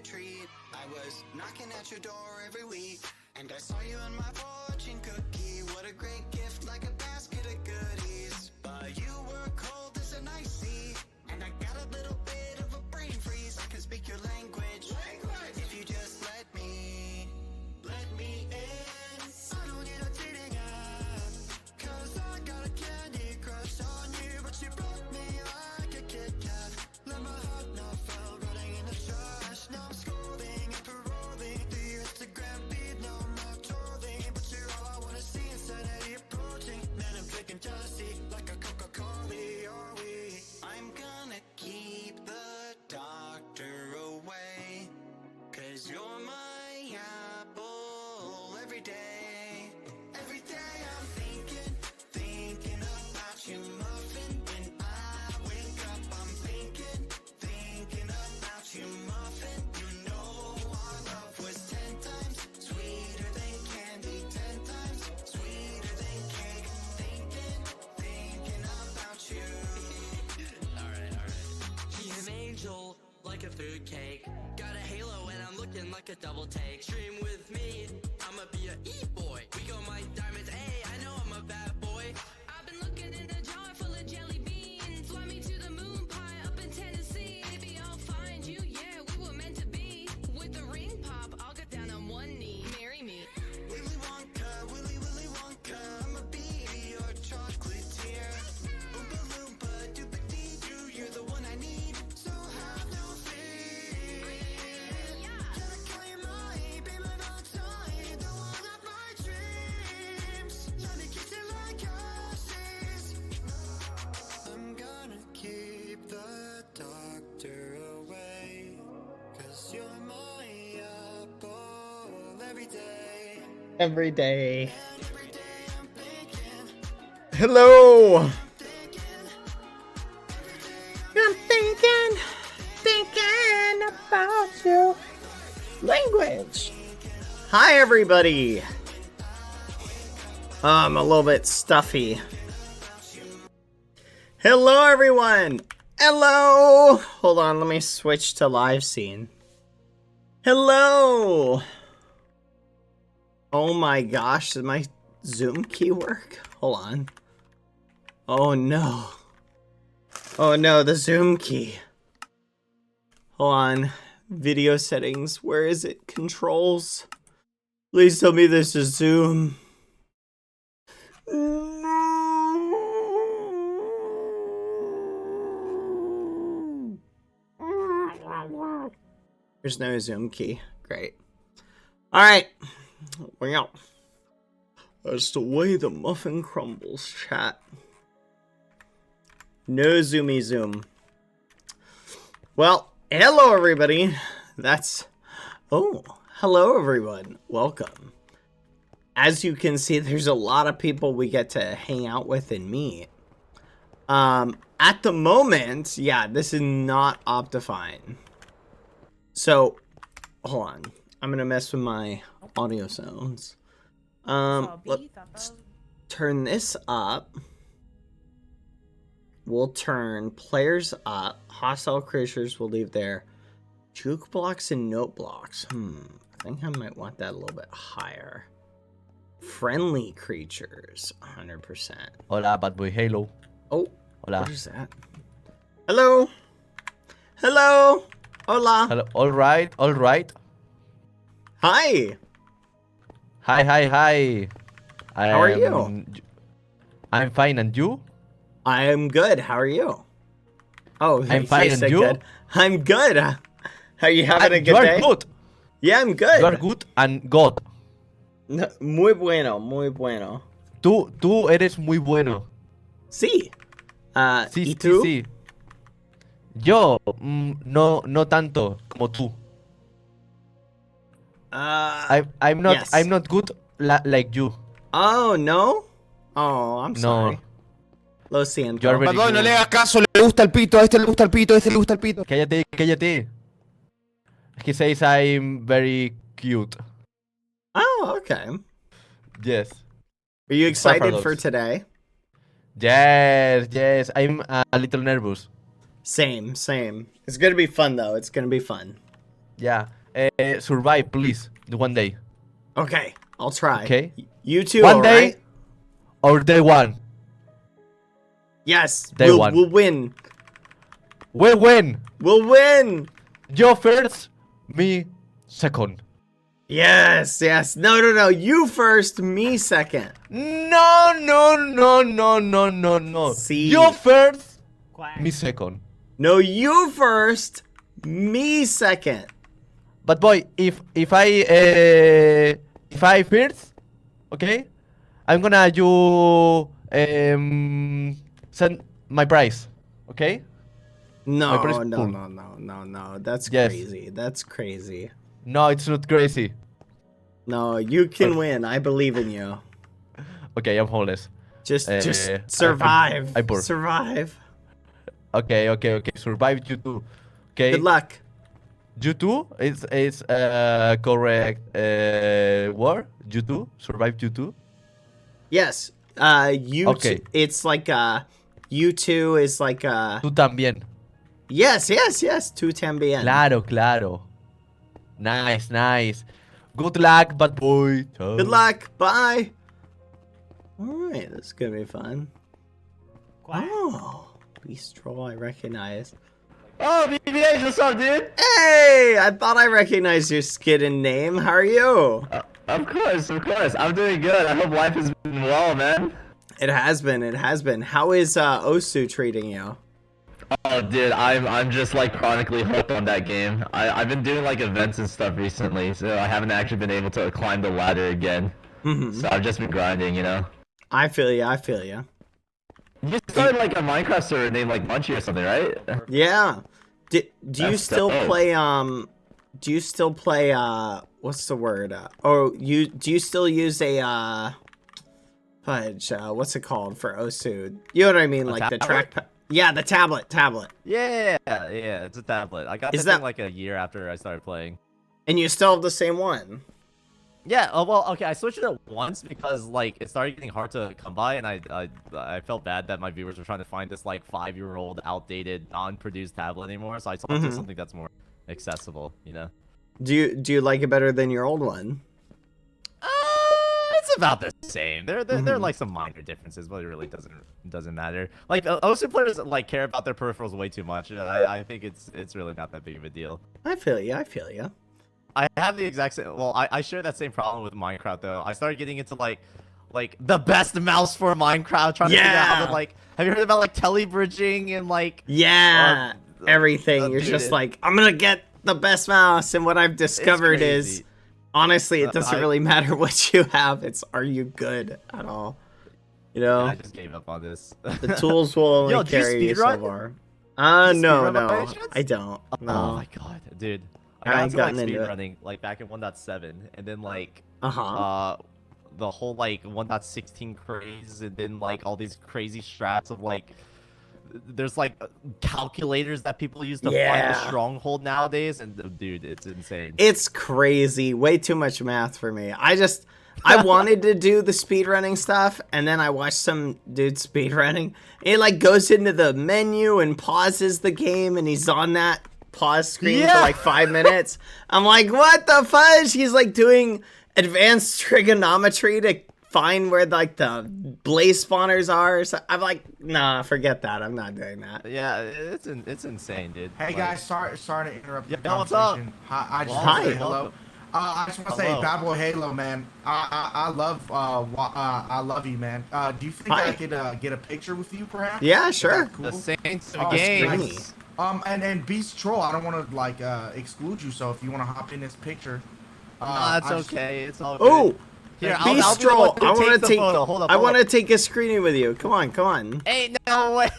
treat. I was knocking at your door every week, and I saw you on my fortune cookie. What a great gift, like a basket of goodies. But you were cold as an ice sea, and I got a little bit of a brain freeze. I can speak your language, if you just let me in. I don't need a dating app, 'cause I got a candy crush on you. But you broke me like a Kit Kat. Let my heart not fell, rotting in the trash. Now I'm scrolling and paroling through your Instagram feed. No, I'm not trolling, but you're all I wanna see instead of you approaching. Man, I'm drinking jealousy like a Coca-Cola, are we? I'm gonna keep the doctor away, 'cause you're my apple every day. Every day I'm thinking about you, muffin. When I wake up, I'm thinking about you, muffin. You know our love was 10 times sweeter than candy, 10 times sweeter than cake. Thinking about you. Alright. He's an angel, like a fruitcake. Got a halo and I'm looking like a double take. Stream with me, I'ma be a e-boy. We got my diamonds, hey, I know I'm a bad boy. I've been looking in a jar full of jelly beans. Fly me to the moon pie up in Tennessee. Maybe I'll find you, yeah, we were meant to be. With the ring pop, I'll get down on one knee. Marry me. Willy Wonka, Willy Wonka, I'ma be your chocolatier. Oompa Loompa, Doopa-Dee-Doo, you're the one I need, so have no fear. Can I call you mine, be my Valentine, the one of my dreams? Let me kiss you like ashes. I'm gonna keep the doctor away, 'cause you're my apple every day. Every day. Every day I'm thinking, Hello. I'm thinking about you. Language. Hi, everybody. I'm a little bit stuffy. Hello, everyone. Hello. Hold on, let me switch to live scene. Hello. Oh my gosh, did my Zoom key work? Hold on. Oh no. Oh no, the Zoom key. Hold on. Video settings. Where is it? Controls. Please tell me this is Zoom. There's no Zoom key. Great. Alright. Well, that's the way the muffin crumbles, chat. No zoomy zoom. Well, hello everybody. Oh, hello everyone. Welcome. As you can see, there's a lot of people we get to hang out with and meet. At the moment, yeah, this is not Optifine. So, hold on. I'm gonna mess with my audio sounds. Let's turn this up. We'll turn players up. Hostile creatures will leave their juke blocks and note blocks. I think I might want that a little bit higher. Friendly creatures, 100%. Hola, BadBoyHalo. Oh, Hola. what is that? Hello. Hello. Hola. Hello. All right. Hi. Hi. How are you? I'm fine, and you? I am good. How are you? Oh, I'm fine, and you? Good. I'm good. Are you having a good you are day? good. Yeah, I'm good. You are good and God. No, muy bueno, muy bueno. Tú eres muy bueno. Sí. Sí, ¿Y tú? sí. Yo, no tanto como tú. I'm not yes. I'm not good like you. Oh, no? Oh, I'm No. sorry. Lo siento. You are very Perdón, no good. le hagas caso, le gusta el pito, a este le gusta el pito, a este le gusta el pito. Cállate. He says I'm very cute. Oh, okay. Yes. Are you excited Paradox. for today? Yes. I'm a little nervous. Same. It's gonna be fun, though. It's gonna be fun. Yeah. survive, please, the one day. Okay, I'll try. Okay. You too, One all day right? or day one. Yes, Day one. we'll win. We win. We'll win. You first, me second. Yes, yes. No, no, no. You first, me second. No, no, no, no, no, no, no. See. You first, me second. No, you first, me second. But boy, if I first, okay, I'm gonna you send my price, okay? No, My price no, pool. no, no, no, no. That's Yes. crazy. That's crazy. No, it's not crazy. No, you can win. I believe in you. Okay, I'm homeless. Just I- survive. I'm poor. Survive. Okay, okay, okay. Survive you too. Okay. Good luck. You too? It's correct word. You too? Survive you too? Yes. You. Okay. It's like you two is like Tú también. Yes, yes, yes. Tú también. Claro, claro. Nice, nice. Good luck, bad boy. Ciao. Good luck. Bye. All right, this is gonna be fun. Oh, Beast Troll, I recognize. Oh, BBH, what's up, dude? Hey, I thought I recognized your skin and name. How are you? Of course, of course. I'm doing good. I hope life has been well, man. It has been. It has been. How is Osu treating you? Oh, dude, I'm just like chronically hooked on that game. I've been doing like events and stuff recently, so I haven't actually been able to climb the ladder again. So I've just been grinding, you know. I feel you. I feel you. You started like a Minecraft server named like Munchie or something, right? Yeah. Do you That's still dope. play do you still play what's the word? Do you still use a fudge, what's it called for Osu? You know what I mean, like the tablet? trackpad. Yeah, the tablet. Yeah, it's a tablet. I got Is the thing that- like a year after I started playing. And you still have the same one. Yeah, well, okay, I switched it once because like it started getting hard to come by, and I felt bad that my viewers were trying to find this like 5-year-old outdated non-produced tablet anymore, so I swapped to something that's more accessible, you know. Do you like it better than your old one? It's about the same. There are like some minor differences, but it really doesn't matter. Like OSU players like care about their peripherals way too much. I think it's really not that big of a deal. I feel you. I feel you. I have the exact same. Well, I share that same problem with Minecraft though. I started getting into like the best mouse for Minecraft, trying to figure out how to like. Have you heard about like telebridging and like? Yeah, everything. You're dude, just like, I'm gonna get the best mouse, and what I've discovered is, crazy. honestly, it doesn't I- really matter what you have. It's are you good at all? You know, I just gave up on this. the tools will only Yo, do you carry you so speedrun? far. Do you No, speedrun by no, any chance? I don't. No. Oh my god, dude. I I got ain't into like gotten into it. speedrunning like back in 1.7, and then like Uh-huh. the whole like 1.16 craze, and then like all these crazy strats of like there's like calculators that people use to find Yeah. a stronghold nowadays, and dude, it's insane. It's crazy. Way too much math for me. I wanted to do the speedrunning stuff, and then I watched some dude speedrunning. It like goes into the menu and pauses the game, and he's on that pause screen for Yeah. like 5 minutes. I'm like, what the fudge? He's like doing advanced trigonometry to find where like the blaze spawners are. So I'm like, nah, forget that. I'm not doing that. Yeah, it's insane, dude. Hey Like, guys, sorry to interrupt the Yeah, what's up? conversation. I just Well, want to hi. say hello. I just want to say, Hello. BadBoyHalo, man. I love you, man. Do you think Hi. I could get a picture with you, perhaps? Yeah, Is sure. that The cool? Saints Oh, games. And Beast Troll, I don't want to like exclude you, so if you want to hop in this picture, No, that's I just- okay. It's all good. Oh, Here, I'll be the Bistro. one who I want takes to the take. photo. Hold up, I hold want up. to take a screening with you. Come on, come on. Ain't no way.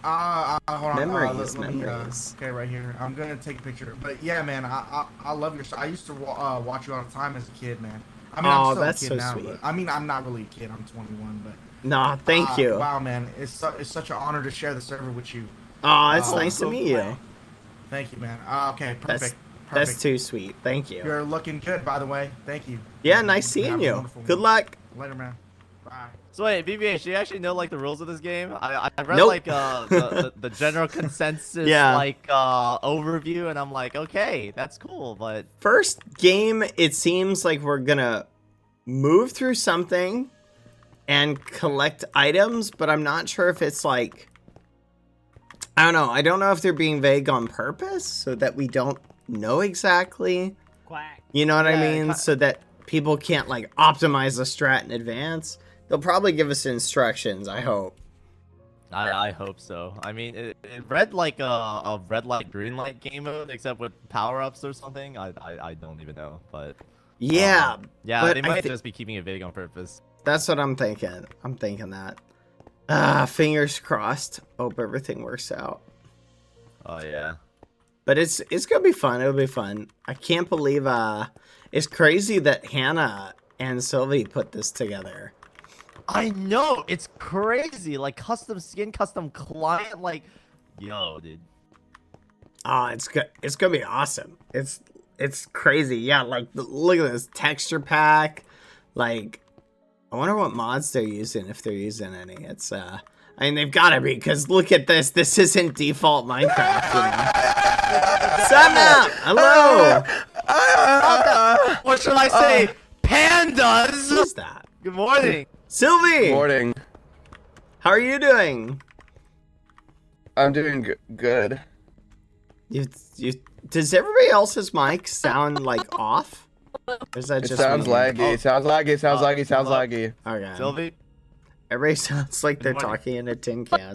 hold on. Memories, let me, memories. okay, right here. I'm gonna take a picture. But yeah, man, I love your. I used to watch you all the time as a kid, man. I mean, Oh, I'm still that's a so kid now. sweet. But, I mean, I'm not really a kid. I'm 21, but. Nah, thank you. Wow, man, it's such an honor to share the server with you. Oh, it's Oh, nice to so meet you. Thank you, man. Okay, perfect. That's perfect. too sweet. Thank you. You're looking good, by the way. Thank you. Yeah, nice Have seeing a you. wonderful Good one. luck. Later, man. Bye. So wait, BBH, do you actually know like the rules of this game? I read Nope. like the general consensus Yeah. like overview, and I'm like, okay, that's cool, but First game, it seems like we're gonna move through something and collect items, but I'm not sure if it's like, I don't know. I don't know if they're being vague on purpose so that we don't know exactly. Quack. You know what I Yeah, mean? So that people can't like optimize the strat in advance. They'll probably give us instructions, I hope. I hope so. I mean, it read like a red light, green light game mode, except with power ups or something. I don't even know, but Yeah. yeah, but they I might thi- just be keeping it vague on purpose. That's what I'm thinking. I'm thinking that. Fingers crossed. Hope everything works out. Oh yeah. But it's gonna be fun. It'll be fun. I can't believe it's crazy that Hannah and Sylvie put this together. I know, it's crazy. Like custom skin, custom client, like, yo, dude. Oh, it's gonna be awesome. It's crazy. Yeah, like look at this texture pack. Like, I wonder what mods they're using, if they're using any. It's I mean, they've gotta be, because look at this. This isn't default Minecraft, you know. Sup? Hello. What should I say? Pandas. Who's that? Good morning. Sylvie. Morning. How are you doing? I'm doing good. You does everybody else's mic sound like off? Or is that It just sounds me? laggy. It sounds laggy. It sounds laggy. It sounds hello. laggy. Okay. Sylvie. Everybody sounds like they're morning. talking in a tin can.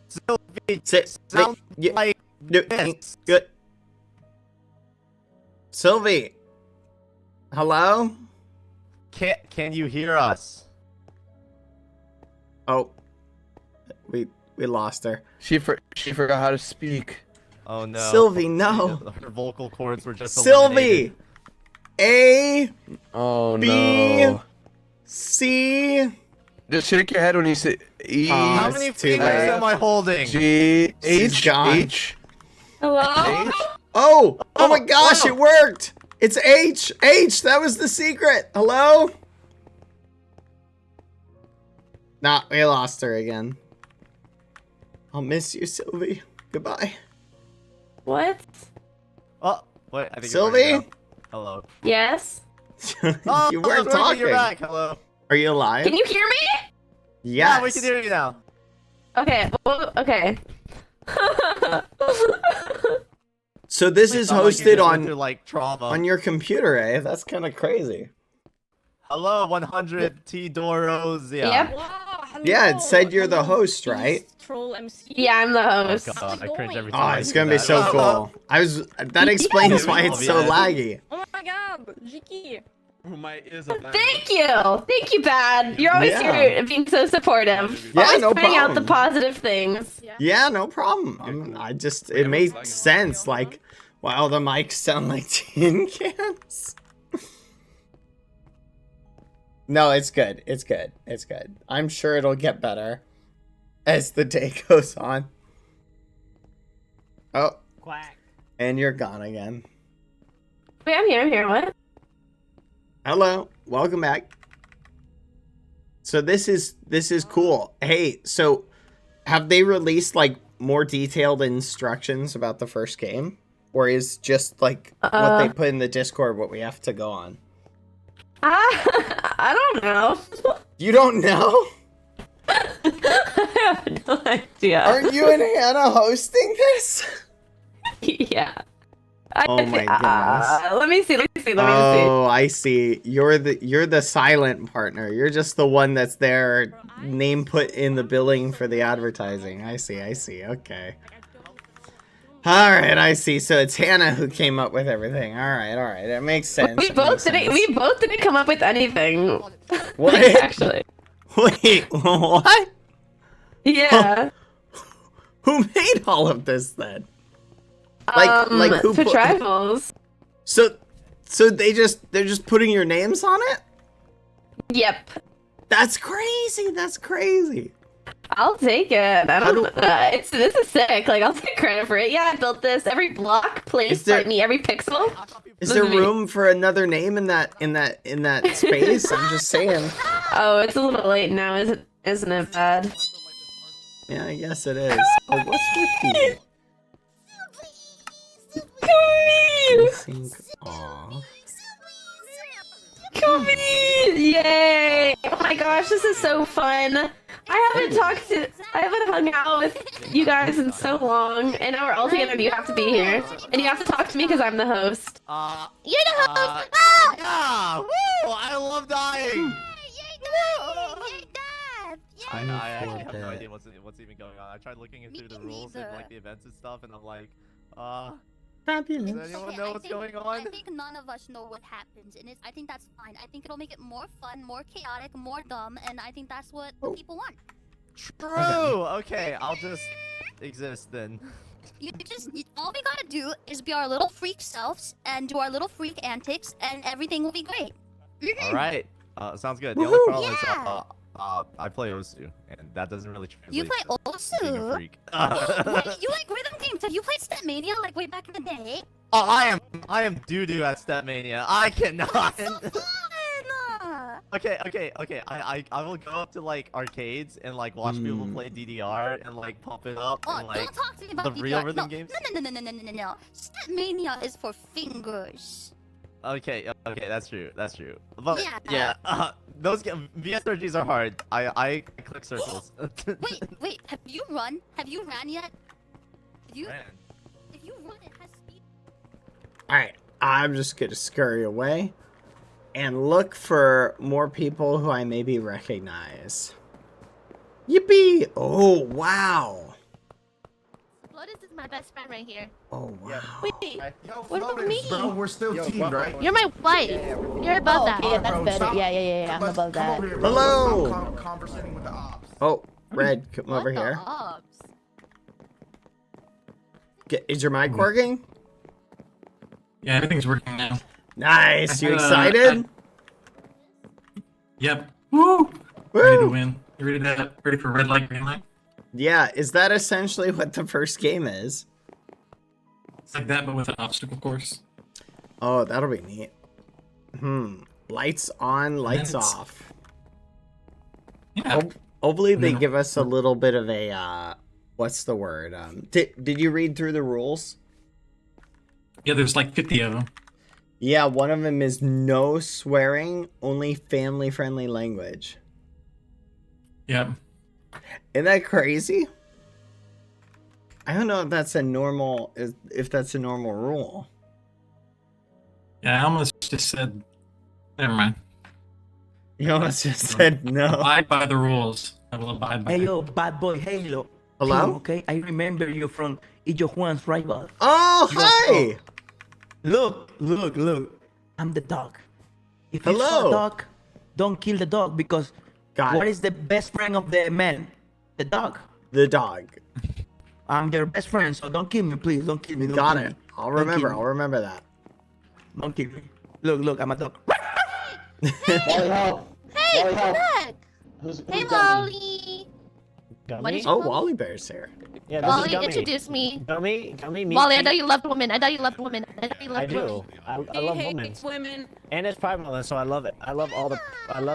Sylvie. Sit. Sound like Good. this. Good. Sylvie. Hello? Can you hear us? Oh. We lost her. She forgot how to speak. Oh no. Sylvie, no. Her vocal cords were just Sylvie. A Oh B- no. C Just shake your head when you say E How It's many too fingers late. am I holding? G She's H gone. H Hello? H. Oh my gosh, wow. it worked. It's H. H, that was the secret. Hello? Nah, we lost her again. I'll miss you, Sylvie. Goodbye. What? Oh, wait, I think Sylvie? It worked now. Hello. Yes? Oh, You weren't Sylvie, talking. You're back. Hello. Are you alive? Can you hear me? Yes. Yeah, we can hear you now. Okay, well, okay. So this is Sound like you hosted just went through, on like trauma. your computer, eh? That's kind of crazy. Hello, 100 T Doros. Yeah. Yep. Yeah, it said you're the host, right? Troll MC. Yeah, I'm the Oh host. god, I cringe every Oh, time. I it's see gonna be that. so cool. That explains why it's so Yeah. laggy. Oh my god, Jiki. Thank you, Bad. You're always Yeah. here being so supportive. Yeah, always no pointing out the problem. positive things. Yeah, no problem. It made sense. Like, wow, the mics sound like tin cans. No, it's good. It's good. It's good. I'm sure it'll get better as the day goes on. Oh, Quack. and you're gone again. Wait, I'm here, what? Hello, welcome back. So this is cool. Hey, so have they released like more detailed instructions about the first game, or is just like what they put in the Discord what we have to go on? I don't know. You don't know? I have no idea. Aren't you and Hannah hosting this? Yeah. Oh my goodness. Let me see. Oh, I see. You're the silent partner. You're just the one that's there, name put in the billing for the advertising. I see. Okay. All right, I see. So it's Hannah who came up with everything. All right. It makes sense. We It both makes didn't. sense. We both didn't come up with anything. What? Actually. Wait, what? Yeah. Who made all of this then? Like who for put- tribals. So they're just putting your names on it? Yep. That's crazy. I'll take it. I don't. This is sick. Like, I'll take credit for it. Yeah, I built this. Every block placed by me, every pixel. Is there room for another name in that space? I'm just saying. Oh, it's a little late now, isn't it, Bad? Yeah, I guess it is. Oh, what's with you? Sync off. Yay! Oh my gosh, this is so fun. I haven't hung out with you guys in so long, and now we're all together and you have to be here. And you have to talk to me because I'm the host. You're the host! Yeah! Woo! I love dying! I actually have no idea what's even going on. I tried looking through the rules and like the events and stuff, and I'm like, fabulous. Does anyone know what's going on? I think none of us know what happens, and I think that's fine. I think it'll make it more fun, more chaotic, more dumb, and I think that's what people want. True! Okay, I'll just exist then. All we gotta do is be our little freak selves and do our little freak antics, and everything will be great. Alright, sounds good. The only problem is, I play Osu, and that doesn't really translate. You play to being a Osu? freak. Wait, you like rhythm games? Have you played Stepmania like way back in the day? Oh, I am doo-doo at Stepmania. I cannot. So fun! Okay. I will go up to like arcades and like watch people play DDR and like pump it up Oh, and like don't talk to me about the DDR. real rhythm games. No. Stepmania is for fingers. Okay, that's true. But yeah, those VSRGs are hard. I click circles. Wait, have you ran yet? If you run, it has speed. Alright, I'm just gonna scurry away and look for more people who I maybe recognize. Yippee! Oh, wow. Lotus is my best friend right here. Oh, wow. Wait, what about me? Bro, we're still teamed, right? You're my wife. You're above that. Yeah, that's better. Yeah, I'm above that. Here, Hello! Stop conversating with the ops. Oh, Red, come over here. Is your mic working? Yeah, everything's working now. Nice. You excited? Yep. Woo! Ready to win. You ready for red light, green light? Yeah. Is that essentially what the first game is? It's like that, but with an obstacle course. Oh, that'll be neat. Lights on, lights off. Yeah. Hopefully they give us a little bit of a what's the word? Did you read through the rules? Yeah, there's like 50 of them. Yeah, one of them is no swearing, only family-friendly language. Yep. Isn't that crazy? I don't know if that's a normal rule. Yeah, I almost just said, never mind. You almost just said no. Abide by the rules. I will abide by Hey, yo, BadBoyHalo. Hello? Okay, I remember you from Ijo Juan's rival. Oh, hi! Look. I'm the dog. If you saw a dog, don't kill the dog because what is the best friend of the man? The dog. The dog. I'm your best friend, so don't kill me, please. Don't kill me. Don't Got kill it. me. I'll remember that. Don't kill me. Look, I'm a dog. Hey, come back! Hey, Wally! Oh, Wally Bear's here. Yeah, Wally, introduce me. Gummy, Wally, I know you loved women. I love women. I do. I love women. And it's Pride Month, so I love it. I love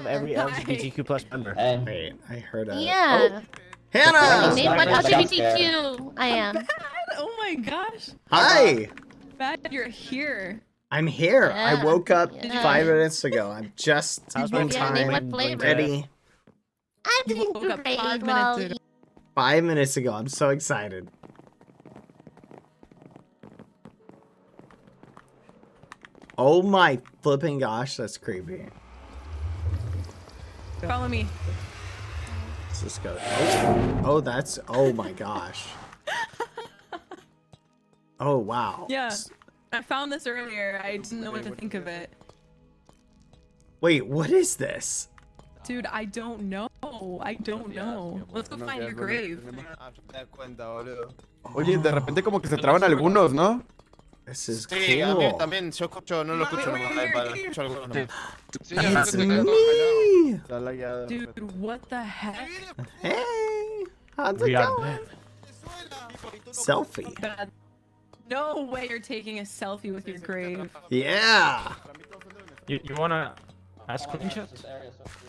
every LGBTQ plus member. Wait, I heard a... Yeah. Oh. Hannah! Name what LGBTQ I am. Oh my gosh. Hi! Bad, you're here. I'm here. Yeah, I woke up 5 minutes ago. I'm just in time, ready. I'm doing great, Wally. 5 minutes ago. I'm so excited. Oh my flipping gosh, that's creepy. Follow me. Let's just go. Oh, that's... Oh my gosh. Oh, wow. Yeah. I found this earlier. I didn't know what to think of it. Wait, what is this? Dude, I don't know. Let's go find your grave. Oye, de repente como que se traban algunos, ¿no? This is cool. Sí, a mí también. Yo escucho, no lo escucho nomás. Escucho algunos nomás. It's me! Dude, what the heck? Hey! How's it We are going? Selfie. Bad. No way you're taking a selfie with your grave. Yeah. You wanna ask screenshot?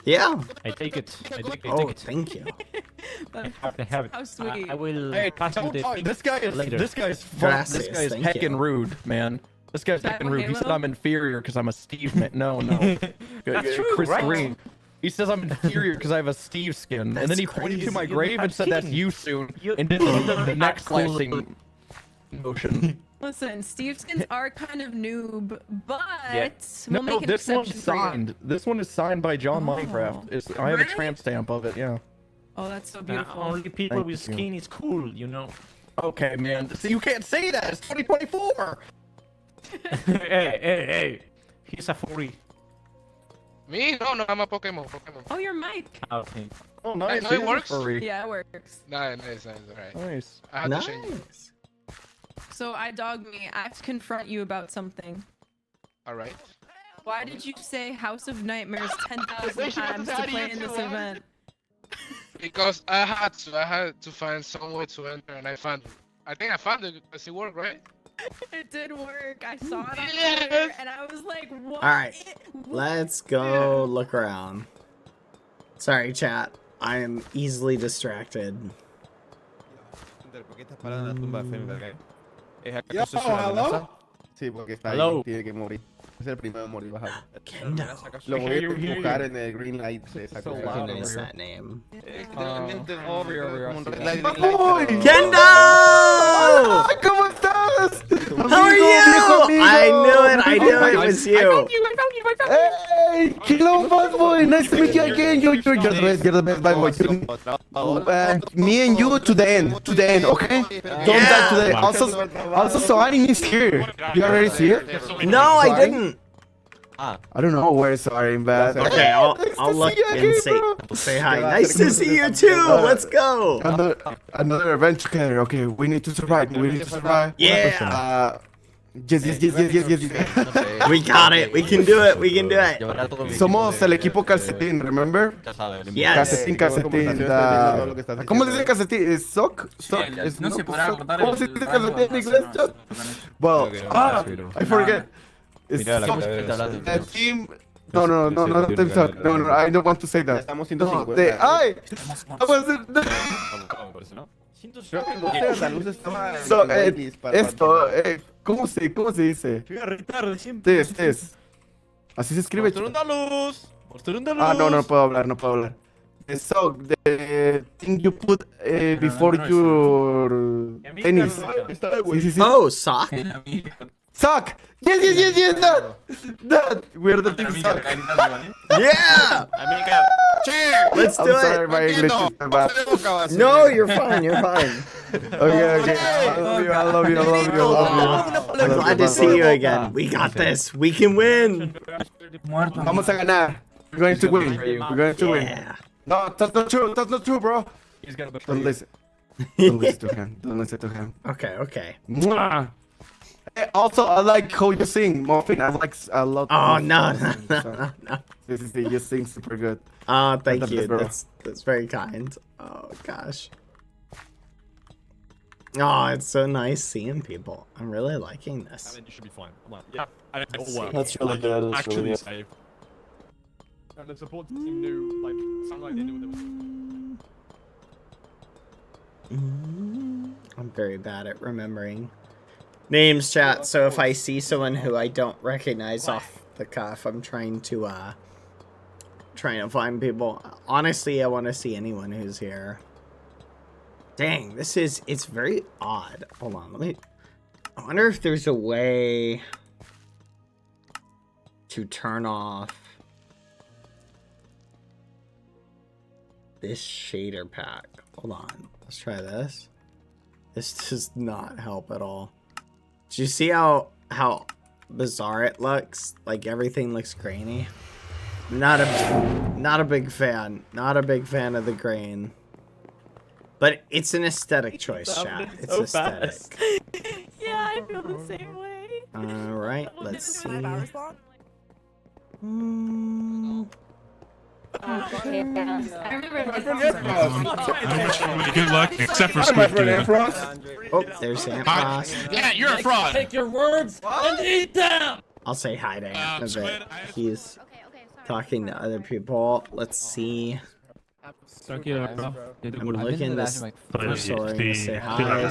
Yeah. I take it. I take Oh, it. thank you. I have it. How sweet. I will Hey, pass you the pic this guy is later. this guy's Gracias, heckin' thank you. rude, man. This guy's heckin' rude. He said I'm inferior because I'm a Steve man. No. That's true, Chris right? Green. He says I'm inferior because I have a Steve skin, and then he pointed to my grave and said that's you soon, and did the neck slashing motion. Listen, Steve skins are kind of noob, but No, we'll make an this one's exception for you. signed. This one is signed by John Minecraft. I have a tramp stamp of it. Yeah. Oh, that's so Now, beautiful. only people Thank with you. skin is cool, you know. Okay, man. See, you can't say that. It's 2024. Hey. He's a furry. Me? No, I'm a Pokemon. Oh, your mic. Okay. Oh, nice. No, He it is a works? furry. Yeah, it works. Nice, alright. Nice. I had to change it. Nice. So, me, I have to confront you about something. Alright. Why did you say House of Nightmares 10,000 times to play in this event? Because I had to find some way to enter, and I found it. I think I found it because it worked, right? It did work. I saw it on Yes! Twitter, and I was like, what? Alright. Let's go look around. Sorry, chat. I am easily distracted. Yo, hello? Sí, porque está Hello. ahí, tiene que morir. Es el primero en morir bajado. Kendo. Lo voy a Here you- buscar en el green light de esa So cosa. loud. Recognize that name. ¡Kendo! ¿Cómo estás? How are you? I knew it was you. Hey, hello, BadBoy. Nice to meet you again. You're the best BadBoy. Me and you to the end, okay? Don't die to the Also, Soarin is here. You already see it? No, I didn't. I don't know where Soarin, but Okay, I'll look and say hi. Nice to see you too. Let's go. Another adventure together. Okay, we need to survive. Yeah. Yes. We got it. We can do it. Somos el equipo calcetín, remember? Yes. Calcetín. ¿Cómo se dice calcetín? ¿Es sock? No se podrá cortar ¿Cómo se dice calcetín en inglés? Well, I forget. It's sock. Team. No, team sock. No, I don't want to say that. Estamos No, 150. ¡ay! So, esto, ¿cómo se dice? Así se escribe. No puedo hablar. The sock, the thing you put before your tennis. Sí. Oh, sock. Sock! Yes, that! We're the team sock. Yeah! Let's do I'm sorry, it. my English is bad. No, you're fine. Okay. I love you. I'm glad to see you again. We got this. We can win. Vamos a ganar. We're going to win. Yeah. No, that's not true, bro. Don't listen. Don't listen to him. Okay. Mwah. Also, I like how you sing, Muffin. I love. Oh, no. You sing super good. Thank you. Bro. That's very kind. Oh gosh. Oh, it's so nice seeing people. I'm really liking this. You should be fine. Yeah. That's really good. That's really good. Safe. And the support team knew, sounded like they knew what they were doing. I'm very bad at remembering names, chat. So if I see someone who I don't recognize off the cuff, I'm trying to find people. Honestly, I want to see anyone who's here. Dang, it's very odd. Hold on, I wonder if there's a way to turn off this shader pack. Hold on, let's try this. This does not help at all. Do you see how bizarre it looks? Like everything looks grainy. Not a big fan. Not a big fan of the grain. But it's an aesthetic choice, chat. It's so aesthetic. Yeah, I feel the same way. Alright, let's see. Okay, I remember. I wish everybody good luck, except for My Squid friend Dude. Ampros. Oh, there's Aunt Frost. Yeah, you're a fraud. Take your words and eat them. I'll say hi to Aunt in a bit. He's talking to other people. Let's see. I'm looking this for Soaring to say hi.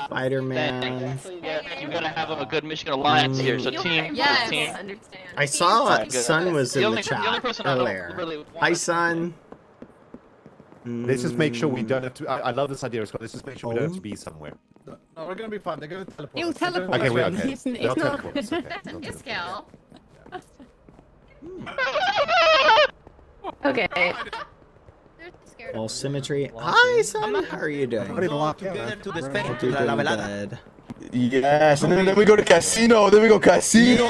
Spider-Man. You gotta have a good Michigan alliance here. So team. Yes. Team. I saw Good. Sun was in the only chat person I earlier. really want Hi, Sun. Let's just make sure we don't have to. I love this idea, Scott. Let's just make sure we don't have to be somewhere. No, we're gonna be fine. They're gonna teleport. You us. They're gonna teleport. Okay, we teleport okay. us. They'll teleport us, okay. They'll Yes, teleport Gal. Okay. All symmetry. Hi, Sun. How are you doing? To the space. Hope you're doing good. Yes, and then we go to casino. Then we go casino.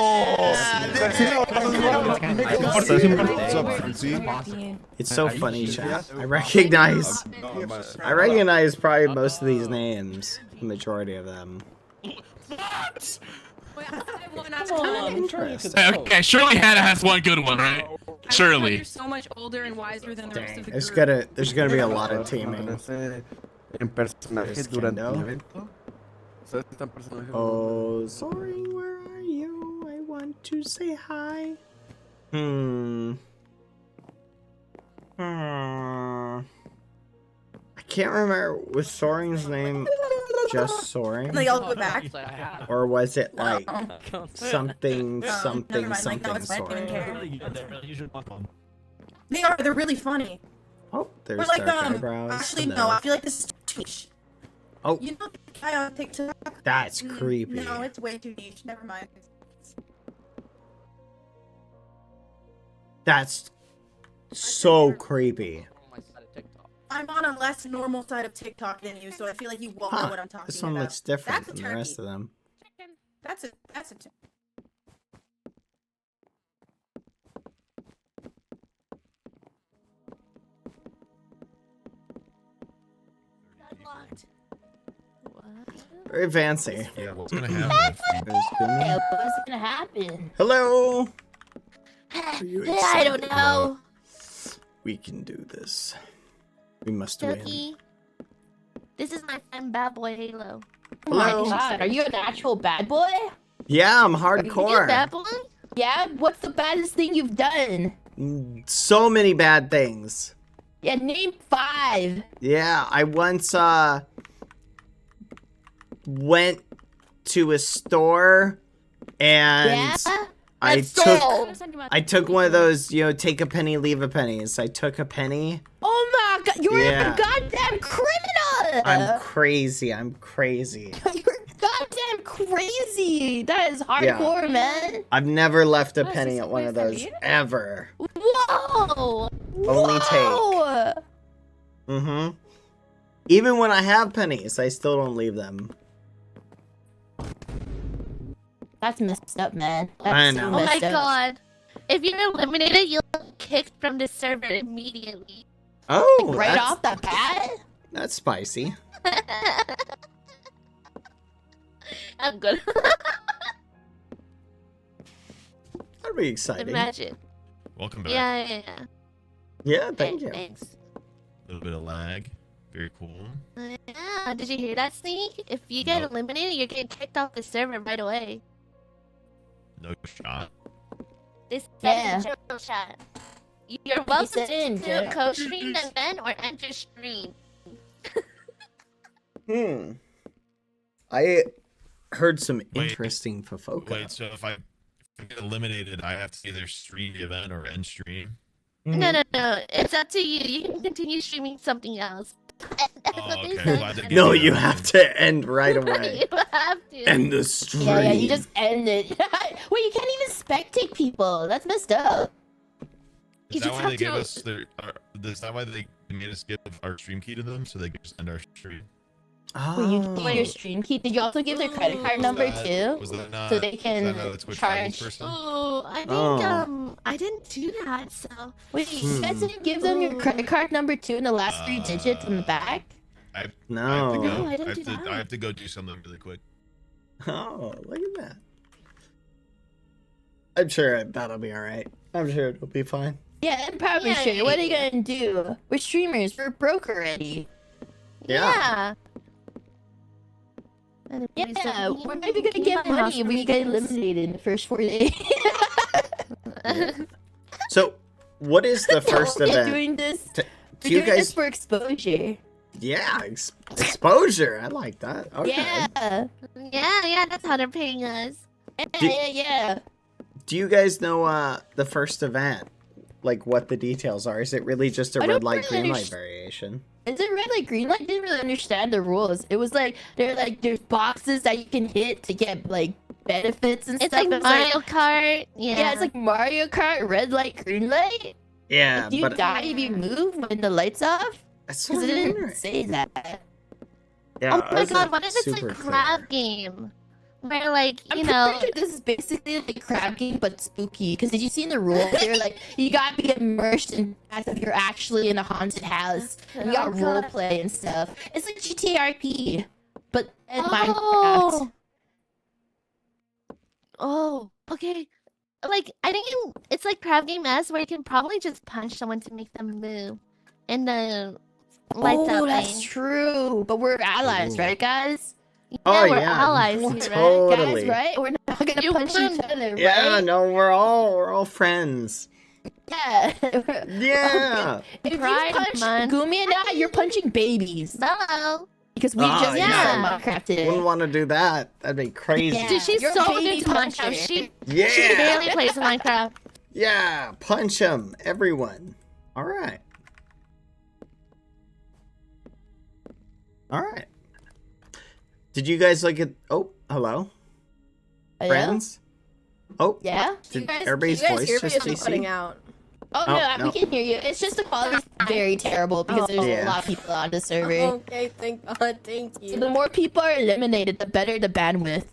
It's so funny, chat. I recognize probably most of these names, the majority of them. Interesting. Okay, surely Hannah has one good one, right? Surely. You're so much older and wiser than the rest of the There's group. gonna be a lot of teaming. En personajes durante el evento. Oh, sorry, where are you? I want to say hi. I can't remember. Was Soaring's name just Soaring? They all go back. Or was it like something Never mind, like, no, it's fine, Soaring? They are. They're really funny. Oh, there's But like, dark eyebrows. actually, Hello. no. I feel like this is too niche. Oh. You know the guy on TikTok? That's creepy. No, it's way too niche. Never mind. That's so creepy. I'm on a less normal side of TikTok than you, so I feel like you won't know what I'm talking This one about. looks different That's a than the rest of them. That's a. Unlocked. Very fancy. Yeah, what's gonna happen? Yeah, what's gonna happen? Hello. Are you I don't excited? know. We can do this. We must win. Ducky. This is my friend BadBoyHalo. Hello. Oh my God, are you an actual bad boy? Yeah, I'm Are you a hardcore. bad boy? Yeah. What's the baddest thing you've done? So many bad things. Yeah, name 5. Yeah, I once went to a store and I took one of those, take a penny, leave a penny. So I took a penny. Oh my God, you're Yeah. a goddamn criminal! I'm crazy. I'm crazy. You're goddamn crazy. That is hardcore, man. I've never left a penny at one of those ever. Whoa! Only Whoa! take. Mm-hmm. Even when I have pennies, I still don't leave them. That's messed up, man. I That's know. so Oh messed my up. God. If you're eliminated, you'll get kicked from the server immediately. Oh, Right that's- off the bat? That's spicy. I'm good. That'd be exciting. Imagine. Welcome back. Yeah. Yeah, thank you. Thanks. A little bit of lag. Very cool. Yeah, did you hear that, Sneak? If you get eliminated, you're getting kicked off the server right away. No shot. This Yeah. is a triple shot. You're welcome said in, to Jack. co-stream the event or enter stream. I heard some interesting Fofoka. Wait, so if I get eliminated, I have to either stream the event or end stream? No. It's up to you. You can continue streaming something else. No, you have to end right away. You have to. End the stream. Yeah, you just end it. Wait, you can't even spectate people. That's messed up. Is that why they gave us their? Is that why they made us give our stream key to them so they can just end our stream? Wait, you gave your stream key. Did you also give their credit card number too? Was that not? So they can was that not a Twitch charge. person? Oh, I think Oh. I didn't do that. So Wait, you guys didn't give them your credit card number too and the last 3 digits on the back? I have to No. go. No, I I didn't have do to. that. I have to go do something really quick. Oh, look at that. I'm sure that'll be alright. I'm sure it'll be fine. Yeah, I'm probably sure. What are you gonna do? We're streamers. We're broke already. Yeah. Yeah, we're maybe gonna get money if we get eliminated in the first 4 days. So, what is the first We're event? doing this. Do We're you doing this guys? for exposure. Yeah, exposure. I like that. Okay. Yeah. Yeah, that's how they're paying us. Yeah. Do you guys know the first event? Like what the details are? Is it really just a I red don't light, really green light underst- variation? Is it red light, green light? I didn't really understand the rules. It was like there's boxes that you can hit to get like benefits and It's stuff. like It was Mario Kart. Yeah, it's like Mario Kart, red light, green light. Yeah, Do you but die if you move when the lights off? That's Because it didn't say that. Yeah, Oh my god, what if it's like crab game? Where like, you know, Pretty sure this is basically like a crab game but spooky. Because did you see in the rules? They're like you gotta be immersed in as if you're actually in a haunted house. You got Oh, role God. play and stuff. It's like GTRP, but in Oh. Minecraft. Oh, okay. Like I think it's like crab game S where you can probably just punch someone to make them move, and then lights out. That's true. But we're allies, right, guys? Oh, we're yeah. allies, here, Totally. Guys, right? We're not gonna punch each other, Yeah, right? no, we're all friends. Yeah. Yeah. If you Pride punch month. Gumi and I, you're punching babies. Hello. Because we Ah, just yeah. Minecraft today. Wouldn't want to do that. That'd be crazy. Yeah. Dude, she's You're so a baby new to Minecraft. puncher. She Yeah. barely plays Minecraft. Yeah, punch them, everyone. All right. All right. Did you guys like it? Oh, hello. Hello? Friends? Oh, Yeah? did everybody's voice just be seen? out. Oh, Oh, no, no. we can hear you. It's just the quality is very terrible because there's Yeah. a lot of people on the server. Okay, thank God, thank So you. the more people are eliminated, the better the bandwidth.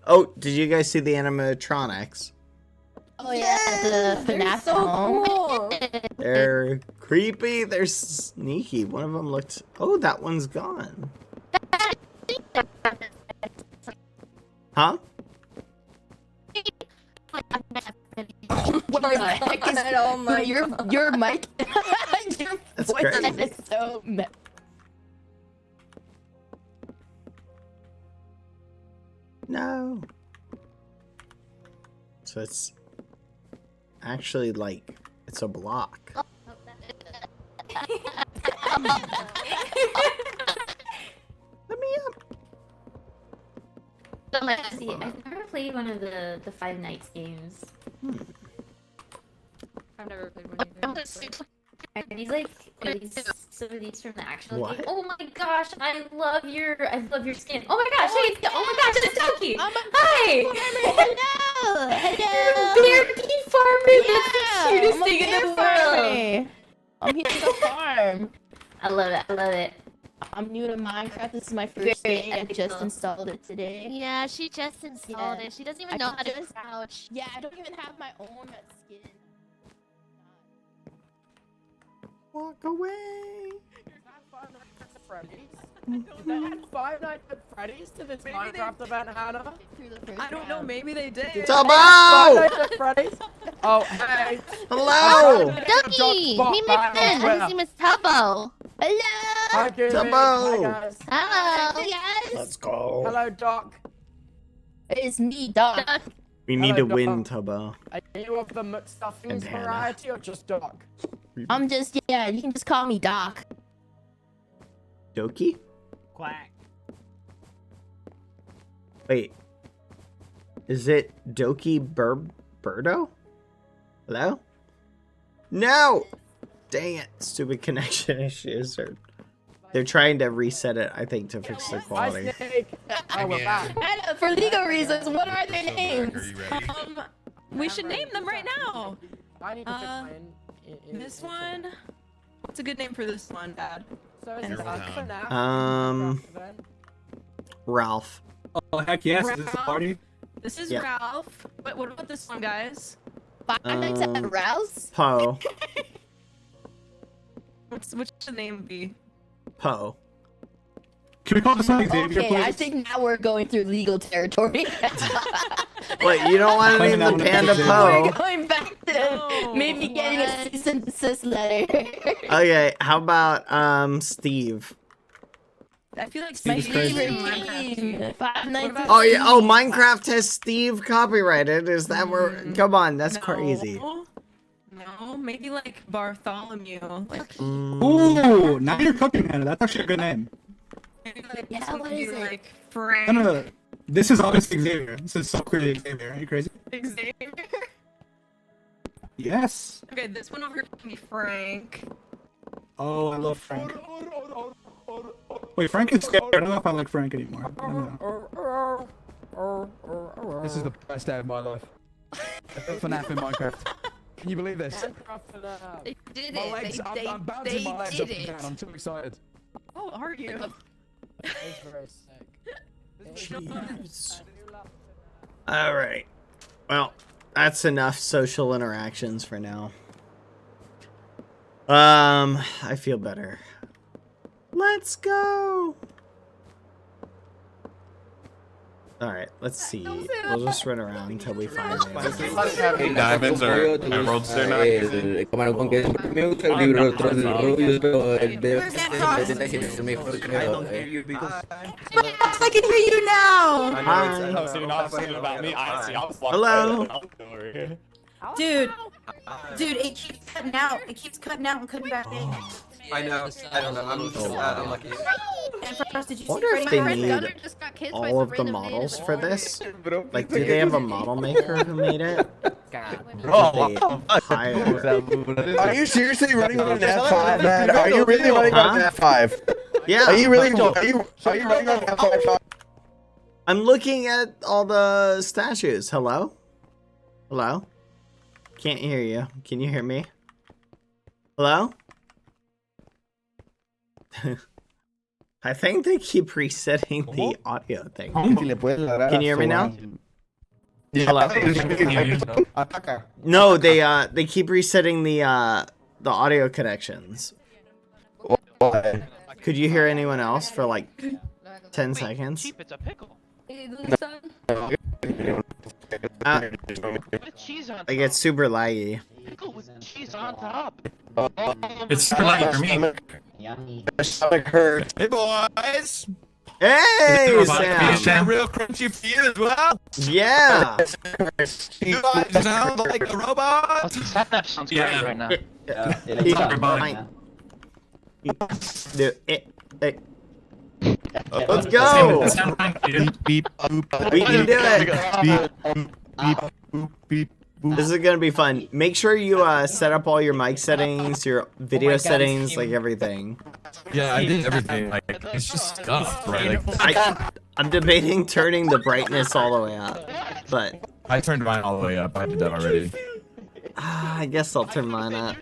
Oh, did you guys see the animatronics? Oh yeah, the FNAF so home. cool. They're creepy. They're sneaky. One of them looked. Oh, that one's gone. Huh? What the heck is that? Oh my your God. your mic? Your That's voice crazy. is so. No. So it's actually like it's a block. Let me up. Let's see, I've never played one of the Five Nights games. I've never played one either. Are these like some of these from the actual What? game? Oh my gosh, I love your skin. Oh my gosh, hey, oh my gosh, it's Toki. Hi. Hello. Bear Tea Farmer. That's the cutest I'm a thing in the bear world. farmer. I'm here to farm. I love it. I love it. I'm new to Minecraft. This is my first day. I just ethical. installed it today. Yeah, she just installed it. She doesn't even know how to crouch. Yeah, I don't even have my own skin. Walk away. They had Five Nights at Freddy's to this Minecraft event, Hannah. I don't know. Maybe they did. Tubbo! Five Nights at Freddy's. Oh, hey. Hello. Ducky! Meet my friend. His name is Tubbo. Hello. Hi, Gumi. Tubbo. Hi, guys. Hello. Yes. Let's go. Hello, Doc. It's me, Doc. We need Hello, to win, Doc. Tubbo. Are you of the McStuffins And Hannah. variety or just Doc? I'm just, yeah, you can just call me Doc. Doki? Quack. Wait. Is it Doki Birdo? Hello? No! Dang it. Stupid connection issues. They're trying to reset it, I think, to fix the quality. Hi, Snake. Oh, we're back. And for legal reasons, what are their names? We should name them right now. I need to fix mine. This one. What's a good name for this one, Dad? So is it for now? Ralph. Oh, heck yes. Is this a party? This is Yeah. Ralph. But what about this one, guys? Five Nights at Ralph's? Poe. Which should the name be? Poe. Can we call this one Xavier, Okay, please? I think now we're going through legal territory. Wait, you don't want to name the Panda We're Poe? going back to maybe getting a cease and desist letter. Okay, how about Steve? I feel like My Steve favorite is Minecraft. team. 519. Oh yeah. Oh, Minecraft has Steve copyrighted. Is that where? Come on, that's crazy. No, maybe like Bartholomew. Like, Ooh, now you're cooking, Hannah. That's actually a good name. maybe like Yeah, this what would is be it? like Frank. No. This is obviously Xavier. This is so clearly Xavier. Are you crazy? Xavier. Yes. Okay, this one over here can be Frank. Oh, I love Frank. Wait, Frank is scary. I don't know if I like Frank anymore. I don't know. This is the best day of my life. FNAF in Minecraft. Can you believe this? They did My it. legs, I'm bouncing my legs up and down. I'm too excited. Oh, are you? All right. Well, that's enough social interactions for now. I feel better. Let's go. All right, let's see. We'll just run around until we find it. Diamonds are emeralds. They're not. I can hear you now. Hello. Dude, it keeps cutting out. It keeps cutting out and cutting back in. I know. I don't know. I'm unlucky. And first, did you I wonder if see they Freddie? need all of the models for this. Like, do they have a model maker who made it? Are you seriously running on an F5, man? Are you really running on an F5? Yeah. Are you really? Are you running on an F5? I'm looking at all the statues. Hello? Hello? Can't hear you. Can you hear me? Hello? I think they keep resetting the audio thing. Can you hear me now? Hello? No, they keep resetting the audio connections. Could you hear anyone else for like 10 seconds? Cheap, it's a pickle. Like it's super laggy. Pickle with cheese on top. It's super laggy for me. My stomach hurts. Hey boys! Hey, Sam! Is that real crunchy for you as well? Yeah! You guys sound like a robot! That sounds great right now. Let's go! We can do it! This is gonna be fun. Make sure you set up all your mic settings, your video settings, like everything. Yeah, I did everything. Like, it's just stuff, right? Like, I'm debating turning the brightness all the way up, but I turned mine all the way up. I did that already. I guess I'll turn mine up.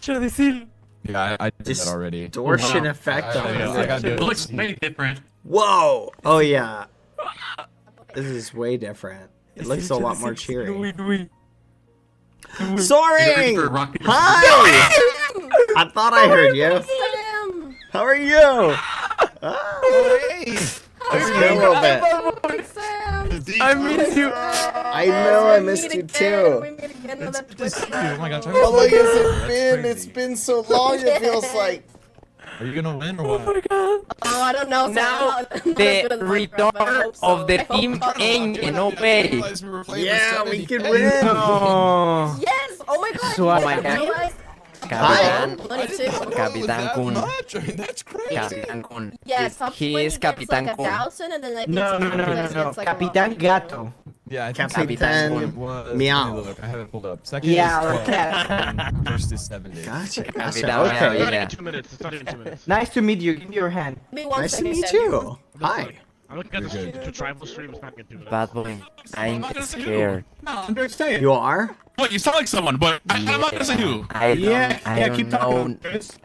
Yeah, I did that already. Distortion effect on I gotta do it. it. looks way different. Whoa! Oh yeah. This is way different. It looks a lot more cheery. Soaring! Hi! I thought I heard you. How are you? It's been a little bit. I miss you. I know I missed you too. Oh my gosh. How long has it been? It's been so long, it feels like. Are you gonna win or what? Oh, I don't know. Now, the return of the team N, no way. Yeah, we can win. Yes! Oh my god! So, oh my god. Capitán, Capitán Kun. That's crazy. Capitán Kun. Yeah, some He point is it gets like Capitán Kun. 1,000 and then like No. it's like Capitán Gato. Yeah, I think Capitán was. Meow. Let me look. I have it pulled up. Second Yeah, is 12, okay. and first is 7 days. Gotcha. Capitán Okay. Meow, yeah. 2 minutes. It's not even 2 minutes. Nice to meet you. Give me your hand. Nice to meet you. Hi. I'm looking at the two tribal streams. Not in 2 minutes. Bad boy, I'm scared. No, I'm very excited. You are? What? You sound like someone, but I'm not gonna say who. I don't, Yeah, I yeah, don't keep know. talking. Chris.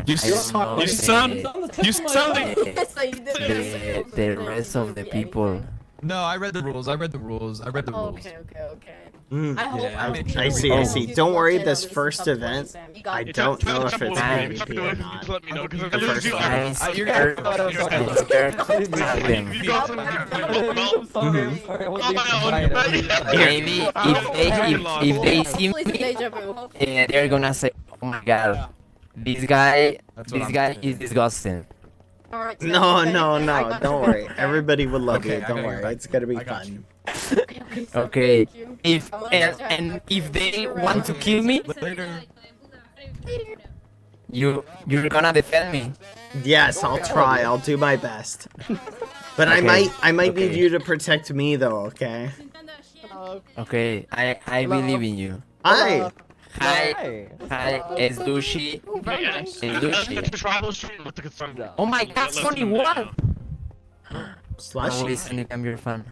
You sound like So you did The rest of the people. No, I read the rules. I read the rules. Okay. I see, I see. Don't worry, this first event, I don't know if it's going to be or not. The first Maybe if they see me, they're gonna say, "Oh my god, this guy is disgusting." No, don't worry. Everybody will love you. Don't worry, it's gonna be fun. Okay. If and if they want to kill me, you're gonna defend me. Yes, I'll try. I'll do my best. But Okay, I might need okay. you to protect me though, okay? Okay, I believe in you. Hi. Hi, it's Dushi. Oh my god, Sonic, what? Slushy. Sonic, I'm your fan.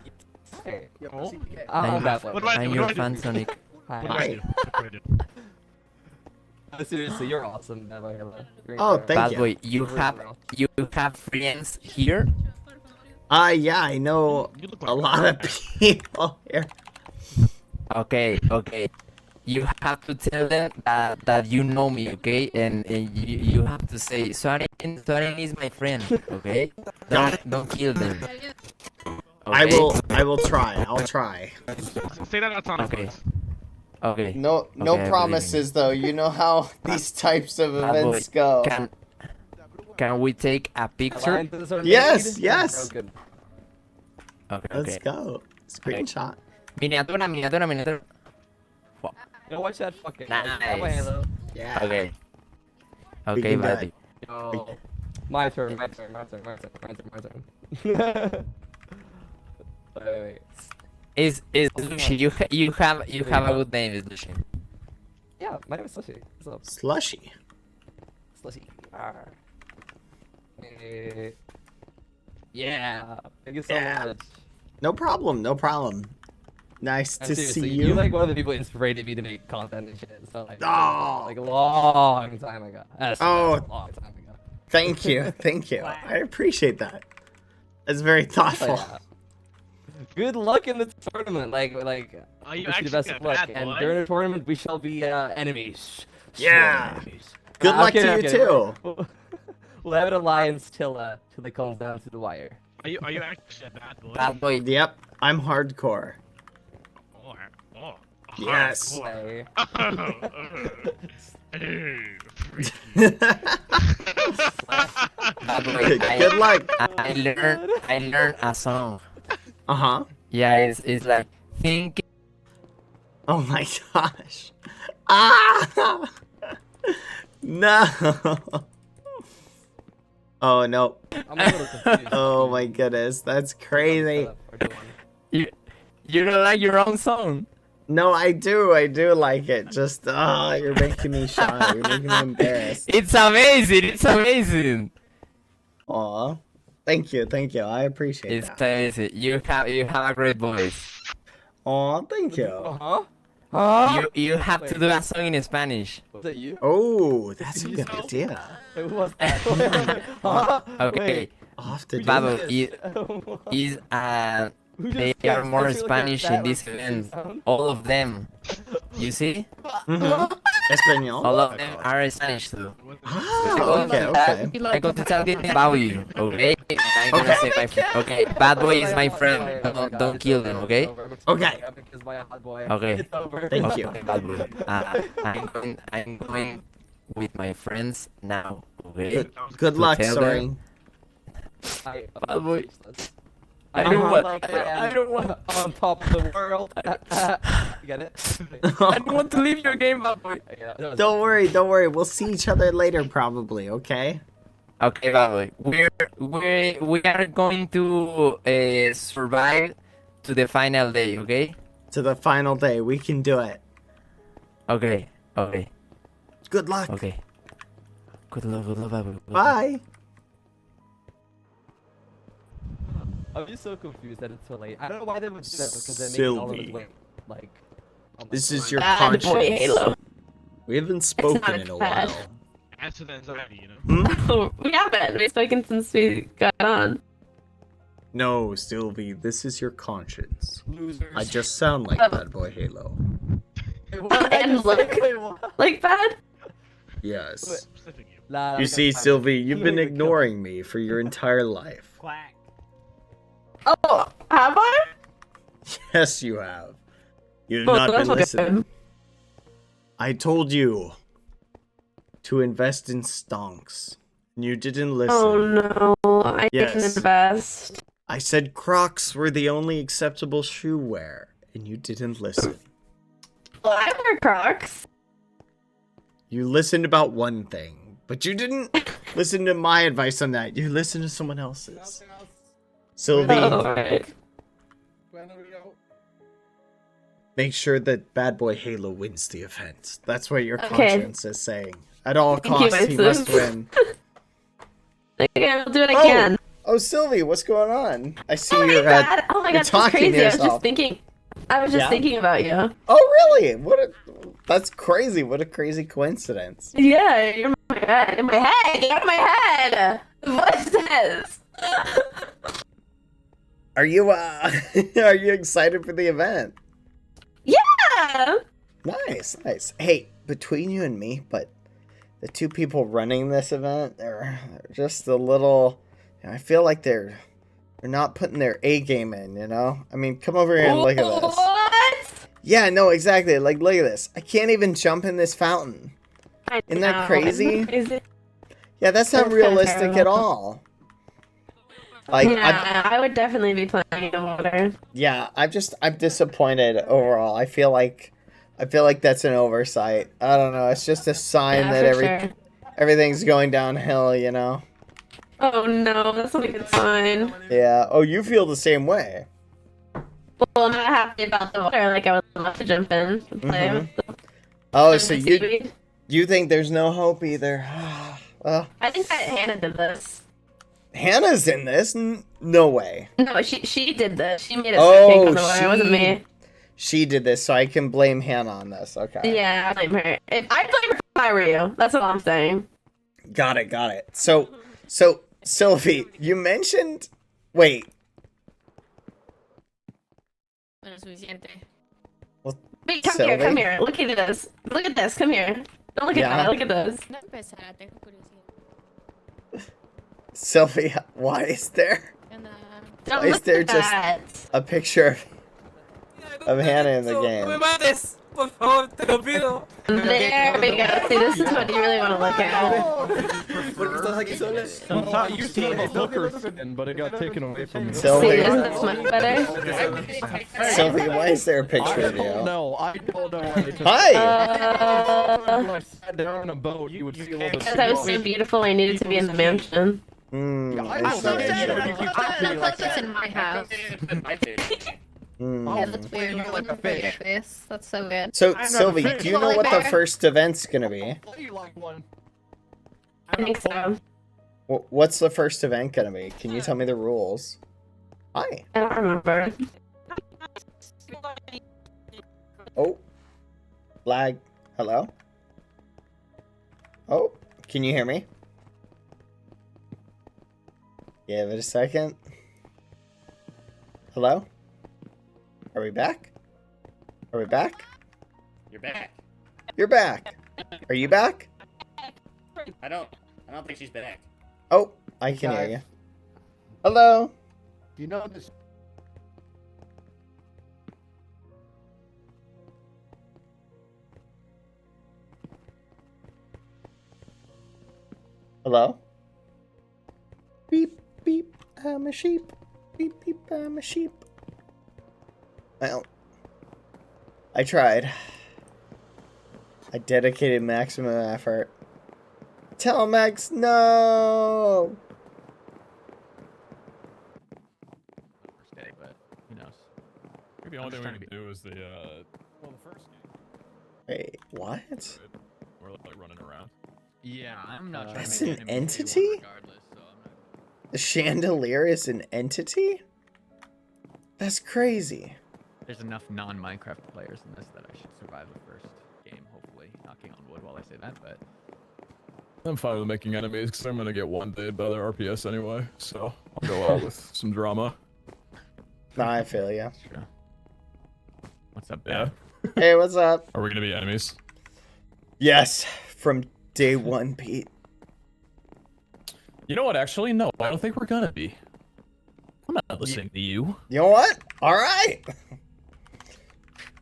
What do I I'm do? your What do I fan, do? Sonic. Hi. Seriously, you're awesome, BadBoyHalo. Oh, thank Bad you. boy, you have friends here? Yeah, I know a lot of people here. Okay. You have to tell them that you know me, okay? And you have to say, Soren is my friend, okay? Don't kill them. I Okay? will try. I'll try. Say that outside. Okay. Okay. No Okay, I believe promises though. You know how these types of Bad boy, events go. Can we take a picture? Yes, yes. Okay. Let's go. Screenshot. Miniatura. Yo, watch that fucking. Nice. BadBoyHalo. Yeah. Okay, We can do buddy. it. Yo, my turn. Wait. Is Lucy? You have a good name, is Lucy. Yeah, my name is Slushy. What's up? Slushy. Slushy. Yeah. Thank you so much. No problem. No problem. Nice to see Seriously, you. you're like one of the people who inspired me to make content and shit. So like, Oh. like a long time ago. That's a long time ago. Thank you. Thank you. I appreciate that. That's very thoughtful. Yeah. Good luck in the tournament. Like, Are you wish actually the best a of luck. bad And boy? during the tournament, we shall be enemies. Yeah. Strong enemies. Good I'm luck kidding, to I'm you kidding. too. We'll have an alliance till it comes down to the wire. Are you actually a bad boy? Bad boy. Yep. I'm hardcore. Oh. Yes. Play. Bad boy. Good luck. I learned a song. Uh-huh. Yeah, it's like think. Oh my gosh. Ah! No. Oh no. I'm a little confused. Oh my goodness. That's crazy. You don't like your own song? No, I do like it. Just you're making me shy. You're making me embarrassed. It's amazing. Aw. Thank you. I appreciate It's that. amazing. You have a great voice. Aw, thank you. Huh? You have to do a song in Spanish. Was that you? Oh, that's a good idea. Who was that? Huh? Okay. Wait. I'll have to do Babo, that. they are more Spanish in this event. All of them. You see? Espanol? All of them are Spanish too. Ah, okay. I'm going to tell you about you, okay? And I'm gonna say my friend. Okay, bad boy is my friend. Don't kill them, okay? Okay. Okay. Thank you. Okay, bad boy. I'm going with my friends now, okay? Good To luck, tell sorry. them- Bad boy. I don't want on top of the world. Get it? I don't want to leave your game, bad boy. Don't worry. We'll see each other later, probably. Okay. Okay, bad boy. We are going to survive to the final day, okay? To the final day, we can do it. Okay. Good luck. Okay. Good luck, bad boy. Bye. I'm just so confused that it's so late. I don't know why they would do that because they're making all of us wait. Like, This is your Bad boy conscience. Halo. We haven't spoken in a while. Answer the anxiety, you know? Oh, we haven't. We've spoken since we got on. No, Sylvie, this is your conscience. Losers. I just sound like BadBoyHalo. And look like that? Yes. You see, Sylvie, you've been ignoring me for your entire life. Quack. Oh, have I? Yes, you have. You've Well, not been that's okay. listening. I told you to invest in stonks. And you didn't listen. Oh no, I didn't invest. I said Crocs were the only acceptable shoe wear, and you didn't listen. Well, I wear Crocs. You listened about one thing, but you didn't listen to my advice on that. You listened to someone else's. Sylvie, Alright. make sure that BadBoyHalo wins the event. That's what your Okay. conscience is saying. At all Thank you, costs, he Moses. must win. Okay, I'll do it again. Oh, Sylvie, what's going on? I see Oh my you're god, oh my you're god, that's talking crazy. to I was just yourself. thinking. I was just Yeah? thinking about you. Oh, really? That's crazy. What a crazy coincidence. Yeah, you're in my head. In my head. You're in my head. What is this? Are you are you excited for the event? Yeah. Nice. Hey, between you and me, but the two people running this event, they're just a little. I feel like they're not putting their A game in. You know? I mean, come over here and look at this. What? Yeah, no, exactly. Like, look at this. I can't even jump in this fountain. Isn't that crazy? Yeah, that's not That's kinda realistic at terrible. all. Like, yeah, I would definitely be playing in the water. Yeah, I'm disappointed overall. I feel like that's an oversight. I don't know. It's just a sign Yeah, that for sure. everything's going downhill, you know. Oh no, that's not a good sign. Yeah. Oh, you feel the same way. Well, I'm not happy about the water. Like I would love to jump in and play with the Oh, and so the seaweed. you think there's no hope either? Well, I think that Hannah did this. Hannah's in this. No way. No, she did this. She made it Oh, cake on the water. It wasn't me. She did this, so I can blame Hannah on this. Okay. Yeah, I blame her. I'd blame her if I were you. That's all I'm saying. Got it. So Sylvie, you mentioned. Wait. Well, Wait, come Sylvie? here. Look at this. Look at this. Come here. Don't look at Yeah? that. Look at this. Sylvie, why is there? Don't Why is look there at just that. a picture of Hannah in the game? Por favor, te lo pido. There we go. See, this is what you really want to look at. I thought you seen a hooker spin, but it got taken away from me. Sylvie. See, isn't this much better? Sylvie, why is there a picture of you? No, I don't know. Hi! When I sat down on a boat, you would feel all the Because I was so beautiful, I needed to be in the mansion. I see. That's in my house. Yeah, that's weird. You look at your face. That's so good. So, Sylvie, do you know what the first event's gonna be? I think so. What's the first event gonna be? Can you tell me the rules? Hi. I don't remember. Oh. Lag. Hello? Oh, can you hear me? Give it a second. Hello? Are we back? Are we back? You're back. You're back. Are you back? I don't think she's back. Oh, I can hear you. Hello? Do you know this? Hello? Beep, beep, I'm a sheep. Beep, beep, I'm a sheep. Well, I tried. I dedicated maximum effort. Tell Max no! First day, but who knows? Maybe the only thing we can do is the first game. Wait, what? We're like running around. Yeah, I'm not. That's an entity? The chandelier is an entity? That's crazy. There's enough non-Minecraft players in this that I should survive the first game, hopefully. Knocking on wood while I say that, but... I'm fine with making enemies because I'm gonna get one day by their RPS anyway, so I'll go out with some drama. Nah, I feel ya. What's up, Yeah. Hey, what's up? Are we gonna be enemies? Yes, from day one, Pete. You know what? Actually, no. I don't think we're gonna be. I'm not listening to you. You know what? All right.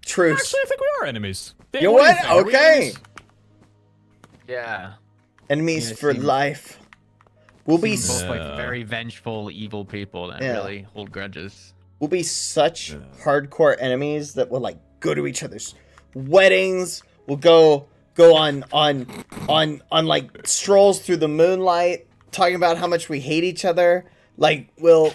Truce. Actually, I think we are enemies. You know what? do you think? Are we Okay. enemies? Yeah. Enemies Yeah, for seem- life. We'll be Both like very vengeful, evil people that Yeah. really hold grudges. We'll be such hardcore enemies that we'll like go to each other's weddings. We'll go on like strolls through the moonlight, talking about how much we hate each other. Like we'll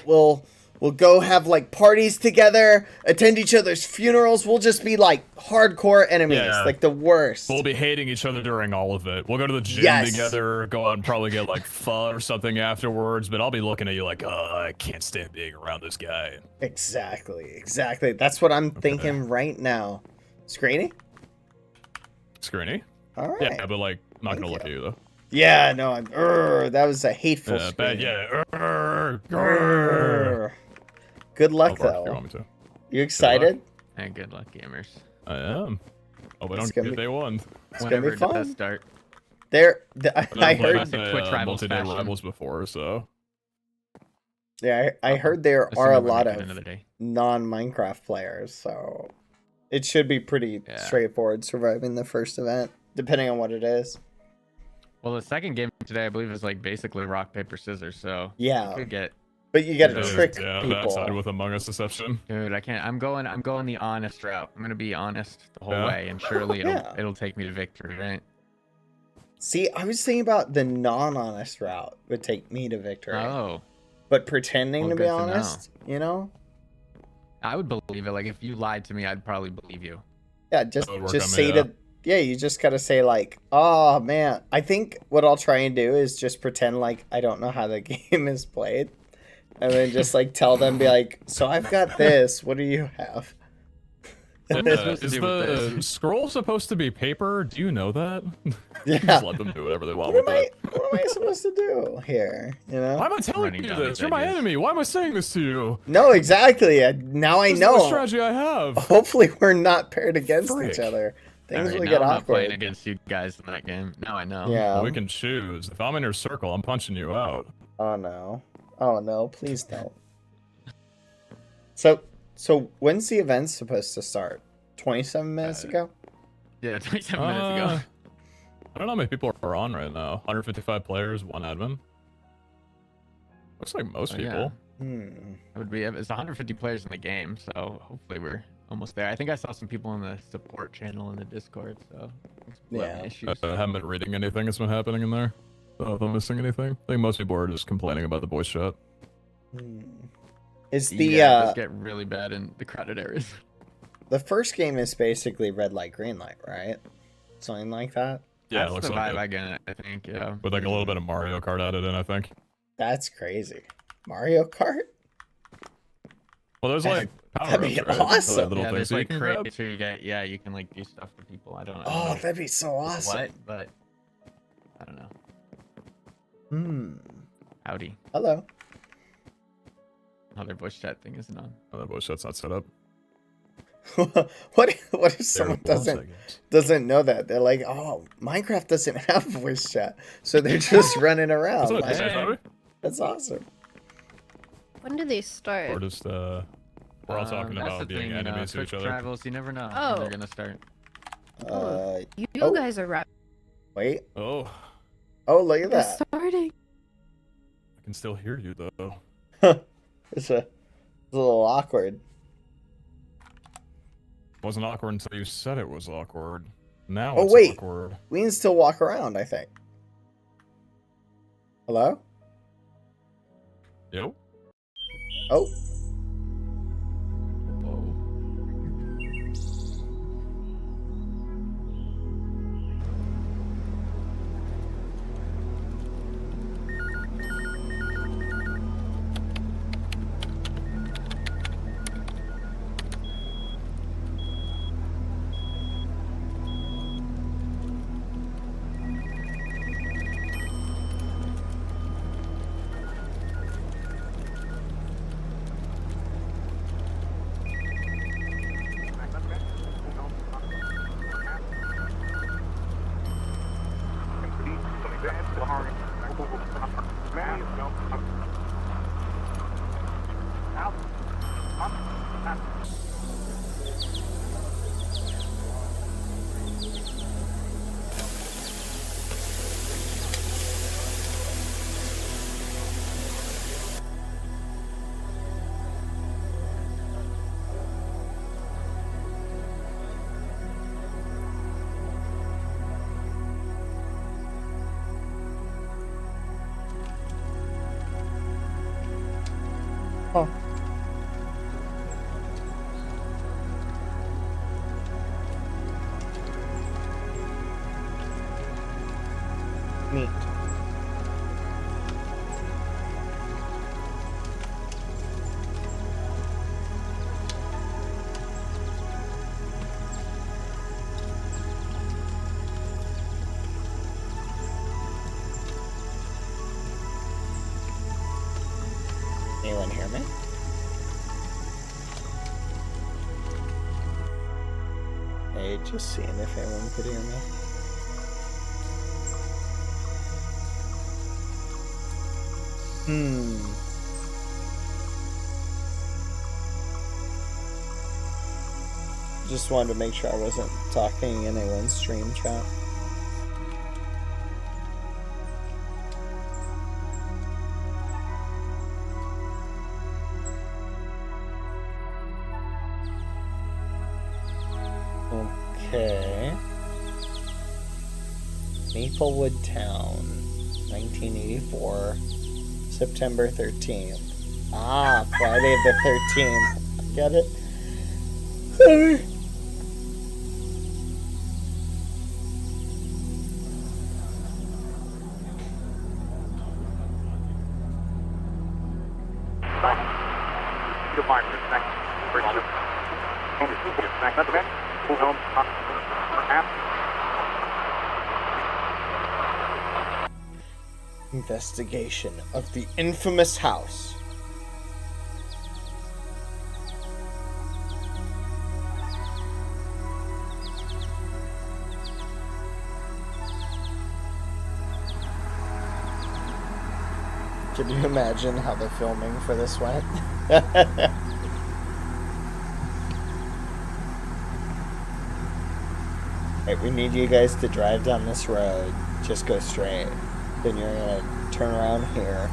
go have like parties together, attend each other's funerals. We'll just be like hardcore enemies, Yeah. like the worst. We'll be hating each other during all of it. We'll go to the gym Yes. together, go out and probably get like pho or something afterwards, but I'll be looking at you like, oh, I can't stand being around this guy. Exactly. That's what I'm thinking right now. Screeny? Screeny? All right. Yeah, but like, not gonna look at you though. Yeah, no, that was a hateful Yeah, scream. bad, yeah. Good luck, I'll bark if you though. want me to. You excited? And good luck, gamers. I am. Oh, we It's don't gonna get be- day one. It's gonna be Whenever does fun. start? I heard. multi-day rivals before, so. Yeah, I heard there Assume are a I would lot make it of another day. non-Minecraft players, so it should be pretty straightforward surviving the first event, depending on what it is. Well, the second game today, I believe, is like basically rock paper scissors. So Yeah. you could get. But you gotta Yeah, trick yeah, people. that side with Among Us deception. Dude, I can't. I'm going the honest route. I'm gonna be honest the whole Yeah. way, and surely Yeah. it'll take me to victory, right? See, I was thinking about the non-honest route would take me to victory. Oh. But pretending Well, to be good to know. honest, you know? I would believe it. Like if you lied to me, I'd probably believe you. Yeah, just That would work just on me, say yeah. you just gotta say like, oh man. I think what I'll try and do is just pretend like I don't know how the game is played. And then just like tell them, be like, so I've got this, what do you have? Is the scroll supposed to be paper? Do you know that? Yeah. Just let them do whatever they want What with am it. What am I supposed to do here? You know? Why am I telling you this? You're my enemy. Why am I saying this to you? No, exactly. Now I This is know. the strategy I have. Hopefully we're not paired against Frick. each other. Things Alright, will now get I'm not playing awkward. against you guys in that game. Now I know. Yeah. Well, we can choose. If I'm in your circle, I'm punching you out. Oh no. Oh no, please don't. So when's the event supposed to start? 27 minutes ago? Yeah, 27 minutes ago. I don't know how many people are on right now. 155 players, one admin. Looks like most Oh, people. yeah. It would be. It's 150 players in the game, so hopefully we're almost there. I think I saw some people in the support channel in the Discord, so Yeah. issues. I haven't been reading anything that's been happening in there. So if I'm missing anything, I think most people are just complaining about the voice chat. Is the yeah, it does get really bad in the crowded areas. the first game is basically red light, green light, right? Something like that? Yeah, That's it looks the like vibe it. I get. I think. Yeah. With like a little bit of Mario Kart added in, I think. That's crazy. Mario Kart? Well, there's like That'd be power-ups, right? awesome. Like little Yeah, things there's that you like can grab. crates where you get. Yeah, you can like do stuff for people. I don't know. Oh, that'd be so awesome. What? But I don't know. Hmm. Howdy. Hello. Oh, their voice chat thing isn't on. Oh, that voice chat's not set up. What if someone doesn't know that? They're like, oh, Minecraft doesn't have voice chat, so they're just running around. That's what like, they say, Bobby. that's awesome. When do they start? We're just we're all talking That's about the being thing, you know, enemies to Twitch each other. rivals, you never know Oh. when they're gonna start. You oh. guys are rap. Wait. Oh, Oh, look at It's that. starting. I can still hear you though. It's a little awkward. Wasn't awkward until you said it was awkward. Now Oh it's wait, awkward. we can still walk around. I think. Hello. Yo. Oh. Oh. Neat. Anyone hear me? Hey, just seeing if anyone could hear me. Just wanted to make sure I wasn't talking in anyone's stream chat. Okay. Maplewood Town, 1984, September 13th. Ah, Friday the 13th. Get it? Sorry. Investigation of the infamous house. Can you imagine how the filming for this went? Hey, we need you guys to drive down this road. Just go straight. Then you're gonna turn around here.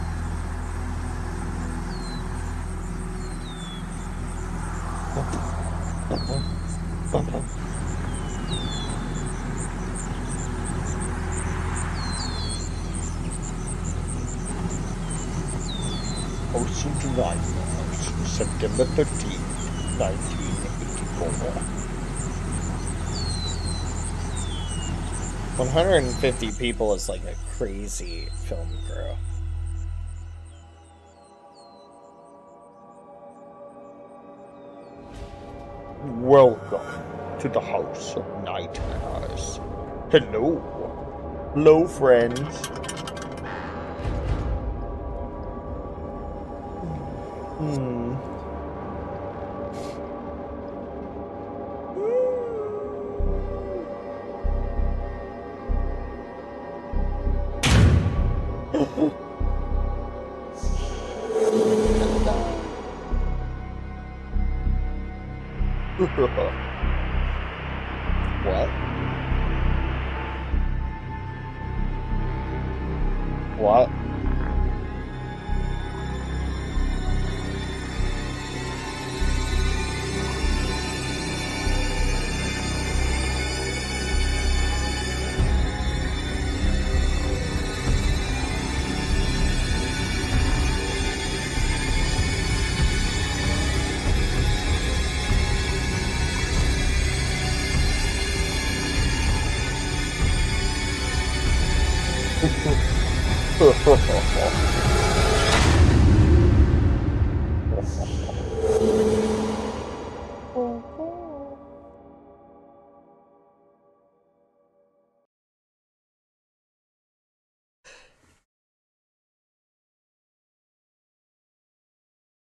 Ocean Drive, September 13th, 1984. 150 people is like a crazy film crew. Welcome to the House of Nightmares. Hello. Hello, friends. What? What?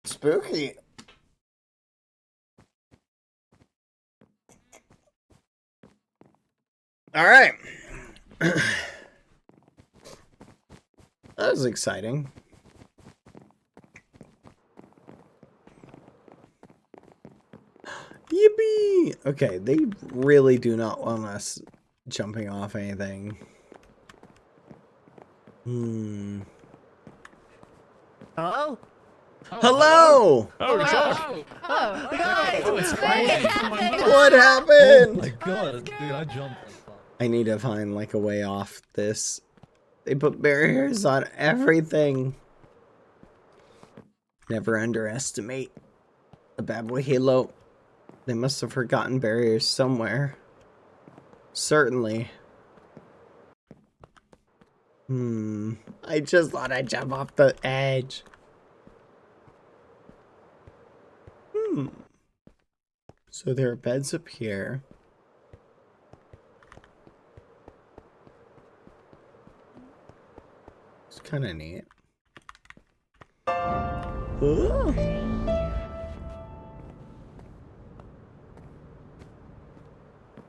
Spooky. All right. That was exciting. Yippee! Okay, they really do not want us jumping off anything. Hello? Hello! Oh, What happened? Oh my god, dude, I jumped. I need to find like a way off this. They put barriers on everything. Never underestimate a bad boy Halo. They must have forgotten barriers somewhere. Certainly. I just thought I'd jump off the edge. So there are beds up here. It's kind of neat. Ooh.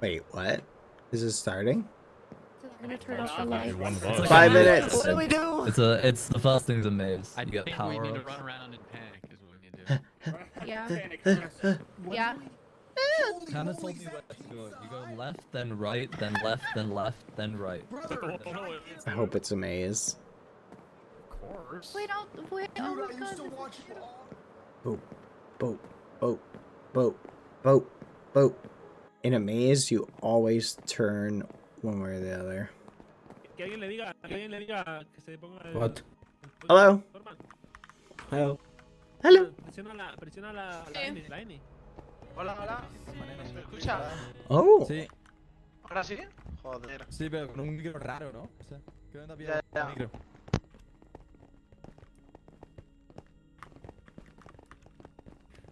Wait, what? Is it starting? I'm gonna turn off the light. 5 minutes. What do we do? It's the first thing's a maze. I You get think power we need to ups. run around and panic is what we need to do. Yeah. Yeah. Hannah told me where to go. You go left, then right, then left, then left, then right. I hope it's a maze. Wait, wait, oh my god. Boat, boat, boat, boat, boat, boat. In a maze, you always turn one way or the other. What? Hello? Hello? Hello? Hola, hola. ¿Me escucha? Oh. Sí. ¿Ahora sí? Joder. Sí, pero con un micro raro, ¿no? O sea, ¿qué onda bien Ya, ya. el micro?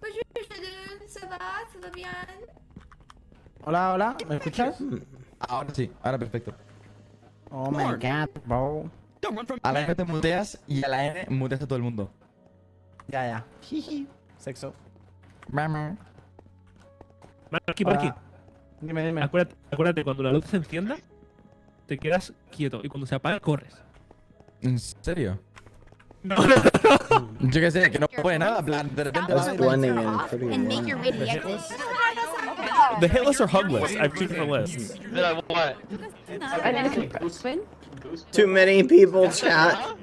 Bonjour, ça va? ¿Ça va bien? Hola, hola, ¿me escuchas? Ahora sí, ahora perfecto. Oh my god, bro. A la F te muteas y a la N muteas a todo el mundo. Ya, ya. Jiji. Sexo. Mama. Aquí, por aquí. Dime, dime. Acuérdate, cuando la luz se encienda, te quedas quieto. Y cuando se apaga, corres. ¿En serio? No. Yo qué sé, que no puede nada, en plan, de repente va a That's blending in pretty And make well. your way to the exit. The hit list or hug list? I have two different lists. Then I what? I need to win. Too many people, chat.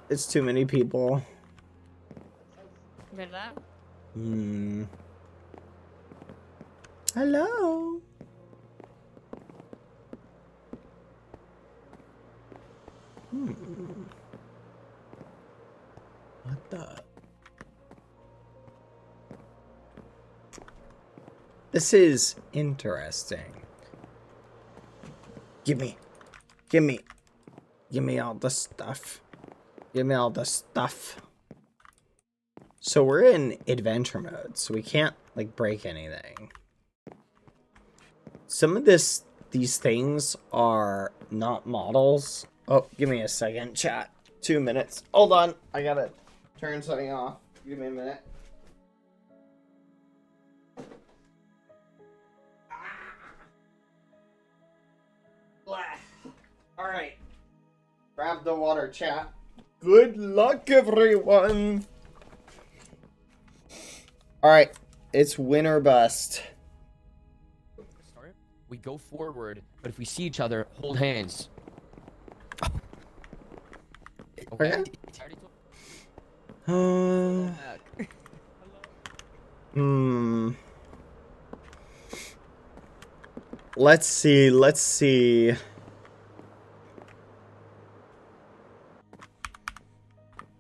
It's too many people. ¿Verdad? Hello? What the? This is interesting. Give me all the stuff. Give me all the stuff. So we're in adventure mode, so we can't like break anything. Some of these things are not models. Oh, give me a second, chat. 2 minutes. Hold on, I gotta turn something off. Give me a minute. All right. Grab the water, chat. Good luck, everyone. All right, it's win or bust. We go forward, but if we see each other, hold hands. Okay. Let's see.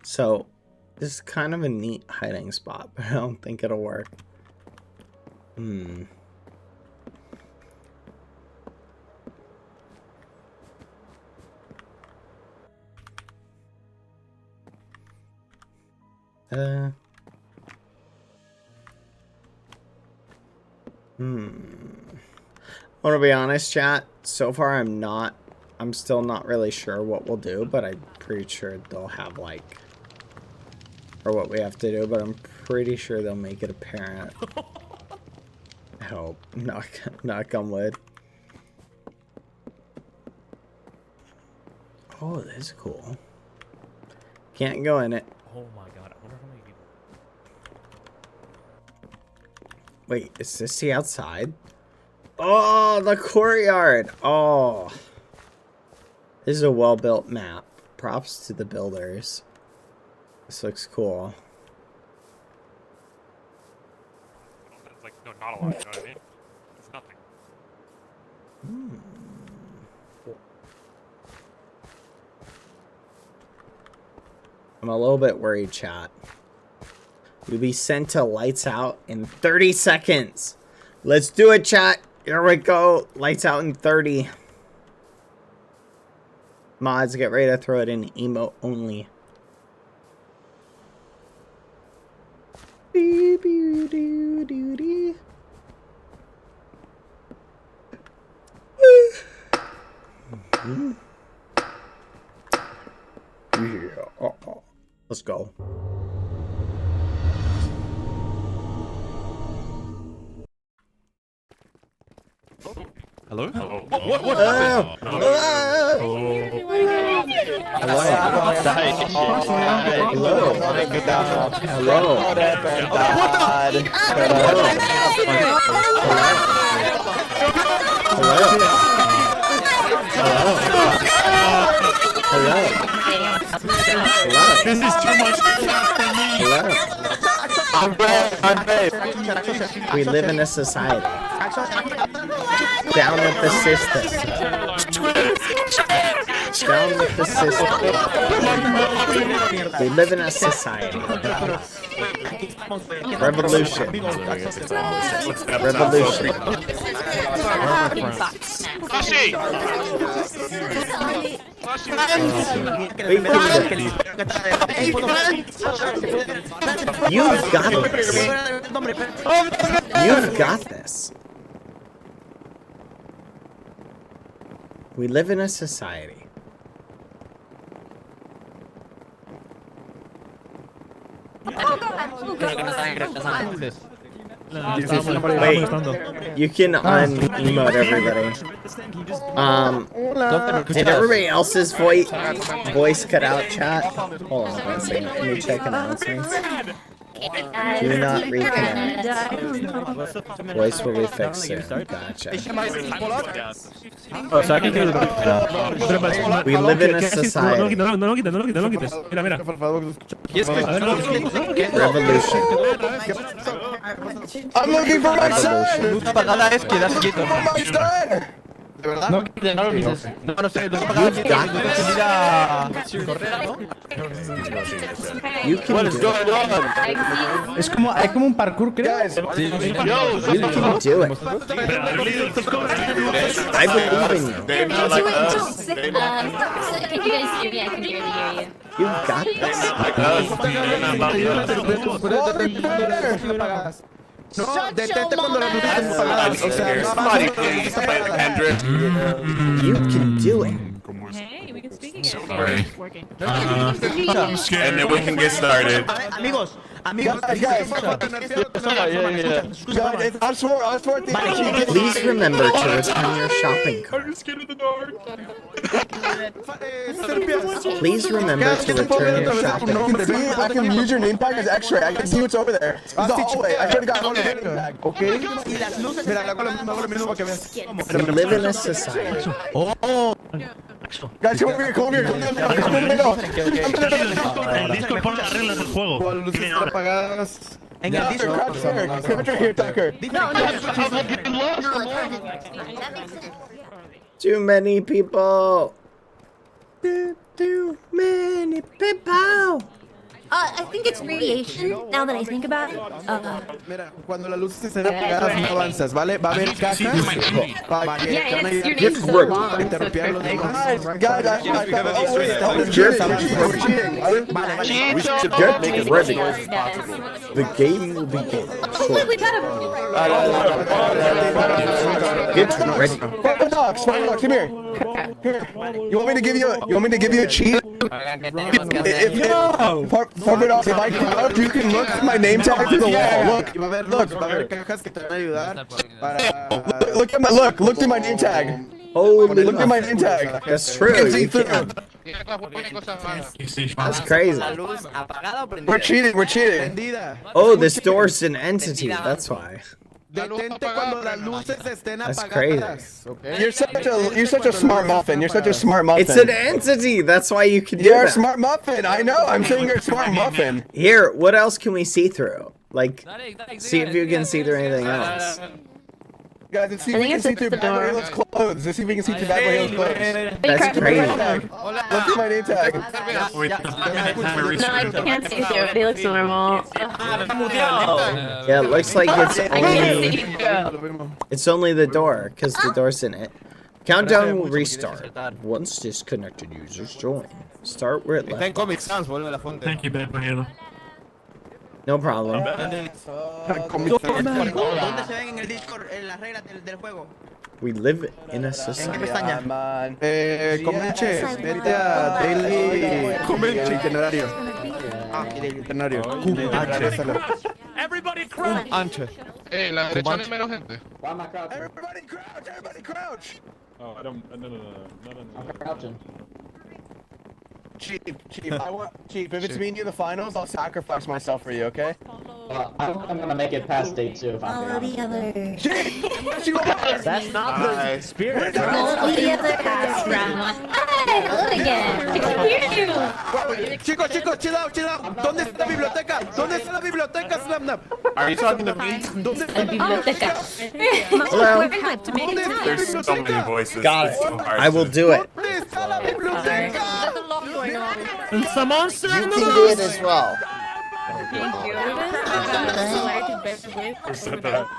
So, this is kind of a neat hiding spot, but I don't think it'll work. I want to be honest, chat. So far, I'm still not really sure what we'll do, but I'm pretty sure they'll have like, or what we have to do, but I'm pretty sure they'll make it apparent. I hope. Knock on wood. Oh, this is cool. Can't go in it. Oh my god, I wonder how many people. Wait, is this the outside? Oh, the courtyard. Oh. This is a well-built map. Props to the builders. This looks cool. It's like, no, not a lot, you know what I mean? It's nothing. I'm a little bit worried, chat. You'll be sent to lights out in 30 seconds. Let's do it, chat. Here we go. Lights out in 30. Mods, get ready to throw it in emote only. Yeah. Let's go. Hello? What? This is too much for me. I'm brave. We live in a society. Down with the system. Down with the system. We live in a society. Revolution. Revolution. You've got this. You've got this. We live in a society. Wait, you can un-emote everybody. Did everybody else's voice cut out, chat? Hold on one second. Let me check announcements. Do not reconnect. Voice will be fixed soon. Gotcha. O sea, que We live in a society. No lo quites. Mira, mira. Revolution. I'm looking for my son. Luz apagada es quedarse quieto. ¿De verdad? No lo quites. No sé, luz apagada es correr, ¿no? You can do it. Es como un parkour, creo. You can do it. I believe in you. Can you guys hear me? I can barely hear you. You've got this. No, detente cuando las luces estén apagadas. O sea, you can do it. Hey, we can speak again. Sorry. Working. I'm scared. And then we can get started. Amigos, guys. I swear. Please remember to return your shopping cart. I'm scared of the dark. Please remember to return your shopping cart. I can use your name tag as X-ray. I can see what's over there. It's the hallway. I already got one name tag. Okay? Mira, hago lo mismo para que veas. We live in a society. Guys, come over here. El disco pone las reglas del juego. Luces apagadas. en el Discord. Too many people. Too many people. I think it's radiation, now that I think about it. Mira, cuando las luces estén apagadas no avanzas, ¿vale? Va a haber cajas para que Yeah, and your name's so long. interrumpir los demás. Get ready. The game will begin. We gotta. Get ready. Sparkle Dogs, come here. Here. You want me to give you a cheat? Sparkle Dogs, if I come up, you can look at my name tag to the wall. Look. Look through my name tag. Look at my name tag. That's true. You can. That's crazy. We're cheating. Oh, this door's an entity. That's why. That's crazy. You're such a smart muffin. It's an entity. That's why you can do You're that. a smart muffin. I know. I'm saying you're a smart muffin. Here, what else can we see through? Like, see if you can see through anything else. Guys, let's see if I we can think see it's through the Bad Boy door. Halo's clothes. Let's see if we can see through Bad Boy Halo's clothes. That's crazy. Let's see my name tag. No, I can't see through it. He looks normal. Yeah, it looks like it's I can't see only, it's only the door, because the door's in it. Countdown will restart. Once disconnected users join. Start where it left. Está en Comic Sans, vuelve a la fuente. Thank you, BadBoyHalo. No problem. ¿Dónde se ven en el Discord las reglas del juego? We live in a ¿En qué society. pestaña? Comanche, vete a Daily Itinerario. Itinerario. Everybody crouch. Anche. La derecha no hay menos gente. Everybody crouch! Everybody crouch! Oh, I don't. No. I'm crouching. Chief, if it's me and you in the finals, I'll sacrifice myself for you, okay? I don't think I'm gonna make it past day 2 if I'm being honest. That's not the spirit. Roll the other half round one. Hey, hello again. I can hear you. Chicos, chill out. ¿Dónde está la biblioteca? ¿Dónde está la biblioteca, Snapnap? Are you talking to me? ¿Dónde está La biblioteca. Hello? To make it time. There's so many voices. Got It's so it. hard I will to- do it. There's a lot going on. You can do it as well. Thank you.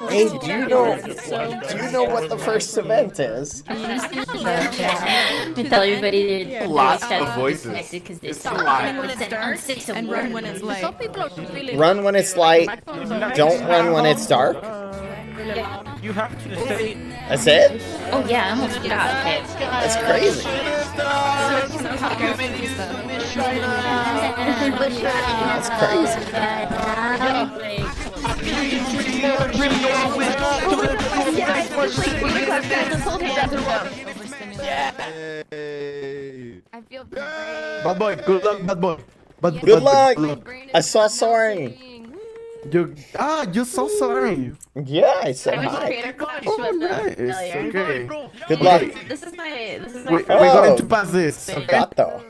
Hey, do you know what the first event is? I tell everybody to Lots stay of voices. disconnected 'cause they It's suck. a lot. When it's dark and run when it's light. Some people are really Run when it's light. Don't run when it's dark. You have to stay. That's it? Oh yeah, I almost forgot. Okay. That's crazy. That's crazy. I feel Bad boy, good luck, bad boy. Good luck. I saw soaring. You so sorry. Yeah, I said I was hi. creator coach. Oh, nice. Okay. Good luck. This is my We're going to pass this. Gato.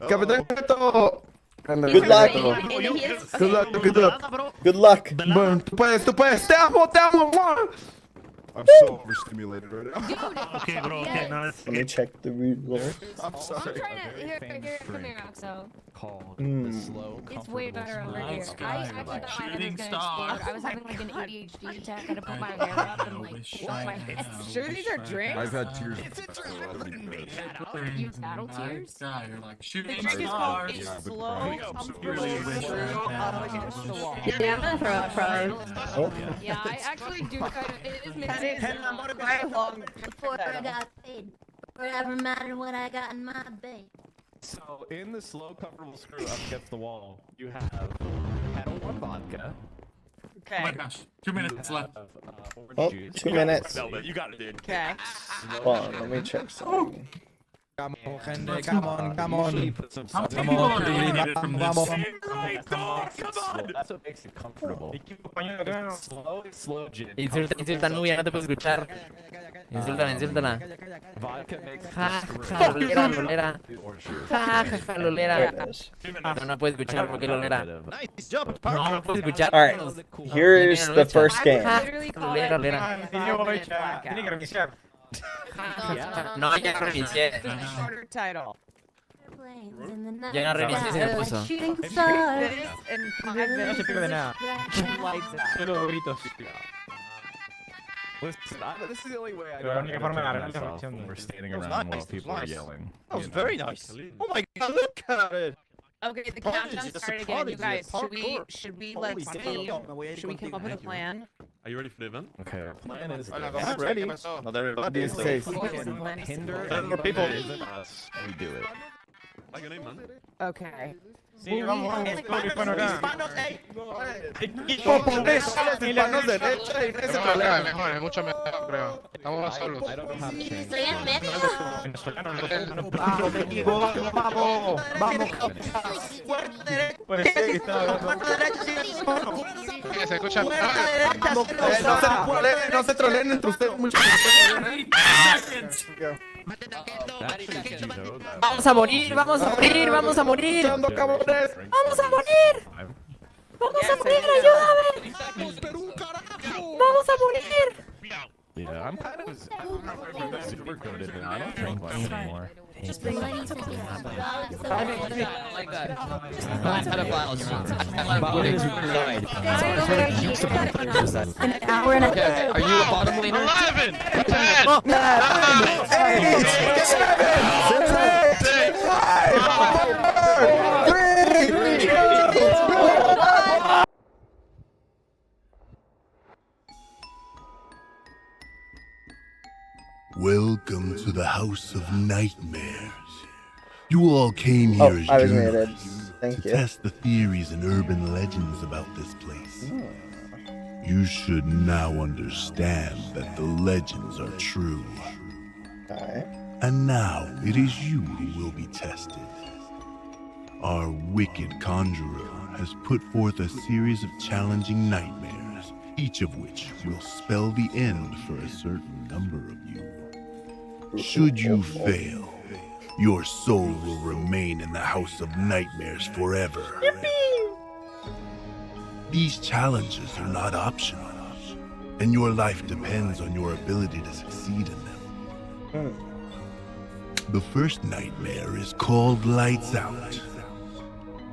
Capitán Gato. Good luck. Good luck. Good luck. Bueno, tú puedes. Te amo. I'm so overstimulated right now. Okay, bro. Okay, now let's. Let me check the ruler. I'm sorry. trying to here, come here, Oxo. Called Mm. the slow, It's way better over here. Nice I guy, actually like thought my head was shooting gonna star. explode. I was having like an ADHD attack. I had to put my hair up and like hold my head. Sure, these are drinks. I've had tears. You battle tears? You're like shooting Drink is stars. called Yeah, slow, but- comfortable, up against the wall. Yeah, I'm gonna throw up probably. Oh. Yeah, I actually do kind of. It is mixed. Before I got paid. Whatever matter what I got in my bank. So in the slow, comfortable screw up against the wall, you have Pedal 1 vodka. Oh my gosh. 2 minutes left. Orange Oh, juice. 2 minutes. You got it, dude. Okay. Hold on, let me check something. Come on, gente, come on. Put some How salt many in people it. are eliminated from this? That's what makes it comfortable. Slow gin. Insulta, Nubia, no te puedo escuchar. Insúltala. Vodka makes Lolera. Lolera. There it is. No puedo escuchar porque Lolera. Nice jump, No puedo escuchar. Alright, here's the first game. Lolera. No, ya reinicié. Shorter title. Ya no reinicié, se me puso. Shooting It stars. is in 5 minutes. Lights it. Listen, this is the only way I know how to entertain myself when we're standing around while people are yelling. That was very nice. Oh my god, look at it. Okay, the Prodigy, countdown that's a started again. You prodigy, guys, it's should we Holy let's shit. see? Should we come up with a plan? Are you ready for the event? Okay, our plan is I'm this. ready. Not everybody is. Hinder Ten more people. isn't us, we do it. Like your name, man. Okay. Hispanos, derecha y ese Mejor acá, mejor, es mucho mejor, creo. Estamos más solos. Sí, se escucha. No se troleen entre ustedes mucho. Vamos a morir, vamos a morir, vamos a morir. Echando cabrones. Vamos a morir. Vamos a morir, ayúdame. Vamos a morir. Yeah, I'm kind of super coded now. I don't drink much anymore. Just bring money to I like that. an hour and a half. Are you a bottom laner? 11, 10, 9, 8, 7, 6, 5, 4, 3, 2, 1. Welcome to the House of Nightmares. You all came here as I was muted. journalists Thank to you. test the theories and urban legends about this place. You should now understand that the legends are true. And now it is you who will be tested. Our wicked conjurer has put forth a series of challenging nightmares, each of which will spell the end for a certain number of you. Should you fail, your soul will remain in the House of Nightmares forever. These challenges are not optional, and your life depends on your ability to succeed in them. The first nightmare is called Lights Out.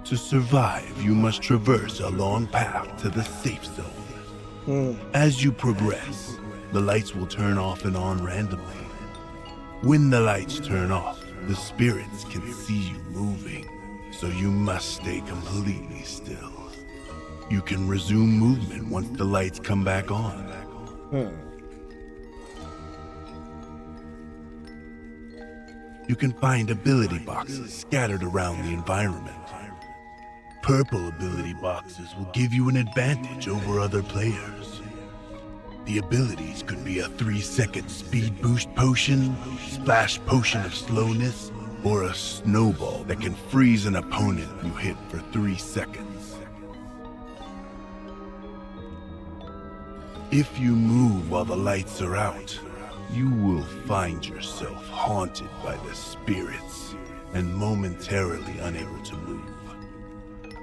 To survive, you must traverse a long path to the safe zone. As you progress, the lights will turn off and on randomly. When the lights turn off, the spirits can see you moving, so you must stay completely still. You can resume movement once the lights come back on. You can find ability boxes scattered around the environment. Purple ability boxes will give you an advantage over other players. The abilities could be a 3-second speed boost potion, splash potion of slowness, or a snowball that can freeze an opponent you hit for 3 seconds. If you move while the lights are out, you will find yourself haunted by the spirits and momentarily unable to move.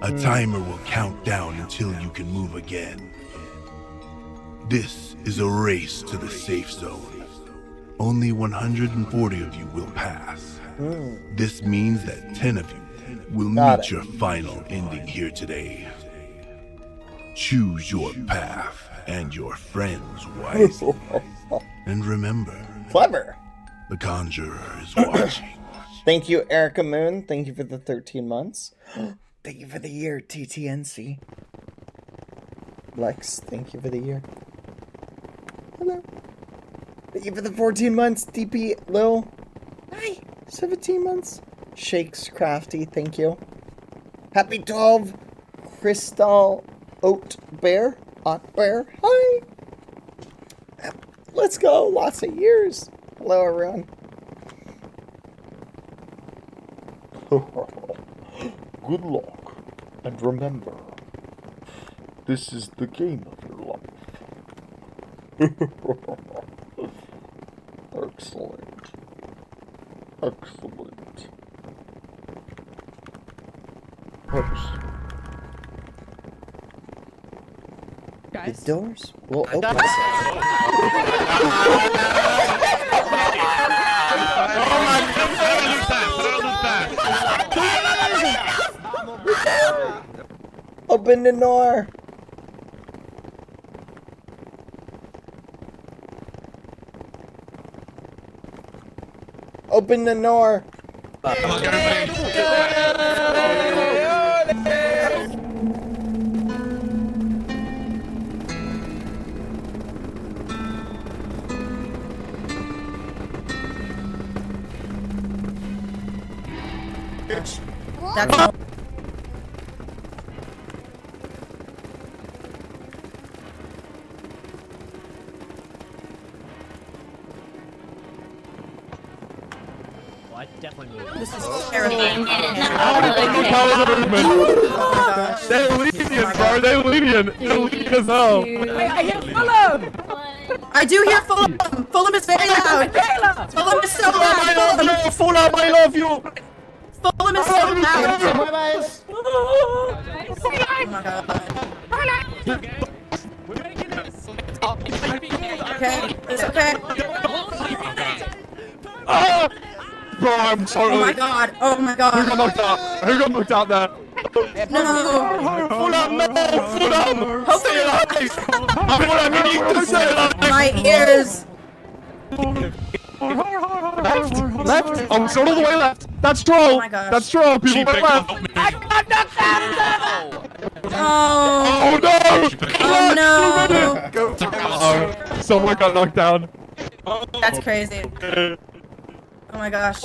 A timer will count down until you can move again. This is a race to the safe zone. Only 140 of you will pass. This means that 10 of you will meet your final ending here today. Choose your path and your friends wisely. And remember, Clever. the Conjurer is watching. Thank you, Erica Moon. Thank you for the 13 months. Thank you for the year, TTNC. Lex, thank you for the year. Hello. Thank you for the 14 months, DP Lil. Hi. 17 months. Shakes Crafty, thank you. Happy 12. Crystal Oat Bear. Hi. Let's go. Lots of years. Hello, everyone. Good luck. And remember, this is the game of your life. Excellent. Excellent. Guys? The doors will open. Open the door. Open the door. That's Definitely move. This is They're lenient, bro. They're lenient. They're lenient as hell. I hear Fulham! I do hear Fulham! Fulham is very loud! Fulham is so loud! Fulham, I love you! Fulham is so loud! okay. It's okay. Ah! Bro, I'm sorry. Oh my god. Oh my god. Who got knocked out? Who got knocked out there? No. Fulham, no! Fulham! Stay alive! Fulham, you need to stay alive! My ears. Left! Oh, it's all the way left! That's troll! Oh my gosh. That's troll! People went left! Oh. Oh no! Oh no. Uh-oh. Someone got knocked down. That's crazy. Oh my gosh.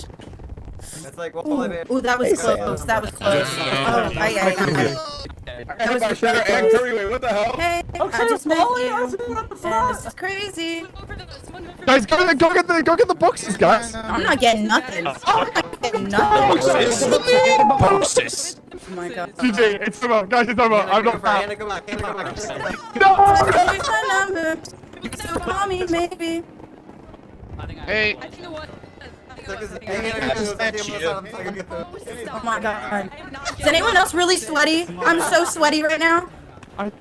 That's like Ooh, that was close. That was close. Oh, that was What the hell? Hey, I just met you. And this is crazy. Guys, go get the boxes, guys! I'm not getting nothing. I'm not getting nothing. Boxes! Oh my god. GG, it's over. Guys, it's over. I'm not fat. Here's my number. So call me, maybe. Hey. Oh my god. Is anyone else really sweaty? I'm so sweaty right now. I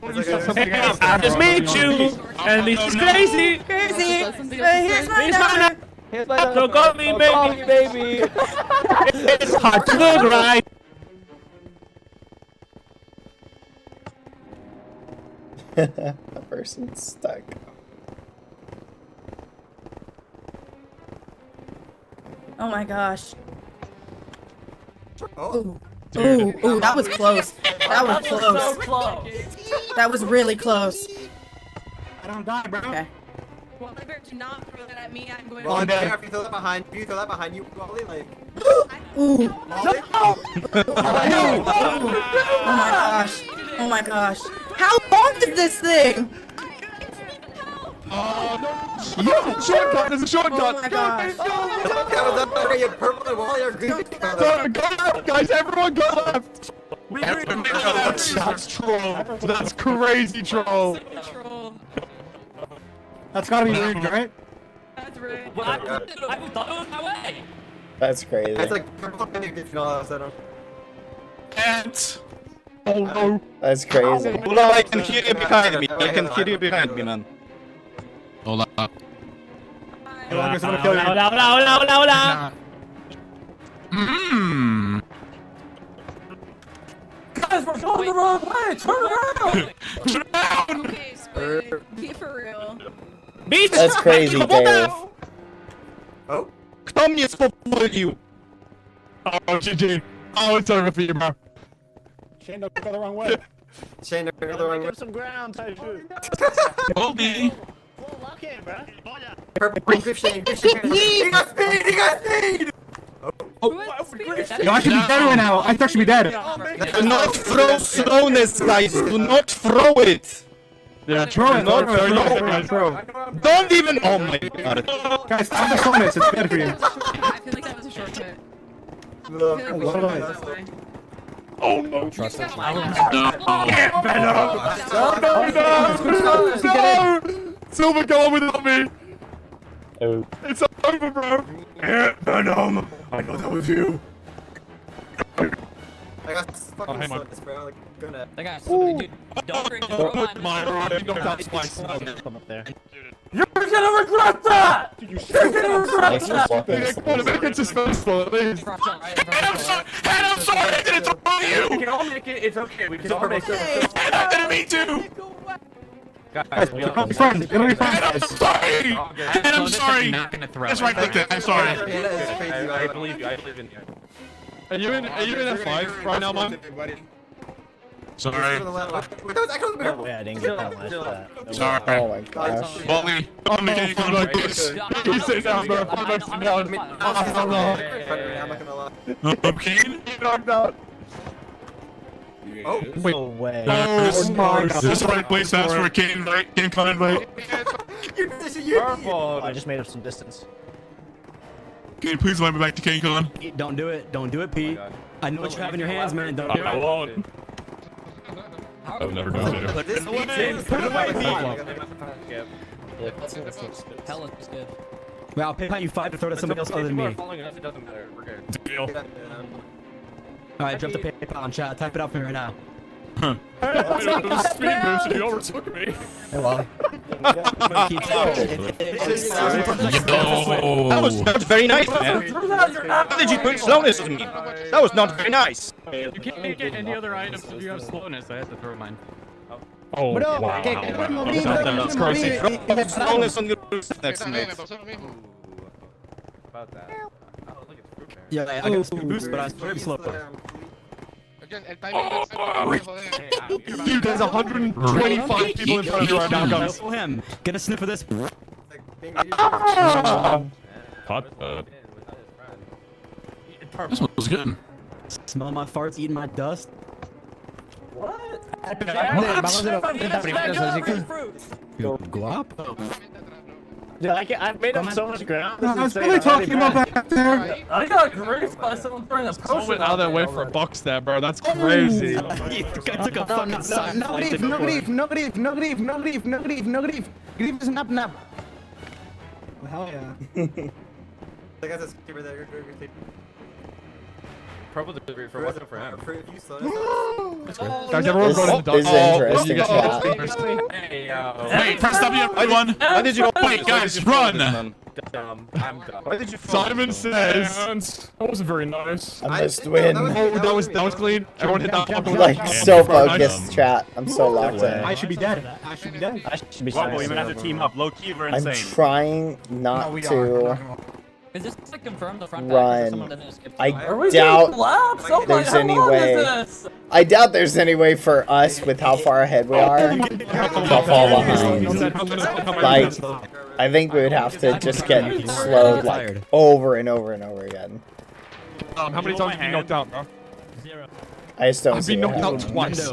just met you, and this is crazy. Crazy. Here's my number. So call me, baby. It's hard to look right. The person's stuck. Oh my gosh. Ooh. Ooh, that was close. That was close. That was really close. I don't die, bro. Okay. Well, I better do not throw that at me. I'm going Well, to. if you throw that behind you, Wally, like. Ooh. Wally? Oh my gosh. Oh my gosh. How long is this thing? Oh no! Yeah, shortcut! There's a shortcut! Oh my gosh. You're purple and Wally are green. Go left, guys! Everyone go left! Everyone go left! That's troll! That's crazy troll! That's gotta be rigged, right? That's rude. Well, I thought it was my way. That's crazy. It's like purple and if you know all of a sudden. Ant! Oh no! That's crazy. Hold on, I can hear you behind me. I can hear you behind me, man. Hola. Hola. Mmm. Guys, we're going the wrong way. Turn around. Okay, Squid. Be for real. Beach. That's crazy, Dave. Oh. Come here, for you! Oh, GG. Oh, it's over for you, bro. Shane, don't go the wrong way. Shane, they're the wrong way. Some ground type shit. Oldie. Purple, grip Shane, He got speed! He got speed! Yo, I should be dead right now. I thought I should be dead. Do not throw slowness, guys. Do not throw it. Yeah, throw it. Not throw. Don't even. Oh my god. Guys, I'm the slowness. It's bad for you. I feel like that was a shortcut. Oh no! Trust us. No! Silver, go on without me! Oh. It's over, bro! Venom! I know that was you! I got fucking slowness, bro. Like, gonna. That guy's dude. Don't drink the robot. Come up there. You're gonna regret that! You're gonna regret that! Come on, make it suspenseful at least. And I'm sorry I didn't throw you! We can all make it. It's okay. We can all make it. And me too! Guys, we're gonna be friends. We're gonna be friends, And I'm guys. sorry! And I'm sorry! That's right, click it. I'm sorry. I believe you. I believe in you. Are you in F5 right now, man? Sorry. I didn't get that much. Sorry. Oh my gosh. Wally, can you come like this? You sit down, bro. I'm sit down. I'm not gonna lie. I'm Keen. You knocked out. Oh, wait. no way. This is the right place to ask for a Kane, right? Kane Con, right? Purple. I just made up some distance. Can you please let me back to Kane Con? Don't do it. Don't do it, Pete. I know what you have in your hands, man. Don't do I it. won't. I've never gone there. Put this away. Put it away, Hell, it's good. Well, I'll pay you 5 to throw to somebody else other than me. It doesn't matter. We're good. Deal. Alright, drop the PayPal in chat. Type it out for me right now. Speed boost and he overtook me. Well. That was not very nice, man. How did you put slowness on me? That was not very nice. You can't get any other items if you have slowness. I had to throw mine. Oh, Bro, wow. que podemos morir, That's crazy. Slowness on your next mate. Yeah, I got speed boost, but I was very slow. Dude, there's 125 people in front of you right now, guys. Kill him. Get a sniff of this. Hot. This smells good. Smell my farts, eating my dust. What? Guap. Dude, I made up so much ground. I was really talking about back there. I got grazed by someone throwing a potion. Someone out of their way for a buck stab, bro. That's crazy. I took a fucking side. No grief. Grief is nap nap. Well, hell yeah. I got this keeper there. Purple delivery for what? For him. Guys, everyone go to the This is interesting chat. Hey, press W, everyone. Why did you Wait, guys, run. I'm done. Why did you Simon says. That wasn't very nice. I must win. Oh, that was clean. Everyone hit that. Like, so focused, chat. I'm so locked in. I should be dead. I should be dead. I should be Well, you're gonna have to team up. Low key, we're I'm insane. trying not to Is this like confirmed the front run. I doubt there's any way. I doubt there's any way for us, with how far ahead we are, to fall behind. Like, I think we would have to just get slowed like over and over and over again. How many times have you knocked out, bro? I just don't I've see been it knocked out happening. twice.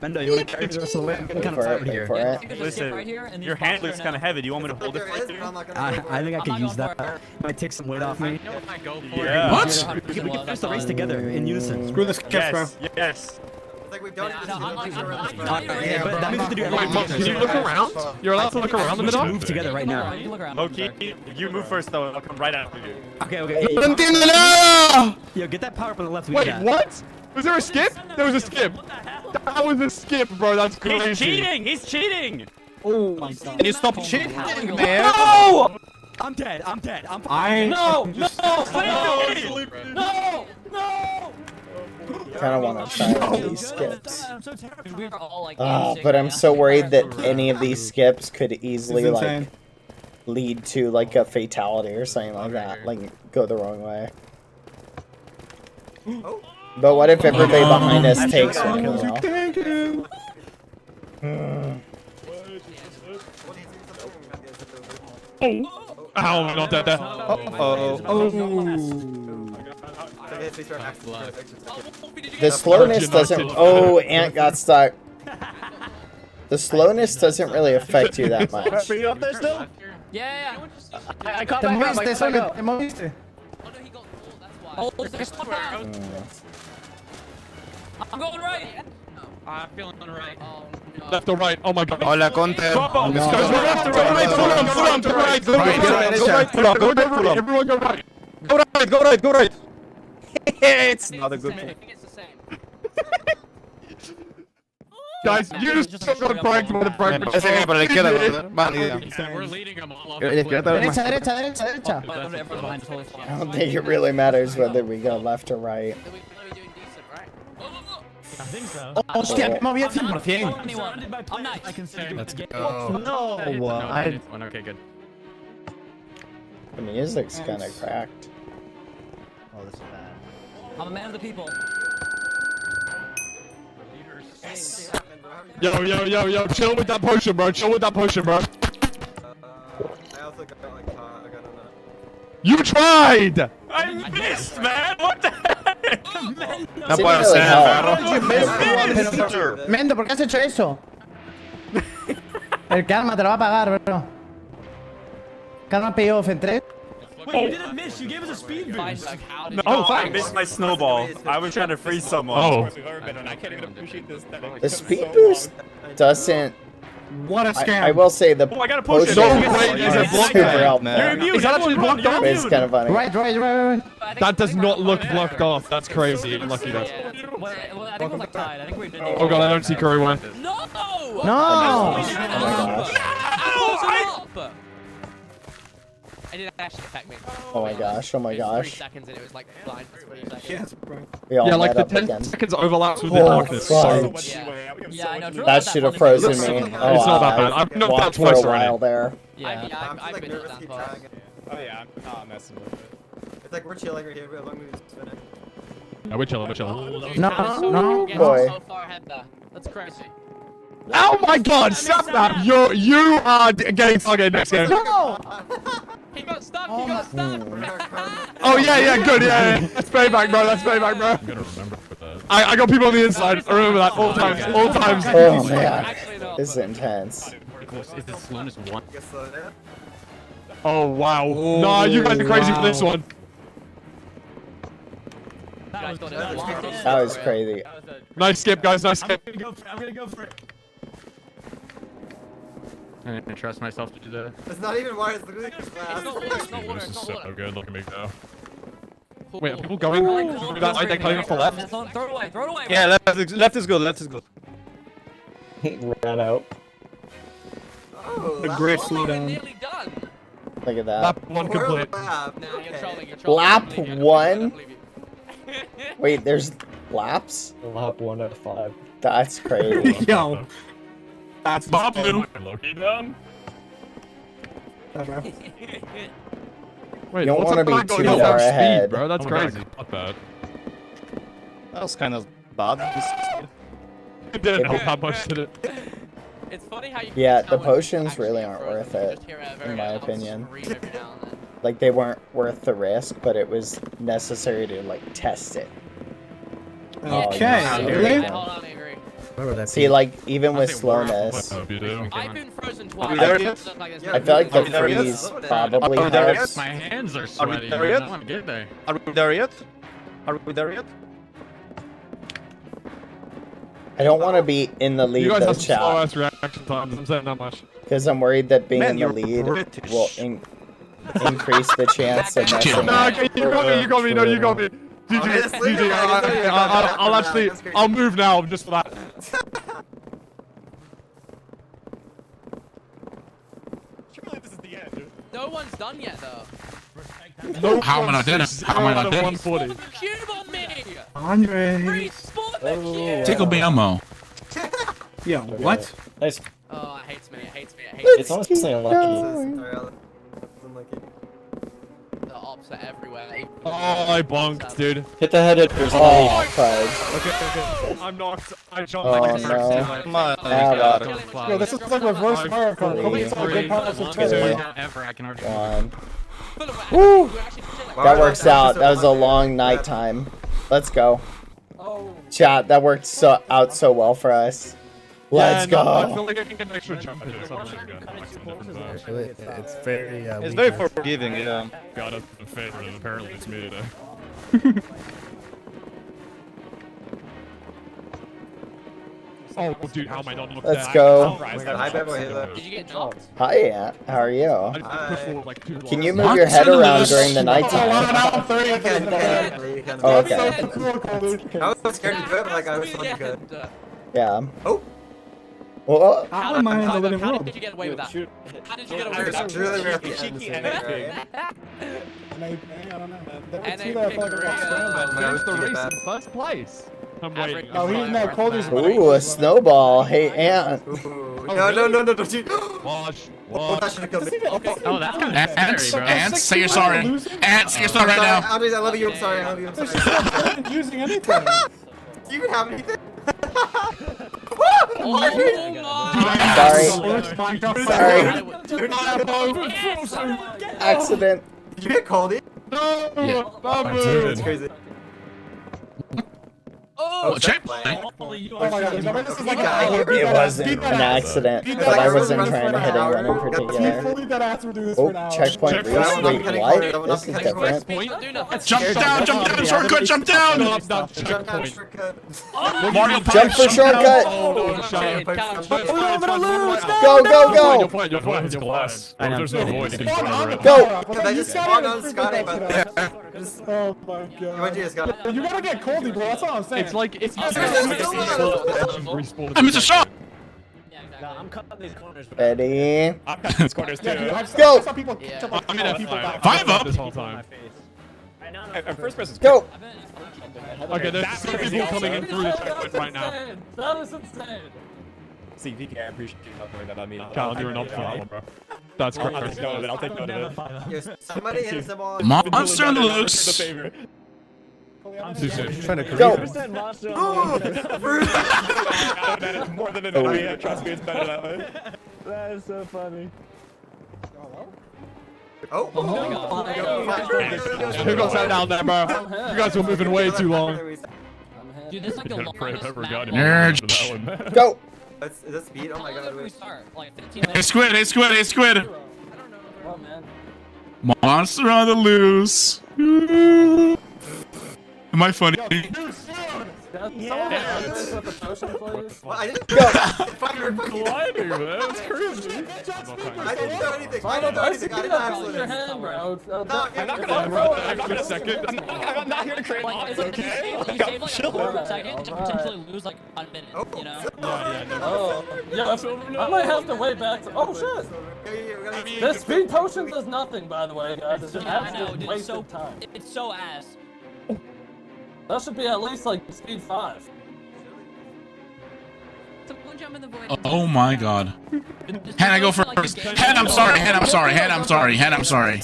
Bendo, you want to carry the rest of the way? I'm getting kind of For it, tired here. for it. Listen, your hand looks kind of heavy. Do you want me to hold it for you? I think I could use that. Might take some weight off me. Yeah. What? We can finish the race together in unison. Screw this kiss, bro. Yes. Like we've done But that means we have to do Wait, Mom, can you look around? You're allowed to look around in the dark? move together right now. Low key, you move first though. I'll come right after you. Okay. Yo, get that power up on the left. Wait, what? Was there a skip? There was a skip. That was a skip, bro. That's crazy. He's cheating. He's cheating. Oh my god. Can you stop cheating, man? No! I'm dead. I'm dead. No! Kind of want to try these skips. But I'm so worried that any of these skips could easily like lead to like a fatality or something like that, like go the wrong way. But what if everybody behind us takes one as well? Ow, not that. The slowness doesn't. Oh, Ant got stuck. The slowness doesn't really affect you that much. Are you up there still? Yeah. I caught my hand. Te moviste. Oh, there's one back. I'm going right. I'm feeling right. Oh, no. Left or right? Oh my god. Hola, Conte. Guys, go left or right? Go right. Everyone go right. Go right. It's not a good thing. Guys, you just got pranked by the prank. We're leading them all off. Derecha. I don't think it really matters whether we go left or right. I think so. Hostia, me moví al 100%. Let's go. No. Okay, good. The music's kind of cracked. Oh, this is bad. I'm a man of the people. Yo, chill with that potion, bro. I also got like I got on You tried! I missed, man. What the heck? No puedo ser. Mendo, ¿por qué has hecho eso? El karma te lo va a pagar, bro. Karma payoff en 3. Wait, you didn't miss. You gave us a speed boost. I missed my snowball. I was trying to freeze someone. Oh. I can't even appreciate this. The speed boost doesn't. What a scam! I will say the I got a potion. potion is super helpful. You're immune. Is that actually blocked off? It's kind of funny. Right. That does not look blocked off. That's crazy. Lucky that. Well, I think we're like tied. I think we did. Oh god, I don't see Curry one. No! No! It didn't actually affect me. Oh my gosh, oh my It was 3 gosh. seconds and it was like blind for 3 seconds. Yes, bro. We all Yeah, like met the up 10 again. seconds overlaps with the Oh, darkness. fudge. Yeah, I know. That should have frozen me. Oh, It's not that bad. I've knocked walked out for twice a while already. there. Yeah, I'm I've like been nervous knocked keep down trying twice. it. Oh yeah, I'm not messing with it. It's like we're chilling right here, but as long as we just finish. Yeah, we're chilling, we're chilling. No, no, Getting boy. so far ahead there. That's crazy. Oh my god, shut up! You are getting targeted next game. No! He got stuck, he got stuck! Oh yeah, good, yeah. That's payback, bro, that's payback, bro. I'm gonna remember for that. I got people on the inside. I remember that all times, all times. Oh man, this is intense. Is this one is one? Oh wow. Nah, you guys are crazy for this one. That was crazy. Nice skip, guys, nice skip. I'm gonna go for it. I didn't trust myself to do that. It's not even water, it's literally glass. This is so good. Look at me go. Wait, are people going through that like they're cutting off the left? Throw it away, throw it away! Yeah, left is good, left is good. Ran out. Oh, A great slowdown. Nearly done! Look at that. Lap one complete. Lap. Nah, you're trolling, you're trolling. Lap I don't believe you, I don't one? believe you. Wait, there's laps? Lap 1 out of 5. That's crazy. Yo. That's Bob Lou. Loki down. Wait, You don't what's wanna up be with too going far off speed, ahead. bro? That's Oh my God, crazy. Not bad. That was kind of bad. It didn't help that much, did it? It's funny how you can Yeah, tell the when potions actually really get aren't frozen. worth You it, just hear a very in my loud opinion. scream every now and then. Like they weren't worth the risk, but it was necessary to like test it. Okay, yeah. really? Hold on, Avery. See, like even with slowness, Hope you do. I've been frozen Are twice. we there It yet? doesn't look like this I feel like the Are we there yet? freeze probably Are we there yet? helps. My hands are Are we sweaty. there man. yet? I want to get there. Are we there yet? Are we there yet? I don't want to be in the lead You guys though, have some slow chat, ass reaction times. I'm saying that much. because I'm worried that being Man, in the you're lead British. will increase the chance of messing Nah, up. okay, you got me, no, you got me. Honestly, GG, I'll actually, I'll move now just for that. Surely this is the end, dude. No one's done yet, though. No, How am I not dead? How am I not dead? 140. The cube on me! Andre. Respawn the cube! Tickle me ammo. Yo, what? Nice. Oh, it hates me, it hates me, it hates me. It's honestly unlucky. The ops are everywhere. Oh, I bonked, dude. Hit the head hitters. Oh, fudge. Okay. I'm knocked. I jumped Oh, like a no. Come on. Yo, this is like reverse Mario Kart. Come Three, on, good powerful two, two. Ever, I can already. One. Woo! That works out. That was a long night time. Let's go. Chat, that worked out so well for us. Let's Yeah, no, I go. feel like I can get an extra jump in or something. It's very, It's very forgiving, yeah. Got it in favor, and apparently it's me today. Oh, dude, how am I not looked Let's at? go. Hi, BadBoyHalo. Did you get knocked? Hi, Aunt. How are you? I just pushed forward like 2 Can you blocks. move your head around during the nighttime? Oh, Oh, okay. I was scared to do it, but like I was so good. Yeah. Oh. Well, How am I in the living How room? did you get away with that? How did you get away I with that? was really at the end. Cheeky so, NFA. right? I don't know, man. That And see they that picked fucking Korea. stand. Finish the Get race that. in first place. I'm Average waiting. Oh, he's not cold as ooh, a snowball. Hey, Aunt. Ooh. No, don't you. Watch. Oh, that should have killed me. Okay. Oh, that's kind of Ants, scary, bro. Ants, say you're sorry. Ants, say you're sorry right Sorry, now. Andres, I love you. I'm sorry. I love you. I'm sorry. Not using anything. Do you even have anything? Oh my Sorry. Accident. Did you get called in? No, Yeah. Babu. That's crazy. Oh! Oh, checkpoint. Oh my god, remember this is like It wasn't an accident, but I wasn't trying to hit anyone in particular. Fully dead ass, we're doing this Oh, for now. checkpoint race. Wait, what? This is different. Jump down, shortcut, jump down. Mario Jump for shortcut. Go, go, go. You're fine. There's no void. Go. They just spawned on Scotty, but Oh my god. You gotta get Coldy, bro. That's all I'm saying. It's like it's. I missed a shot. I'm cutting these corners. Ready? I'm cutting these corners too. Go. I'm in Five up. this whole time. First person's Go. Okay, there's some people coming in through the checkpoint right now. That is insane. CPK, I appreciate you not throwing that on me. Kyle, you're not problem, bro. That's correct. I'll take note of it. I'll take note of it. somebody hit them all. Monster on the loose. Too soon. Trying to Go. More than an area. Trust me, it's better that way. That is so funny. Oh. Who got that down there, bro? You guys were moving way too long. Dude, this is like the longest map. Nerd. Go. Is that speed? Oh my god. We start like 15 Hey, minutes. squid, hey, squid, hey, squid. Oh, man. Monster on the loose. Am I funny? Well, I didn't Climbing, man. That's crazy. I didn't do anything. I didn't do anything. I didn't actually. Your hand, bro. I'm not gonna second. I'm not here to create Like, odds, it's like okay? you save like a quarter of a second to potentially lose like a minute, you know? Oh, yeah, I might have to wait back to. Oh shit! This speed potion does nothing, by the way, guys. It's just I know, absolute dude. waste So of time. it's so ass. That should be at least like speed 5. Someone jump in the void. Oh my god. Hen, I go first. Hen, I'm sorry. Hen, I'm sorry. Hen, I'm sorry. Hen, I'm sorry.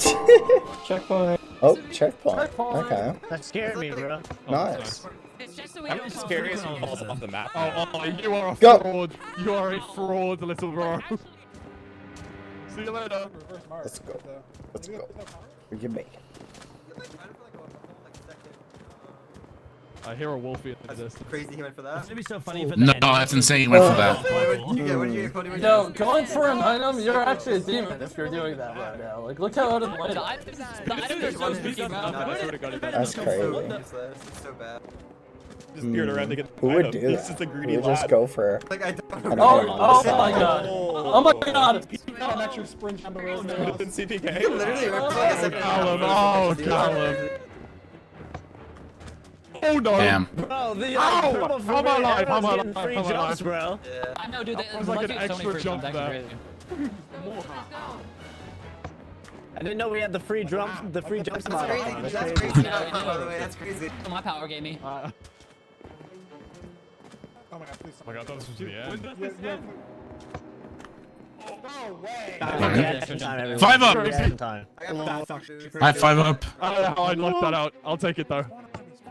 Checkpoint. Oh, checkpoint. Okay. That scared me, bro. Nice. It's just so we I'm don't just curious who falls off the map. Oh, You are a Go. fraud. You are a fraud, little bro. See you later. Let's go. Let's go. We can make it. I hear a wolfie in the distance. Crazy he went for that. It's gonna be so funny if No, that's insane. You went for that. What did you get? What did you get? Cody? Yo, going for an item, you're actually a demon if you're doing that right now. Like, look how out of the way. The items are so sticky, bro. That's crazy. This is so bad. Just geared around to get Who would do This that? is a Who greedy would just lad. go for Like I don't an know. item? Oh my god. Oh my god. An extra sprint on the road now. Than CPK. Literally, we're like a second. Callum, oh, Callum. Oh no! Damn. Bro, the Ow! I'm alive, I'm alive, free I'm jumps, alive. bro. I know, dude. That was like an extra jump That's there. crazy. I didn't know we had the free jumps That's mod. crazy. on. That's crazy. By the way, that's crazy. My power gave me. Oh my god, please. Oh my god, I thought this was the end. No way. Reaction time, everyone. 5 up. Reaction time. I got that. I have 5 up. I don't know how I left that out. I'll take it though.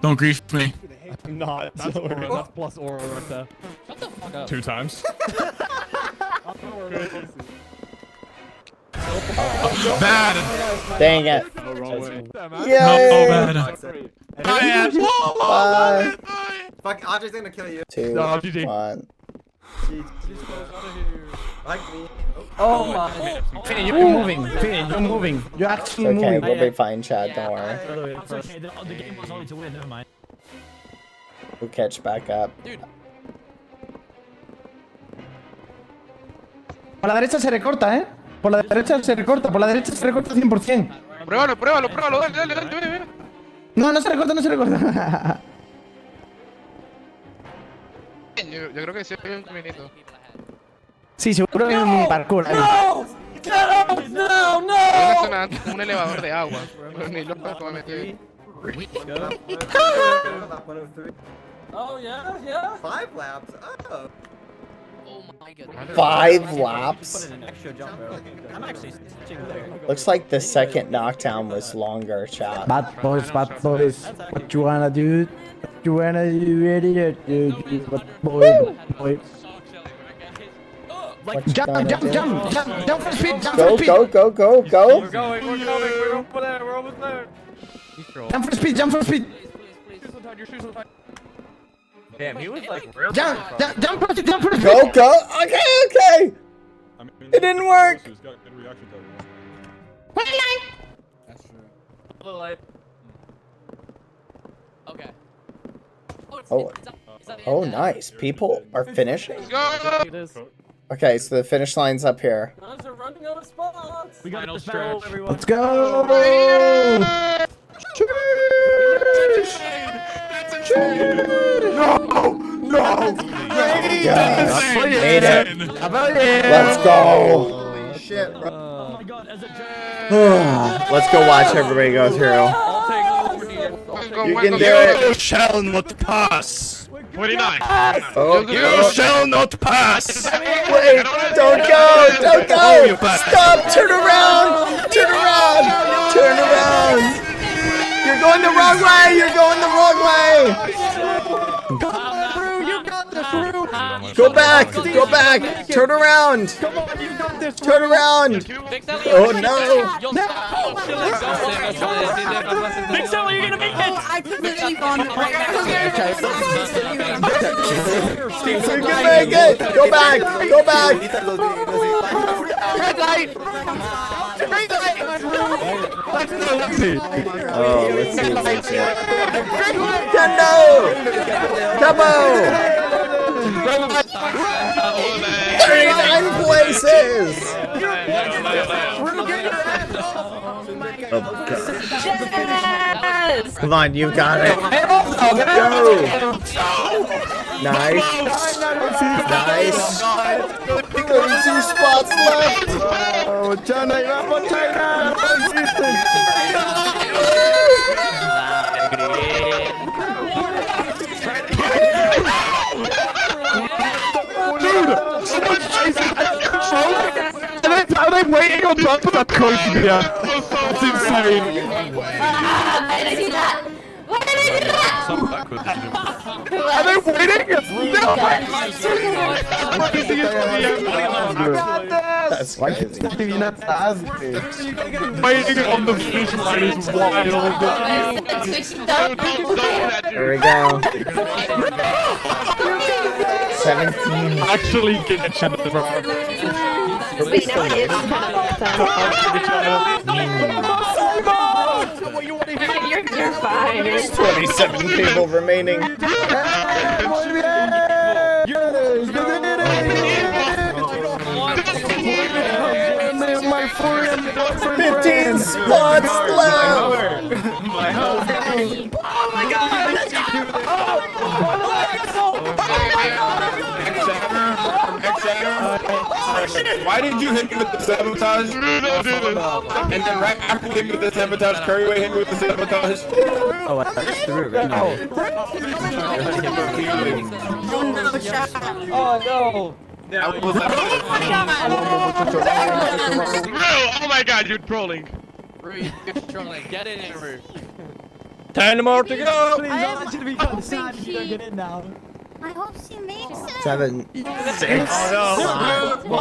Don't grief me. I'm not. That's aura. That's plus aura right there. Shut the fuck up. 2 times. Bad. Dang it. Oh, wrong way. Yay. No, bad. Bye. Fuck, Audrey's gonna kill you. 2, No, GG. 1. Like me. Oh my. Finny, you're moving. Finny, you're moving. You're actually Okay, moving. we'll be fine, Chad. Don't worry. It's okay. The game was only to win. Never mind. We'll catch back up. Por la derecha se recorta, ¿eh? Por la derecha se recorta. Por la derecha se recorta 100%. Pruébalo, dale, dale. No, no se recorta, no se recorta. Yo creo que sí hay un caminito. Sí, seguro que hay un parkour ahí. No! Get out! No, Una no! zona, un elevador de agua. Ni loco que me metí. Oh yeah, yeah. 5 laps. Oh. Oh my god. 5 laps. An extra jump, bro. I'm actually stitching there. Looks like the second knockdown was longer, chat. Bad boys, what you wanna do? What you wanna do, idiot? What boy, boy. Jump for speed, jump for speed. Go. We're going, we're over there, we're almost there. Jump for speed, jump for speed. Damn, he was like real. Go, go. Okay. It didn't work. That's true. A little late. Okay. Oh, nice. People are finishing. Go! Okay, so the finish line's up here. Guys are running out of spots. We got the stretch. Everyone. Let's go! No! Yes, made it. Let's go. Holy shit, bro. Oh my god, as a Let's go watch everybody go through. You can do it. Shall not pass. 29. Oh, You shall not pass. wait, don't go, don't go. Stop, turn around, turn around, turn around. You're going the wrong way, you're going the wrong way. Go back, turn around. Turn around. Oh no. Mixella, you're gonna make it! I can believe on it right now. You can make it. Go back, go back. Red light. Oh, let's see. Kendo! Cabo! 39 places! Oh my god. Yes! Come on, you got it. Go! Nice. Nice. 32 spots left! Oh, China, vamos China! No existen! Are they waiting on top of that coaching here? That's insane. I didn't see that. Why did I do that? Are they waiting? That's crazy. Waiting on the finish line is wild. There we go. 17. Actually get a chance to Wait, now it is kind of You're fine. 27 people remaining. 15 spots left! Oh my god! Why did you hit me with the sabotage? And then right after you hit me with the sabotage, Curryway hit me with the sabotage. Oh, that's true. Oh no! Oh my god, you're trolling. Rue, you're trolling. Get in here, Rue. 10 more to go! Please, I should be concerned. You gotta get in now. I hope she makes it. 7, 6, 5, 4.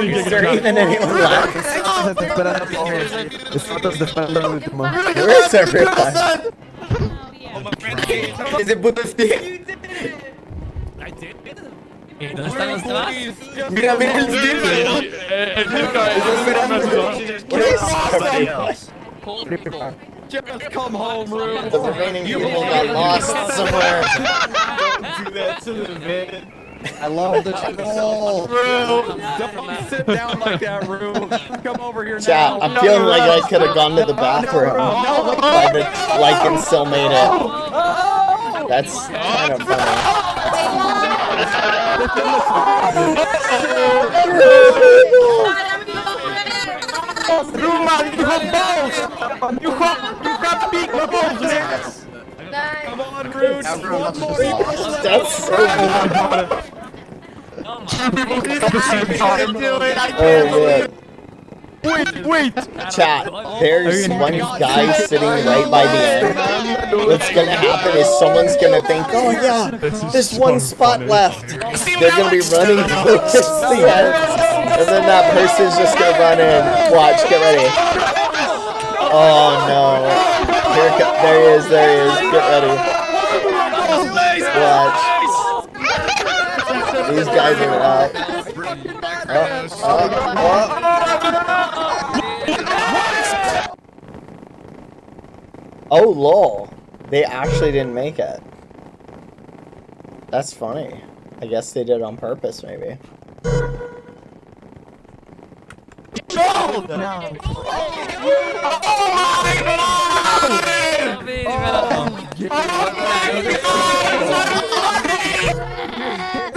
Is there even anyone left? Where is everyone? Is it Buddha-stick? ¿Dónde están los demás? Mira, mira el stick. Just come home, Rue. The remaining people got lost somewhere. Don't do that to the man. I love the troll. Don't sit down like that, Rue. Come over here now. Chat, I'm feeling like I could have gone to the bathroom, but like and still made it. That's kind of funny. You got big balls, man. Come on, Rue. That's so good. Oh man. Wait. Chat, there's one guy sitting right by the end. What's gonna happen is someone's gonna think, oh yeah, there's one spot left. They're gonna be running towards the end. And then that person's just gonna run in. Watch, get ready. Oh no. There he is, there he is. Get ready. Watch. These guys are out. Oh lol. They actually didn't make it. That's funny. I guess they did it on purpose, maybe. No!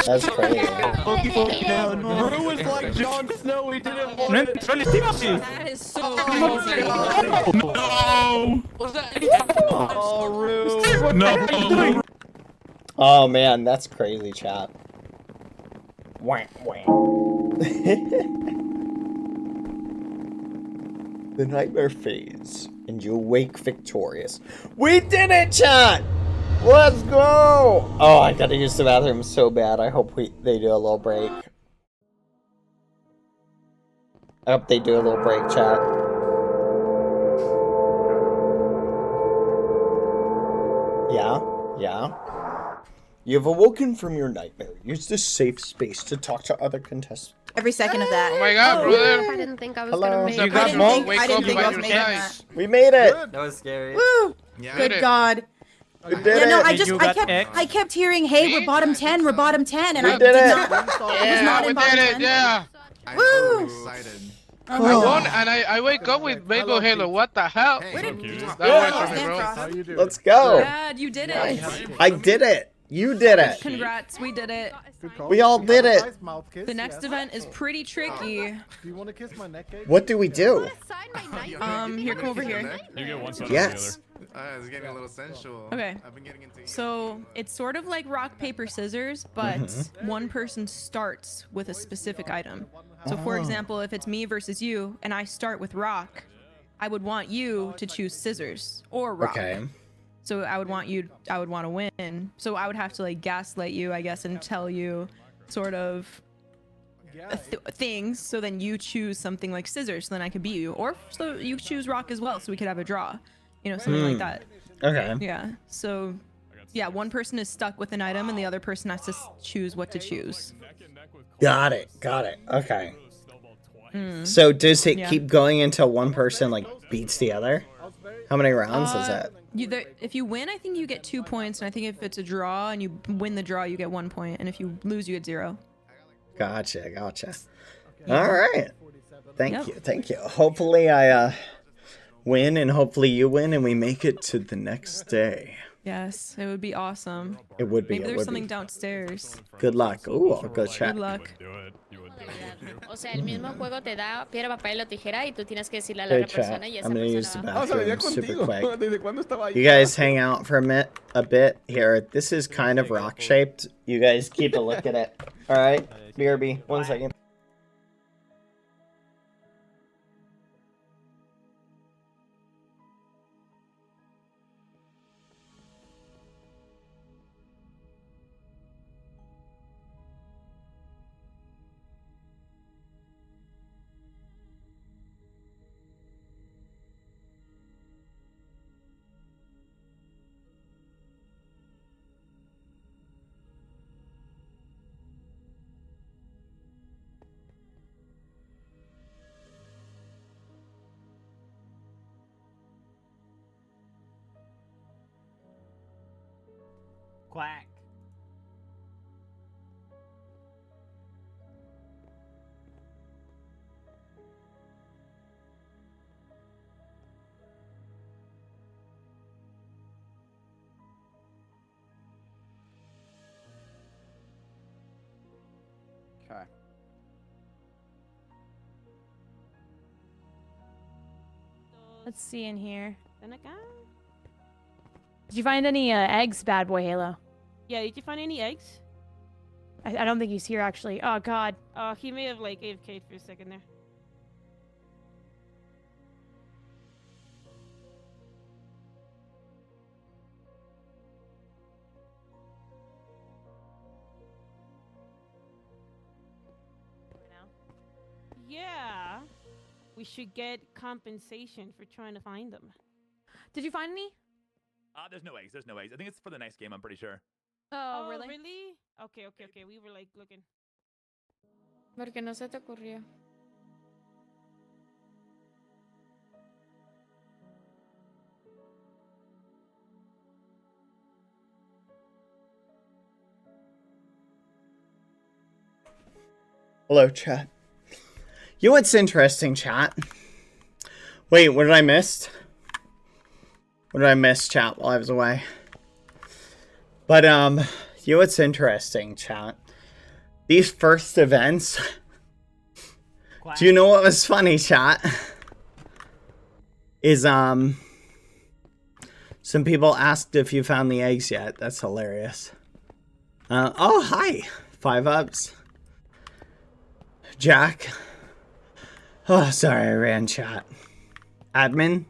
That's crazy. Drew was like Jon Snow, he didn't want it. That is so crazy. No! Oh, Rue. No! Oh man, that's crazy, chat. Wah, wah. The nightmare fades, and you awake victorious. We did it, chat! Let's go! Oh, I gotta use the bathroom so bad. I hope they do a little break. I hope they do a little break, chat. Yeah? You've awoken from your nightmare. Use this safe space to talk to other contestants. Every second of that. Oh my god, brother. I didn't think I was Hello. gonna make You it. got I didn't smoke? think I was making that. We made it! That was scary. Woo! Yeah. Good God. We did Yeah, no, it! I kept hearing, hey, we're bottom 10, we're bottom 10, and We I did it. not, was not we in bottom did it, 10. yeah. Woo! I won and I wake up with BadBoyHalo. What the hell? That works for me, bro. Let's go! Dad, you did it. I did it! You did it! Congrats, we did it. We all did it! The next event is pretty tricky. Do you want to kiss my neck? What do we do? Here, come over here. You get one side Yes. It's getting a little sensual. Okay. I've been getting into So it's sort of like rock, paper, scissors, but Mhm. one person starts with a specific item. So for Oh. example, if it's me versus you and I start with rock, I would want you to choose scissors or rock. Okay. So I would want to win. So I would have to like gaslight you, I guess, and tell you sort of things. So then you choose something like scissors, so then I could beat you. Or so you choose rock as well, so we could have a draw. You know, something like that. Okay. Yeah. So yeah, one person is stuck with an item and the other person has to choose what to choose. Got it. Okay. Mm. So does it Yeah. keep going until one person like beats the other? How many rounds is that? If you win, I think you get 2 points, and I think if it's a draw and you win the draw, you get 1 point, and if you lose, you get 0. Gotcha. All right. Yep. Thank you. Hopefully I win, and hopefully you win, and we make it to the next day. Yes, it would be awesome. It would be. Maybe It there's would something be. downstairs. Good luck. Ooh, I'll go check. Good luck. O sea, el mismo juego te da piedra, papel o tijera y tú tienes que decirle a la Hey, otra chat. persona y esa I'm gonna use the persona va. bathroom super quick. ¿Desde cuándo estaba ahí? You guys hang out for a bit here. This is kind of rock shaped. You guys keep a look at it. All right, BRB. 1 second. Quack. Okay. Let's see in here. Did you find any eggs, BadBoyHalo? Yeah, did you find any eggs? I don't think he's here actually. Oh God. He may have like AFK'd for a second there. should get compensation for trying to find them. Did you find any? There's no eggs. There's no eggs. I think it's for the next game. I'm pretty sure. Oh, really? Really? Okay. We were like looking. Porque no se te ocurrió. Hello, chat. You know what's interesting, chat? Wait, what did I miss? What did I miss, chat, while I was away? But, you know what's interesting, chat? These first events... Do you know what was funny, chat? Is, some people asked if you found the eggs yet. That's hilarious. Oh, hi. 5 ups. Jack. Oh, sorry, I ran chat. Admin.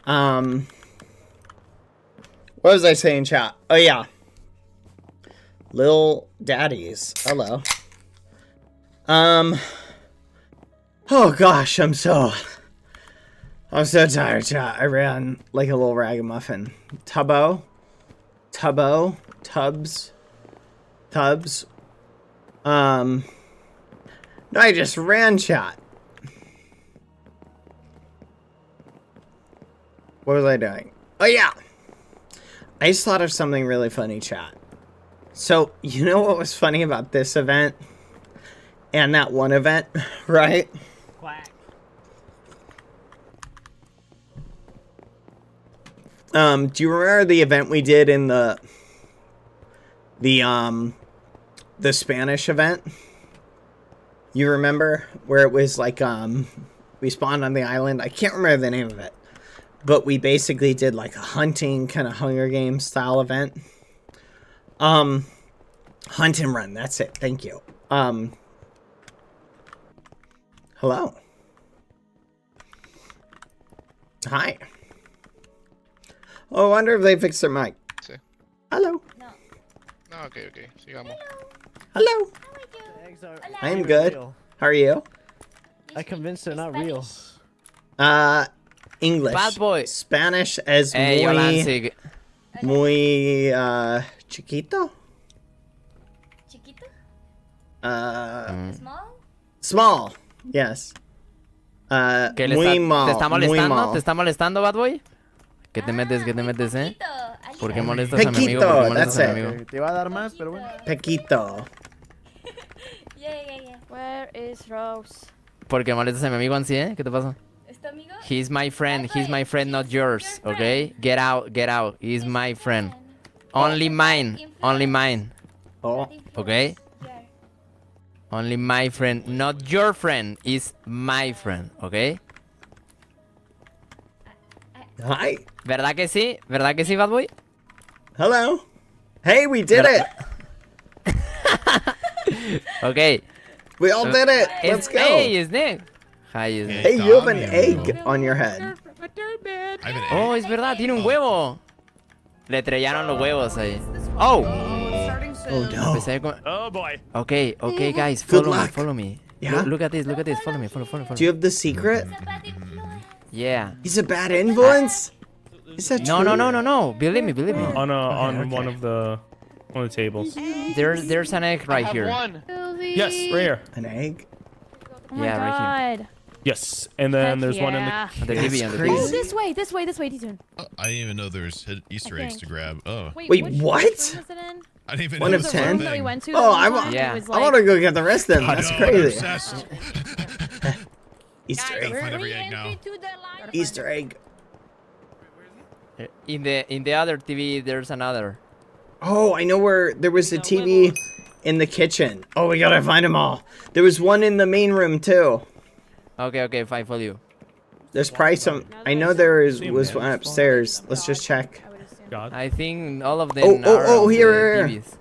What was I saying, chat? Oh, yeah. Lil Daddies. Hello. Oh, gosh, I'm so tired, chat. I ran like a little ragamuffin. Tubs. No, I just ran, chat. What was I doing? Oh, yeah. I just thought of something really funny, chat. So, you know what was funny about this event? And that one event, right? Quack. Do you remember the event we did in the Spanish event? You remember where it was like, we spawned on the island? I can't remember the name of it. But we basically did like a hunting kind of Hunger Games style event. Hunt and run, that's it. Thank you. Hello. Hi. Oh, I wonder if they fixed their mic. Sí. Hello. No, okay. Sigamos. Hello. I'm good. Real. How are you? I convinced they're not real. English. Bad boy. Spanish as Hey, muy chiquito. Chiquito? Small? Small. Yes. ¿Qué le muy está, mal. ¿Te está muy molestando? mal. ¿Te está molestando, Bad Boy? ¿Qué te metes, eh? ¿Por qué molestas a mi amigo? ¿Por qué molestas a mi amigo? Te iba a dar más, pero bueno. Pequito. Yeah. Where is Rose? ¿Por qué molestas a mi amigo así, ¿Qué te pasa? ¿Es tu amigo? He's my friend, not yours, okay? Get out. He's my friend. Only mine. Oh. Okay? Only my friend, not your friend, is my friend, okay? Hi. ¿Verdad que sí? Bad Boy? Hello. Hey, we did it. Okay. We all did it. Let's go. Hey, is Nick. Hi, is Nick. Hey, you have an egg on your head. Oh, es verdad, tiene un huevo. Le estrellaron los huevos ahí. Oh. Oh no. Oh boy. Okay, guys, follow me. Yeah? Look at this. Follow me. Do you have the secret? Yeah. He's a bad influence? Is that true? No. Believe me. On one of the tables. There's an egg right here. Yes, right here. An egg? Oh my Yeah, right here. God. Yes, and then there's one in the. On the TV, on the Oh, TV. this way, T-Tune. I didn't even know there was Easter eggs to grab. Oh. Wait, Wait, which what? room was it in? I didn't even One know of it was a 10? That we thing. went to Oh, the I one want. time, Yeah. it was I want to go get the rest of them. I That's know, crazy. I'm obsessed. Easter Gotta egg. find every egg now. Easter egg. In the other TV, there's another. Oh, I know where there was a TV in the kitchen. Oh, we gotta find them all. There was one in the main room too. Okay, fine for you. There's probably some. I know there was one upstairs. Let's just check. I think all of them are Oh, on the here. TVs.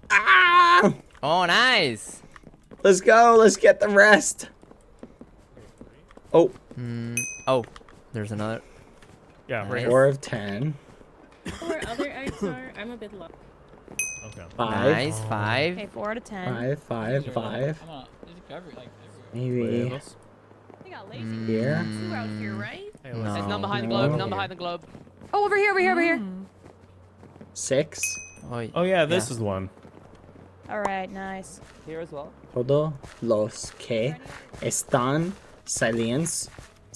Ah! Oh, nice. Let's go. Let's get the rest. Oh. Oh, there's another. Yeah, right 4 of 10. Where other eggs are, I'm a bit low. Okay. 5. Nice, 5. Okay, 4 out of 10. 5. Come on, there's every like everywhere. Maybe They got lazy. here. Two out here, right? No. There's none behind the No. globe. None behind the globe. Oh, over here, over here, over here. 6. Oh yeah, this is the one. All right, nice. Here as well. Todos los que están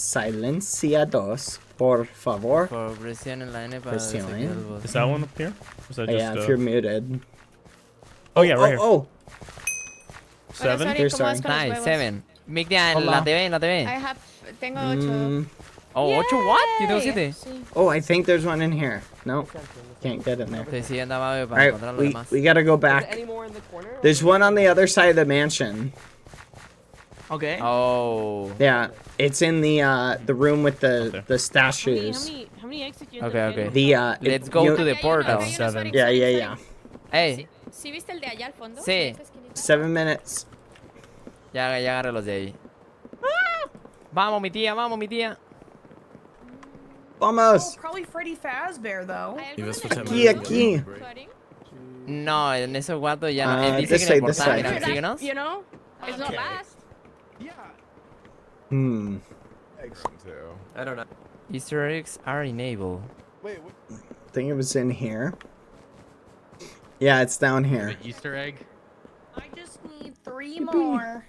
silenciados, por favor. Presionen la N para Presione. seguir el botón. Is that one up here? Is that Oh, just, yeah, if you're muted. Oh yeah, right here. Oh. 7. sorry, Here's ¿cómo vas sorry. con los Nice, huevos? 7. Migdia, en Hola. la TV, en la TV. I have, tengo 8. Mm, Oh, 8 what? Yo tengo 7. Sí. oh, I think there's one in here. No, can't get in there. Estoy siguiendo abajo para Alright, encontrar lo we, demás. we gotta go back. Any more in the corner? There's one on the other side of the mansion. Okay. Oh. Yeah, it's in the room with the statues. How many eggs did you Okay, okay. The Let's go you- to the portal. 7. Yeah. Hey, ¿Sí viste el de allá al fondo? sí. 7 minutes. Ya agarré los de ahí. Vamos, mi tía, vamos, mi tía. Vamos. Probably Freddy Fazbear, though. Aquí. No, en esos cuartos ya no. Él dice This que en el side, this portal, side. mira, síguenos. You know, it's not last. Hmm. I don't know. Easter eggs are enabled. I think it was in here. Yeah, it's down here. The Easter egg. I just need 3 more.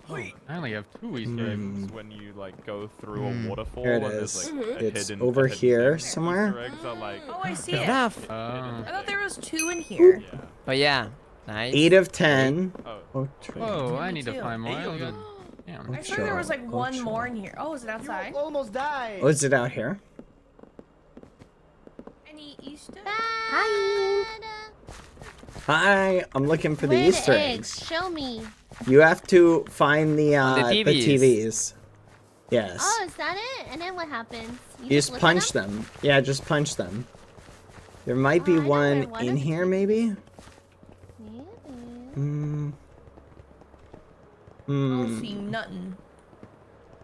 Wait, I only have 2 Easter eggs. When you like go through a waterfall Here it and there's is. like a It's hidden, over a hidden here thing. somewhere. Easter eggs are like Oh, I see it. Enough. I thought there was 2 in here. Oh, yeah. Nice. 8 of 10. Whoa, I need to find more. I swear there was like 1 more in here. Oh, is it outside? Almost died. Oh, is it out here? Any Easter? Hi. Hi, I'm looking for the Where Easter the eggs. Show me. You have to find the TVs. TVs. Yes. Oh, is that it? And then what happens? You just look at punch them? them. Yeah, just punch them. There might be I know one where one in of here, maybe? Yeah. Hmm. I don't Hmm. see nothing.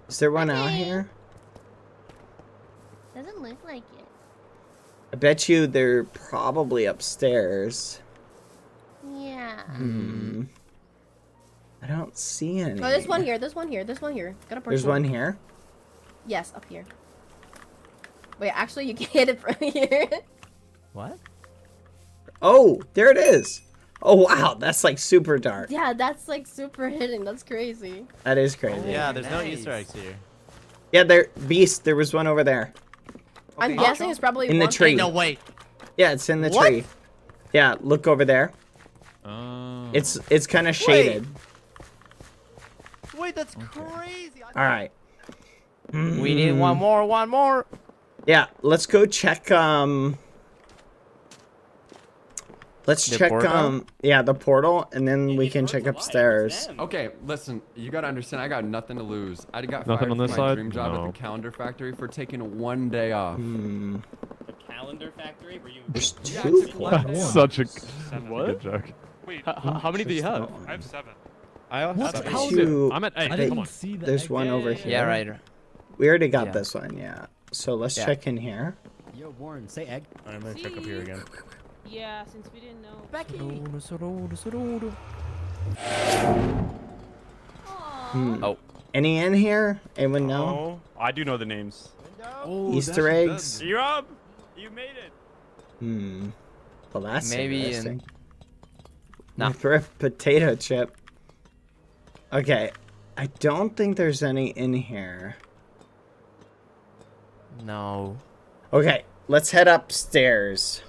Is there one out Okay. here? Doesn't look like it. I bet you they're probably upstairs. Yeah. Hmm. I don't see any. Oh, there's one here. There's one here. There's one here. Got a person. There's one here? Yes, up here. Wait, actually, you can hit it from here. What? Oh, there it is. Oh, wow. That's like super dark. Yeah, that's like super hidden. That's crazy. That is crazy. Yeah, there's no Easter eggs here. Yeah, Beast, there was one over there. I'm guessing it's probably In the one tree. thing. wait. Yeah, it's in the What? tree. Yeah, look over there. Oh. It's kind of shaded. Wait, that's crazy. All right. We need one more. Yeah, let's go check let's The check portal? yeah, the portal, and then we can check upstairs. Okay, listen, you gotta understand, I got nothing to lose. I got Nothing fired on from this my side? dream job No. at the calendar factory for taking 1 day off. Hmm. Calendar factory? Were you? There's Yeah, two it's like- portals. Such a What? good joke. Wait, How many do you have? I have 7. I also What? have How eight. is it? I'm at 8. They- Come on. There's one over here. Yeah, right. We already got Yeah. this one, yeah. So let's Yeah. check in here. Yo, Warren, say egg. I'm gonna check up here again. Yeah, since we didn't know. Oh. Any in here? Anyone know? Oh, I do know the names. Oh, Easter eggs? You're up. You made it. Hmm. Well, that's Maybe in- interesting. No. For a potato chip. Okay. I don't think there's any in here. No. Okay, let's head upstairs.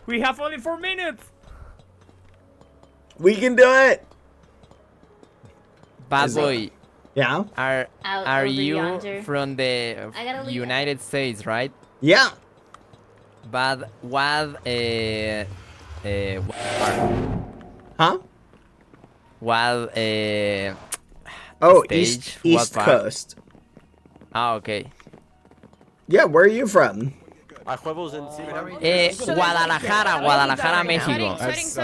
We have only 4 minutes. We can do it! Bad Is it- boy. Yeah? Are Out are over you yonder. from the I gotta leave. United States, right? Yeah! But what Huh? what Oh, stage? East What part? Coast. Ah, okay. Yeah, where are you from? Guadalajara, México.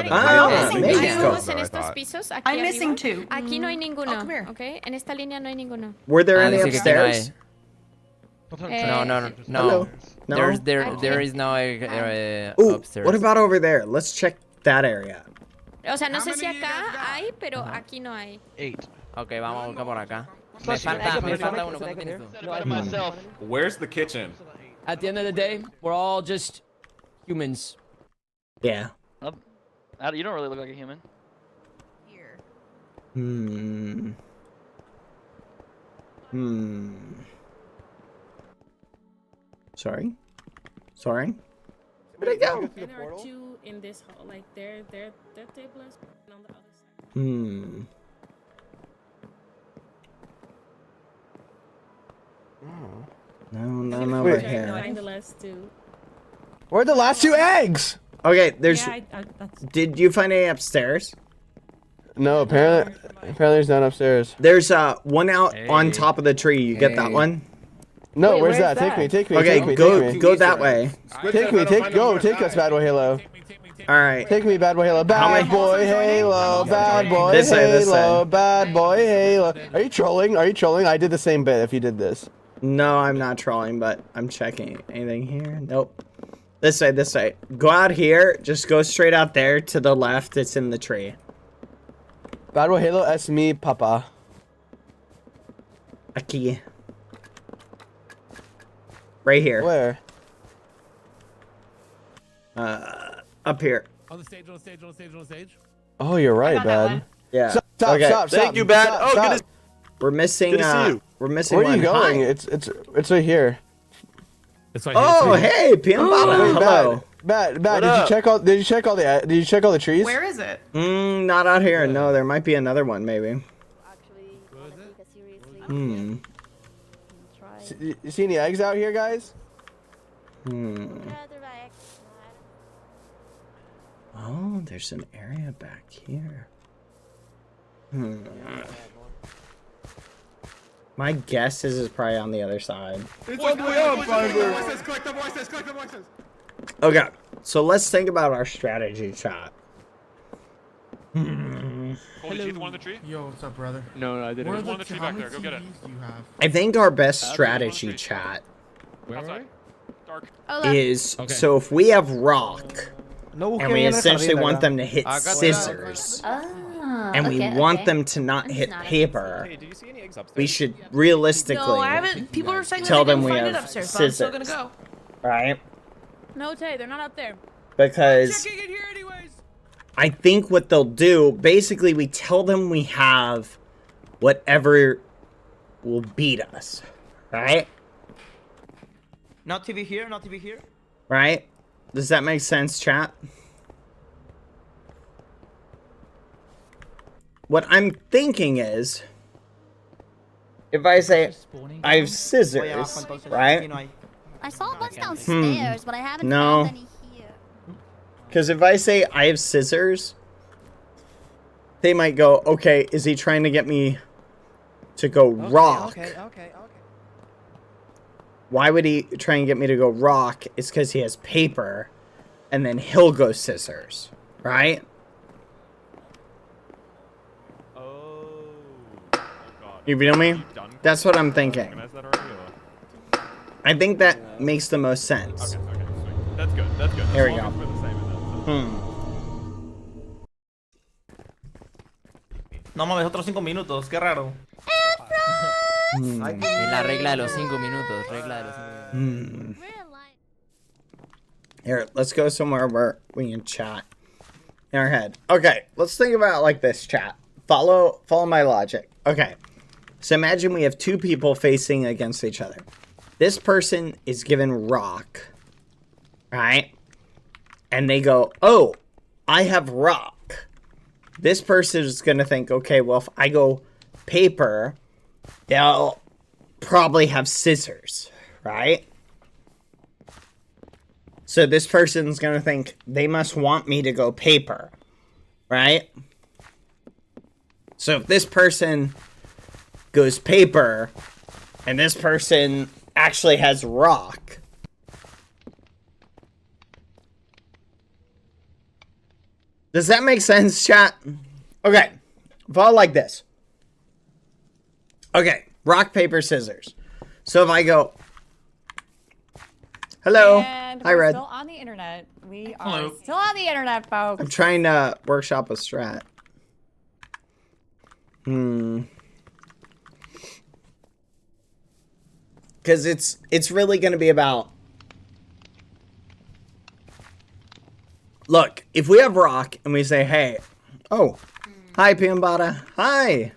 Ah, Hay Mexico. dos en estos pisos. Aquí I'm missing arriba. 2. Aquí no hay ninguno. come here. ¿Ok? En esta línea no hay ninguno. Were there any dice que aquí no upstairs? No. Hello? No? There is no Ooh, upstairs. what about over there? Let's check that area. O sea, no sé si acá hay, pero aquí no hay. 8. Ok, vamos a buscar por acá. Me falta uno. ¿Cuánto tienes tú? Where's the kitchen? At the end of the day, we're all just humans. Yeah. You don't really look like a human. Sorry? Sorry? Where'd it go? And there are two in this hall. Like their table is on the other side. No, none over Trying to here. find the last two. Where are the last 2 eggs? Okay, there's. Yeah, that's... Did you find any upstairs? No, apparently there's none upstairs. There's one out on top of the tree. You get that one? No, where's that? Take me. Okay, take me, go take me. go that way. Take me, take us, BadBoyHalo. All right. Take me, BadBoyHalo. BadBoyHalo, This way, this way. BadBoyHalo, BadBoyHalo. Are you trolling? Are you trolling? I did the same bit if you did this. No, I'm not trolling, but I'm checking. Anything here? Nope. This way, this way. Go out here. Just go straight out there to the left. It's in the tree. BadBoyHalo, es mi papa. Aquí. Right here. Where? Up here. On the stage, on the stage, on the stage, on the stage. Oh, you're right, Bad. Yeah. Stop, Okay. stop. Thank you, Bad. Oh, good to- We're missing. Good to see you. We're missing Where are one. you going? Hi. It's right here. It's right Oh, hey, Piambata. Hello. Bad. What Did up? you check all? Did you check all the trees? Where is it? Not out here. No, there might be another one, maybe. You see any eggs out here, guys? Oh, there's an area back here. My guess is it's probably on the other side. It's all the way up, Collect the voices, collect the voices. Okay, so let's think about our strategy, chat. Did you get the one in the tree? Yo, what's up, brother? No, I didn't. There's one in the tree back there. Go get it. I think our best strategy, chat, Outside. Dark. is so if we have rock, and we essentially want them to hit scissors, and we want them to not hit paper, we should realistically No, I haven't. People are saying tell that they them didn't we find it have upstairs, but I'm still scissors, gonna go. right? No, Tay, they're not up there. Because I think what they'll do, basically we tell them we have whatever will beat us, right? Not TV here, not TV here. Right? Does that make sense, chat? What I'm thinking is, if I say I have scissors, right? I saw a bunch downstairs, but I haven't No. found any here. Because if I say I have scissors, they might go, okay, is he trying to get me to go rock? Okay. Why would he try and get me to go rock? It's because he has paper, and then he'll go scissors, right? You feel me? That's what I'm thinking. I think that makes the most sense. That's good. That's good. Here we As go. long as we're the same in that. No mames, otros 5 minutos, qué raro. Es la regla de los 5 minutos. Regla de los 5 minutos. Here, let's go somewhere where we can chat in our head. Okay, let's think about it like this, chat. Follow my logic. Okay, so imagine we have two people facing against each other. This person is given rock, right? And they go, oh, I have rock. This person is going to think, okay, well, if I go paper, they'll probably have scissors, right? So this person's going to think they must want me to go paper, right? So if this person goes paper and this person actually has rock, does that make sense, chat? Okay, follow like this. Okay, rock, paper, scissors. So if I go, hello, And hi, we're Red. still on the internet. We are Hello. still on the internet, folks. I'm trying to workshop a strat. Because it's really going to be about... Look, if we have Rock and we say, hey... Oh, hi, Piambata. Hi.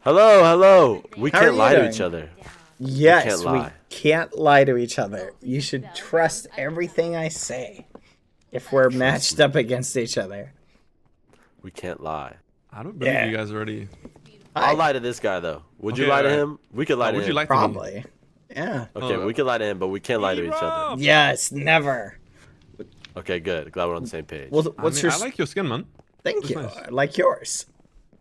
Hello. We How are can't you lie to doing? each other. Yes, we can't lie. can't lie to each other. You should trust everything I say if we're matched up against each other. We can't lie. I don't believe you guys already. I'll lie to this guy though. Would you Okay, lie to alright. him? We could lie to Would him. you like to me? Probably. Yeah. Okay, we can lie to him, but we can't lie to each other. Yes, never. Okay, good. Glad we're on the same page. Well, what's your... I like your skin, man. Thank you. Nice. I like yours.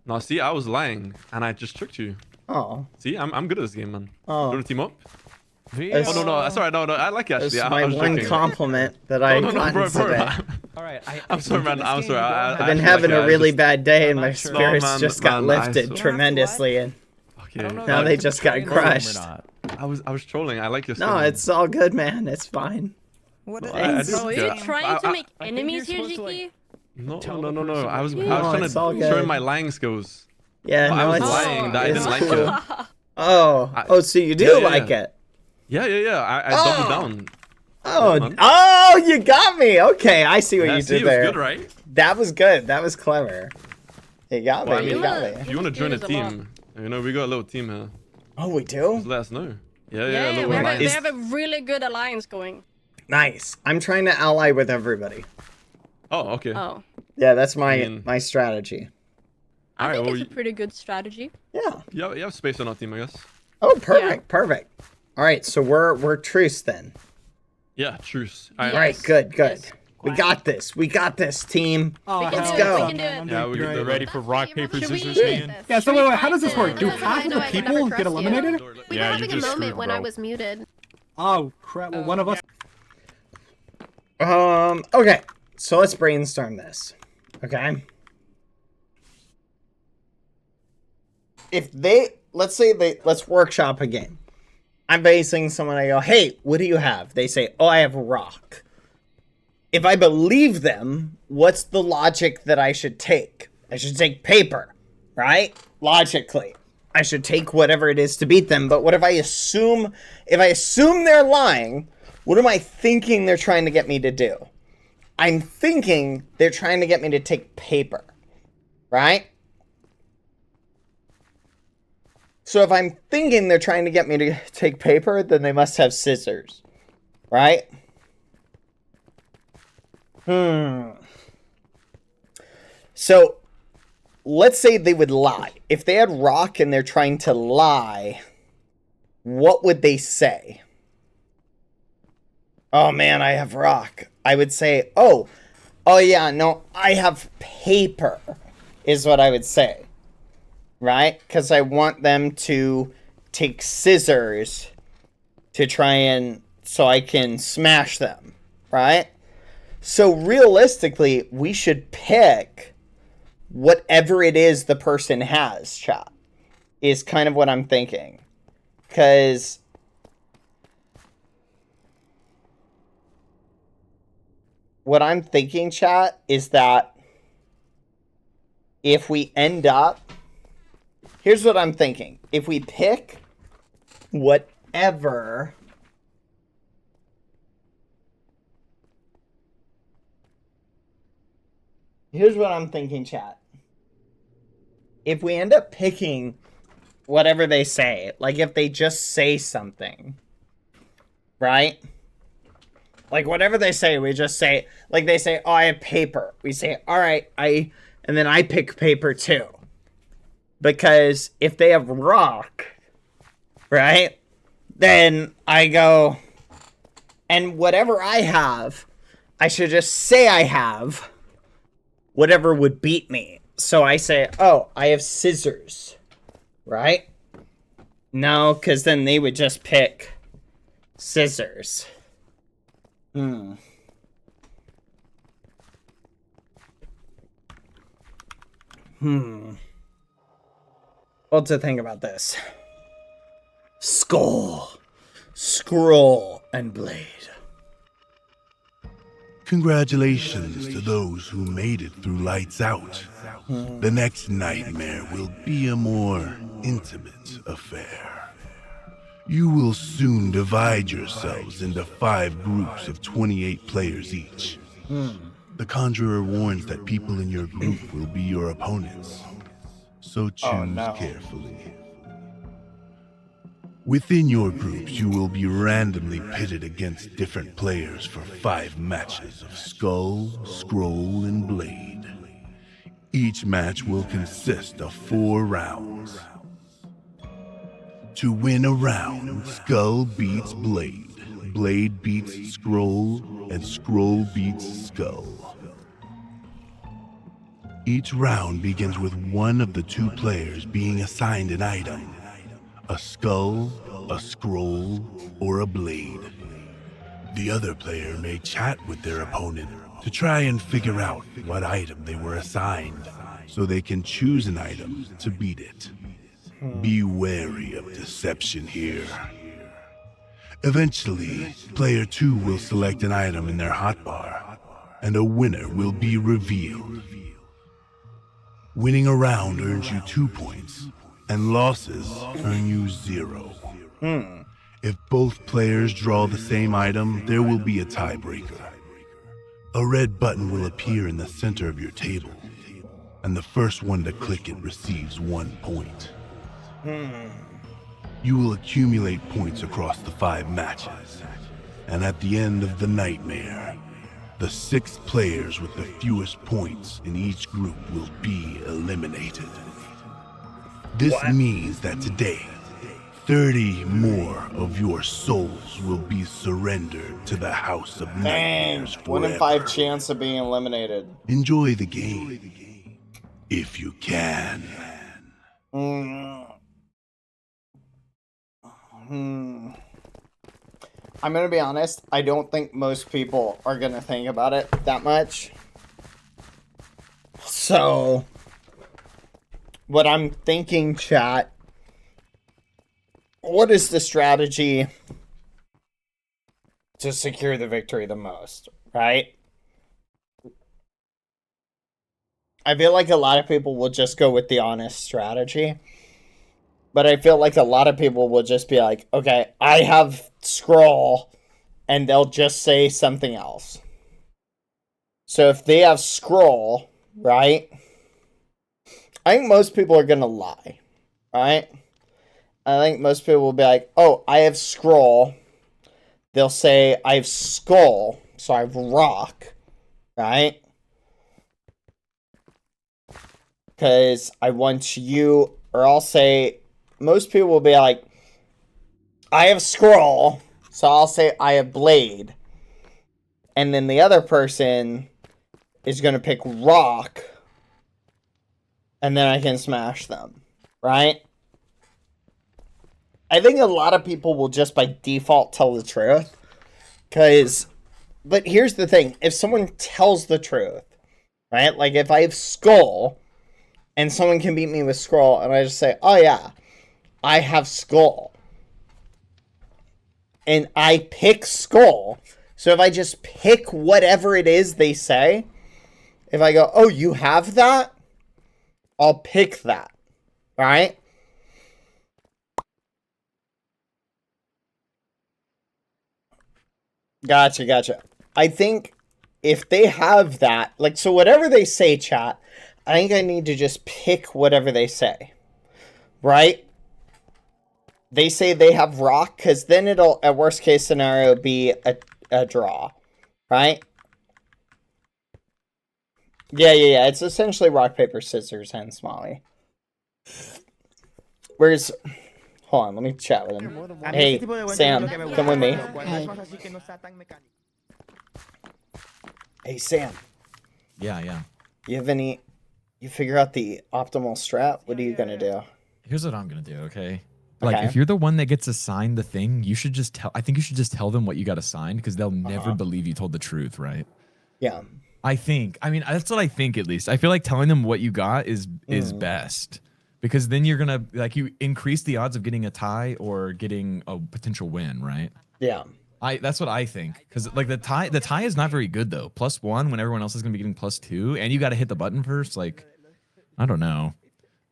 No, see, I was lying, and I just tricked you. Oh. See, I'm good at this game, man. Oh. You want to team up? That's- Oh no, sorry, no, I like you actually. That's I my was one joking. compliment that I got bro, today. Alright, I'm sorry, man. I'm sorry. I've been having a really bad day, and my spirits just got lifted tremendously, and Okay. now they just got crushed. I was trolling. I like your skin. No, man. it's all good, man. It's fine. What Are you trying to make enemies here, Jiki? No. I was No, trying it's all to good. show him my lying skills. Yeah, I no, was it's lying that I it's didn't like cool. it. Oh, so you do like it? Yeah. I doubled down. Oh, you got me. Okay, I see what Yeah, you see, did it was there. good, right? That was good. That was clever. You got me. Well, I mean, you got me. if you want to join a team, you know, we got a little team here. Oh, we do? Just let us know. Yeah, Yeah, little we alliance. have a really good alliance going. Nice. I'm trying to ally with everybody. Oh, okay. Oh. Yeah, that's my strategy. I think well, it's a pretty good strategy. Yeah. You have space on our team, I guess. Oh, perfect. All right, so we're truce then. Yeah, truce. All right, good. We got this. We got this, team. Let's go. Yeah, we're ready for rock, paper, Should we scissors, do man. this? Yeah, so wait, how does this Street work? Do fight half then? of the I can people never get trust you. eliminated? We Yeah, were you having a just moment screwed, when I bro. was muted. Oh crap! Well, one of us. Okay. So let's brainstorm this. Okay. If let's workshop a game. I'm basing someone, I go, hey, what do you have? They say, oh, I have rock. If I believe them, what's the logic that I should take? I should take paper, right? Logically. I should take whatever it is to beat them, but what if I assume they're lying, what am I thinking they're trying to get me to do? I'm thinking they're trying to get me to take paper, right? So if I'm thinking they're trying to get me to take paper, then they must have scissors, right? So let's say they would lie. If they had rock and they're trying to lie, what would they say? Oh man, I have rock. I would say, oh yeah, no, I have paper, is what I would say. Right? Because I want them to take scissors to try and, so I can smash them. Right? So realistically, we should pick whatever it is the person has, chat. Is kind of what I'm thinking. Because what I'm thinking, chat, is that if we end up... Here's what I'm thinking. If we pick whatever... Here's what I'm thinking, chat. If we end up picking whatever they say, like if they just say something, right? Like whatever they say, we just say, like they say, oh, I have paper. We say, all right, and then I pick paper too. Because if they have rock, right, then I go, and whatever I have, I should just say I have whatever would beat me. So I say, oh, I have scissors, right? No, because then they would just pick scissors. What to think about this? Skull, scroll, and blade. Congratulations to those who made it through Lights Out. The next nightmare will be a more intimate affair. You will soon divide yourselves into 5 groups of 28 players each. The Conjurer warns that people in your group will be your opponents, so choose carefully. Within your groups, you will be randomly pitted against different players for 5 matches of Skull, Scroll, and Blade. Each match will consist of 4 rounds. To win a round, Skull beats Blade, Blade beats Scroll, and Scroll beats Skull. Each round begins with one of the 2 players being assigned an item: a skull, a scroll, or a blade. The other player may chat with their opponent to try and figure out what item they were assigned, so they can choose an item to beat it. Be wary of deception here. Eventually, player 2 will select an item in their hotbar, and a winner will be revealed. Winning a round earns you 2 points, and losses earn you 0. If both players draw the same item, there will be a tiebreaker. A red button will appear in the center of your table, and the first one to click it receives 1 point. You will accumulate points across the 5 matches, and at the end of the nightmare, the 6 players with the fewest points in each group will be eliminated. This means that today, 30 more of your souls will be surrendered to the House of Nightmares forever. 1 in 5 chance of being eliminated. Enjoy the game, if you can. I'm gonna be honest, I don't think most people are gonna think about it that much. So, what I'm thinking, chat, what is the strategy to secure the victory the most, right? I feel like a lot of people will just go with the honest strategy. But I feel like a lot of people will just be like, okay, I have scroll, and they'll just say something else. So if they have scroll, right? I think most people are going to lie, right? I think most people will be like, oh, I have scroll. They'll say, I have skull, so I have rock, right? Because I want you, or I'll say, most people will be like, I have scroll, so I'll say I have blade. And then the other person is going to pick rock, and then I can smash them, right? I think a lot of people will just by default tell the truth. But here's the thing. If someone tells the truth, right? Like if I have skull, and someone can beat me with scroll, and I just say, oh yeah, I have skull. And I pick skull. So if I just pick whatever it is they say, if I go, oh, you have that? I'll pick that. Right? Gotcha. I think if they have that, like, so whatever they say, chat, I think I need to just pick whatever they say. Right? They say they have rock, because then it'll, at worst case scenario, be a draw. Right? Yeah. It's essentially rock, paper, scissors, and Smalley. Where's... Hold on, let me chat with him. Hey, Sam, come with me. Hey, Sam. Yeah. You figure out the optimal strat? What are you going to do? Here's what I'm going to do, okay? Like, if you're the one that gets assigned the thing, you should just I think you should just tell them what you got assigned, because they'll never believe you told the truth, right? Yeah. I mean, that's what I think, at least. I feel like telling them what you got is best. Because then you're going to, like, you increase the odds of getting a tie or getting a potential win, right? Yeah. That's what I think. Because, like, the tie is not very good, though. +1 when everyone else is going to be getting +2. And you got to hit the button first. Like, I don't know.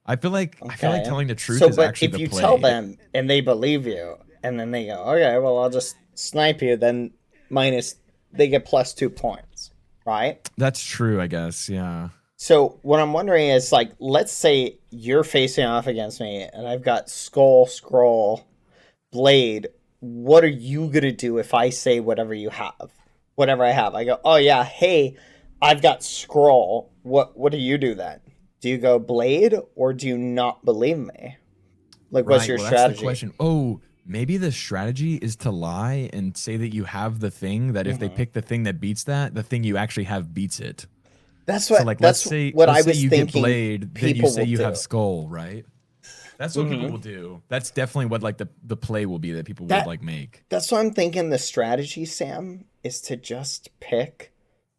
I feel like telling the truth is actually the play. If you tell them and they believe you, and then they go, okay, well, I'll just snipe you, then they get +2 points, right? That's true, I guess. Yeah. So what I'm wondering is, like, let's say you're facing off against me, and I've got Skull, Scroll, Blade. What are you gonna do if I say whatever you have? Whatever I have. I go, oh yeah, hey, I've got Scroll. What do you do then? Do you go Blade, or do you not believe me? Like, what's your strategy? That's the question. Oh, maybe the strategy is to lie and say that you have the thing, that if they pick the thing that beats that, the thing you actually have beats it. That's what. So like, that's let's say you get thinking. Blade, then you say you have Skull, right? That's what people will do. That's definitely what like the play will be that people would like make. That's what I'm thinking. The strategy, Sam, is to just pick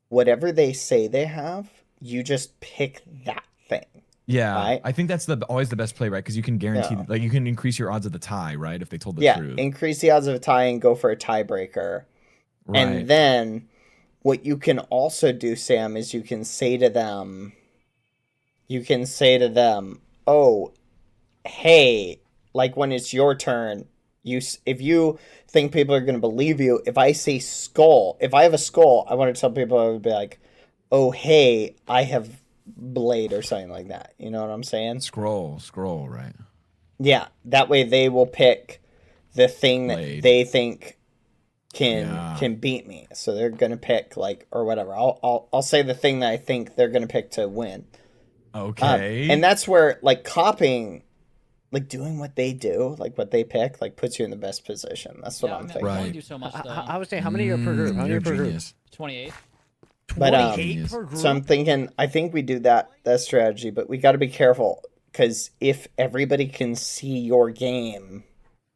whatever they say they have. You just pick that thing. Yeah, right? I think that's always the best play, right? Because you can guarantee, like, you can increase your odds of the tie, right? If they told the truth. Yeah, increase the odds of a tie and go for a tiebreaker. Right. And then what you can also do, Sam, is you can say to them, oh, hey, like when it's your turn, if you think people are going to believe you, if I say Skull, if I have a Skull, I want to tell people, I would be like, oh, hey, I have Blade or something like that. You know what I'm saying? Scroll, right? Yeah, that way they will pick the thing that they think can beat me. So they're gonna pick like or whatever. I'll say the thing that I think they're gonna pick to win. Okay. And that's where like copying, like doing what they do, like what they pick, like puts you in the best position. That's what I'm thinking. Right. Do so much, I was saying, how many are per group? How many are per group? 28. But so I'm thinking, I think we do that strategy, but we got to be careful because if everybody can see your game,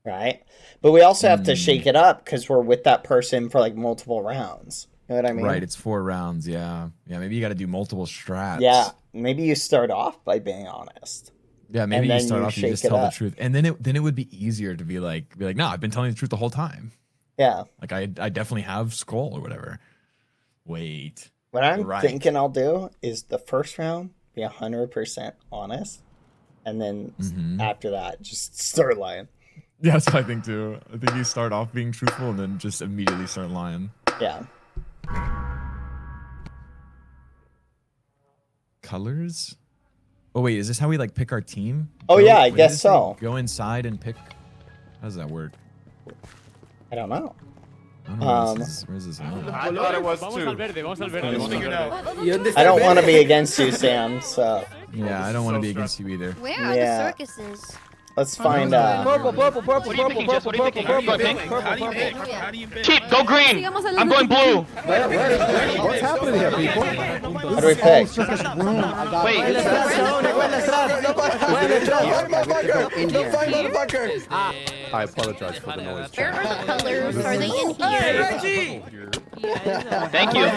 right? But we also have to shake it up because we're with that person for like multiple rounds. You know what I mean? Right. It's 4 rounds. Yeah. Yeah. Maybe you got to do multiple strats. Yeah. Maybe you start off by being honest. Yeah. Maybe you start off and you just tell the truth, and then it would be easier to be like, no, I've been telling the truth the whole time. Yeah. Like I definitely have Skull or whatever. Wait. What I'm thinking I'll do is the first round be 100% honest, and then after that just start lying. Yeah, that's what I think too. I think you start off being truthful and then just immediately start lying. Yeah. Colors? Oh wait, is this how we like pick our team? Oh yeah, I guess so. Go inside and pick. How does that work? I don't know. I don't know where is this? I thought it was too. I don't want to be against you, Sam. So. Yeah, I don't want to be against you either. Where are the circuses? Let's find Purple. What are you picking, Jess? What are you picking? How do you pick? How do you pick? Keep, go green. I'm going blue. What's happening here, people? How do we pick? Wait. I apologize for the noise. Where are the colors? Are they in here? Reggie! Thank you.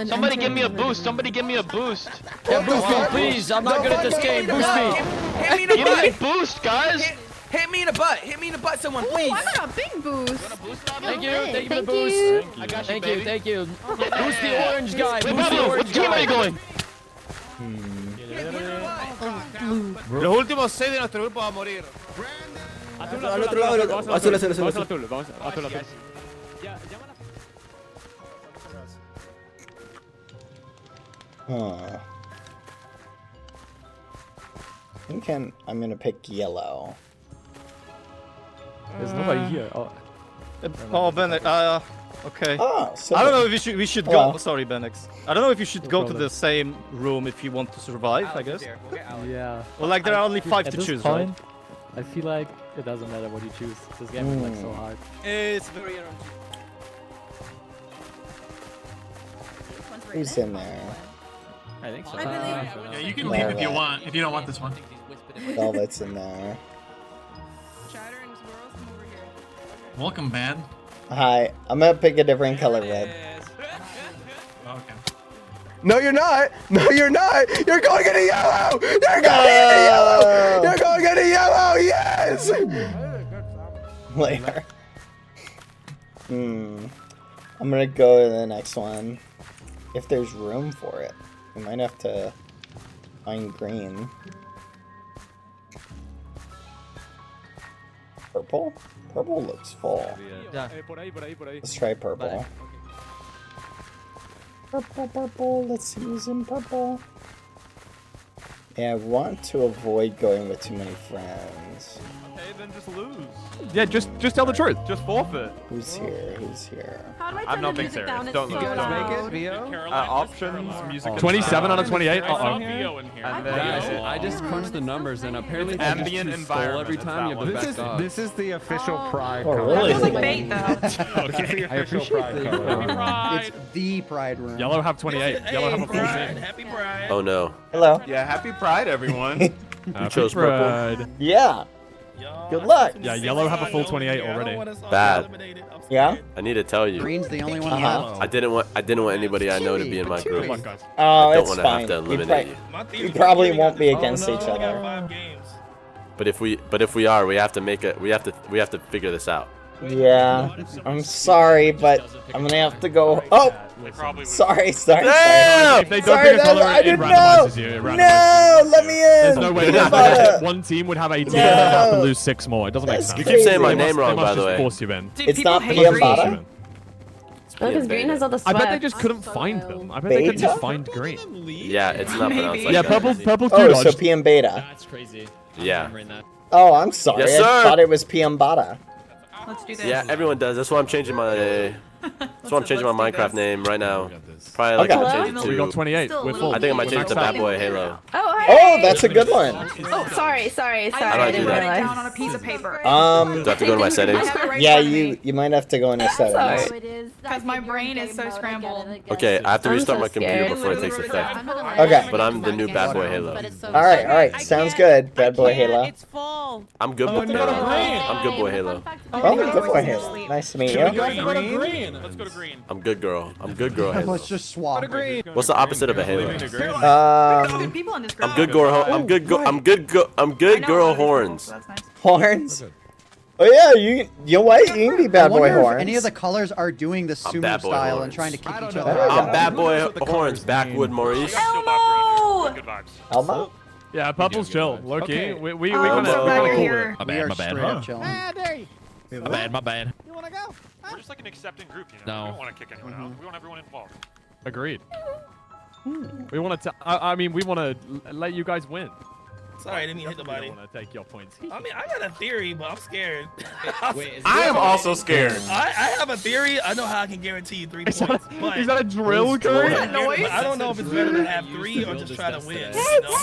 Somebody give me a boost. Somebody give me a boost. Yeah, boost me, please. I'm not good at this game. Boost me. Hit me in the butt. Give me a boost, guys. Hit me in the butt. Hit me in the butt, someone, please. I got a big boost. Thank you. Thank you for the boost. I got you, baby. Thank you. Boost the orange guy. Wait, Boost the Pablo, orange what team are you going? Los últimos 6 de nuestro grupo va a morir. Al otro lado, azul. Vamos azul. I'm gonna pick yellow. There's nobody here. Oh, Benex. Okay. So I don't know if we should go. Sorry, Benex. I don't know if you should go to the same room if you want to survive. I guess. Yeah. Well, like there are only 5 to choose, right? I feel like it doesn't matter what you choose. This game is like so hard. It's very Who's in there? I think so. Yeah, you can leave if you want. If you don't want this one. Velvet's in there. Welcome, man. Hi, I'm gonna pick a different color red. Okay. No, you're not. No, you're not. You're going into yellow. You're going into yellow. You're going into yellow. Yes. Later. I'm gonna go to the next one. If there's room for it, we might have to find green. Purple? Purple looks full. Let's try purple. Purple, let's use in purple. Yeah, I want to avoid going with too many friends. Okay, then just lose. Yeah, just tell the truth. Just forfeit. Who's here? Who's here? How do I turn I'm not the being music serious. down? It's Don't so look. loud. Options, music. 27 out of 28. Uh-oh. And then I just crunched the numbers, and apparently if you just Ambient choose skull every time, you have the best odds. This is the official Pride Oh, color. really? That was like bait, though. Okay. I appreciate that. It's the Pride room. Yellow have 28. Yellow have a full team. Happy Pride. Oh no. Hello. Yeah, happy Pride, everyone. You chose purple. Yeah. Good luck. Yeah, yellow have a full 28 already. Bad. Yeah? I need to tell you. Green's the only one Uh-huh. I didn't want anybody I know to be in my group. Oh, I don't it's want to fine. have to eliminate you. We probably won't be against each other. But if we are, we have to figure this out. Yeah. I'm sorry, but I'm gonna have to go. Oh! Sorry. Damn! If they don't Sorry, pick a color, I it didn't know. randomizes you. It randomizes No, let me in. There's no way Bada. one team would have 18 and have to lose 6 more. It doesn't make That's sense. You keep saying my Crazy. name wrong, They must by the just way. force you in. It's not PM Bada? Because green has all the I sweat. bet they just couldn't find them. I bet they couldn't just Beta? find green. Yeah, it's not pronounced like Yeah, that. purple's Oh, too so dodged. PM Beta. That's crazy. Yeah. Oh, I'm sorry. Yes, I sir. thought it was PM Bada. Let's do this. Yeah, everyone does. That's why I'm changing my. That's why I'm changing my Let's do Minecraft this. name right now. Probably like Okay. to change it We got to. 28. We're full. I think I might change it to Maxed out. BadBoyHalo. Oh, hey. Oh, that's a good one. Oh, sorry. How do I I do didn't that? realize. Down on a piece of paper. Do I have to go to my settings? Yeah, you might have to go into settings. Because my brain is so scrambled. Okay, I have to I'm restart so my computer scared. before it takes effect. Okay. But I'm the new BadBoyHalo. All right. Sounds good. Bad boy Halo. It's full. I'm good. I'm good boy Halo. Oh, good boy Halo. Nice to meet you. Let's go to green. I'm good girl. I'm good girl Halo. Let's just swap. What's the opposite of a Halo? Good people in this group. I'm good girl. I'm good girl horns. That's nice. Horns. Oh yeah, you know what? You can be I bad boy wonder if horns. any of the colors are doing the I'm sumo bad boy style horns. and trying to kick each know. other out. I'm bad boy horns. Backwood Maurice. Elmo! Elmo? Yeah, purple's chill. Low key. Okay. We Oh, I'm kind so glad of you're cool here. with We it. are straight up chilling. My bad. You wanna go? We're just like an accepting group, you know. No. We don't want to kick anyone out. We want everyone involved. Agreed. We want to. I mean, we want to let you guys win. Sorry, I didn't mean to hit the We body. don't want to take your points. I mean, I got a theory, but I'm scared. I am also scared. I have a theory. I know how I can guarantee you 3 points. But Is that a drill, Curry? I don't know if it's better to have 3 or just try to win. You know?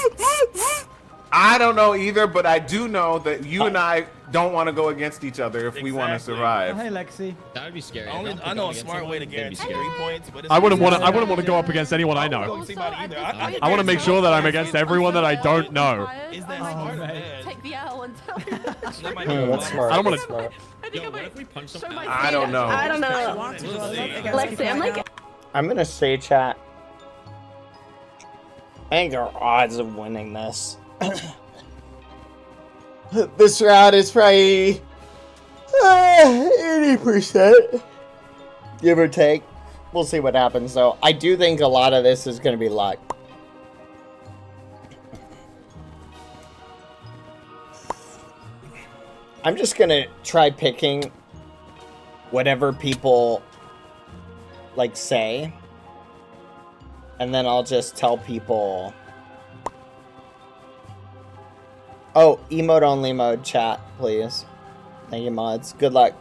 I don't know either, but I do know that you and I don't want to go against each other if we want to survive. Hey, Lexi. That would be scary. I know a smart way to guarantee 3 points, but it's I wouldn't want to go up against anyone I know. I want to make sure that I'm against everyone that I don't know. Is that smart? Take the L and tell me. That's smart. I don't want That's to. smart. I don't know. I don't know. Lexi, I'm like, I'm gonna say, chat. I think our odds of winning this. This round is probably 80%, give or take. We'll see what happens, though. I do think a lot of this is gonna be luck. I'm just gonna try picking whatever people like say, and then I'll just tell people. Oh, emote only mode chat, please. Thank you, mods. Good luck.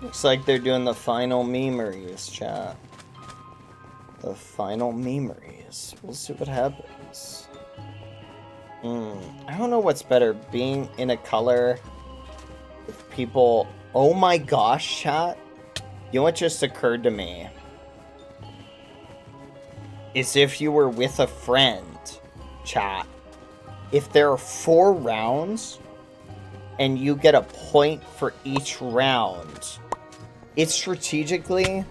Looks like they're doing the final memories, chat. The final memories. We'll see what happens. I don't know what's better, being in a color with people. Oh my gosh, chat. You know what just occurred to me? Is if you were with a friend, chat. If there are 4 rounds and you get a point for each round, it strategically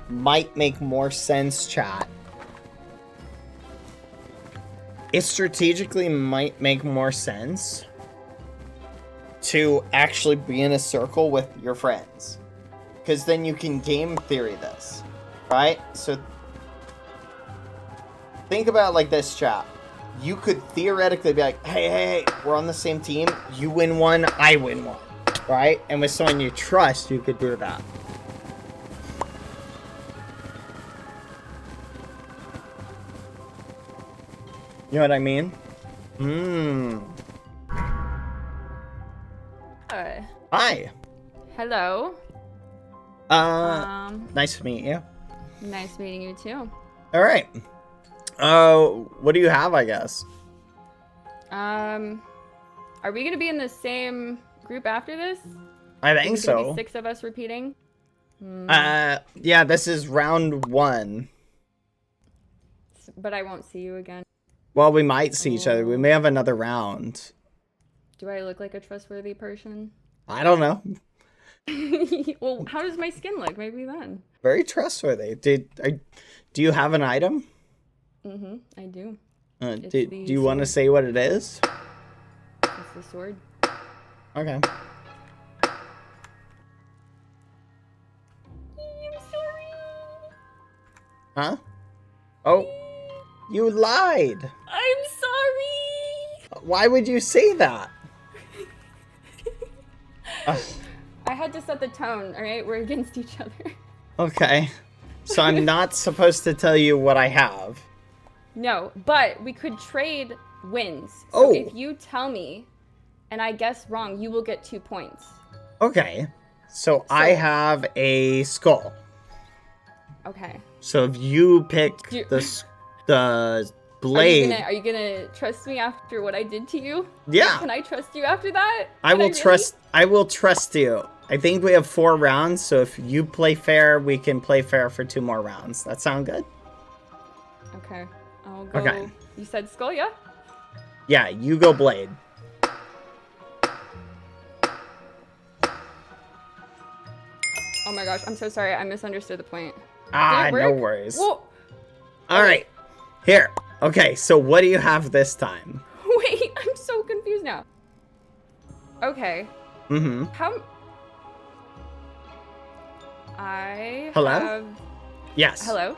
might make more sense, chat. It strategically might make more sense to actually be in a circle with your friends. Because then you can game theory this, right? So think about it like this, chat. You could theoretically be like, hey, we're on the same team. You win one, I win one, right? And with someone you trust, you could do that. You know what I mean? Hi. Hello. Nice to meet you. Nice meeting you too. All right. What do you have, I guess? Are we gonna be in the same group after this? I think Is it gonna so. be 6 of us repeating? Yeah, this is round 1. But I won't see you again. Well, we might see each other. We may have another round. Do I look like a trustworthy person? I don't know. Well, how does my skin look? Maybe then. Very trustworthy. Do you have an item? I do. Do you want to say what it is? It's the sword. Okay. I'm sorry. Huh? Oh, you lied. I'm sorry. Why would you say that? I had to set the tone, alright? We're against each other. Okay. So I'm not supposed to tell you what I have. No, but we could trade wins. So Oh. if you tell me and I guess wrong, you will get 2 points. Okay. So I have a skull. Okay. So if you pick Do- the blade, Are you gonna trust me after what I did to you? Yeah. Can I trust you after that? I will trust you. I think we have 4 rounds, so if you play fair, we can play fair for 2 more rounds. That sound good? Okay. I'll go. Okay. You said skull, yeah? Yeah, you go blade. Oh my gosh, I'm so sorry. I misunderstood the point. Ah, Did it no work? worries. Whoa. All right. Here. Okay, so what do you have this time? Wait, I'm so confused now. Okay. Mm-hmm. How? I Hello? have... Yes. Hello?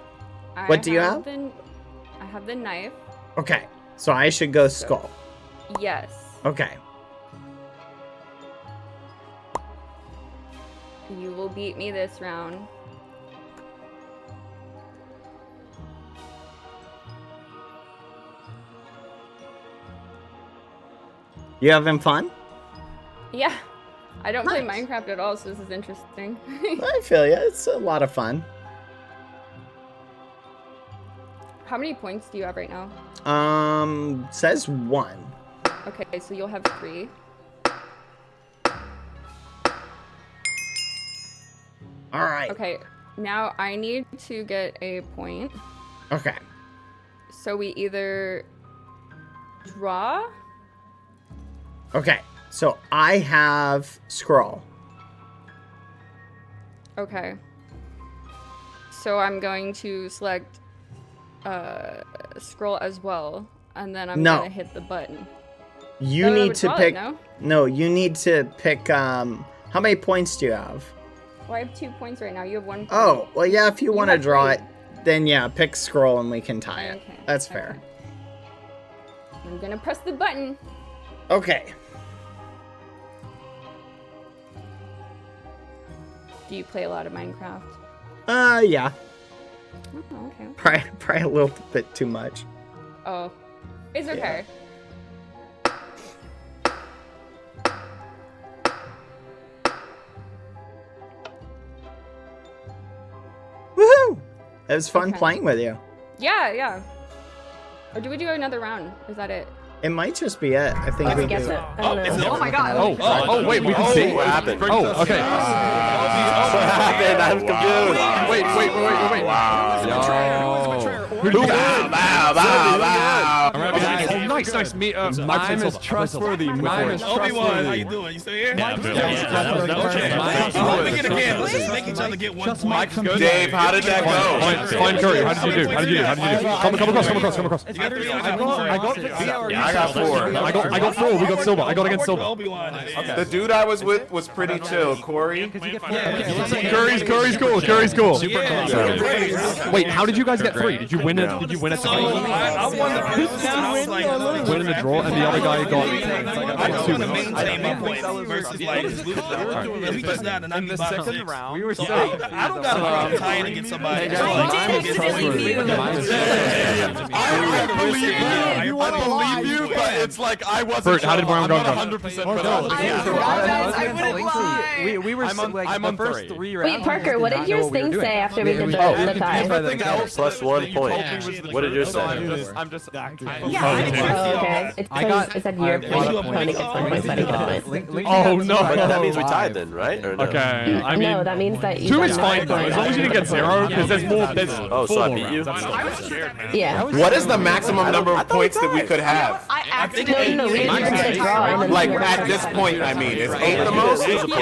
What do you have? I have the knife. Okay, so I should go skull. Yes. Okay. You will beat me this round. You having fun? Yeah. I don't play Minecraft at all, so this is interesting. I feel you. It's a lot of fun. How many points do you have right now? Says 1. Okay, so you'll have 3. All right. Okay, now I need to get a point. Okay. So we either draw. Okay. So I have scroll. Okay. So I'm going to select scroll as well, and then I'm gonna hit the button. You need to pick. No? No, you need to pick. How many points do you have? Well, I have 2 points right now. You have 1 point. Oh, well, yeah. If you want to have draw 3. it, then yeah, pick scroll and we can tie it. Okay, That's fair. I'm gonna press the button. Okay. Do you play a lot of Minecraft? Yeah. Oh, okay. Probably a little bit too much. Oh, it's okay. Woohoo! It was fun playing with you. Yeah, yeah. Or do we do another round? Is that it? It might just be it. I think Let's we guess do. it. I don't know. Oh my god. Oh, wait, we can see. What happened? Oh, okay. What happened? I'm confused. Wait. Wow. Yo. Bow. I'm right behind you. Nice to meet Mime is trustworthy. Mime is trustworthy. Obi-Wan, how you doing? You still here? Yeah, I'm good. Let's make it again. Let's just make each other get 1 point. Dave, how did that go? Fine Curry, how did you do? How did you do? Come across. You got 3? I got 4. I got 4. We got silver. I got against silver. Obi-Wan. The dude I was with was pretty chill. Corey? Curry's cool. Curry's cool. Super cool. Wait, how did you guys get 3? Did you win it? Did you win it? I won the first and I was like, Win in the draw, and the other guy got. I just want to maintain my points versus like his loot. If he gets down, then I'm in the second round. We were So I don't got a problem tying against somebody. I believe you, but it's like I wasn't. Bert, how did Brown go? 100%. We were I'm on first 3 rounds. Wait, Parker, what did yours thing say after we did the tie? Plus 1 point. What did yours say? I'm just acting. Okay. It said your opponent gets 1 point, but I get a point. Oh no! But that means we tied then, right? Or no? Okay. I mean, No, that means that you 2 got is fine though. As long as you didn't get 0, because there's more. There's Oh, so I beat you? Yeah. What is the maximum number of points that we could have? No, we didn't draw. And then Like at this point, I mean, is 8 the most? If you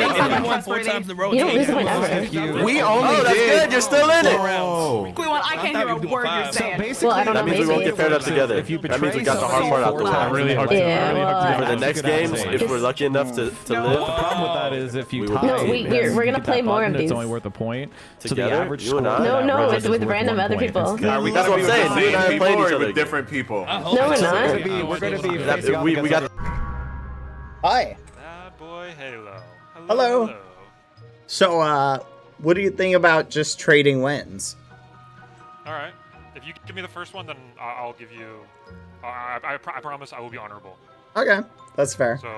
won 4 times in a row, You don't lose a point ever. We only Oh, that's did. good. You're still in it. I can't hear a word you're saying. Well, I don't know, That means we won't maybe. get paired up together. That means we got the hard part out the way. I really hope so. Yeah, well, For the next games, if we're lucky enough to live, The problem with that is if you We will tie, No, we're gonna play more of it's these. only worth a point. So the Together? average You score. and I? of that No, round it's is with worth random 1 other point. people. Are we That's gonna what be I'm with saying. the You and I same are playing people each or other with different people? No, we're not. We're gonna be facing off we against got. Hi. BadBoyHalo. Hello. So, what do you think about just trading wins? All right. If you give me the first one, then I'll give you. I promise I will be honorable. Okay, that's fair. So,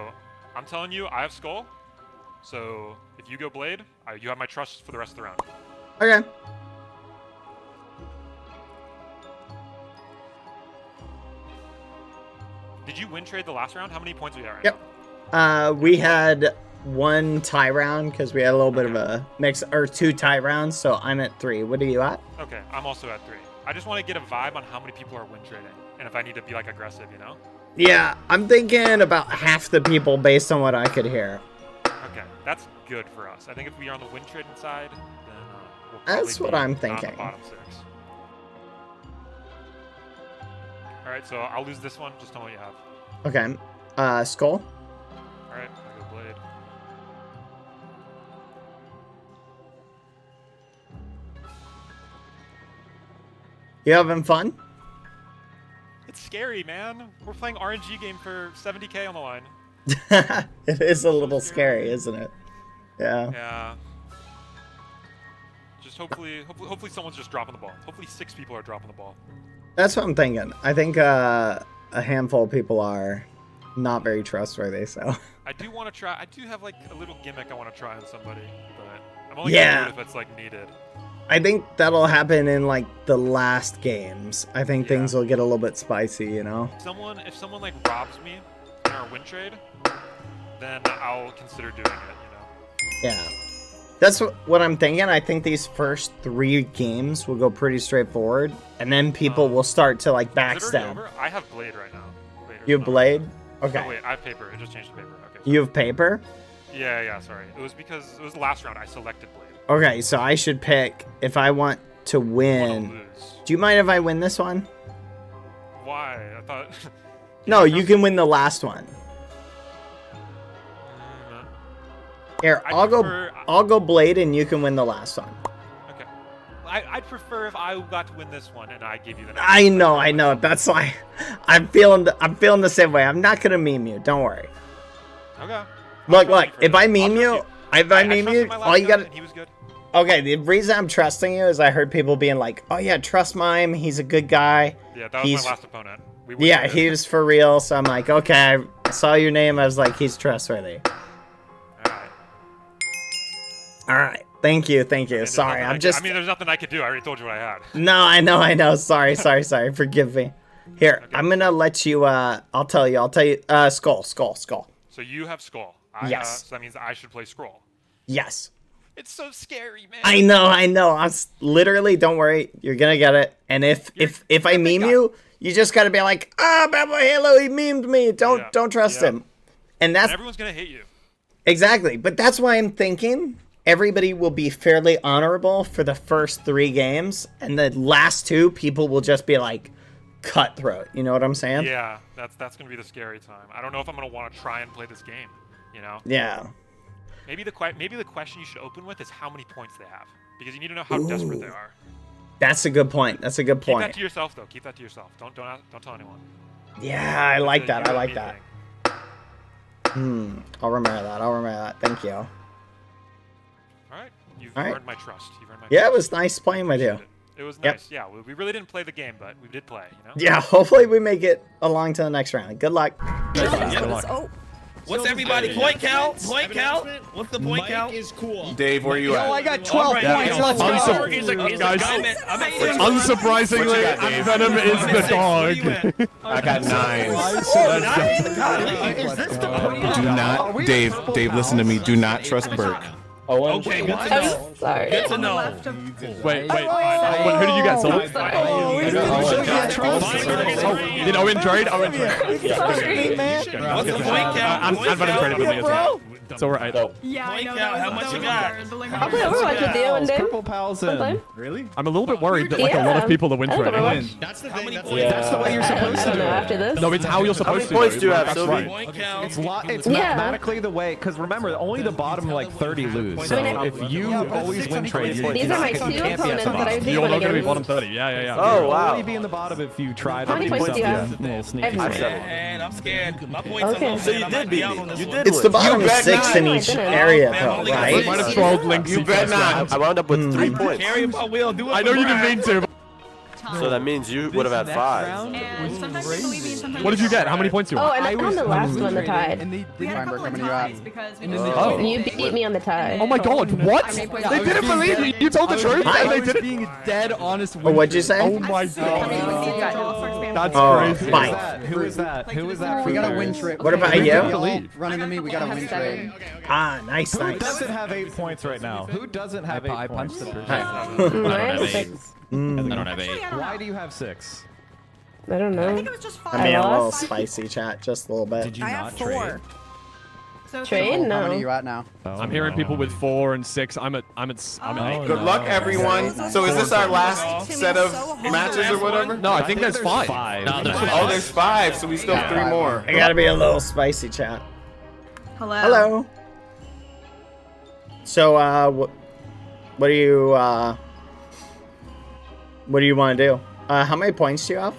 I'm telling you, I have Skull. So, if you go Blade, you have my trust for the rest of the round. Okay. Did you win trade the last round? How many points are we at right Yep. now? We had 1 tie round because we had a little bit of a mix, or 2 tie rounds. So I'm at 3. What are you at? Okay, I'm also at 3. I just want to get a vibe on how many people are win trading, and if I need to be like aggressive, you know? Yeah, I'm thinking about half the people based on what I could hear. Okay, that's good for us. I think if we are on the win trading side, then we'll That's probably what be I'm on the thinking. bottom 6. All right, so I'll lose this one. Just tell me what you have. Okay. Skull. All right, I'll go Blade. You having fun? It's scary, man. We're playing RNG game for 70K on the line. It is a little scary, isn't it? Yeah. Yeah. Just hopefully someone's just dropping the ball. Hopefully 6 people are dropping the ball. That's what I'm thinking. I think a handful of people are not very trustworthy, so. I do want to try. I do have like a little gimmick I want to try on somebody, but I'm only Yeah. gonna do it if it's like needed. I think that'll happen in like the last games. I think things will get a little bit spicy, you know? If someone like robs me in our win trade, then I'll consider doing it. You know. Yeah. That's what I'm thinking. I think these first 3 games will go pretty straightforward, and then people will start to like Is it already backstab. over? I have Blade right now. You have Blade? Okay. Oh wait, I have paper. It just changed to paper. Okay. You have paper? Yeah, sorry. It was because it was the last round. I selected Blade. Okay, so I should pick if I want to win. Do you mind if I win this one? Why? I thought. No, you can win the last one. Here, I'll go Blade and you can win the last one. Okay. I'd prefer if I got to win this one and I give you the next. I know. That's why I'm feeling the same way. I'm not gonna meme you. Don't worry. Okay. Look. If I meme you, all you gotta. He was good. Okay, the reason I'm trusting you is I heard people being like, "Oh yeah, trust Mime. He's a good guy." Yeah, that was my last opponent. Yeah, he was for real. So I'm like, okay, I saw your name. I was like, he's trustworthy. All right. Thank you. Sorry, I mean, there's nothing I could do. I already told you what I had. No, I know. Sorry. Forgive me. Here, okay. I'm gonna let you. I'll tell you. Skull. So you have Skull. Yes. So that means I should play Scroll. Yes. It's so scary, man. I know. I'm literally. Don't worry. You're gonna get it. And if I meme you, You just gotta be like, BadBoyHalo, he memed me. Don't trust him. And that's everyone's gonna hate you. exactly. But that's why I'm thinking everybody will be fairly honorable for the first 3 games, and the last 2 people will just be like cutthroat. You know what I'm saying? Yeah, that's gonna be the scary time. I don't know if I'm gonna want to try and play this game. You know? Yeah. Maybe the question you should open with is how many points they have, because you need to know how desperate they are. That's a good point. That's a good point. Keep that to yourself, though. Keep that to yourself. Don't tell anyone. Yeah, I like that. I like that. I'll remember that. I'll remember that. Thank you. All right. You've earned my trust. You've earned my Yeah, trust. it was nice playing with you. It was Yep. nice. Yeah, we really didn't play the game, but we did play. You know. Yeah, hopefully we make it along to the next round. Good luck. What's everybody point count? Point count? What's the point count? Is cool. Dave, where you at? I got 12 points. Let's go. Unsurprisingly, Venom is the dog. I got 9. Is this the point? Do not, Dave, listen to me. Do not trust Burke. Okay, good to know. Sorry. Good to know. Wait. Who did you get, Sol? Did Owen trade? Owen trade. Sorry. What's the point count? And Venom traded with me as well. It's alright. Yeah, I Point know. count. How much you got? I'll play Overwatch with you one day. Purple Pals Sometime. Really? I'm a little bit worried that like a lot of people are win trading. That's the thing. That's the way you're supposed to do it. After this. No, it's how you're supposed to do it. How many points do you have, That's Sylvie? right. It's mathematically the way, because remember, only the bottom like 30 lose. So if you always win trade, you're These are my 2 opponents that I beat. You're not going to be bottom 30. Yeah. Oh, wow. You'll only be in the bottom if you try to How many do points do you something have? a little sneaky. Man, I'm scared. My points Okay. are low, So man. you I might be out on this one. It's the bottom 6 in each area, though, right? Minus 12 links. You bet not. I wound up with 3 points. Carry my wheel. Do it. I know you didn't mean to. So that means you would have had 5. And sometimes they believe me, sometimes What did you get? How many points do you Oh, want? and I found the last one, the tide. we had a couple of ties because we just Oh. You beat me on the tie. Oh my god, what? They didn't believe you. You told the truth. And they didn't. Being dead honest. Oh, what'd you say? Oh my god. That's crazy. Mike. Who is that? Who is that? We got a win trade. What about you? Run into me. We got a win trade. Ah, nice. Who doesn't have 8 points right now? Who doesn't have 8 points? I don't have 6. I don't have 8. Why do you have 6? I don't know. I think it was just 5. I mean, a little lost. spicy chat, just a little bit. Did you I not have trade? 4. So Trade? How many No. are you at now? I'm hearing people with 4 and 6. I'm at 8. Good luck, everyone. So is this our last set of matches or whatever? No, I think there's 5. Oh, there's 5, so we still have 3 more. I gotta be a little spicy chat. Hello. Hello. So, what do you want to do? How many points do you have?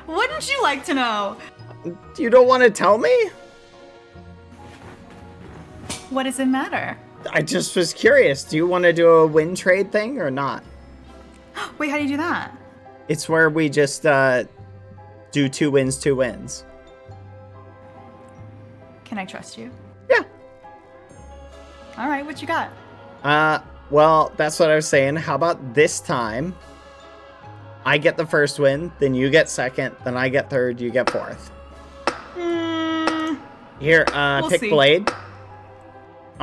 Wouldn't you like to know? You don't want to tell me? What does it matter? I just was curious. Do you want to do a win trade thing or not? Wait, how do you do that? It's where we just do 2 wins, 2 wins. Can I trust you? Yeah. All right, what you got? Well, that's what I was saying. How about this time? I get the first win, then you get second, then I get third, you get fourth. Here, We'll pick see. Blade.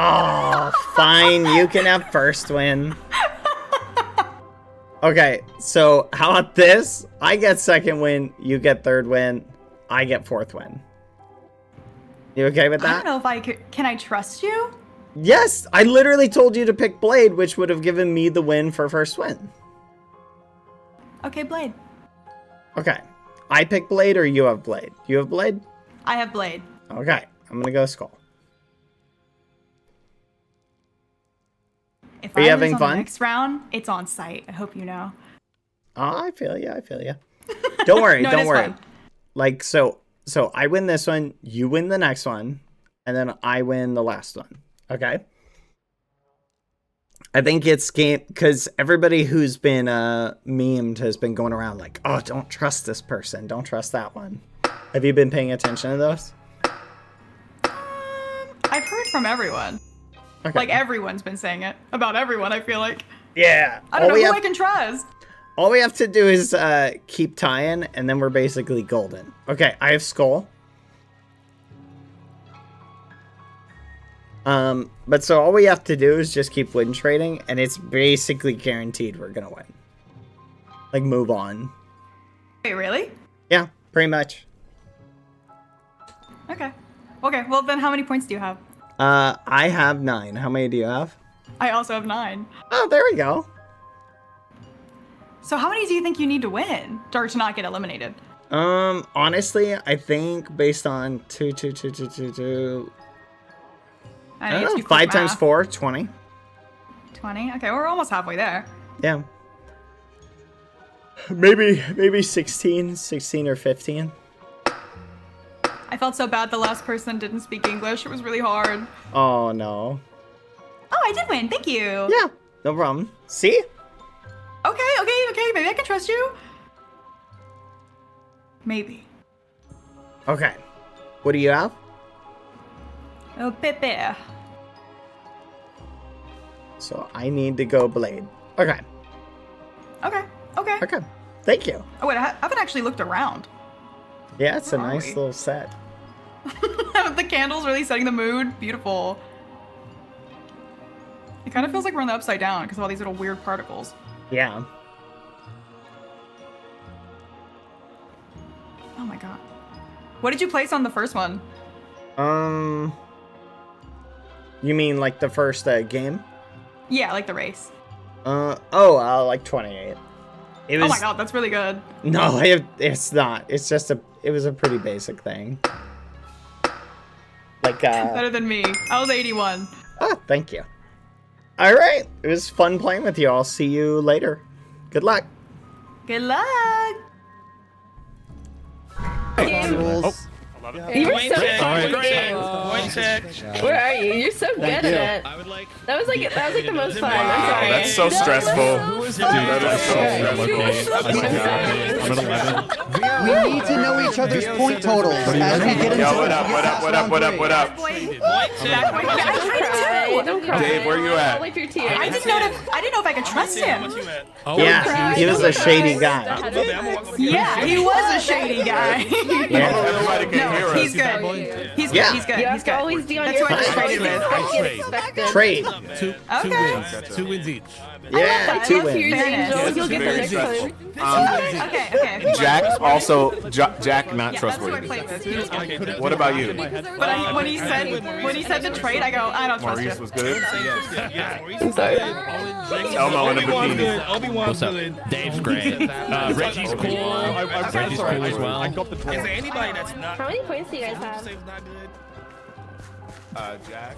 Oh, fine. You can have first win. Okay, so how about this? I get second win, you get third win, I get fourth win. You okay with I that? don't know if I could. Can I trust you? Yes, I literally told you to pick Blade, which would have given me the win for first win. Okay, Blade. Okay. I pick Blade or you have Blade? You have Blade? I have Blade. Okay. I'm gonna go Skull. If Are you I having lose on fun? the next round, it's on site. I hope you know. Oh, I feel you. Don't worry. No, it Don't is worry. fun. Like, so I win this one, you win the next one, and then I win the last one. Okay? I think it's game because everybody who's been memed has been going around like, oh, don't trust this person, don't trust that one. Have you been paying attention to those? I've heard from everyone. Okay. Like everyone's been saying it about everyone. I feel like. Yeah. I don't know who I can trust. All we have to do is keep tying, and then we're basically golden. Okay, I have Skull. But so all we have to do is just keep win trading, and it's basically guaranteed we're gonna win. Like, move on. Wait, really? Yeah, pretty much. Okay. Okay, well then how many points do you have? I have 9. How many do you have? I also have 9. Oh, there we go. So how many do you think you need to win or to not get eliminated? Honestly, I think based on 2, 2, 2, 2, 2, 2. I don't know, 5 times 4, 20. 20? Okay, we're almost halfway there. Yeah. Maybe 16 or 15. I felt so bad the last person didn't speak English. It was really hard. Oh, no. Oh, I did win. Thank you. Yeah, no problem. See? Okay. Maybe I can trust you. Maybe. Okay. What do you have? Oh, Pepe. So I need to go Blade. Okay. Okay. Thank you. Oh, wait, I haven't actually looked around. Yeah, it's a Where are nice we? little set. The candles really setting the mood. Beautiful. It kind of feels like we're in the upside down because of all these little weird particles. Yeah. Oh my god. What did you place on the first one? You mean like the first game? Yeah, like the race. Like 28. It was. Oh my god, that's really good. No, it's not. It's just it was a pretty basic thing. Like Better than me. I was 81. Oh, thank you. All right, it was fun playing with you. I'll see you later. Good luck. Good luck. You were so good at it. Where are you? You're so good at it. That was like the most fun. I'm sorry. That's so stressful. We need to know each other's point totals as we get into What up? Don't cry. Dave, where you at? Wipe your tears. I didn't know if I could trust him. Yeah, he was a shady guy. Yeah, he was a shady guy. Everybody can hear No, us. he's good. He's Yeah. good. He's good. You He's have to good. always be on That's your who I just toes. traded with. Trade. Two Okay. wins. 2 wins each. Yeah, 2 wins. Tears, Angel. You'll get the Very next stressful. time. Okay. Jack also Jack not Yeah, that's who I trustworthy. played with. He was good. What about you? But when he said the trade, I go, I don't trust Maurice you. was good. Sorry. Elmo in the bikini. Obi-Wan's good. Dave's great. Reggie's cool. Reggie's cool as well. Is there anybody that's not? How many points do you guys have? Save's not good. Jack.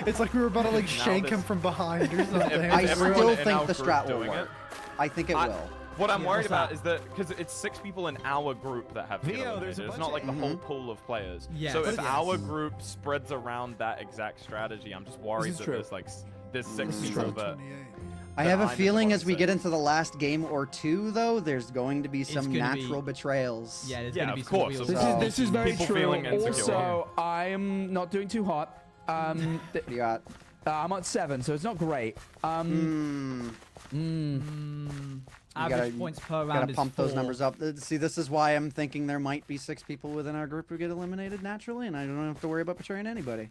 It's like we were about to like shank him from behind or something. I everyone still in think our the group strat will doing work. I think it will. What I'm worried what's about that? is that because it's 6 people in our group that have to get eliminated. It's not like the whole pool of players. Yes. So if Yes. our group spreads around that exact strategy, I'm just worried that there's 6 people that. I have a I'm feeling in as we get into the last game or two, though, there's going to be some gonna natural betrayals. Yeah, there's Yeah, gonna be of some course. wheels. This is very People true. feeling insecure. Also, I'm not doing too hot. What do you got? I'm at 7, so it's not great. Average points per round Gotta is pump 4. those numbers up. See, this is why I'm thinking there might be 6 people within our group who get eliminated naturally, and I don't have to worry about betraying anybody.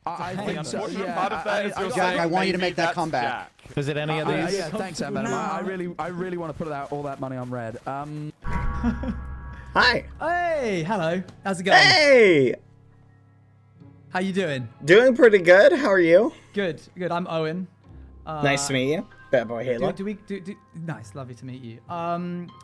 I think so. Yeah, part of that is you're Jack, saying I want you to maybe make that that's comeback. Jack. Is it any of these? Yeah, thanks, Adam. I really want to put out all that money on red. Hi. Hey, hello. How's it going? Hey. How you doing? Doing pretty good. How are you? Good. I'm Owen. Nice to meet you. BadBoyHalo. Do we nice, lovely to meet you. All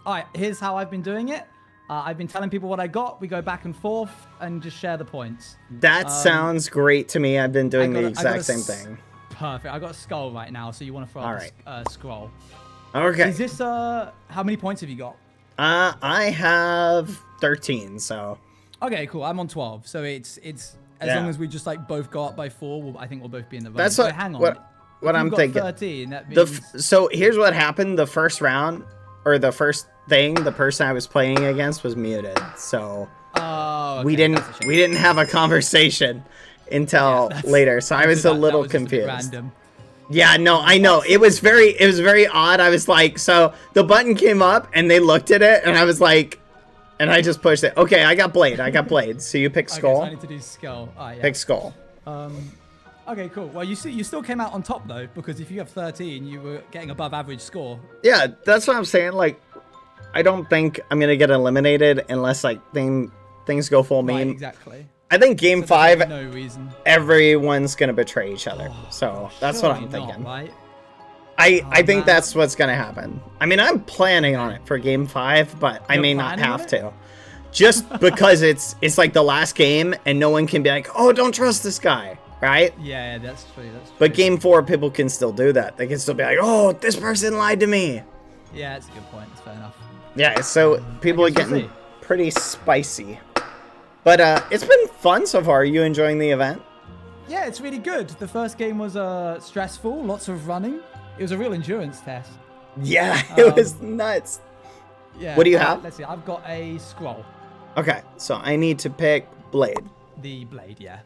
right, here's how I've been doing it. I've been telling people what I got. We go back and forth and just share the points. That sounds great to me. I've been doing the exact same thing. Perfect. I got a skull right now, so you want to throw up a scroll. Okay. Is this how many points have you got? I have 13, so. Okay, cool. I'm on 12, so it's as long as we just like both go up by 4, I think we'll both be in the running. That's So what. hang on. What If I'm you've got thinking. 13, that means... So here's what happened. The first round, or the first thing, the person I was playing against was muted. So we didn't have a conversation until later. So I was a little confused. Random. Yeah, no, I know. It was very odd. I was like, so the button came up and they looked at it and I was like, and I just pushed it. Okay, I got Blade. So you pick Skull. So I need to do Skull. Yeah. Pick Skull. Okay, cool. Well, you still came out on top though, because if you have 13, you were getting above average score. Yeah, that's what I'm saying. Like, I don't think I'm gonna get eliminated unless like things go full meme. Right, exactly. I think game 5, no reason. everyone's gonna betray each other. So that's what I'm thinking. Right? I think that's what's gonna happen. I mean, I'm planning on it for game 5, but I may not have to. Just because it's like the last game and no one can be like, oh, don't trust this guy, right? Yeah, that's true. That's true. But game 4, people can still do that. They can still be like, oh, this person lied to me. Yeah, that's a good point. That's fair enough. Yeah, so people are getting pretty spicy. But it's been fun so far. Are you enjoying the event? Yeah, it's really good. The first game was stressful, lots of running. It was a real endurance test. Yeah, it was nuts. Yeah. What do you have? Let's see. I've got a scroll. Okay, so I need to pick Blade. The Blade, yeah.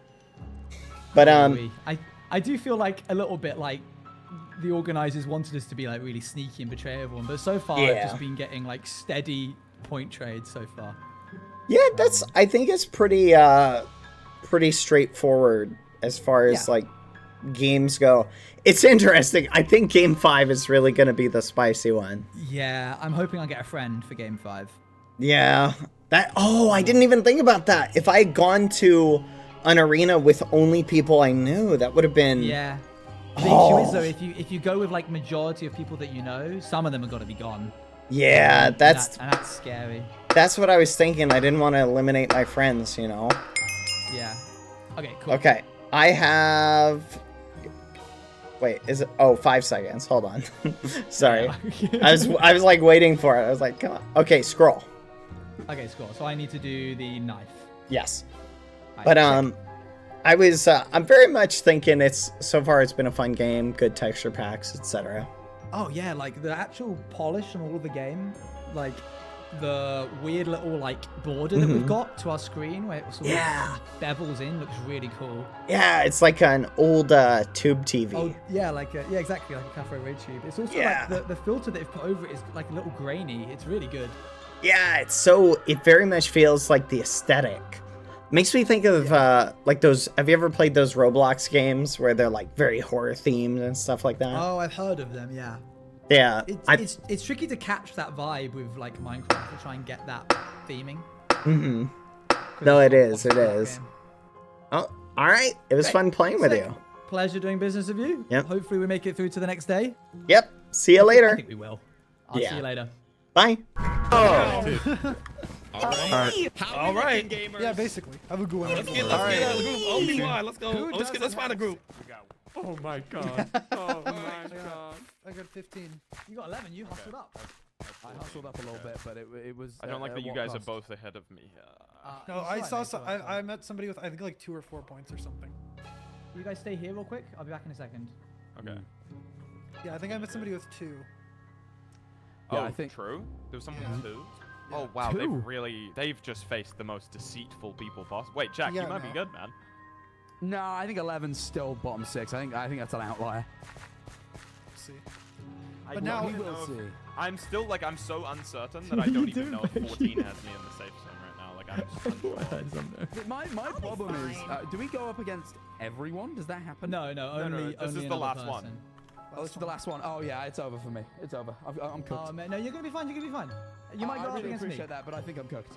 But I do feel like a little bit like the organizers wanted us to be like really sneaky and betray everyone, but so far I've just been getting like steady point trades so far. Yeah, I think it's pretty straightforward as far as like games go. It's interesting. I think game 5 is really going to be the spicy one. Yeah, I'm hoping I'll get a friend for game 5. Yeah. I didn't even think about that. If I had gone to an arena with only people I knew, that would have been... Yeah. The issue is, though, if you go with, like, majority of people that you know, some of them are going to be gone. Yeah, that's scary. That's what I was thinking. I didn't want to eliminate my friends, you know? Yeah. Okay, cool. Okay. I have... Wait, is it... Oh, 5 seconds. Hold on. Sorry. I was like waiting for it. I was like, come on. Okay, scroll. Okay, scroll. So I need to do the knife. Yes. But I'm very much thinking so far it's been a fun game, good texture packs, etc. Oh yeah, like the actual polish on all of the game, like the weird little like border that we've got to our screen where it sort of bevels in looks really cool. Yeah, it's like an old tube TV. Oh yeah, yeah, exactly, like a cafe ray tube. It's also like the filter that they've put over it is like a little grainy. It's really good. Yeah, it very much feels like the aesthetic. Makes me think of like those. Have you ever played those Roblox games where they're like very horror themed and stuff like that? Oh, I've heard of them. Yeah. Yeah. It's tricky to catch that vibe with like Minecraft to try and get that theming. Mm-hmm. No, it is. It is. Oh, all right. It was fun playing with you. Pleasure doing business with you. Yep. Hopefully we make it through to the next day. Yep. See you later. I think we will. I'll see you later. Bye. Oh. All right. Yeah, basically. Have a good one. Let's get a group. OP1. Let's go. Let's find a group. Oh my god. Oh my god. I got 15. You got 11. You hustled up. I hustled up a little bit, but it was. I don't like that you guys are both ahead of me. No, I saw. I met somebody with I think like 2 or 4 points or something. You guys stay here real quick. I'll be back in a second. Okay. Yeah, I think I met somebody with 2. Yeah, I think true. There was someone with 2. Oh wow, they've just faced the most deceitful people possible. Wait, Jack, you might be good, man. No, I think 11's still bottom 6. I think that's an outlier. See. But now we will see. I'm still like I'm so uncertain that I don't even know if 14 has me in the safe zone right now. Like I'm just My problem is, do we go up against everyone? Does that happen? No, only. This is the last one. Oh, this is the last one. Oh yeah, it's over for me. It's over. I'm cooked. Oh man, no, you're gonna be fine. You're gonna be fine. You might go up against me. I really appreciate that, but I think I'm cooked.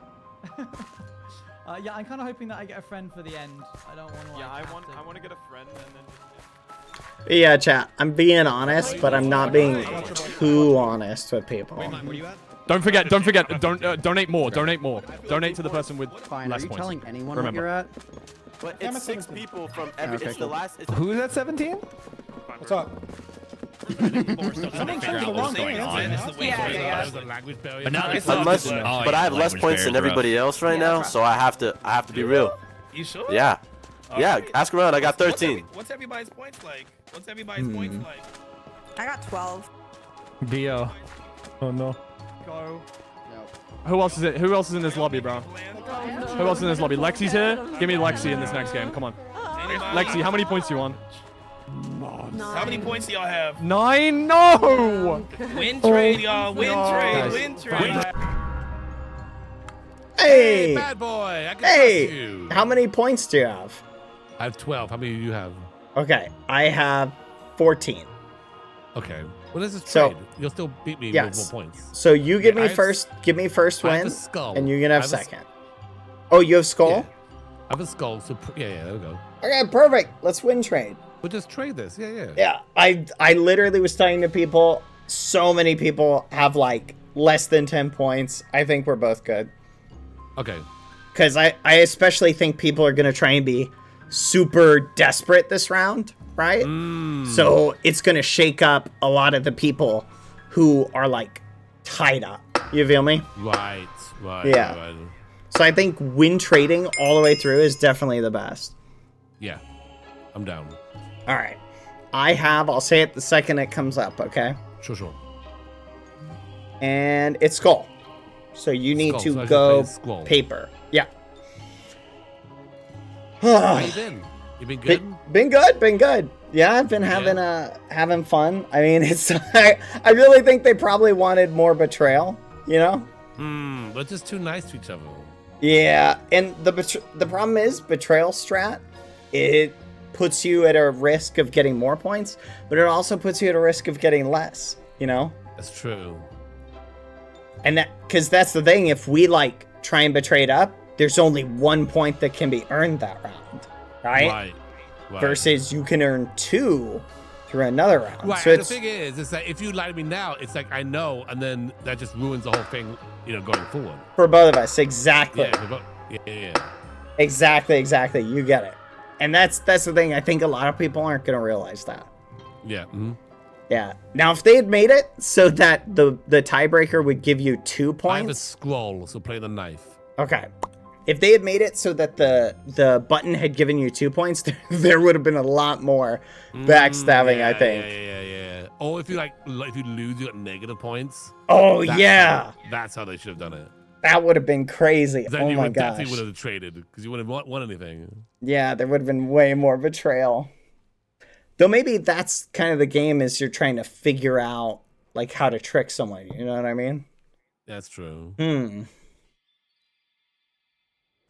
Yeah, I'm kind of hoping that I get a friend for the end. I don't want to. Yeah, I want to get a friend and then. Yeah, chat. I'm being honest, but I'm not being too honest with people. Wait, where you at? Don't forget. Donate more. Donate more. Donate to the person with less points. Are you telling anyone Remember. what you're at? But it's 6 people from every. Okay, it's the last. It's Who's at 17? What's up? Someone chose the wrong thing. But I have less points than everybody else right now, so I have to be real. You sure? Yeah. Yeah, ask around. I got 13. What's everybody's points like? What's everybody's points like? I got 12. Dio. Oh no. Go. Who else is it? Who else is in this lobby, bro? Who else is in this lobby? Lexi's here. Give me Lexi in this next game. Come on. Lexi, how many points do you want? How many points do y'all have? 9. No. Win trade, y'all. Win trade. Hey, bad boy. I can hey, trust you. how many points do you have? I have 12. How many do you have? Okay, I have 14. Okay. Well, this is So- trade. You'll still beat me Yes. with more points. So you give Yeah, me I have first. Give me first I have win, a skull. and you can have I have a s- second. Oh, you have skull. Yeah. I have a skull, so yeah, there we go. Okay, perfect. Let's win trade. We'll just trade this. Yeah. Yeah, I literally was talking to people. So many people have like less than 10 points. I think we're both good. Okay. Because I especially think people are gonna try and be super desperate this round, right? So it's gonna shake up a lot of the people who are like tied up. You feel me? Right. Yeah. Right. So I think win trading all the way through is definitely the best. Yeah. I'm down. All right. I'll say it the second it comes up, okay? Sure. And it's skull. So you need Skull, so I to should go play skull. paper. Yeah. How you been? You been good? Been good. Yeah, I've been having fun. I mean, it's I really think they probably wanted more betrayal, you know? But just too nice to each other. Yeah, and the problem is betrayal strat, it puts you at a risk of getting more points, but it also puts you at a risk of getting less, you know? That's true. And because that's the thing, if we like try and betray it up, there's only 1 point that can be earned that round, right? Versus you can earn 2 through another round. Right. So And the it's thing is that if you lie to me now, it's like I know, and then that just ruins the whole thing, going forward. for both of us, exactly. Yeah. Exactly. You get it. And that's the thing. I think a lot of people aren't gonna realize that. Yeah. Yeah. Now, if they had made it so that the tiebreaker would give you 2 I have a points. scroll, so play the knife. Okay. If they had made it so that the button had given you 2 points, there would have been a lot more backstabbing, I think. Yeah. Or if you lose, you got negative points. Oh, yeah. That's how they should have done it. That would have been crazy. Then Oh you my would definitely gosh. would have traded because you wouldn't won anything. Yeah, there would have been way more betrayal. Though maybe that's kind of the game, is you're trying to figure out like how to trick someone. You know what I mean? That's true. Oh.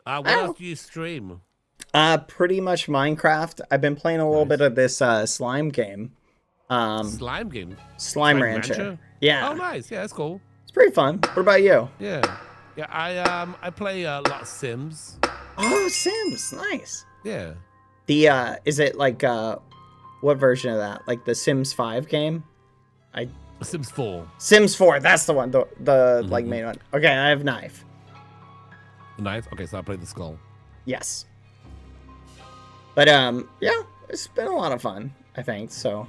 What else do you stream? Pretty much Minecraft. I've been playing a little bit of this slime game. Slime game? Slime Rancher. Yeah. Oh, nice. Yeah, that's cool. It's pretty fun. What about you? Yeah. I play a lot of Sims. Oh, Sims. Nice. Yeah. The is it like what version of that? Like the Sims 5 game? Sims 4. Sims 4. That's the one. The like main one. Okay, I have Knife. Knife. Okay, so I played the skull. Yes. But yeah, it's been a lot of fun, I think. So,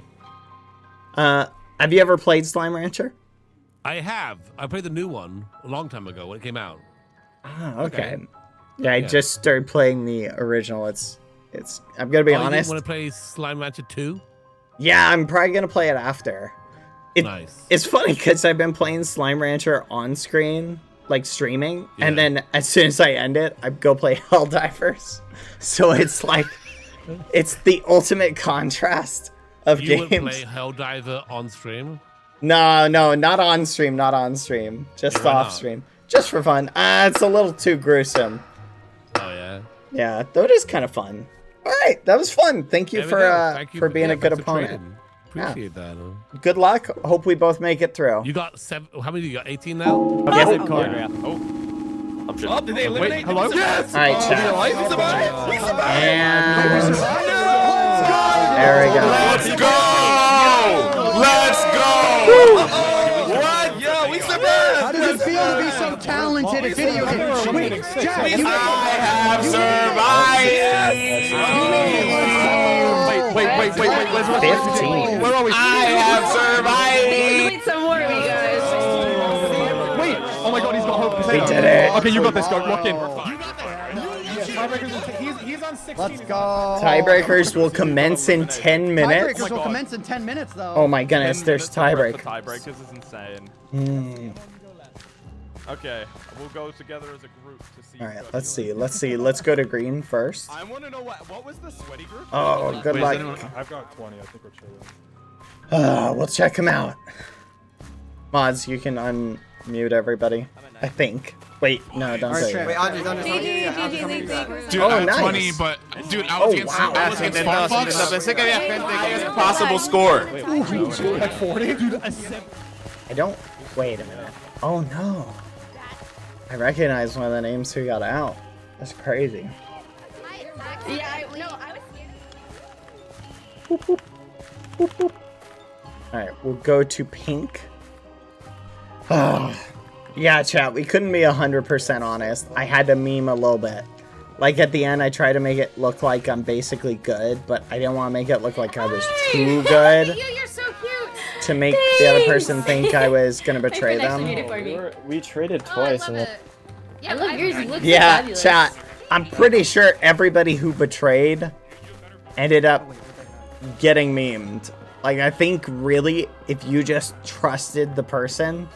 have you ever played Slime Rancher? I have. I played the new one a long time ago when it came out. Ah, okay. Yeah, I just started playing the original. It's. I'm gonna be honest. You didn't want to play Slime Rancher 2? Yeah, I'm probably gonna play it after. Nice. It's funny because I've been playing Slime Rancher on screen, like streaming, and then as soon as I end it, I go play Helldivers. So it's like, it's the ultimate contrast of You games. would play Helldiver on stream? No, not on stream, just Why off not? stream, just for fun. It's a little too gruesome. Oh yeah. Yeah, though it is kind of fun. All right, that was fun. Thank you There we go. for Thank you for being a good thanks for opponent. trading. Appreciate that. Good luck. Hope we both make it through. You got 7. How many? You got 18 now? Yes. Oh, Yeah. Oh, did they eliminate? Wait, hello? Yes. All right, Oh, chat. he survived. He survived. And there we go. Let's go! Let's go! What? Yo, we survived! How does it feel to be so talented at video games? Wait, Jack, you have survived! Wait. 15. Where are we? I have survived! Wait some more of you guys. Wait! Oh my god, he's got hope. We did it. Okay, you got this, go. Lock in. He's on 16. Let's go. Tiebreakers will commence in 10 minutes. Tiebreakers will commence in 10 minutes, though. Oh my goodness, there's tiebreak. Tiebreakers is insane. Okay, we'll go together as a group to see. All right, let's see. Let's go to green first. I want to know what was the sweaty group? Oh, good luck. I've got 20. I think we're chilling. We'll check them out. Mods, you can unmute everybody. I think. Wait, no, don't say it. Wait, Andres. Dude, Oh, I'm nice. 20, but dude, I was against Starbucks. Highest possible score. Like 40? I don't. Wait a minute. Oh no. I recognize one of the names who got out. That's crazy. Yeah, I was. Boop, boop. Boop, boop. Alright, we'll go to pink. Yeah, chat, we couldn't be 100% honest. I had to meme a little bit. Like, at the end, I tried to make it look like I'm basically good, but I didn't want to make it look like I was too good You're so cute. to make the other person think I was going to betray them. We traded twice. And I love yours. You look so Yeah, fabulous. chat, I'm pretty sure everybody who betrayed ended up getting memed. Like, I think really, if you just trusted the person,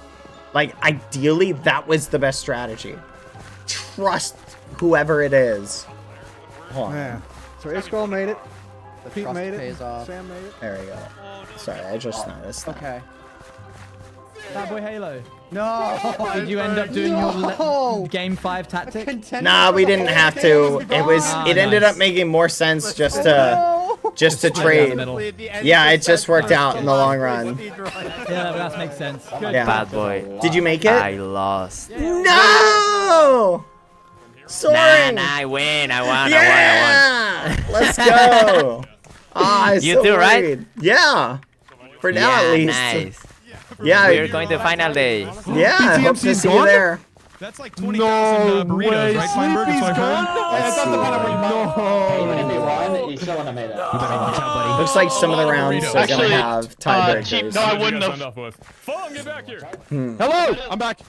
like, ideally, that was the best strategy. Trust whoever it is. Hold on. Yeah. So A-Skull made it. The Pete trust made it. pays off. Sam made it. There we go. Sorry, I just noticed that. Okay. BadBoyHalo. No. Did you end up doing your game 5 tactic? Nah, we didn't have to. It ended up making more sense just to trade. Yeah, it just worked out in the long run. Yeah, that makes sense. Good. Yeah. Bad boy. Did you make it? I lost. No! Soren! Nah, I win. I won. Yeah! Let's go. Ah, You too, right? worried. Yeah. For now, Yeah, at least. nice. Yeah. We're going to final day. Yeah, hope to see you there. That's like 20,000 burritos, right, Feinberg? That's what I've heard. Looks like some of the rounds are going to have tiebreakers. No, I wouldn't have. Phone, get back here. Hello, I'm back.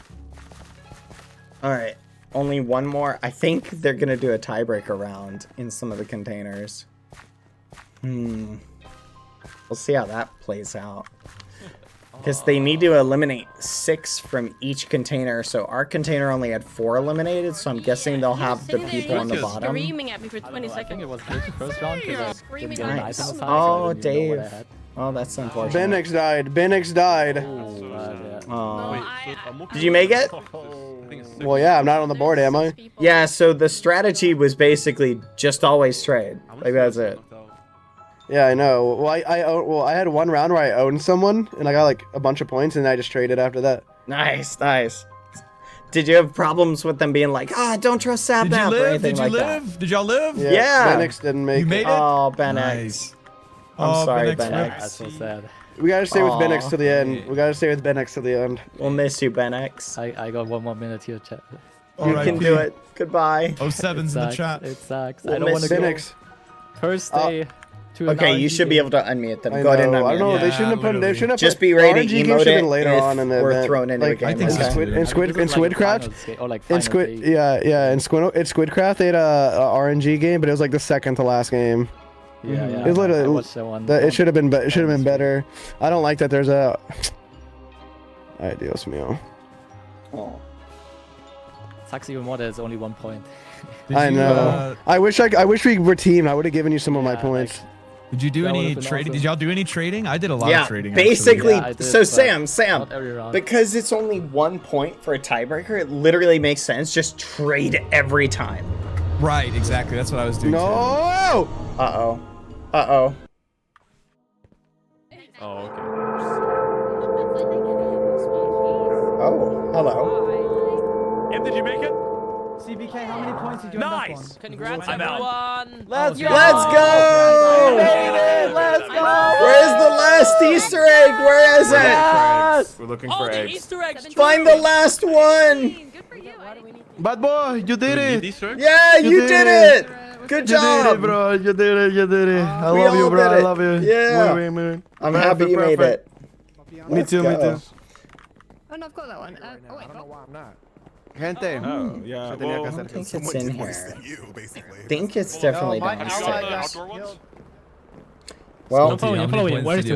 Alright, only one more. I think they're going to do a tiebreaker round in some of the containers. We'll see how that plays out. Because they need to eliminate 6 from each container, so our container only had 4 eliminated, so I'm guessing they'll have the people on the bottom. Screaming at me for 20 seconds. I think it was the first round because I didn't get an Nice. item assigned, so I Oh, didn't even know what I Dave. had. Oh, that's unfortunate. Benix died. Benix died. Oh. Did you make it? Well, yeah, I'm not on the board, am I? Yeah, so the strategy was basically just always trade. Like, that's it. Yeah, I know. Well, I had one round where I owned someone, and I got like a bunch of points, and I just traded after that. Nice, nice. Did you have problems with them being like, don't trust Sapnap or anything like that? Did y'all live? Yeah. Benix didn't make You made it? Oh, Benix. Nice. I'm sorry, Benix. Benix. That's so sad. We gotta stay with Aw. Benix to the end. We gotta stay with Benix to the end. We'll miss you, Benix. I got 1 more minute here, chat. You can do it. Goodbye. 07's in the chat. It sucks. We'll I don't want miss to go. Benix. First day. To an Okay, you RNG should be game. able to unmute them. I Go ahead and know. I unmute don't know. them. They shouldn't have put. They shouldn't have. Just put, be ready to RNG game emote should have it been later if on in the we're event. thrown into a game I think like that. in Squidcraft. In Squidcraft, they had a RNG game, but it was like the second to last game. Yeah, It was literally. I watched that one. It should have been. It should have been better. I don't like that. There's a. Ay, Dios mío. Sucks even more that it's only 1 point. I know. I wish we were teamed. I would have given you some of my points. Did you do That any would've been trading? awesome. Did y'all do any trading? I did a lot Yeah, of trading. basically. Yeah, I did, So but Sam, not every round. because it's only 1 point for a tiebreaker, it literally makes sense. Just trade every time. Actually. Right, exactly. That's what I was doing. No. Uh-oh. Uh-oh. Oh, okay. Oh, hello. Em, did you make it? CBK, how many points did you end up on? Congrats, I'm out. everyone. Let's go! Let's go! Let's go! Where's the last Easter egg? Where is it? We're looking Oh, for the eggs. Easter eggs. Find the last one! Good for you. Bad boy, you did it. Yeah, you did it! Good You did job! it, bro. You did it. You did it. I We love you, all bro. did I it. love you. Yeah. Muy bien, muy bien. I'm happy you made it. Me too. Me too. Oh, no, I've got that one. Oh, wait. Gente. Oh, yeah. I don't think it's in here. I think it's No, definitely my downstairs. ally got Outdoor ones? Well, I'm following. Where's the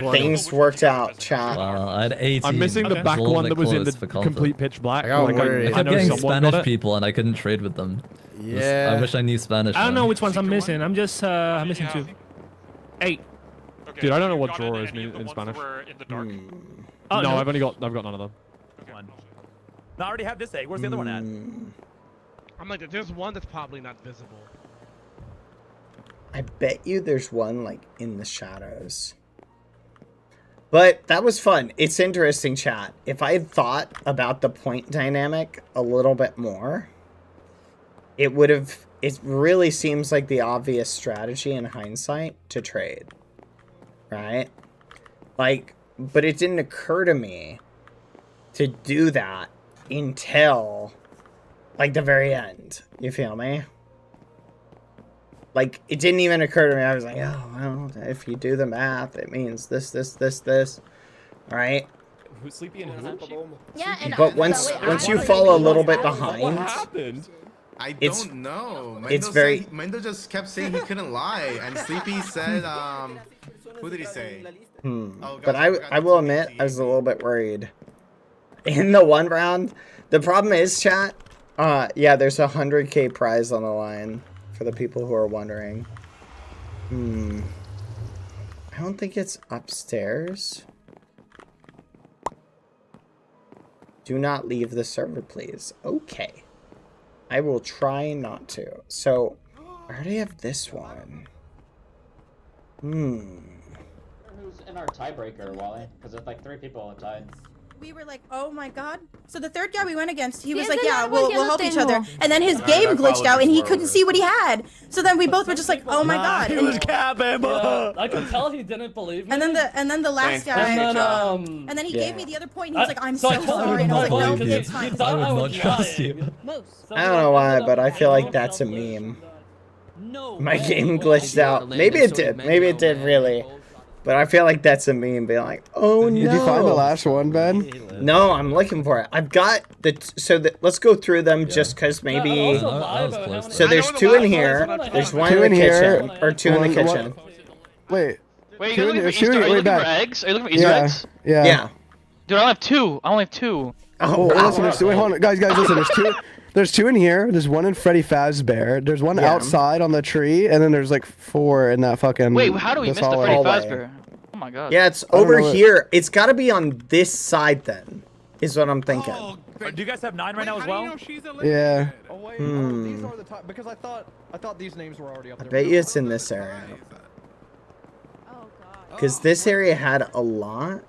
well, things worked out, chat. I had 18. I'm missing the back one that was in the complete pitch black. I got worried. I kept know getting someone got Spanish it. people and I couldn't trade with them. Yeah. I wish I knew Spanish. I don't know man. which ones I'm missing. I'm just I'm missing 2. 8. Dude, I don't know what drawer is in Spanish. In the dark. No, I've got none of them. No, I already have this egg. Where's the other one at? I'm like, there's one that's probably not visible. I bet you there's one like in the shadows. But that was fun. It's interesting, chat. If I had thought about the point dynamic a little bit more, it would have... It really seems like the obvious strategy in hindsight to trade. Right? Like, but it didn't occur to me to do that until, like, the very end. You feel me? Like, it didn't even occur to me. I was like, oh, well, if you do the math, it means this. Right? Who's Sleepy and who? Yeah, and But once you fall a little bit behind, What happened? I It's- don't know. Mendo it's very- said, Mendo just kept saying he couldn't lie, and Sleepy said, who did he say? Oh, but guys, I will admit, I was a little bit worried. In the one round, the problem is, chat, yeah, there's a 100K prize on the line for the people who are wondering. I don't think it's upstairs. Do not leave the server, please. Okay. I will try not to. So, I already have this one. Who's in our tiebreaker, Wally? Because it's like 3 people have tied. We were like, oh my god. So the third guy we went against, he was Yes, like, and yeah, that one we'll help each other. yellow And then his game glitched out and he couldn't see what he had. So then we both were just like, oh my god. He And, was capping. I could tell he didn't believe me. and then the last guy, and then he gave me the other point and he was like, I'm so sorry. And I was like, no, it's fine. I would not trust you. I don't know why, but I feel like that's a meme. My game glitched out. Maybe it did. Maybe it did really. But I feel like that's a meme being like, oh no. Did you find the last one, Ben? No, I'm looking for it. I've got let's go through them just because maybe. So there's 2 in here. There's 1 in the kitchen. Or 2 in the kitchen. Wait. Wait, you looking for Easter? Are you looking for eggs? Are you looking for Easter eggs? Yeah. Dude, I only have 2. I only have 2. Oh, wow. Listen, wait, hold on. Guys, listen. There's 2 in here. There's 1 in Freddy Fazbear. There's 1 outside on the tree, and then there's like 4 in that fucking. Wait, how do we miss the Freddy Fazbear? Oh my god. Yeah, it's over here. It's got to be on this side then, is what I'm thinking. Do you guys have 9 right now as well? Yeah. Oh wait, these are the top because I thought these names were already up I there. bet you it's in this area. Because this area had a lot.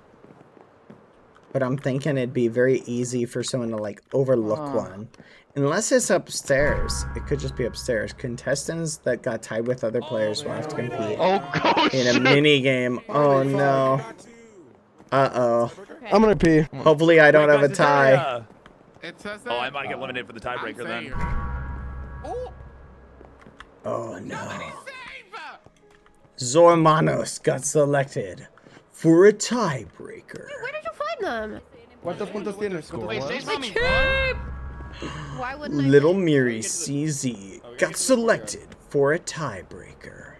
But I'm thinking it'd be very easy for someone to like overlook one. Unless it's upstairs. It could just be upstairs. Contestants that got tied with other players will have to compete in a mini game. Oh no. Uh-oh. I'm gonna pee. Hopefully I don't have a tie. Oh, I might get eliminated for the tiebreaker then. Oh no. Zormanos got selected for a tiebreaker. Where did you find them? ¿Cuántos puntos tienes? Wait, Sage found me Why wouldn't I? Little Miri CZ got selected for a tiebreaker.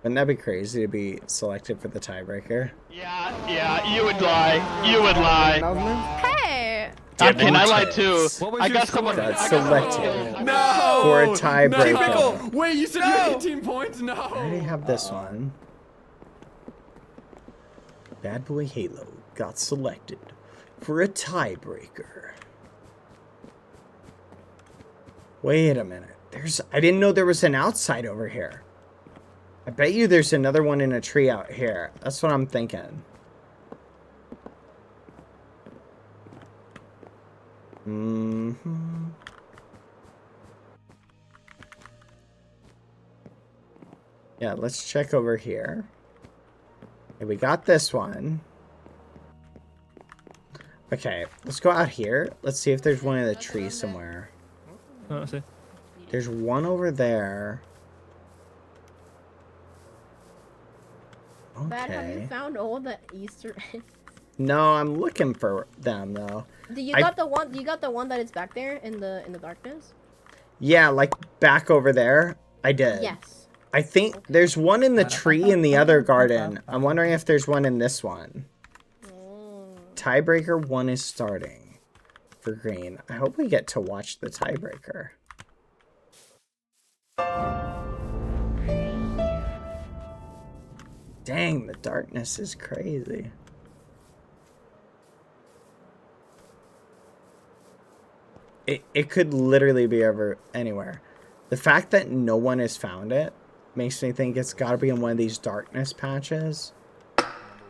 Wouldn't that be crazy to be selected for the tiebreaker? Yeah, you would lie. You would lie. Hey! I lied too. I got someone. Got selected No! for a tiebreaker. Typical. Wait, you said you had 18 points? No! I already have this one. BadBoyHalo got selected for a tiebreaker. Wait a minute. I didn't know there was an outside over here. I bet you there's another one in a tree out here. That's what I'm thinking. Yeah, let's check over here. Okay, we got this one. Okay, let's go out here. Let's see if there's one in the tree somewhere. Oh, I see. There's one over there. Bad, have Okay. you found all the Easter eggs? No, I'm looking for them though. You got the one that is back there in the darkness? Yeah, like back over there. I did. Yes. I think there's one in the tree in the other garden. I'm wondering if there's one in this one. Tiebreaker 1 is starting for green. I hope we get to watch the tiebreaker. Dang, the darkness is crazy. It could literally be anywhere. The fact that no one has found it makes me think it's got to be in one of these darkness patches,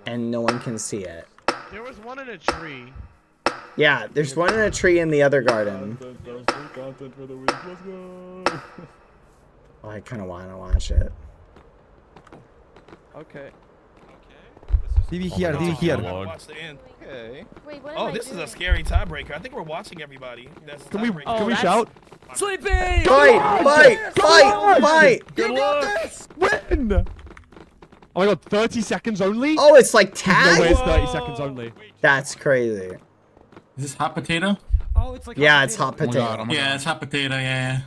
and no one can see it. There was one in a tree. Yeah, there's one in a tree in the other garden. Content for the week. Let's go. Oh, I kind of want to watch it. Okay. TV here, TV here. Watch the end. Wait, what Oh, am I this is doing? a scary tiebreaker. I think we're watching everybody. That's the tiebreaker. Can we shout? Sleepy! Fight! Good luck! Win! Oh my god, 30 seconds only? Oh, it's like tag? No way it's 30 seconds only. That's crazy. Is this hot potato? Oh, it's like Yeah, it's hot Oh my potato. God, yeah, it's hot potato. Yeah.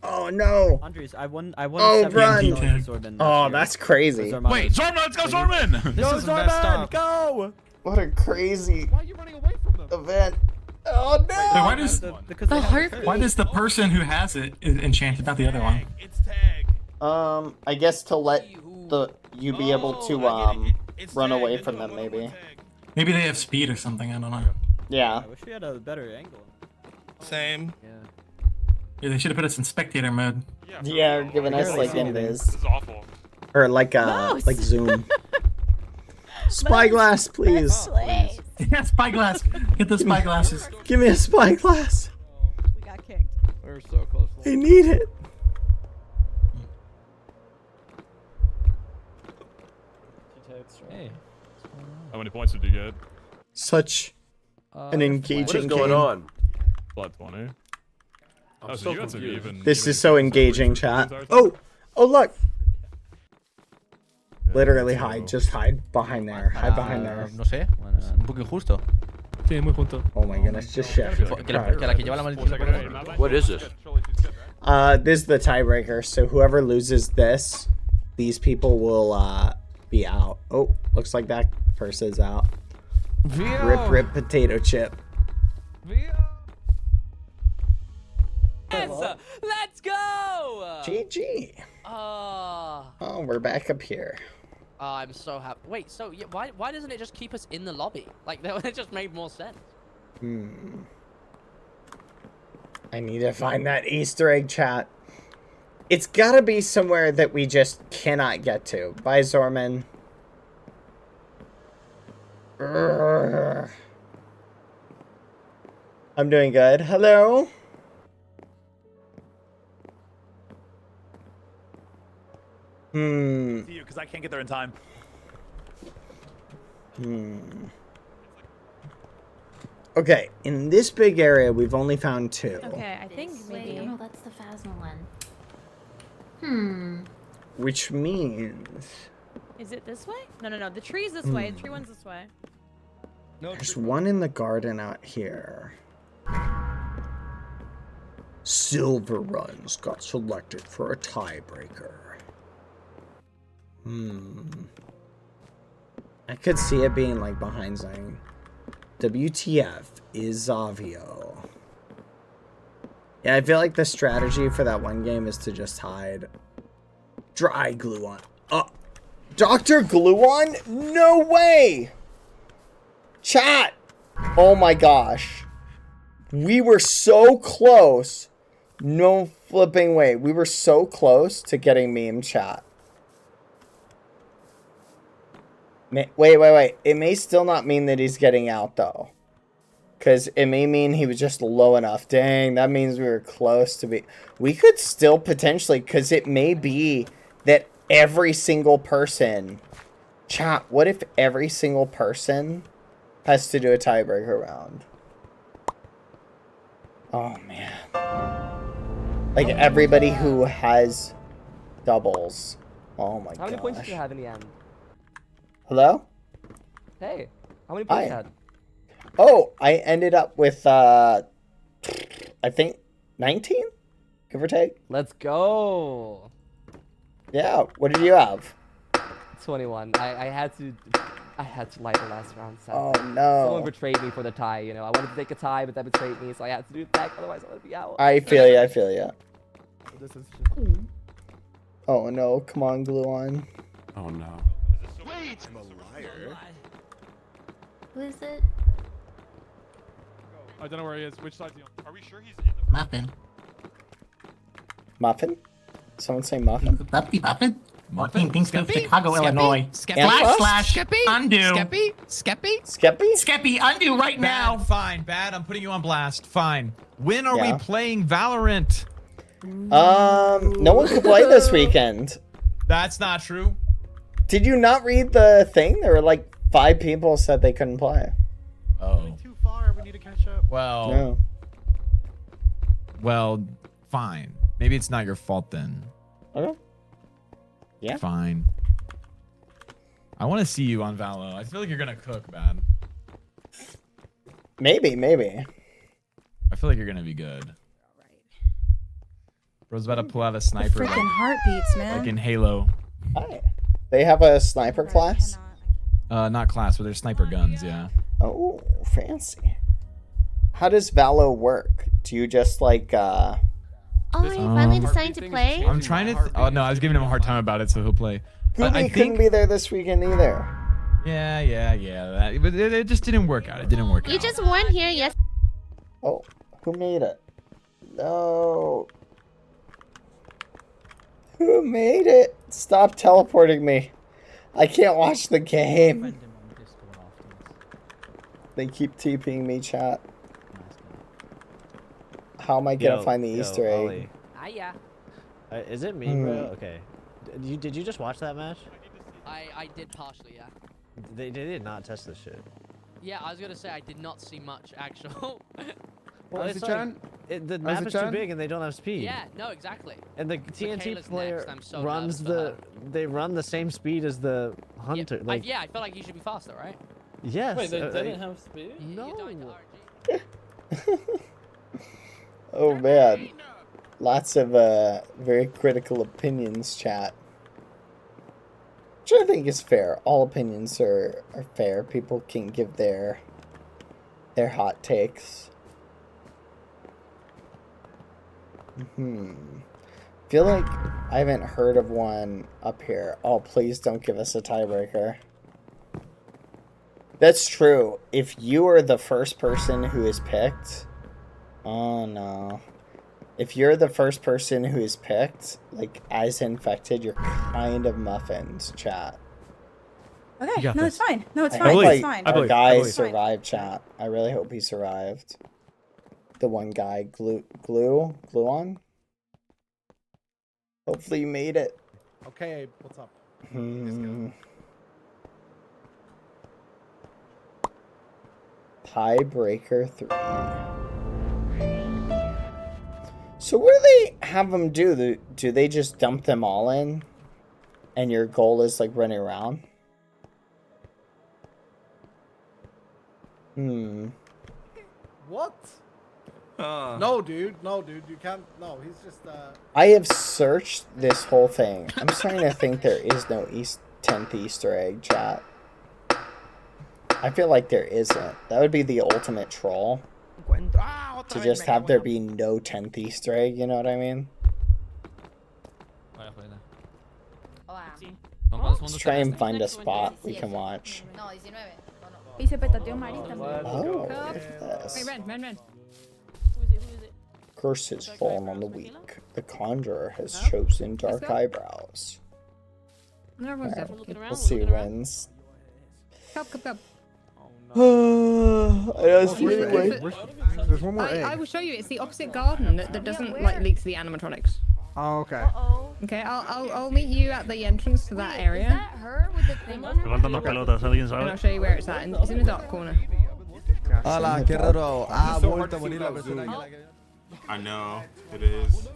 Oh no. Andres, I won Oh, run. Zorban Oh, that's crazy. Wait, Zorman, let's go, Zorman! Go Zorban, go! What a crazy Why are you running away from them? event. Oh no. Wait, why does Because The heartbeat. why does the person who has it is enchanted, not the other one? It's tag. I guess to let you be able to run away from them, maybe. Maybe they have speed or something. I don't know. Yeah. I wish we had a better angle. Same. Yeah. Yeah, they should have put us in spectator mode. Yeah, giving us like invis. This is awful. Or like like Zoom. Spyglass, please. Yeah, spyglass. Get the spyglasses. Give me a spyglass. We got kicked. We're so close. I need it. Hey. How many points did you get? Such an engaging game. Flat 20. I'm Oh, so so you had some confused. even. This is so engaging, chat. Oh look. Literally hide. Just hide behind there. Hide behind there. No sé, un poco injusto. Sí, muy junto. Oh my goodness, just shit. Que la que lleva la maldición. What is this? This is the tiebreaker, so whoever loses this, these people will be out. Oh, looks like that person's out. Rip potato chip. Let's go! GG. Oh, we're back up here. I'm so happy. Wait, so why doesn't it just keep us in the lobby? Like, that would just made more sense. I need to find that Easter egg, chat. It's gotta be somewhere that we just cannot get to. Bye, Zorman. Urgh. I'm doing good. Hello? See you, because I can't get there in time. Okay, in this big area, we've only found 2. Okay, I think maybe. No, that's the Phasma one. Which means... Is it this way? No. The tree's this way. The tree one's this way. There's one in the garden out here. Silver Runs got selected for a tiebreaker. I could see it being like behind something. WTF is Zavio. Yeah, I feel like the strategy for that one game is to just hide. Dry Gluon. Dr. Gluon? No way! Chat! Oh my gosh. We were so close. No flipping way. We were so close to getting meme chat. Wait. It may still not mean that he's getting out, though. Because it may mean he was just low enough. Dang, that means we were close to be... We could still potentially... Because it may be that every single person... Chat, what if every single person has to do a tiebreaker round? Oh, man. Like, everybody who has doubles. Oh, my gosh. How many points did you have in the end? Hello? Hey, how many points Hi. you had? Oh, I ended up with, I think 19? Give or take? Let's go. Yeah, what did you have? 21. I had to light the last round. Sadly. Oh, no. Someone betrayed me for the tie, you know. I wanted to take a tie, but that betrayed me, so I had to do it back, otherwise I would be out. I feel ya. This is Oh, no. Come on, Gluon. Oh no. Wait! I'm a liar. Who is it? I don't know where he is. Which side's he on? Are we sure he's in the Muffin. Muffin? Someone say muffin? Muffin? Muffin? Kingston, Chicago, Illinois. Skeppy? Slash undo. Skeppy? Skeppy, undo right now. Fine, bad. I'm putting you on blast. Fine. When are Yeah. we playing Valorant? No one could play this weekend. That's not true. Did you not read the thing? There were like 5 people said they couldn't play. Oh. Too far. We need to catch up. Well. No. Well, fine. Maybe it's not your fault then. Okay. Yeah. Fine. I want to see you on Valo. I feel like you're gonna cook, man. Maybe. I feel like you're gonna be good. Bro's about to pull out a sniper. Freaking heartbeats, man. Like in Halo. Hi. They have a sniper class? Not class, but they're sniper guns, yeah. Oh, fancy. How does Valo work? Do you just like Oh, you finally decided to play? I'm trying to. Oh no, I was giving him a hard time about it, so he'll play. But I Gooby couldn't think. be there this weekend either. Yeah. But it just didn't work out. It didn't work You out. just weren't here yes. Oh, who made it? No. Who made it? Stop teleporting me. I can't watch the game. They keep TPing me, chat. How am I gonna find the Easter egg? Hiya. Is it me, bro? Okay. Did you just watch that match? I did partially, yeah. They did not test this shit. Yeah, I was gonna say I did not see much actual. Well, How's it's it, like, Chan? the How's map it, is too Chan? big and they don't have speed. Yeah, no, exactly. And the Michaela's TNT player next, I'm so runs nervous for they run the same speed as the hunter. Yeah, Like yeah, I feel like you should be faster, right? yes. Wait, they didn't have speed? No. Oh man. Lots of very critical opinions, chat. Which I think is fair. All opinions are fair. People can give their hot takes. Feel like I haven't heard of one up here. Oh, please don't give us a tiebreaker. That's true. If you are the first person who is picked... Oh, no. If you're the first person who is picked, like, as infected, you're kind of muffins, chat. Okay, no, it's fine. No, it's I fine. hope, It's like, fine. our guy survived, chat. I really hope he survived. The one guy, glue on? Hopefully you made it. Okay, what's up? Tiebreaker 3. So what do they have them do? Do they just dump them all in? And your goal is like running around? What? No, dude. No, dude. You can't. No, he's just. I have searched this whole thing. I'm starting to think there is no 10th Easter egg, chat. I feel like there isn't. That would be the ultimate troll. To just have there be no 10th Easter egg, you know what I mean? Let's try and find a spot we can watch. Y se petateó Mari también. Oh, look at this. Hey, Ren. Curse has fallen on the weak. The conjurer has chosen dark eyebrows. Alright, we'll see who wins. Come. There's one more egg. I will show you. It's the opposite garden that doesn't like leak to the animatronics. Oh, okay. Okay, I'll meet you at the entrance to that area. Is that her with the thing on her? And I'll show you where it's at. It's in the dark corner. Hola, qué raro. Ha vuelto a venir la persona. I know, it is.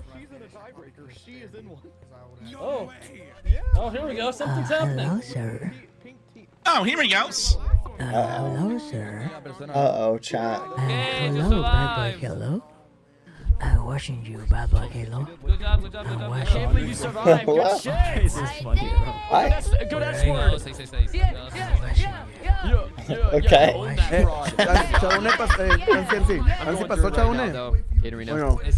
Oh, here we go. Something's happening. Hello, sir. Oh, here we go. Hello, sir. Uh-oh, chat. Hello, BadBoyHalo. I'm watching you, BadBoyHalo. Good job. I'm I watching can't believe you survived. Hello. Good shit. This is funny, bro. That's a good S word. Okay. Chaune, ¿qué pasó, Chaune?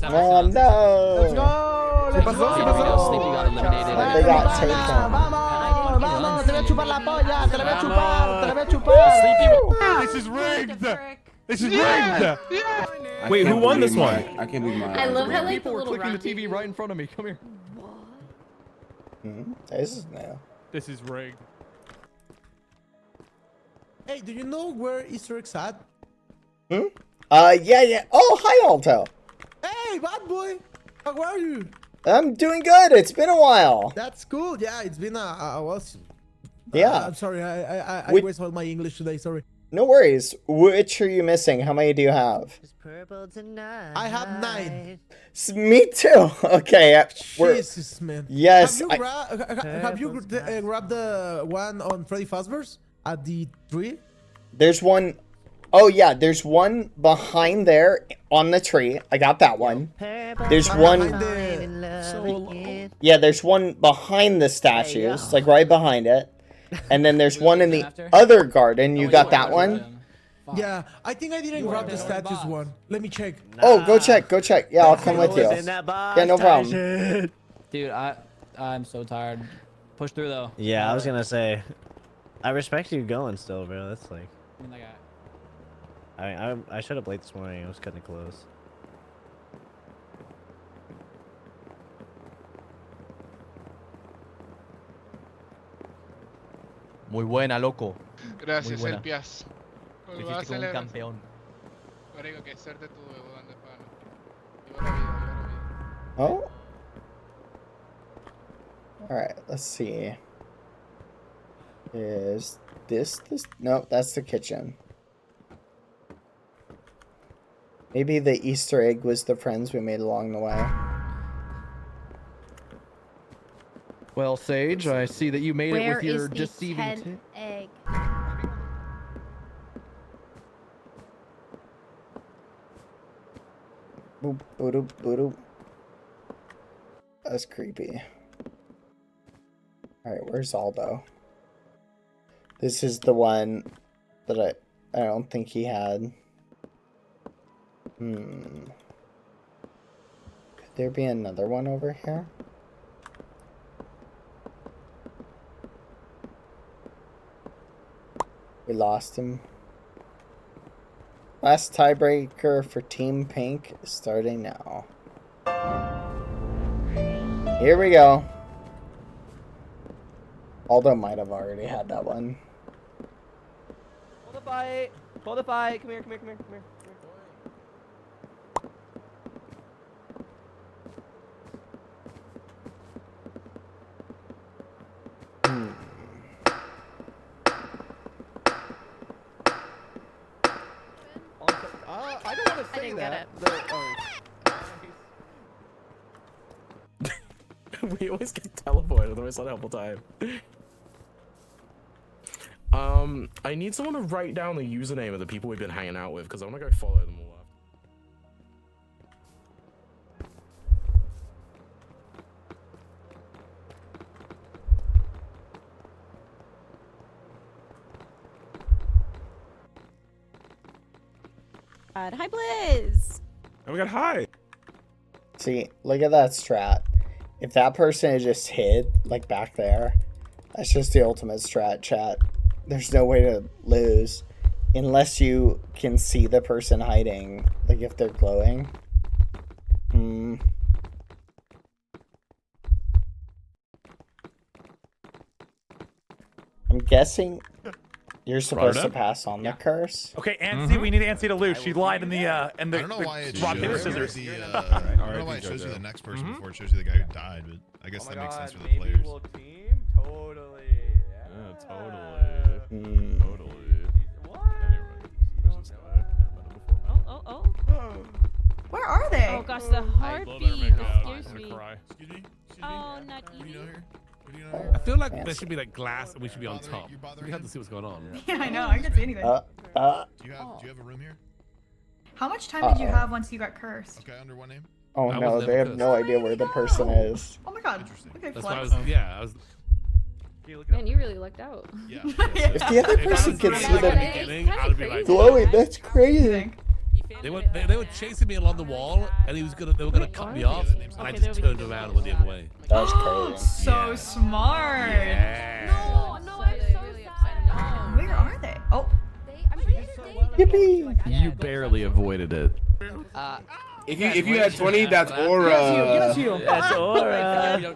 Oh no! Let's go! ¿Qué pasó? They got taken. Vamos, te voy a chupar la polla, te la voy a chupar. This is rigged! This is rigged! Wait, who won this one? I can't believe my. I love how like the People were little clicking the round TV right in front of me. Come here. This is new. This is rigged. Hey, do you know where Easter eggs at? Yeah. Oh, hi, Alto. Hey, bad boy. How are you? I'm doing good. It's been a while. That's cool. Yeah, it's been a while. Yeah. I'm sorry. I We- wasted all my English today. Sorry. No worries. Which are you missing? How many do you have? I have 9. Me too. Okay. Jesus, man. Yes. Have you grabbed the one on Freddy Fazbear's at the tree? There's one. Oh yeah, there's one behind there on the tree. I got that one. There's one. Yeah, there's one behind the statues, like right behind it. And then there's one in the other garden. You got that one? Yeah, I think I didn't grab the statues one. Let me check. Oh, go check. Go check. Yeah, I'll come with you. Yeah, no problem. Dude, I'm so tired. Push through though. Yeah, I was gonna say, I respect you going still, bro. That's like. I should have played this morning. It was kind of close. Muy buena, loco. Gracias, Muy buena. Elpias. Lo hiciste como un campeón. Marico, qué suerte tuve, weón, de pana. Viva la vida, viva la vida. Oh. Alright, let's see. Is this? No, that's the kitchen. Maybe the Easter egg was the friends we made along the way. Well, Sage, I see that you made Where it with your is the deceiving 10th egg? Boop, boop, boop. That's creepy. Alright, where's Aldo? This is the one that I don't think he had. Could there be another one over here? We lost him. Last tiebreaker for Team Pink is starting now. Here we go. Aldo might have already had that one. Hold the fight. Hold the fight. Come here, come here, come here, come here. I don't want to say that. We always get teleported, otherwise not a helpful time. I need someone to write down the username of the people we've been hanging out with, because I want to go follow them all up. Hi, Blizz. Oh my god, hi! See, look at that strat. If that person had just hid, like back there, that's just the ultimate strat, chat. There's no way to lose. Unless you can see the person hiding, like if they're glowing. I'm guessing you're supposed to pass on the curse. Okay, Ansi, we need Ansi to lose. She lied in the I don't know why it rock, paper, shows scissors. you the, I don't know why it shows you the next person before it shows you the guy who died, but I guess that makes sense for the players. Team? Totally. Yeah, totally. Totally. Oh. Where are they? Oh gosh, the heartbeat scares me. Excuse me? Oh, not easy. I feel like there should be like glass and we should be on top. We have to see what's going on. Yeah, I know. I can't see anything. Do you have a room here? How much time did you have once you got cursed? Okay, under what name? Oh I no, was they never have cursed. no idea where the person is. Oh my god. Okay, That's why I flex. was, yeah, I was. Man, you really lucked out. Yeah. If the other person can see them I'd be like, glowing, that's crazy. They were chasing me along the wall, and they were gonna cut me off, and I just turned around and went the other way. That's crazy. So smart. Yeah. No, I'm so sad. Where are they? Oh. Yippee! You barely avoided it. If you had 20, that's aura. That's aura.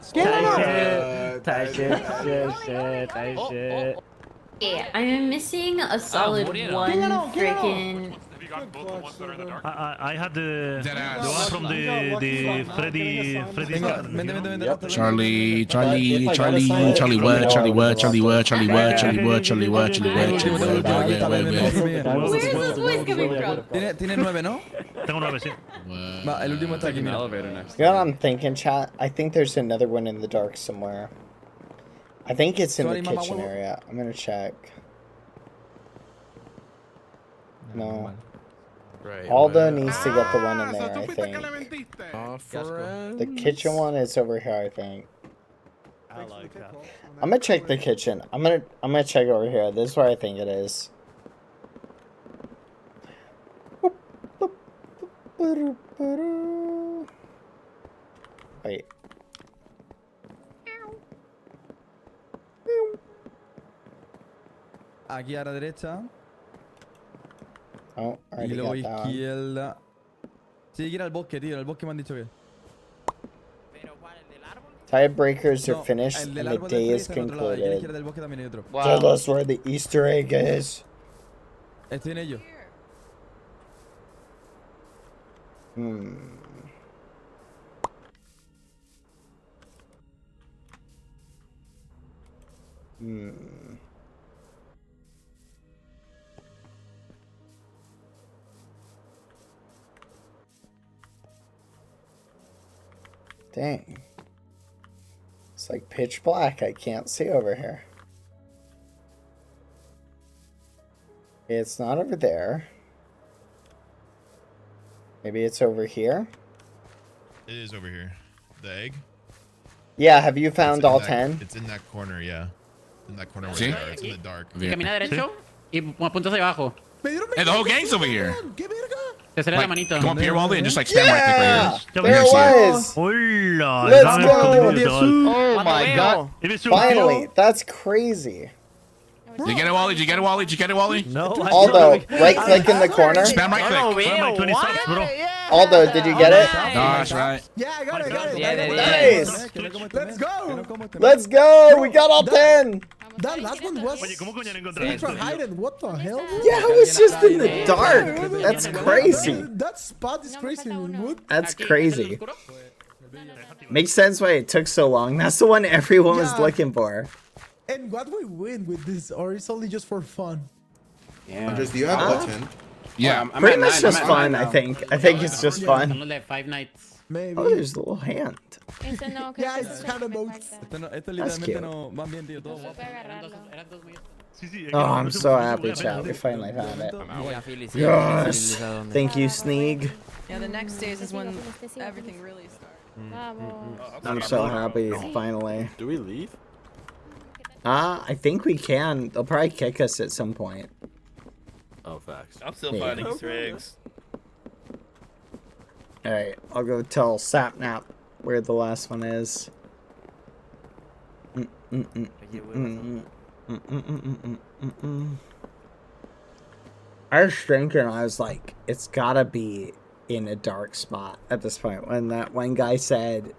Tight shit. Yeah, I'm missing a solid one freaking. I had the one from the Freddy. Charlie, what? Where's this voice coming from? Tiene 9, ¿no? Tengo 9, sí. Va, el último está aquí, mira. You know what I'm thinking, chat? I think there's another one in the dark somewhere. I think it's in the kitchen area. I'm gonna check. No. Aldo needs to get the one in there, I think. The kitchen one is over here, I think. I like that. I'm gonna check the kitchen. I'm gonna check over here. This is where I think it is. Wait. Aquí a la derecha. Oh, I already Y luego got that one. izquierda. Sí, ir al bosque, tío. Al bosque me han dicho que. Tiebreakers are No, finished el and del the árbol del day Freddy is está en otro lado. Y a la izquierda concluded. del bosque también hay otro. Tell us where the Easter egg is. Estoy en ello. Dang. It's like pitch black. I can't see over here. It's not over there. Maybe it's over here? It is over here. The egg? Yeah, have you found all that, 10? It's in that corner, yeah. In that corner where See? they are. It's in the dark. Camina derecho y apunta hacia abajo. Hey, the whole gang's over here. Te sale la manito. Come up here, Wally, and just like spam right click right here. There it was! Hola, Let's go! Oh my god. Finally, that's crazy. Did you get it, Wally? Did you get it, Wally? Did you get it, Wally? No. Aldo, right click in the corner. Spam right click. Aldo, did you get it? No, that's right. Yeah, I got it. Nice! Let's go. Let's go! We got all 10! That last one was ultra hidden. What the hell? Yeah, it was just in the dark. That's crazy. That spot is crazy. That's crazy. Makes sense why it took so long. That's the one everyone was looking for. And what we win with this, or it's only just for fun? Yeah. Andres, do you have all 10? Yeah, Pretty much just fun, I think. I think it's just fun. Only 5 nights. Maybe. Oh, there's a little hand. Yeah, it's kind of both. Esto literalmente no van bien, tío. Todo Oh, I'm so happy, chat. We finally found it. Yes! Thank you, Sneeg. Yeah, the next days is when everything really starts. I'm so happy, finally. Do we leave? I think we can. They'll probably kick us at some point. Oh, facts. I'm still finding Easter eggs. Alright, I'll go tell Sapnap where the last one is. I was thinking, I was like, it's gotta be in a dark spot at this point. When that one guy said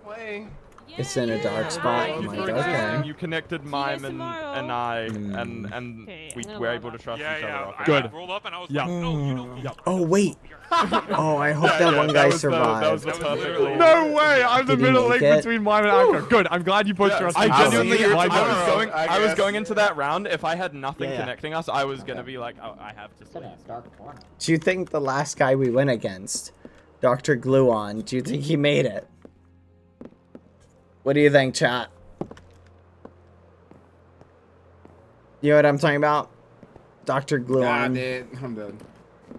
it's in a dark spot, I'm like, okay. You connected Mime and I, and we were able to trust each other. Good. Rolled up and I was like, no, you don't. Oh, wait. Oh, I hope that one guy survived. That was the perfect lead. No way! I'm the Did he middle make link it? between Mime and Anchor. Good. I'm glad you both trusted. I genuinely- I was going into that round. If I had nothing Yeah. connecting us, I was gonna be like, oh, I have to sleep. Do you think the last guy we went against, Dr. Gluon, do you think he made it? What do you think, chat? You know what I'm talking about? Dr. Gluon. Nah, dude. I'm done.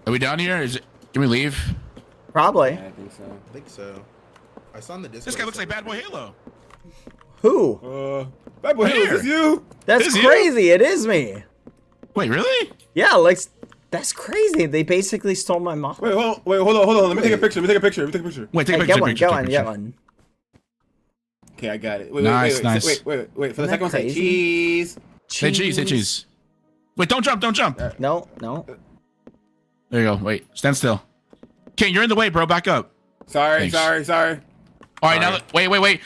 Are we down here? Is it? Can we leave? Probably. Yeah, I think so. I think so. I saw in the Discord. This guy looks like BadBoyHalo. Who? BadBoyHalo, is this you? That's Is it? crazy. It is me. Wait, really? Yeah, like, that's crazy. They basically stole my mom. Wait, hold on. Let me take a picture. Wait, take a Hey, picture. get one, Take a get one, picture. get one. Okay, I got it. Wait, Nice, wait. nice. Wait. For the Isn't second one, that say crazy? cheese. Say cheese. Say cheese. Wait, don't jump. Don't jump. No. There you go. Wait, stand still. King, you're in the way, bro. Back up. Sorry. All right, now wait.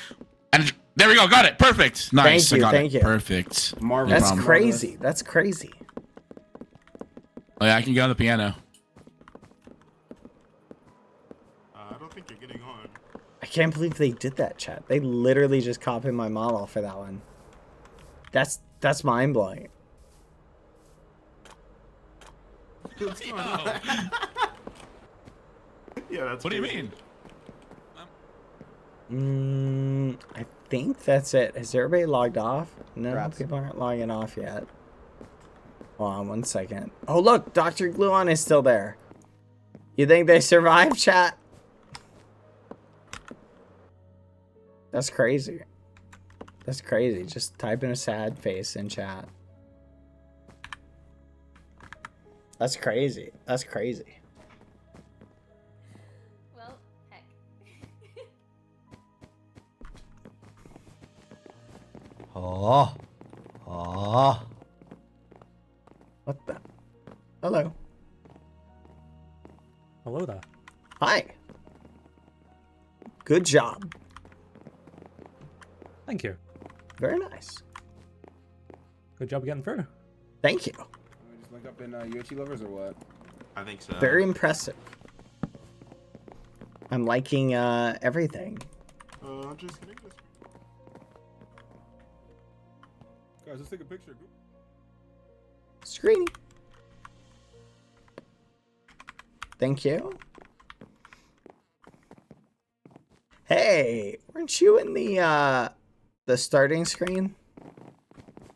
And there we go. Got it. Perfect. Nice. Thank you. Perfect. That's crazy. That's crazy. Oh, yeah, I can get on the piano. I don't think you're getting on. I can't believe they did that, chat. They literally just copied my model for that one. That's mind blowing. What's going on? Yeah, that's. What do you mean? I think that's it. Has everybody logged off? No, Perhaps. people aren't logging off yet. Hold on 1 second. Oh, look, Dr. Gluon is still there. You think they survived, chat? That's crazy. That's crazy. Just type in a sad face in chat. That's crazy. That's crazy. Well, heck. Oh. What the? Hello. Hello there. Hi. Good job. Thank you. Very nice. Good job getting through. Thank you. We just link up in Yoshi Lovers or what? I think so. Very impressive. I'm liking everything. I'm just kidding. Guys, let's take a picture. Screening. Thank you. Hey, weren't you in the starting screen?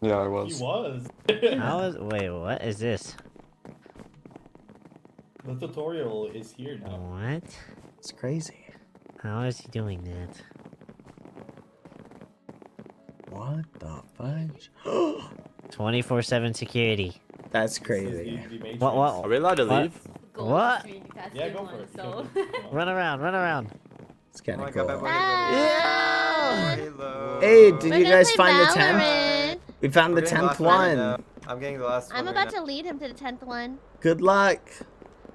Yeah, I was. He was. Wait, what is this? The tutorial is here now. What? It's crazy. How is he doing that? What the fudge? 24/7 security. That's crazy. What? Are we allowed to leave? What? Yeah, go for it. So. Run around. It's kind of Oh cool. my God, Halo. Hey, did We're you gonna guys play find the 10th? Valorant. We found the 10th one. I'm getting the last one. I'm about to lead him to the 10th one. Good luck.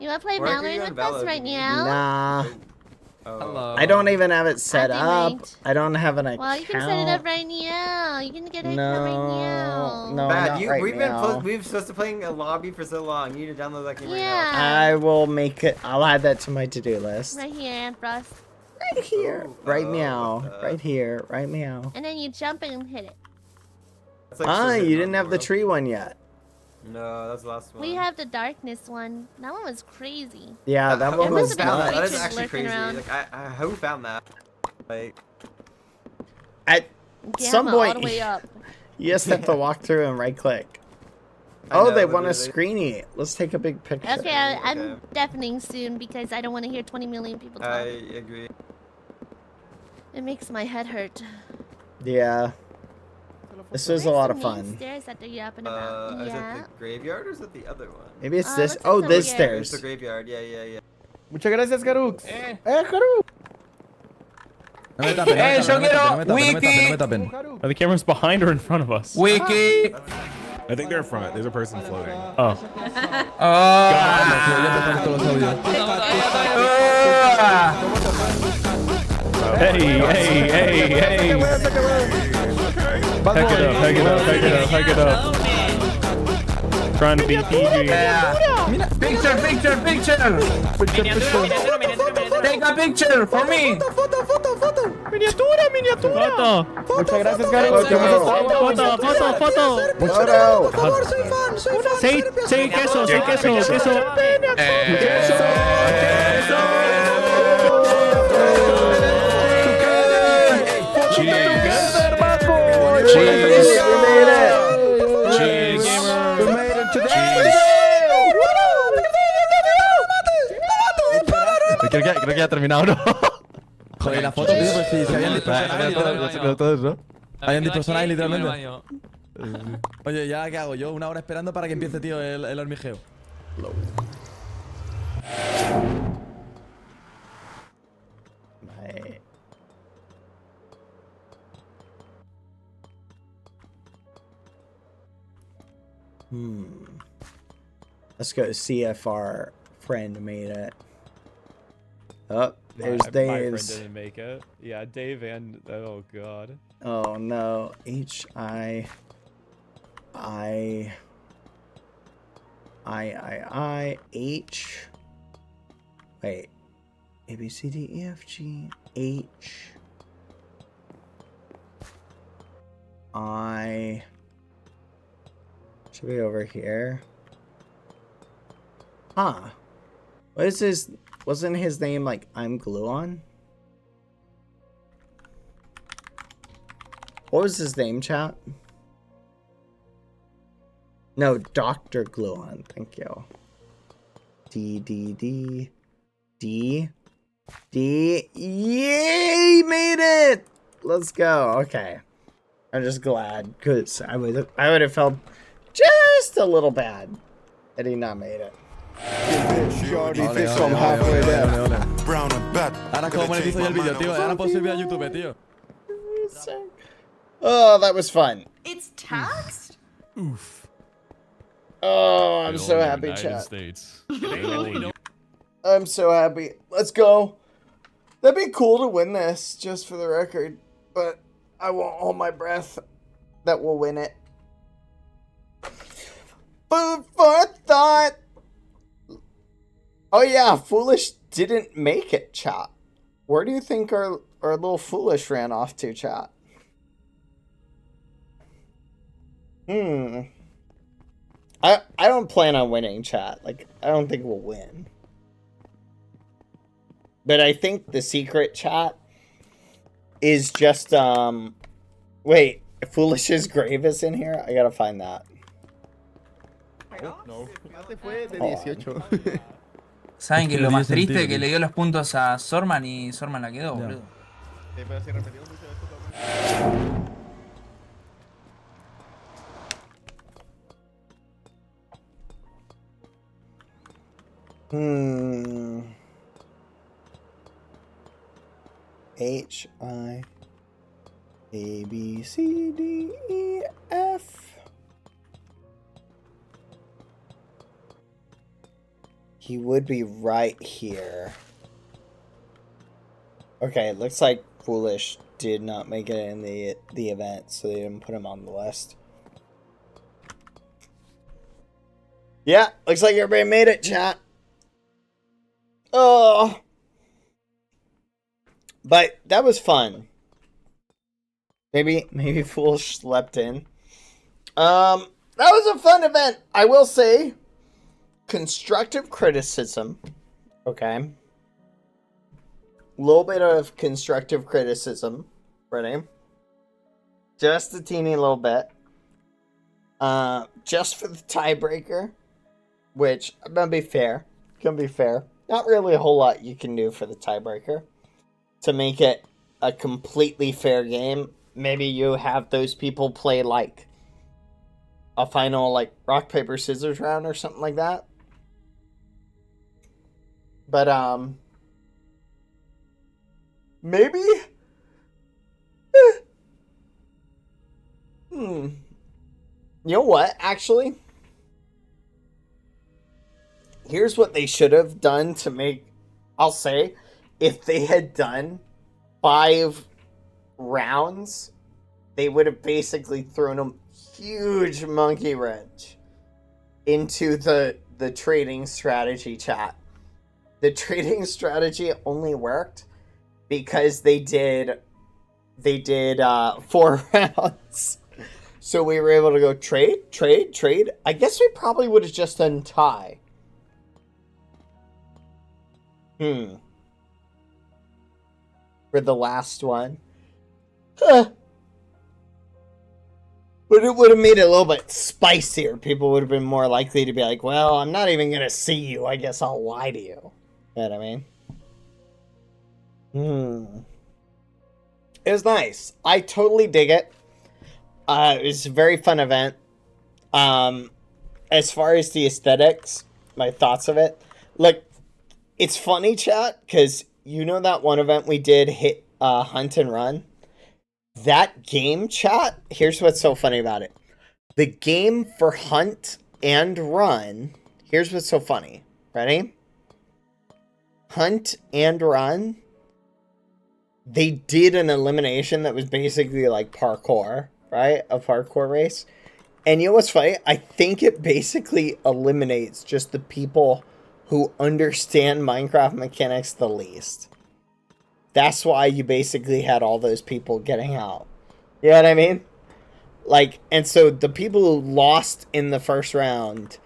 You wanna play Where are you Valorant on with us Valorant? right now? Nah. Hello. I don't even have it set Acting up. ranked. I don't have an account. Well, you can set it up right now. You can get it right now. No, Bad, not right we've now. been supposed to playing a lobby for so long. You need to download that game right now. Yeah. I will make it. I'll add that to my to-do list. Right here, Ambrose. Right here. Right meow. Right here. Right meow. And then you jump and hit it. That's like You didn't have the tree one yet. No, that's the last one. We have the darkness one. That one was crazy. Yeah, that one Who was found that? nuts. That is Creatures actually lurking crazy. around. Like, who found that? Like, At some Gamma all point, the way up. you just have to walk through and right click. I Oh, know, they want a literally. screeny. Let's take a big picture. Okay, I'm deafening soon because I don't want to hear 20 million people talk. I agree. It makes my head hurt. Yeah. This was a lot of fun. Stairs that they're up and about. Is Yeah. it the graveyard or is it the other one? Maybe it's this. looks Oh, like this it's It's stairs. the graveyard, yeah. Muchas gracias, Garux. Garux. No me tapen, Wiki! Are the cameras behind or in front of us? Wiki! I think they're in front. There's a person floating. Oh. Hey. Heck it up. Trying to beat PG. Picture! Take a picture for me! Miniatura. Muchas gracias, Garux. Foto. Photo. Say queso. Creo que ya ha terminado, ¿no? Joder, la foto, tío, pues sí, se habían dispersonado, ¿no? Habían dispersonado literalmente. Oye, ¿ya qué hago yo? Una hora esperando para que empiece, tío, el hormigeo. Right. Let's go see if our friend made it. Oh, there's My friend Dave's. didn't make it. Yeah, Dave and oh god. Oh no, I. H. Wait, A B C D E F G H. I should be over here. Huh? What is his? Wasn't his name like I'm Gluon? What was his name, chat? No, Dr. Gluon. Thank you. D. Yay! Made it! Let's go. Okay. I'm just glad because I would have felt just a little bad had he not made it. Ahora cómo monetizo yo el video, tío. Ahora puedo subir a YouTube, tío. Oh, that was fun. It's taxed? Oof. Oh, I'm so happy, chat. I'm so happy. Let's go. That'd be cool to win this, just for the record. But I won't hold my breath that we'll win it. Food for thought. Oh yeah, Foolish didn't make it, chat. Where do you think our little Foolish ran off to, chat? I don't plan on winning, chat. Like, I don't think we'll win. But I think the secret, chat, is just, wait, Foolish's grave is in here? I gotta find that. No. Saben que lo más triste que le dio los puntos a Sorman y Sorman la quedó, boludo. H I A B C D E F. He would be right here. Okay, it looks like Foolish did not make it in the event, so they didn't put him on the list. Yeah, looks like everybody made it, chat. Oh. But that was fun. Maybe Foolish slept in. That was a fun event. I will say, constructive criticism. Okay. A little bit of constructive criticism. Ready? Just a teeny little bit. Just for the tiebreaker. Which, I'm gonna be fair. Gonna be fair. Not really a whole lot you can do for the tiebreaker to make it a completely fair game. Maybe you have those people play like a final like rock paper scissors round or something like that. But maybe you know what, actually, here's what they should have done to make, I'll say, if they had done 5 rounds, they would have basically thrown a huge monkey wrench into the trading strategy, chat. The trading strategy only worked because they did 4 rounds. So we were able to go trade. I guess we probably would have just done tie. For the last one. But it would have made it a little bit spicier. People would have been more likely to be like, well, I'm not even going to see you. I guess I'll lie to you. You know what I mean? It was nice. I totally dig it. It was a very fun event. As far as the aesthetics, my thoughts of it. Like, it's funny, chat, because you know that one event we did, hit Hunt and Run? That game, chat, here's what's so funny about it. The game for Hunt and Run, here's what's so funny. Ready? Hunt and Run, they did an elimination that was basically like parkour, right? A parkour race. And you know what's funny? I think it basically eliminates just the people who understand Minecraft mechanics the least. That's why you basically had all those people getting out. You know what I mean? Like, and so the people who lost in the first round,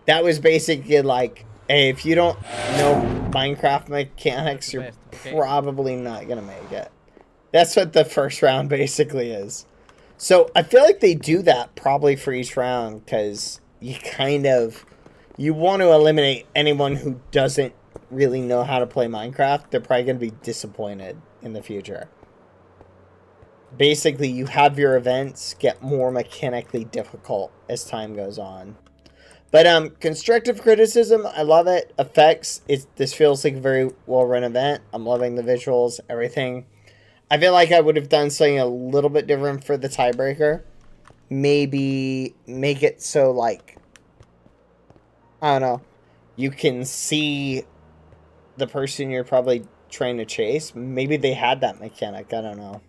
that was basically like, hey, if you don't know Minecraft mechanics, you're probably not going to make it. That's what the first round basically is. So I feel like they do that probably for each round because you you want to eliminate anyone who doesn't really know how to play Minecraft. They're probably going to be disappointed in the future. Basically, you have your events get more mechanically difficult as time goes on. But constructive criticism, I love it. Effects, this feels like a very well-run event. I'm loving the visuals, everything. I feel like I would have done something a little bit different for the tiebreaker. Maybe make it so, like, I don't know, you can see the person you're probably trying to chase. Maybe they had that mechanic. I don't know.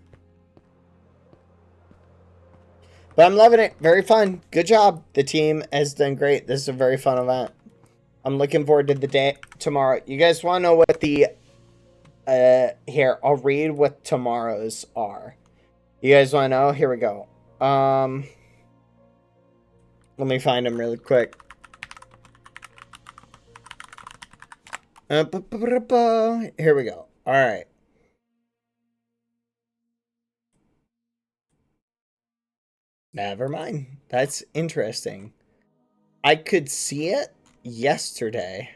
But I'm loving it. Very fun. Good job. The team has done great. This is a very fun event. I'm looking forward to the day tomorrow. You guys want to know what the... here, I'll read what tomorrow's are. You guys want to know? Here we go. Let me find them really quick. Here we go. All right. Never mind. That's interesting. I could see it yesterday,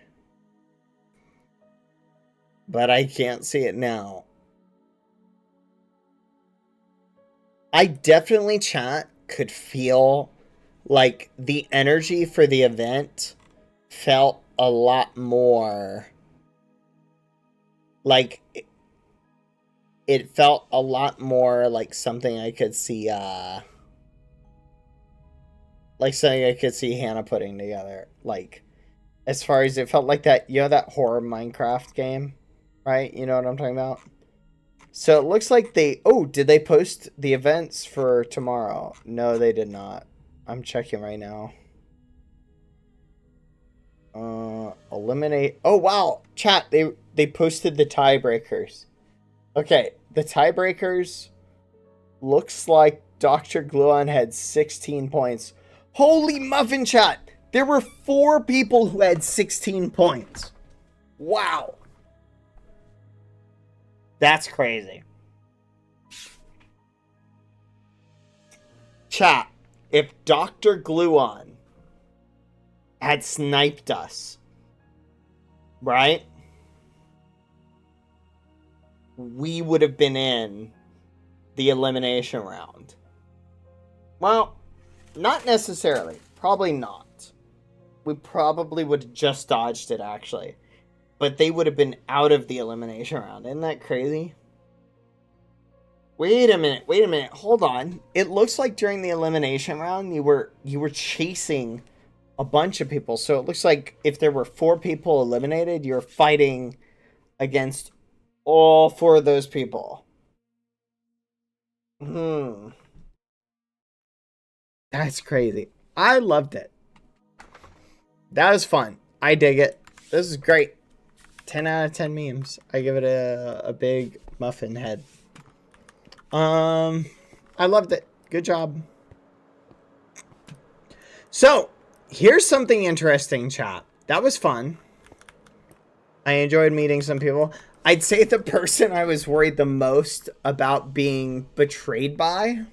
but I can't see it now. I definitely, chat, could feel like the energy for the event felt a lot more like it felt a lot more like something I could see like something I could see Hannah putting together. Like, as far as it felt like that, you know, that horror Minecraft game, right? You know what I'm talking about? So it looks like they... Oh, did they post the events for tomorrow? No, they did not. I'm checking right now. Eliminate... Oh, wow. Chat, they posted the tiebreakers. Okay, the tiebreakers looks like Dr. Gluon had 16 points. Holy muffin, chat! There were 4 people who had 16 points. Wow. That's crazy. Chat, if Dr. Gluon had sniped us, right? We would have been in the elimination round. Well, not necessarily. Probably not. We probably would have just dodged it, actually. But they would have been out of the elimination round. Isn't that crazy? Wait a minute. Hold on. It looks like during the elimination round, you were chasing a bunch of people. So it looks like if there were 4 people eliminated, you're fighting against all 4 of those people. That's crazy. I loved it. That was fun. I dig it. This is great. 10 out of 10 memes. I give it a big muffin head. I loved it. Good job. So, here's something interesting, chat. That was fun. I enjoyed meeting some people. I'd say the person I was worried the most about being betrayed by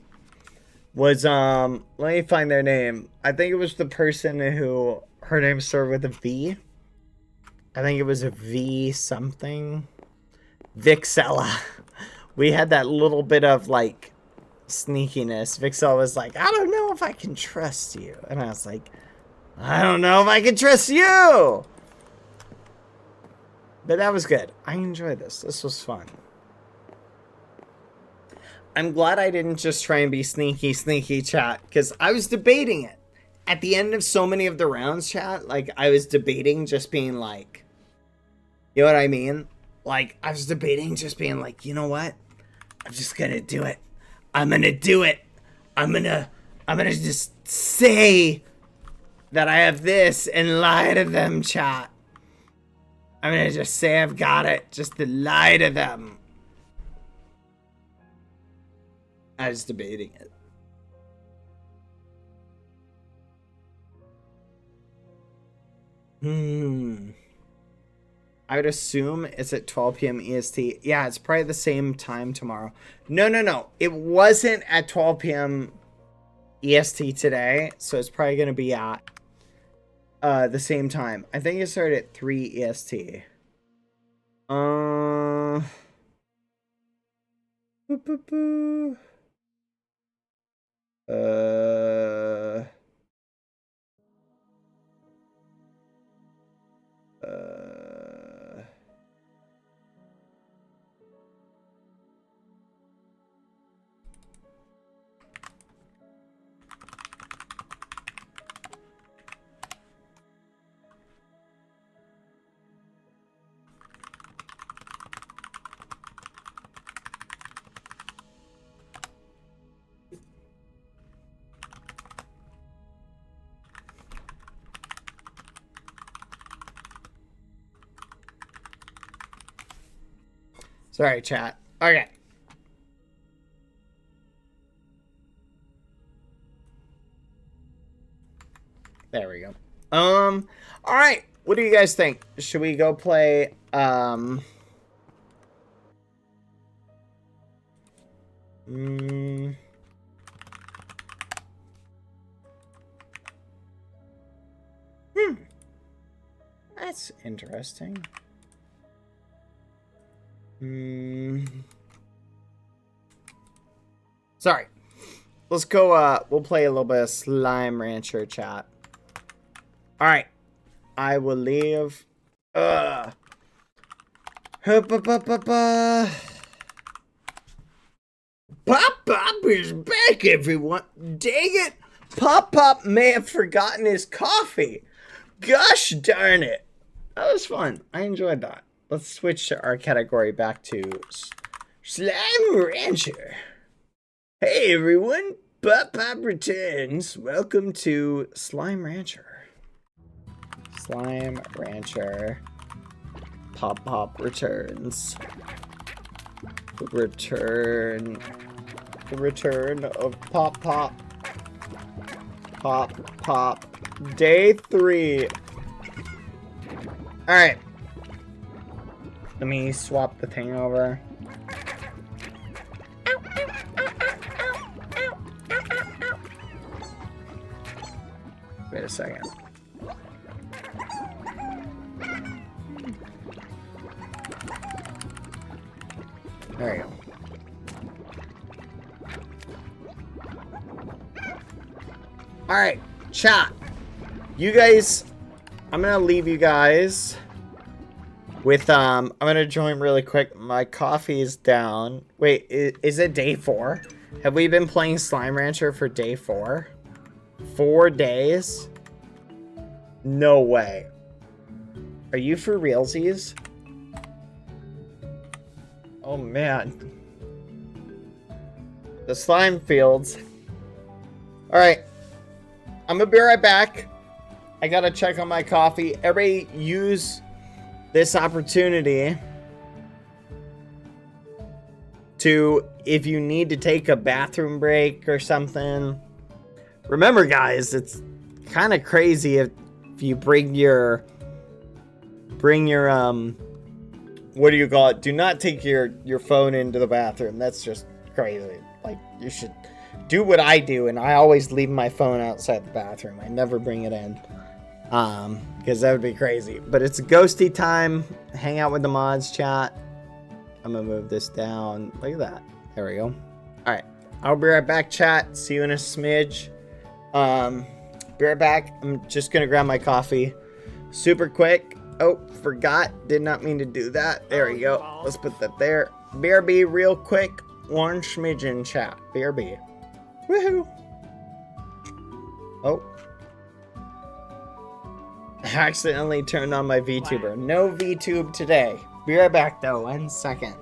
was, let me find their name. I think it was the person who, her name started with a V. I think it was a V something. Vixella. We had that little bit of, like, sneakiness. Vixella was like, I don't know if I can trust you. And I was like, I don't know if I can trust you. But that was good. I enjoyed this. This was fun. I'm glad I didn't just try and be sneaky, chat, because I was debating it. At the end of so many of the rounds, chat, like, I was debating just being like, You know what I mean? Like, I was debating just being like, you know what? I'm just gonna do it. I'm gonna do it. I'm gonna just say that I have this and lie to them, chat. I'm gonna just say I've got it, just to lie to them. I was debating it. I would assume it's at 12 p.m. EST. Yeah, it's probably the same time tomorrow. No. It wasn't at 12 p.m. EST today, so it's probably going to be at the same time. I think it started at 3 EST. Sorry, chat. Okay. There we go. All right. What do you guys think? Should we go play, That's interesting. Sorry. Let's go, we'll play a little bit of Slime Rancher, chat. Alright. I will leave. Pop is back, everyone. Dang it. Pop may have forgotten his coffee. Gosh darn it. That was fun. I enjoyed that. Let's switch our category back to Slime Rancher. Hey everyone, Pop returns. Welcome to Slime Rancher. Slime Rancher. Pop returns. The return of Pop. Day 3. Alright. Let me swap the thing over. Wait a second. There you go. Alright, chat. You guys, I'm gonna leave you guys with, I'm gonna join really quick. My coffee is down. Wait, is it day 4? Have we been playing Slime Rancher for day 4? 4 days? No way. Are you for realsies? Oh man. The slime fields. Alright. I'm gonna be right back. I gotta check on my coffee. Everybody use this opportunity to, if you need to take a bathroom break or something. Remember guys, it's kind of crazy if you bring your what do you call it? Do not take your phone into the bathroom. That's just crazy. Like, you should do what I do, and I always leave my phone outside the bathroom. I never bring it in. Because that would be crazy. But it's ghosty time. Hang out with the mods, chat. I'm gonna move this down. Look at that. There we go. Alright. I'll be right back, chat. See you in a smidge. Be right back. I'm just gonna grab my coffee super quick. Oh, forgot. Did not mean to do that. There we go. Let's put that there. BRB real quick. One smidgen, chat. BRB. Woohoo. Oh. Accidentally turned on my VTuber. No VTube today. Be right back though, 1 second.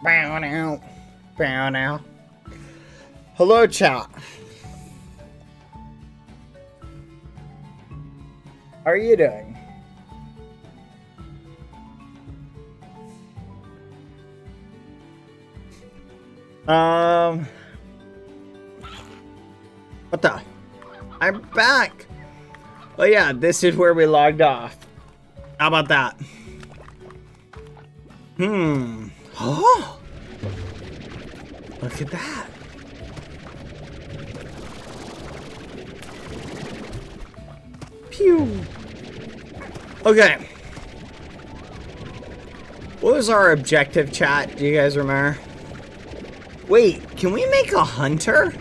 Bow now. Bow now. Hello, chat. How are you doing? What the? I'm back. Oh yeah, this is where we logged off. How about that? Oh, look at that. Phew. Okay. What was our objective, chat? Do you guys remember? Wait, can we make a hunter?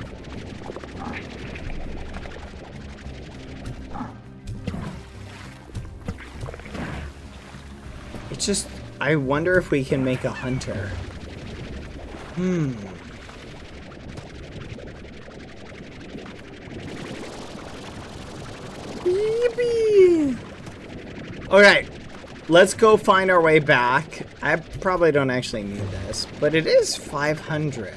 It's just, I wonder if we can make a hunter. Yippee! Okay, let's go find our way back. I probably don't actually need this, but it is 500.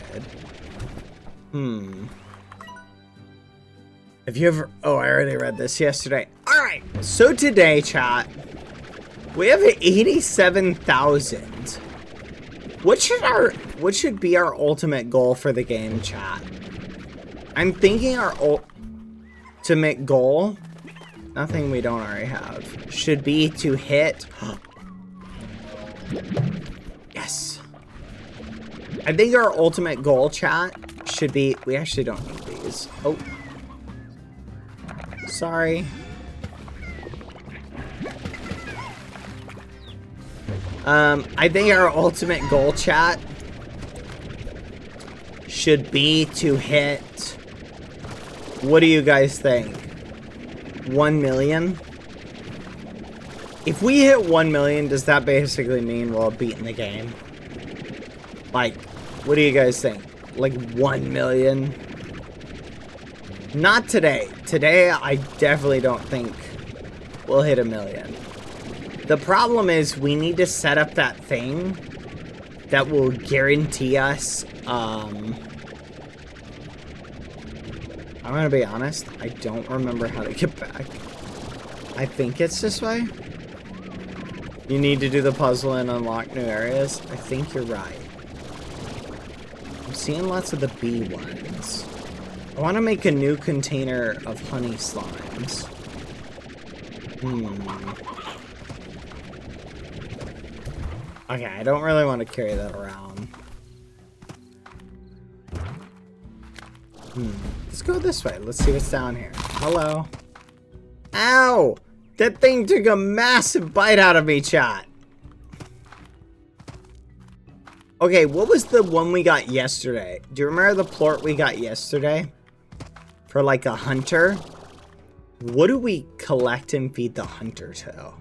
Have you ever... Oh, I already read this yesterday. Alright, so today, chat, we have 87,000. What should be our ultimate goal for the game, chat? I'm thinking our ultimate goal, nothing we don't already have, should be to hit... Yes. I think our ultimate goal, chat, should be... We actually don't need these. Oh. Sorry. I think our ultimate goal, chat, should be to hit... What do you guys think? 1 million? If we hit 1 million, does that basically mean we'll have beaten the game? Like, what do you guys think? Like 1 million? Not today. Today, I definitely don't think we'll hit 1 million. The problem is we need to set up that thing that will guarantee us, I'm gonna be honest, I don't remember how to get back. I think it's this way. You need to do the puzzle and unlock new areas. I think you're right. I'm seeing lots of the bee ones. I want to make a new container of honey slimes. Okay, I don't really want to carry that around. Let's go this way. Let's see what's down here. Hello. Ow! That thing took a massive bite out of me, chat. Okay, what was the one we got yesterday? Do you remember the plort we got yesterday? For like a hunter? What do we collect and feed the hunter to?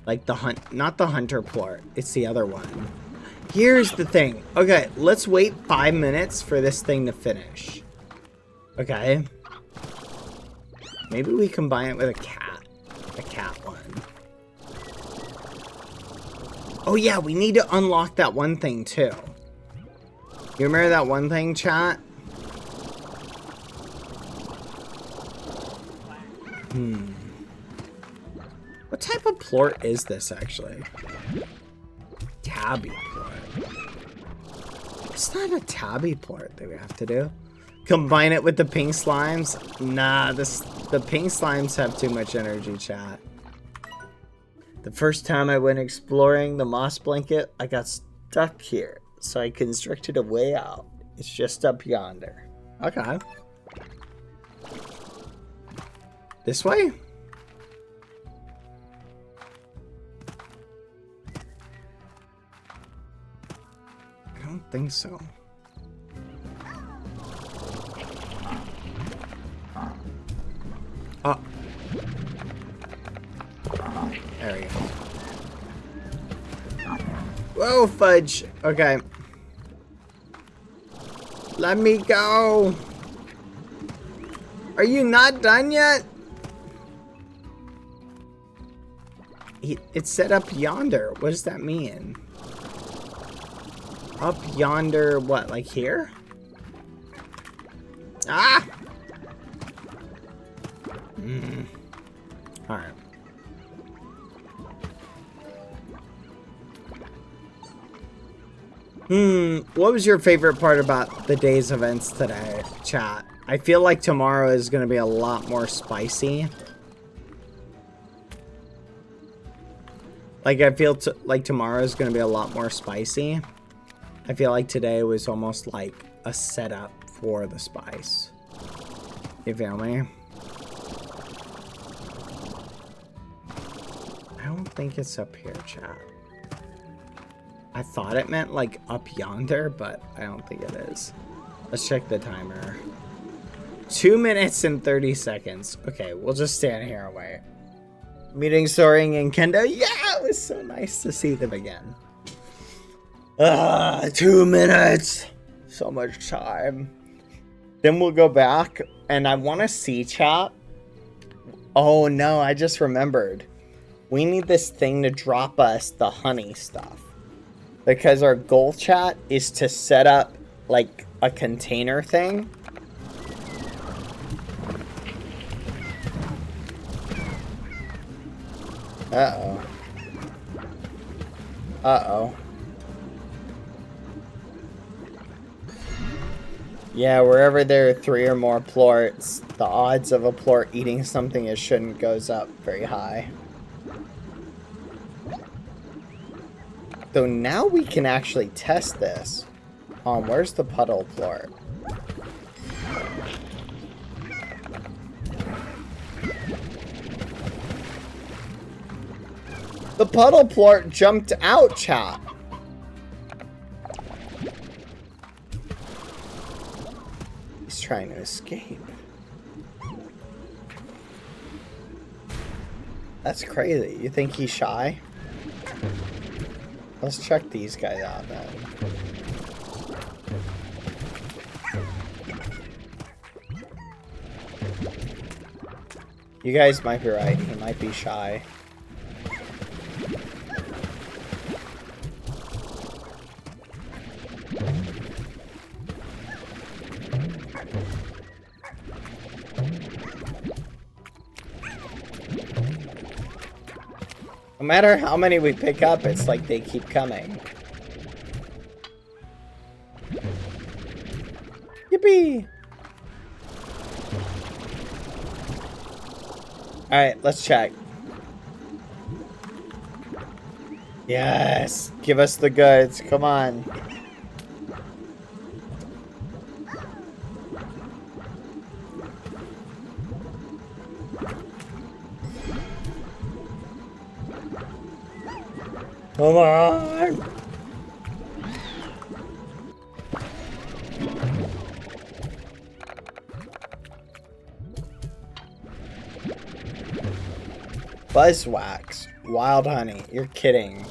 Like the not the hunter plort. It's the other one. Here's the thing. Okay, let's wait 5 minutes for this thing to finish. Okay. Maybe we combine it with a cat. A cat one. Oh yeah, we need to unlock that one thing too. You remember that one thing, chat? What type of plort is this actually? Tabby plort. It's not a tabby plort that we have to do. Combine it with the pink slimes? Nah, the pink slimes have too much energy, chat. The first time I went exploring the moss blanket, I got stuck here. So I constructed a way out. It's just up yonder. Okay. This way? I don't think so. Oh. There we go. Whoa, fudge. Okay. Let me go. Are you not done yet? It's set up yonder. What does that mean? Up yonder, what, like here? Ah! Alright. What was your favorite part about the day's events today, chat? I feel like tomorrow is going to be a lot more spicy. Like, I feel like tomorrow is going to be a lot more spicy. I feel like today was almost like a setup for the spice. You feel me? think it's up here, chat. I thought it meant like up yonder, but I don't think it is. Let's check the timer. 2 minutes and 30 seconds. Okay, we'll just stand here and wait. Meeting Soaring and Kendo. Yeah, it was so nice to see them again. 2 minutes. So much time. Then we'll go back, and I want to see chat. Oh no, I just remembered. We need this thing to drop us the honey stuff. Because our goal, chat, is to set up like a container thing. Uh-oh. Uh-oh. Yeah, wherever there are 3 or more plorts, the odds of a plort eating something it shouldn't goes up very high. So now we can actually test this. Where's the puddle plort? The puddle plort jumped out, chat. He's trying to escape. That's crazy. You think he's shy? Let's check these guys out then. You guys might be right. He might be shy. No matter how many we pick up, it's like they keep coming. Yippee! Alright, let's check. Yes! Give us the goods, come on. Come on! Buzzwax. Wild honey. You're kidding.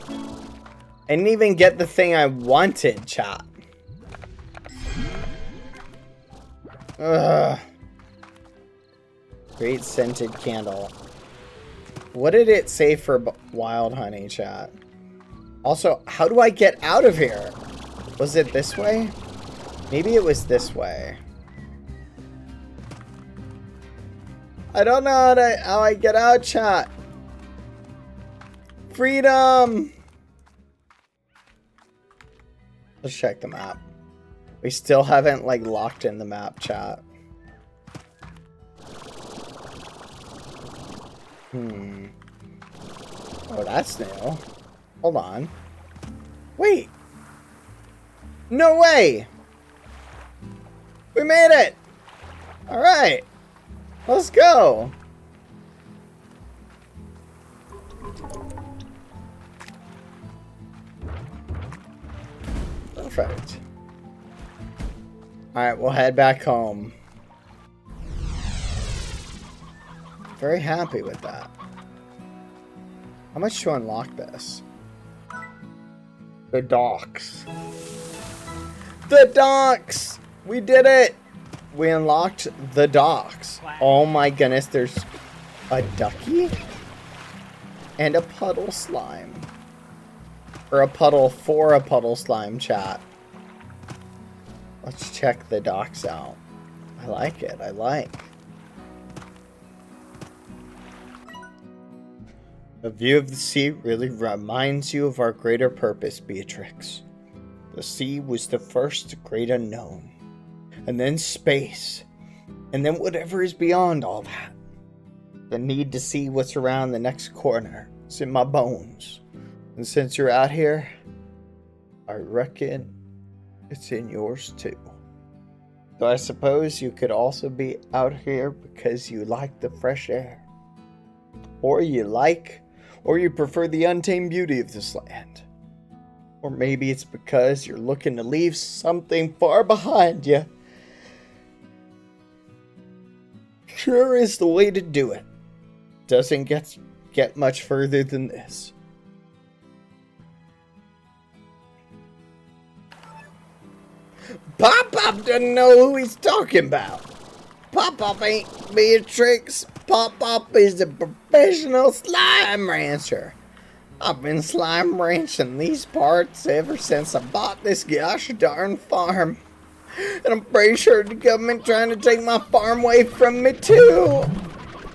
I didn't even get the thing I wanted, chat. Ugh. Great scented candle. What did it say for wild honey, chat? Also, how do I get out of here? Was it this way? Maybe it was this way. I don't know how I get out, chat. Freedom! Let's check the map. We still haven't, like, locked in the map, chat. Oh, that's new. Hold on. Wait. No way! We made it! Alright. Let's go. Perfect. Alright, we'll head back home. Very happy with that. How much to unlock this? The docks. The docks! We did it! We unlocked the docks. Oh my goodness, there's a ducky? And a puddle slime. Or a puddle for a puddle slime, chat. Let's check the docks out. I like it, I like. A view of the sea really reminds you of our greater purpose, Beatrix. The sea was the first great unknown. And then space. And then whatever is beyond all that. The need to see what's around the next corner is in my bones. And since you're out here, I reckon it's in yours too. So I suppose you could also be out here because you like the fresh air. Or you like Or you prefer the untamed beauty of this land. Or maybe it's because you're looking to leave something far behind you. Sure is the way to do it. Doesn't get much further than this. Pop-Pop doesn't know who he's talking about. Pop-Pop ain't Beatrix. Pop-Pop is a professional slime rancher. I've been slime ranching these parts ever since I bought this gosh darn farm. And I'm pretty sure the government trying to take my farm away from me too.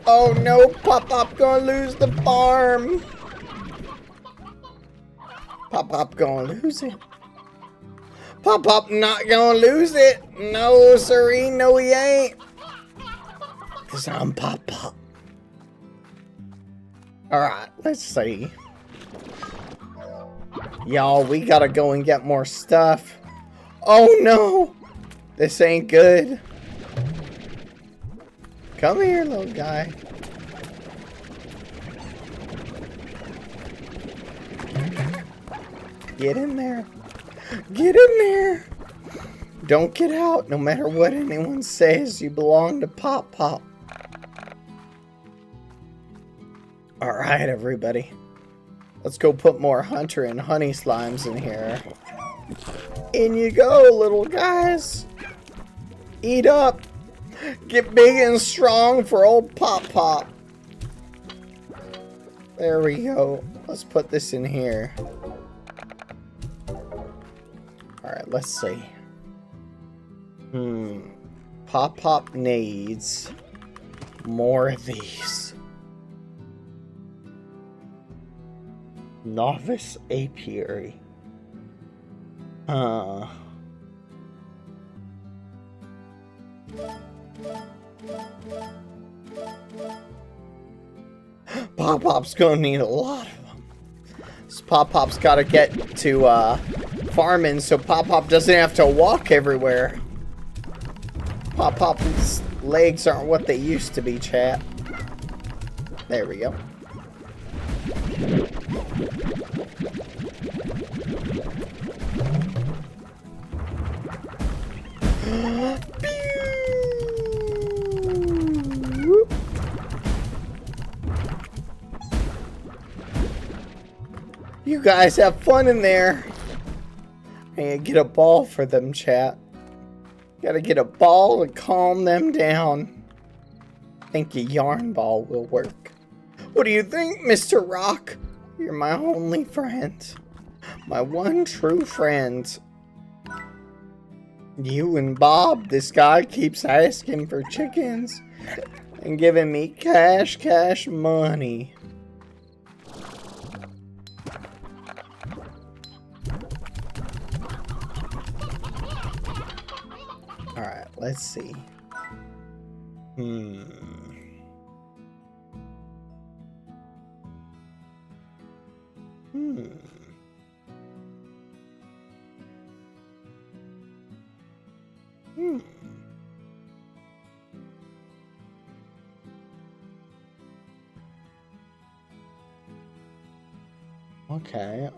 Oh no, Pop-Pop gonna lose the farm. Pop-Pop gonna lose it. Pop-Pop not gonna lose it. No, siree, no he ain't. Cause I'm Pop-Pop. Alright, let's see. Y'all, we gotta go and get more stuff. Oh no! This ain't good. Come here, little guy. Get in there. Get in there. Don't get out, no matter what anyone says. You belong to Pop-Pop. Alright, everybody. Let's go put more hunter and honey slimes in here. In you go, little guys. Eat up. Get big and strong for old Pop-Pop. There we go. Let's put this in here. Alright, let's see. Pop-Pop needs more of these. Novice apiary. Pop-Pop's gonna need a lot of them. So Pop-Pop's gotta get to farming so Pop-Pop doesn't have to walk everywhere. Pop-Pop's legs aren't what they used to be, chat. There we go. You guys have fun in there. I gotta get a ball for them, chat. Gotta get a ball to calm them down. I think a yarn ball will work. What do you think, Mr. Rock? You're my only friend. My one true friend. You and Bob, this guy keeps asking for chickens and giving me cash money. Alright, let's see.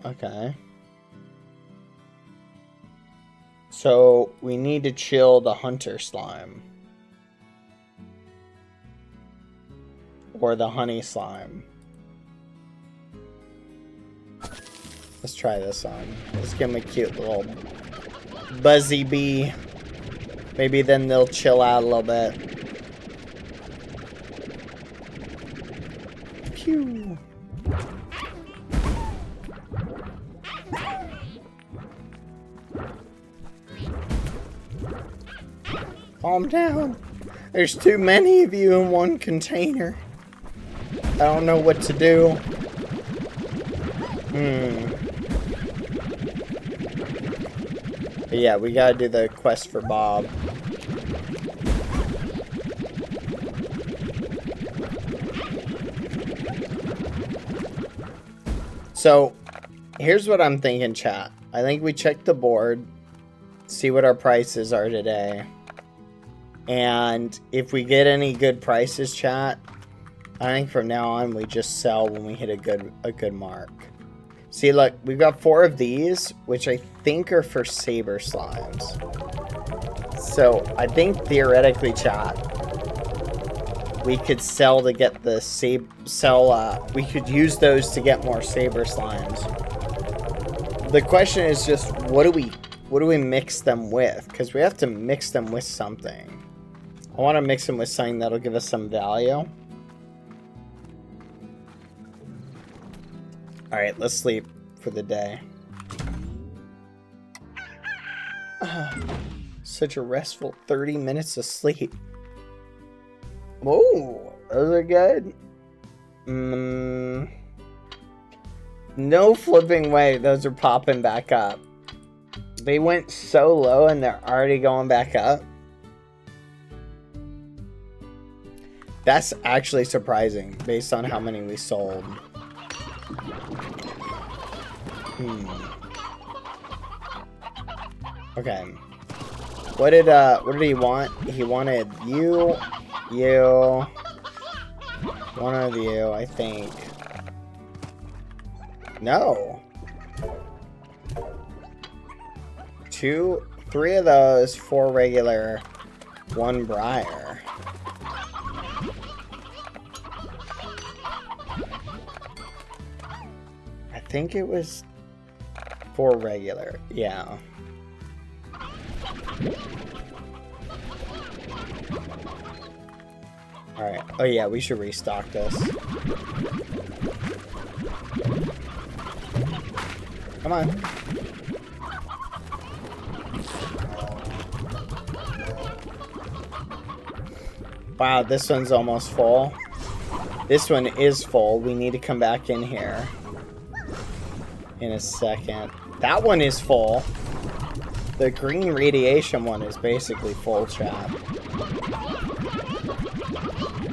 Okay. So, we need to chill the hunter slime. Or the honey slime. Let's try this on. Let's give him a cute little buzzy bee. Maybe then they'll chill out a little bit. Pew. Calm down. There's too many of you in one container. I don't know what to do. But yeah, we gotta do the quest for Bob. So, here's what I'm thinking, chat. I think we check the board, see what our prices are today. And if we get any good prices, chat, I think from now on we just sell when we hit a good mark. See, look, we've got 4 of these, which I think are for saber slimes. So I think theoretically, chat, we could sell to get the we could use those to get more saber slimes. The question is just what do we mix them with? Because we have to mix them with something. I want to mix them with something that'll give us some value. Alright, let's sleep for the day. Such a restful 30 minutes of sleep. Whoa, those are good. No flipping way those are popping back up. They went so low and they're already going back up. That's actually surprising based on how many we sold. Okay. What did he want? He wanted you, one of you, I think. No. 2, 3 of those, 4 regular, 1 briar. I think it was 4 regular, yeah. Alright, oh yeah, we should restock this. Come on. Wow, this one's almost full. This one is full. We need to come back in here in a second. That one is full. The green radiation one is basically full, chat.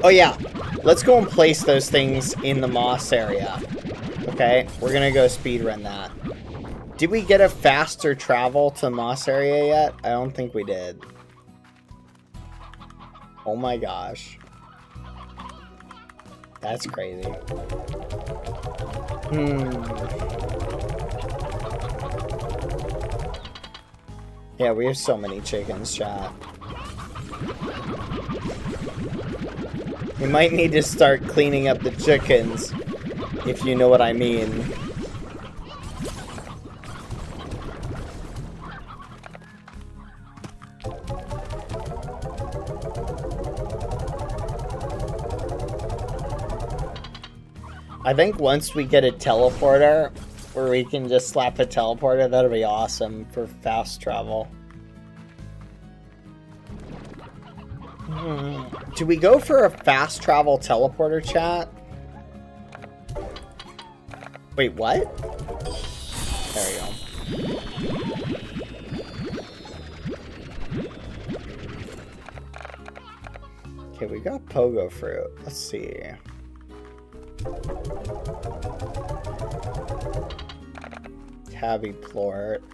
Oh yeah, let's go and place those things in the moss area. Okay, we're gonna go speedrun that. Did we get a faster travel to moss area yet? I don't think we did. Oh my gosh. That's crazy. Yeah, we have so many chickens, chat. We might need to start cleaning up the chickens, if you know what I mean. I think once we get a teleporter, where we can just slap a teleporter, that'll be awesome for fast travel. Do we go for a fast travel teleporter, chat? Wait, what? There we go. Okay, we got pogo fruit. Let's see. Tabby plort.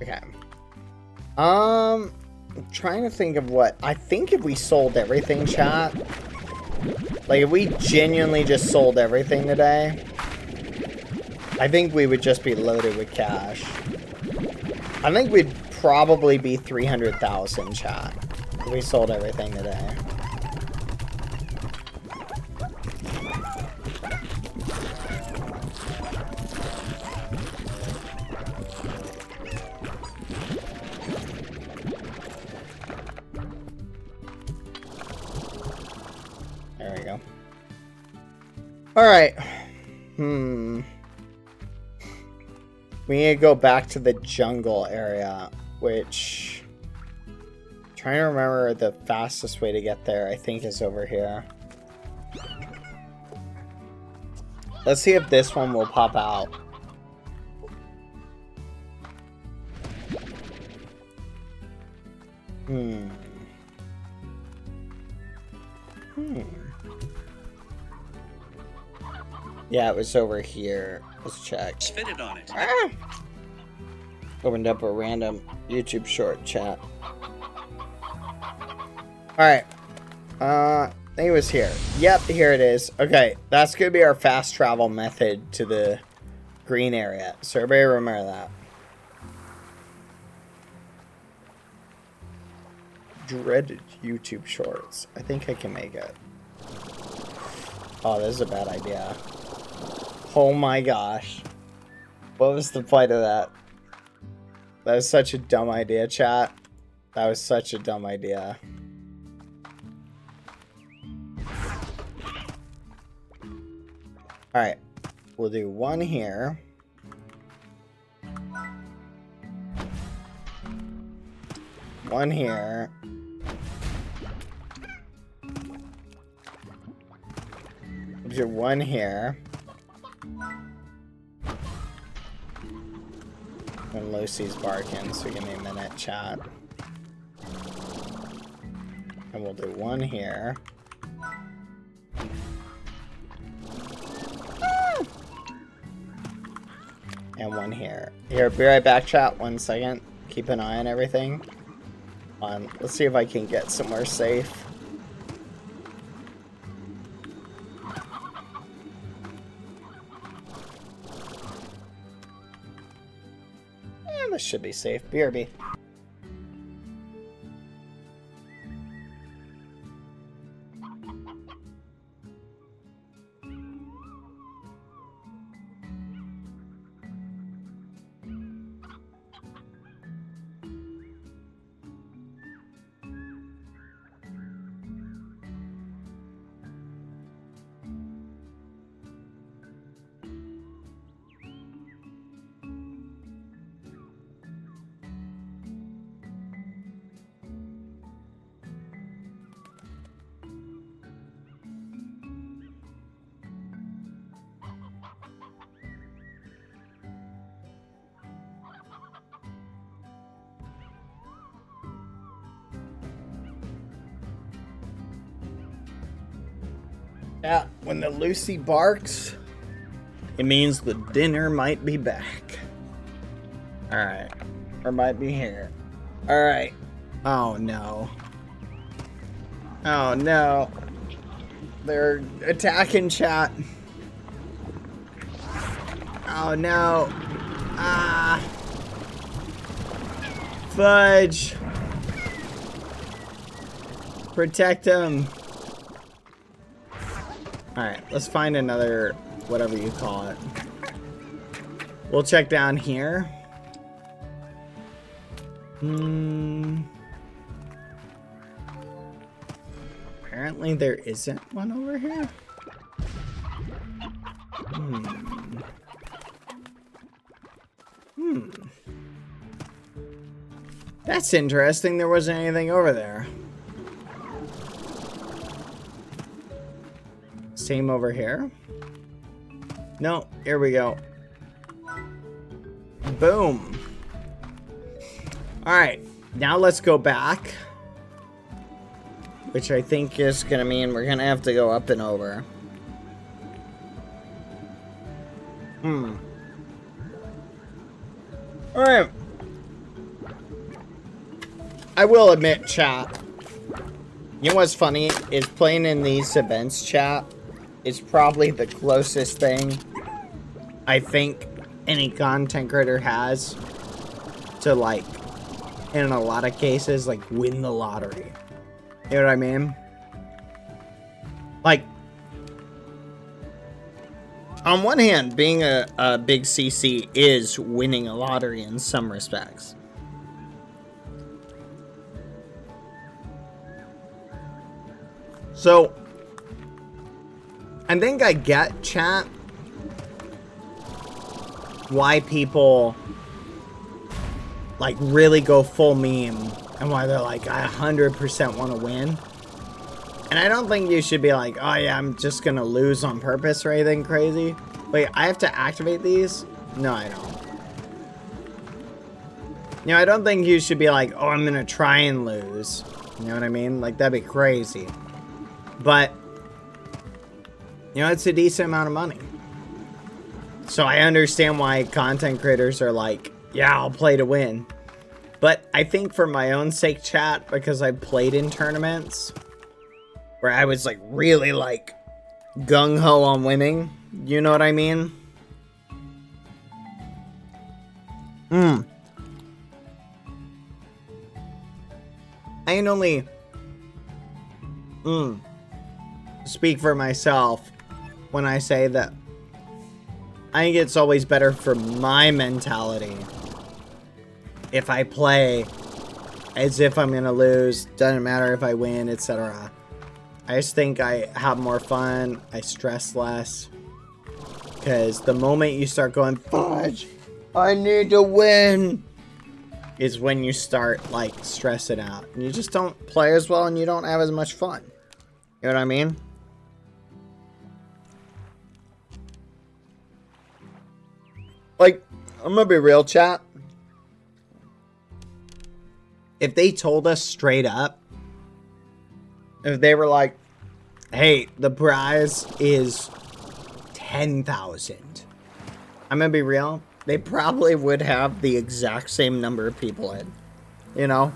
Okay. I'm trying to think of what. I think if we sold everything, chat. Like, if we genuinely just sold everything today, I think we would just be loaded with cash. I think we'd probably be 300,000, chat, if we sold everything today. There we go. Alright. We need to go back to the jungle area, which... I'm trying to remember the fastest way to get there, I think is over here. Let's see if this one will pop out. Yeah, it was over here. Let's check. Spit it on it. Ah! Opened up a random YouTube short, chat. Alright. I think it was here. Yep, here it is. Okay, that's gonna be our fast travel method to the green area. So everybody remember that. Dreaded YouTube shorts. I think I can make it. Oh, this is a bad idea. Oh my gosh. What was the point of that? That was such a dumb idea, chat. That was such a dumb idea. Alright. We'll do one here. One here. We'll do one here. When Lucy's barking, so give me a minute, chat. And we'll do one here. And one here. Here, be right back, chat. 1 second. Keep an eye on everything. Let's see if I can get somewhere safe. This should be safe. BRB. Yeah, when the Lucy barks, it means the dinner might be back. Alright. Or might be here. Alright. Oh no. Oh no. They're attacking chat. Oh no. Ah. Fudge. Protect him. Alright, let's find another, whatever you call it. We'll check down here. Apparently there isn't one over here. That's interesting. There wasn't anything over there. Same over here. No, here we go. Boom. Alright, now let's go back. Which I think is gonna mean we're gonna have to go up and over. Alright. I will admit, chat. You know what's funny? Is playing in these events, chat, is probably the closest thing I think any content creator has to, like, in a lot of cases, like, win the lottery. You know what I mean? Like, on one hand, being a big CC is winning a lottery in some respects. So, I think I get, chat, why people, like, really go full meme and why they're like, I 100% want to win. And I don't think you should be like, oh yeah, I'm just gonna lose on purpose or anything crazy. Wait, I have to activate these? No, I don't. You know, I don't think you should be like, oh, I'm gonna try and lose. You know what I mean? Like, that'd be crazy. But, you know, it's a decent amount of money. So I understand why content creators are like, yeah, I'll play to win. But I think for my own sake, chat, because I played in tournaments where I was like really like gung-ho on winning, you know what I mean? I can only speak for myself when I say that I think it's always better for my mentality if I play as if I'm gonna lose, doesn't matter if I win, etc. I just think I have more fun, I stress less, because the moment you start going, fudge, I need to win, is when you start like stressing out, and you just don't play as well and you don't have as much fun. You know what I mean? Like, I'm gonna be real, chat. If they told us straight up, if they were like, hey, the prize is 10,000, I'm gonna be real, they probably would have the exact same number of people in, you know?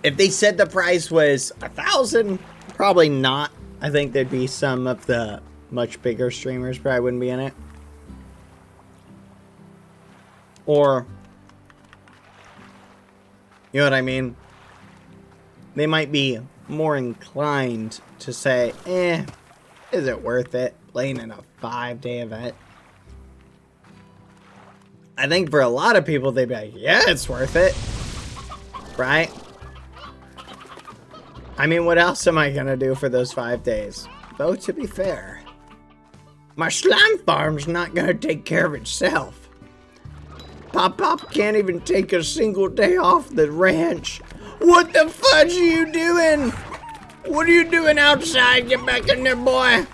If they said the prize was 1,000, probably not. I think there'd be some of the much bigger streamers probably wouldn't be in it. Or, you know what I mean? They might be more inclined to say, is it worth it playing in a 5-day event? I think for a lot of people, they'd be like, yeah, it's worth it. Right? I mean, what else am I gonna do for those 5 days? Though, to be fair, my slime farm's not gonna take care of itself. Pop can't even take a single day off the ranch. What the fudge are you doing? What are you doing outside? Get back in there, boy.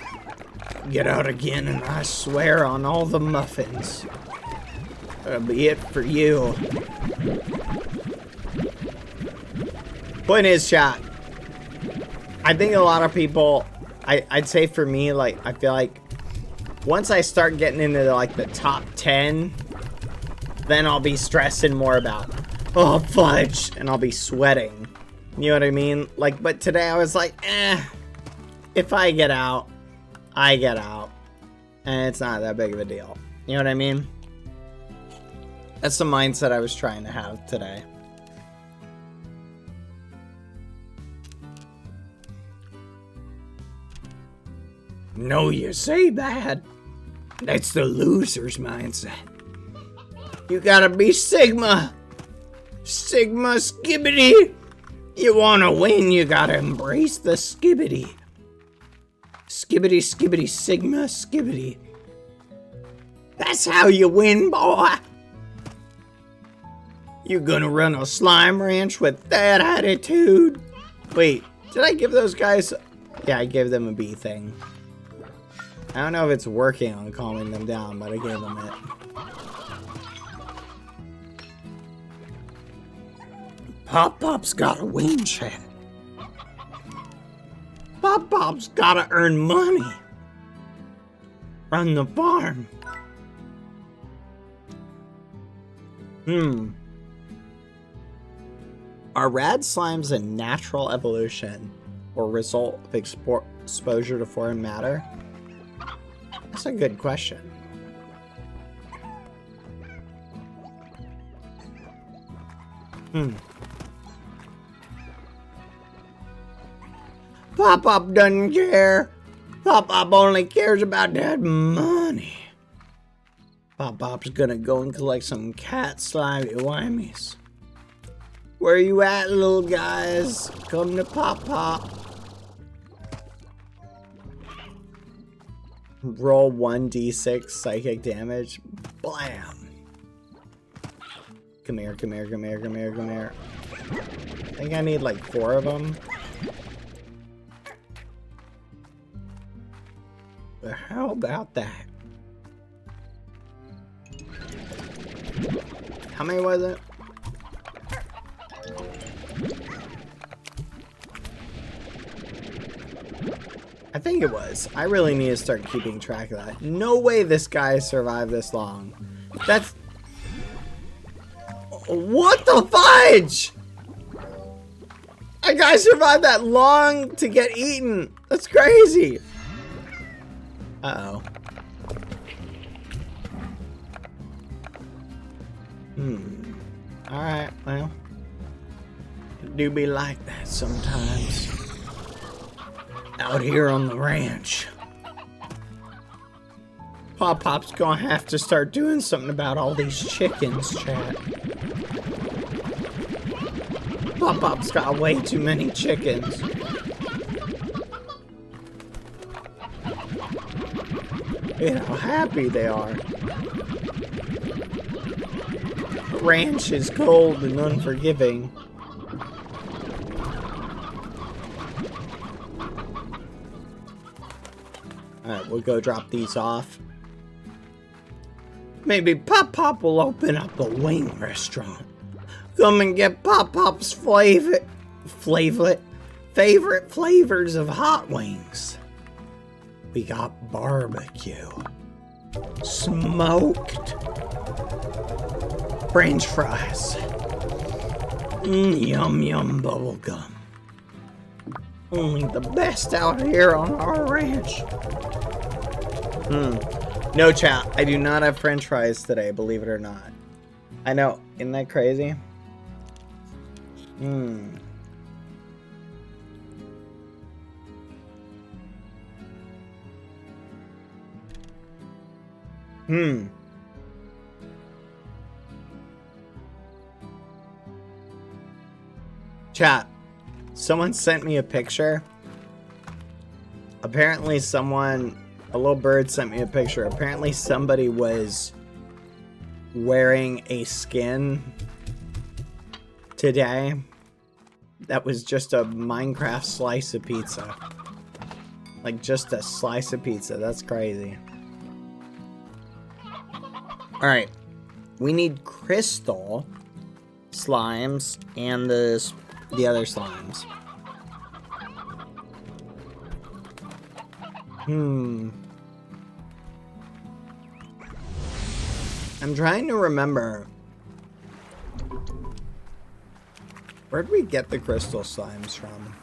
Get out again, and I swear on all the muffins, that'll be it for you. Point is, chat, I think a lot of people, I'd say for me, like, I feel like once I start getting into like the top 10, then I'll be stressing more about, oh, fudge, and I'll be sweating. You know what I mean? Like, but today I was like, if I get out, I get out. And it's not that big of a deal. You know what I mean? That's the mindset I was trying to have today. No, you say that. That's the loser's mindset. You gotta be Sigma. Sigma skibbity. You wanna win, you gotta embrace the skibbity. Skibbity, skibbity, Sigma, skibbity. That's how you win, boy. You gonna run a slime ranch with that attitude? Wait, did I give those guys... Yeah, I gave them a B thing. I don't know if it's working on calming them down, but I gave them it. Pop-Pop's gotta win, chat. Pop-Pop's gotta earn money. Run the farm. Are rad slimes a natural evolution or result of exposure to foreign matter? That's a good question. Pop-Pop doesn't care. Pop-Pop only cares about that money. Pop-Pop's gonna go and collect some cat slimy whammies. Where you at, little guys? Come to Pop-Pop. Roll 1d6 psychic damage. Blam. Come here, come here, come here, come here, come here. I think I need like 4 of them. But how about that? How many was it? I think it was. I really need to start keeping track of that. No way this guy survived this long. That's... What the fudge? That guy survived that long to get eaten. That's crazy. Uh-oh. Alright, well. It do be like that sometimes. Out here on the ranch. Pop-Pop's gonna have to start doing something about all these chickens, chat. Pop-Pop's got way too many chickens. Look at how happy they are. The ranch is cold and unforgiving. Alright, we'll go drop these off. Maybe Pop-Pop will open up a wing restaurant. Come and get Pop-Pop's favorite flavors of hot wings. We got barbecue, smoked, French fries, yum yum bubblegum. Only the best out here on our ranch. No chat, I do not have French fries today, believe it or not. I know, isn't that crazy? Chat, someone sent me a picture. Apparently a little bird sent me a picture. Apparently somebody was wearing a skin today that was just a Minecraft slice of pizza. Like just a slice of pizza. That's crazy. Alright. We need crystal slimes and the other slimes. I'm trying to remember. Where'd we get the crystal slimes from?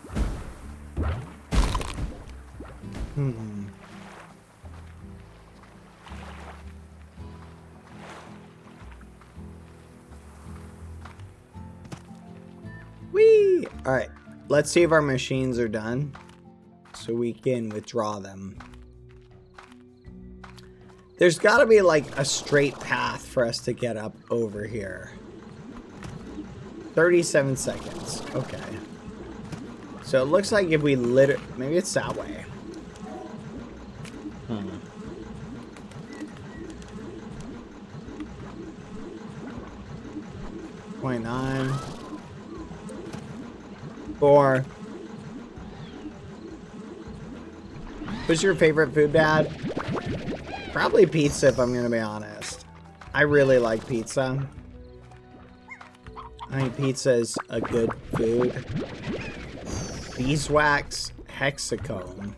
Whee! Alright, let's see if our machines are done so we can withdraw them. There's gotta be like a straight path for us to get up over here. 37 seconds. Okay. So it looks like if we maybe it's that way. 0.9. 4. What's your favorite food, Dad? Probably pizza, if I'm gonna be honest. I really like pizza. I think pizza is a good food. Beeswax hexacomb.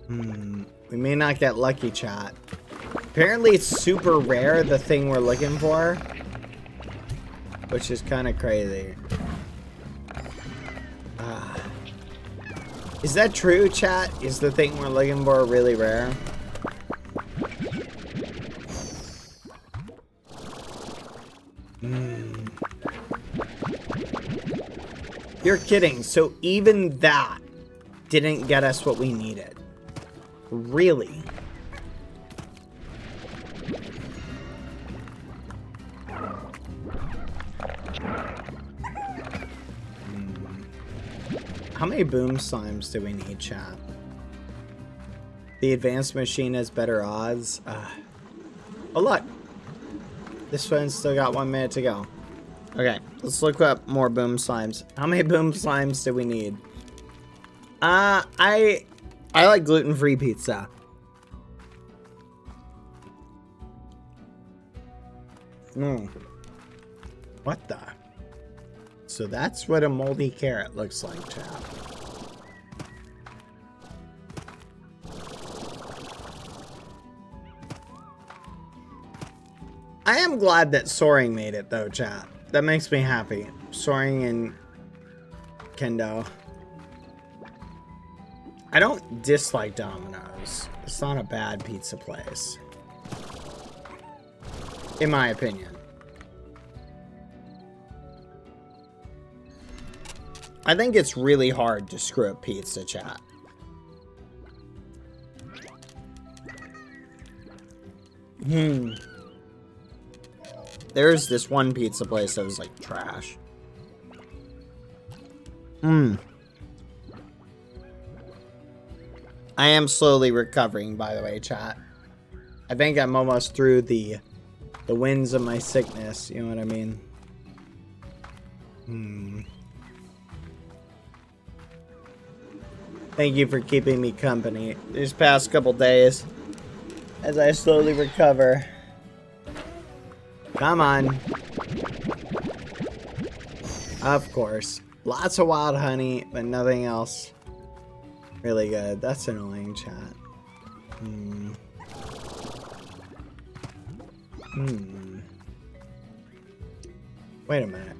We may not get lucky, chat. Apparently it's super rare, the thing we're looking for. Which is kind of crazy. Is that true, chat? Is the thing we're looking for really rare? You're kidding. So even that didn't get us what we needed. Really? How many boom slimes do we need, chat? The advanced machine has better odds. Oh, look. This one's still got 1 minute to go. Okay, let's look up more boom slimes. How many boom slimes do we need? I like gluten-free pizza. What the? So that's what a moldy carrot looks like, chat. I am glad that Soaring made it though, chat. That makes me happy. Soaring and Kendo. I don't dislike Domino's. It's not a bad pizza place. In my opinion. I think it's really hard to screw up pizza, chat. There's this one pizza place that was like trash. I am slowly recovering, by the way, chat. I think I'm almost through the winds of my sickness, you know what I mean? Thank you for keeping me company these past couple days as I slowly recover. Come on. Of course. Lots of wild honey, but nothing else really good. That's annoying, chat. Wait a minute.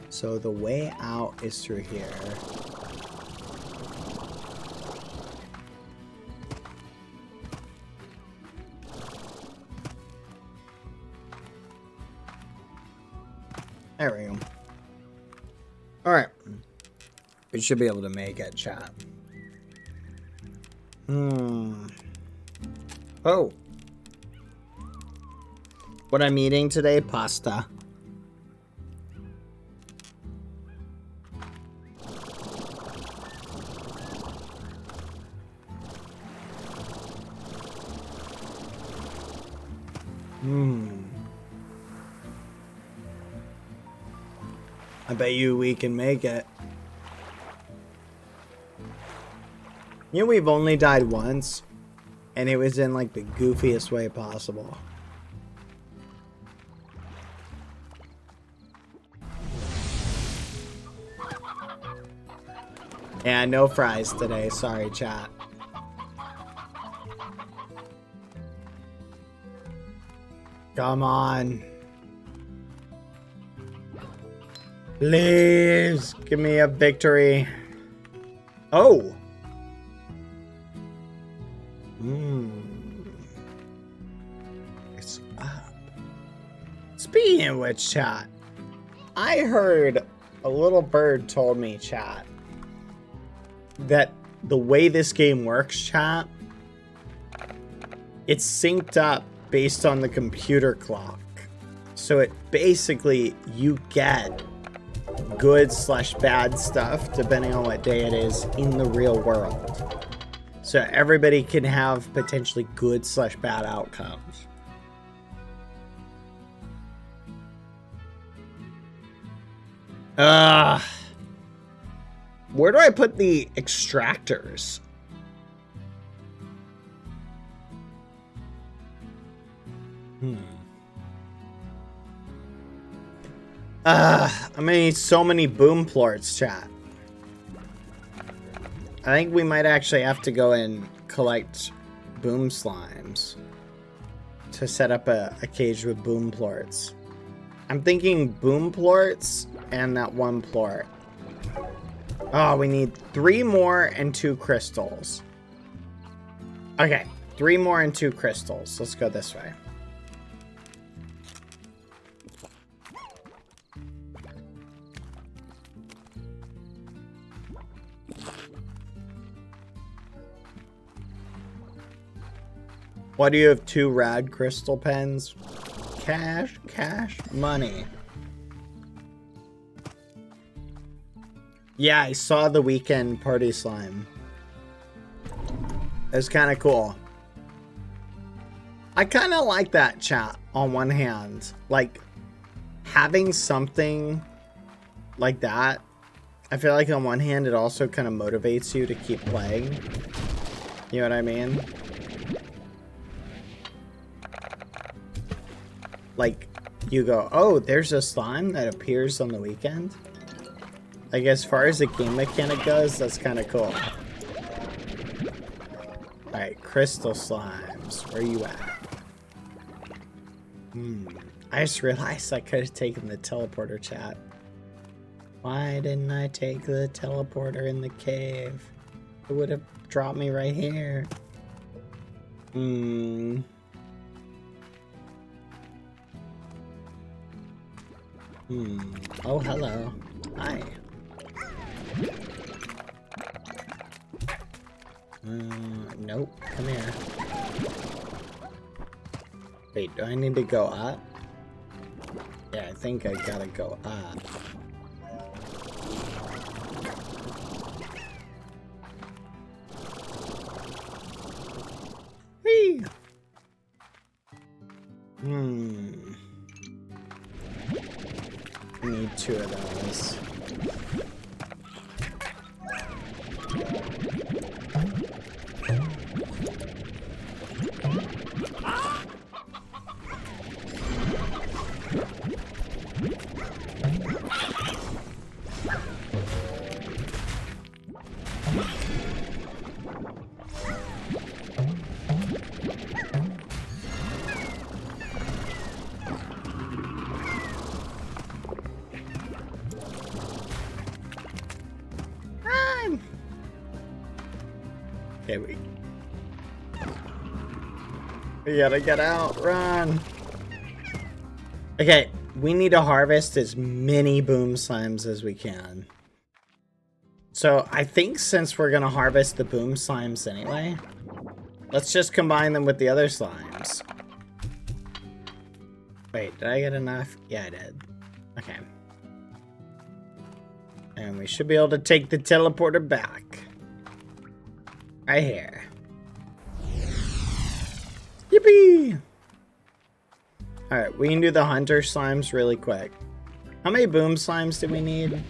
So the way out is through here. There we go. Alright. We should be able to make it, chat. Oh. What I'm eating today? Pasta. I bet you we can make it. You know, we've only died once, and it was in like the goofiest way possible. Yeah, no fries today. Sorry, chat. Come on. Please give me a victory. Oh. It's up. Speaking of which, chat, I heard a little bird told me, chat, that the way this game works, chat, it's synced up based on the computer clock. So it basically, you get good/bad stuff depending on what day it is in the real world. So everybody can have potentially good/bad outcomes. Where do I put the extractors? I'm gonna need so many boom plorts, chat. I think we might actually have to go and collect boom slimes to set up a cage with boom plorts. I'm thinking boom plorts and that one plort. Oh, we need 3 more and 2 crystals. Okay, 3 more and 2 crystals. Let's go this way. Why do you have 2 rad crystal pens? Cash, money. Yeah, I saw the weekend party slime. It was kind of cool. I kind of like that, chat, on one hand. Like, having something like that, I feel like on one hand it also kind of motivates you to keep playing. You know what I mean? Like, you go, oh, there's a slime that appears on the weekend? Like, as far as the game mechanic goes, that's kind of cool. Alright, crystal slimes. Where you at? I just realized I could have taken the teleporter, chat. Why didn't I take the teleporter in the cave? It would have dropped me right here. Oh, hello. Hi. Nope. Come here. Wait, do I need to go up? Yeah, I think I gotta go up. Whee! I need 2 of those. Okay, we gotta get out, run. Okay, we need to harvest as many boom slimes as we can. So I think since we're gonna harvest the boom slimes anyway, let's just combine them with the other slimes. Wait, did I get enough? Yeah, I did. Okay. And we should be able to take the teleporter back. Right here. Yippee! Alright, we can do the hunter slimes really quick. How many boom slimes do we need?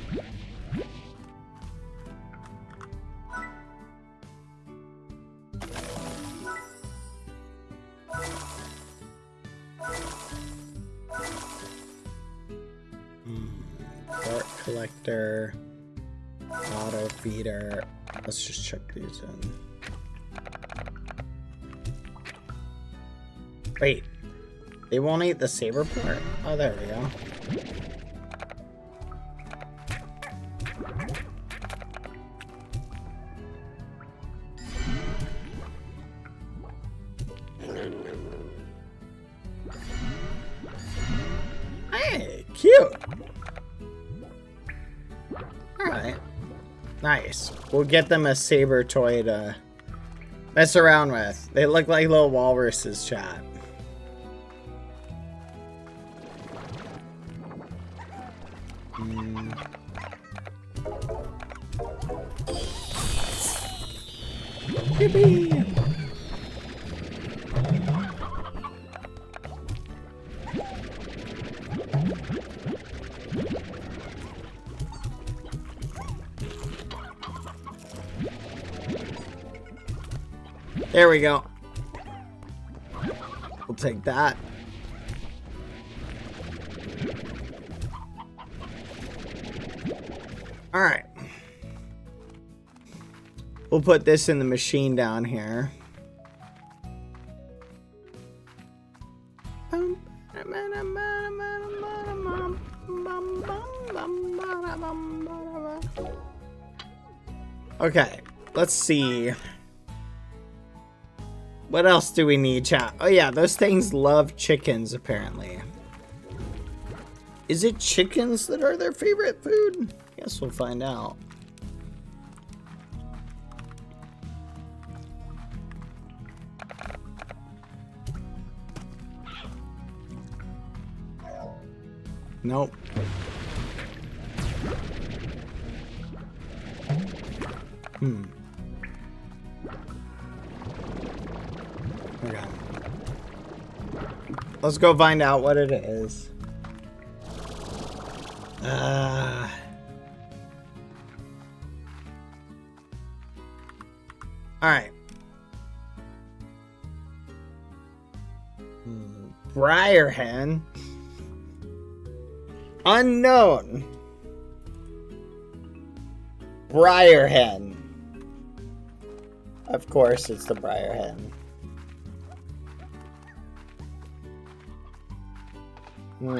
Bark collector. Auto feeder. Let's just check these in. Wait, they won't eat the saber part? Oh, there we go. Hey, cute. Alright. Nice. We'll get them a saber toy to mess around with. They look like little walruses, chat. Yippee! There we go. We'll take that. All right. We'll put this in the machine down here. Okay, let's see. What else do we need, chat? Oh yeah, those things love chickens, apparently. Is it chickens that are their favorite food? Guess we'll find out. Nope. Okay. Let's go find out what it is. Alright. Briar hen. Unknown. Briar hen. Of course, it's the Briar Hen. You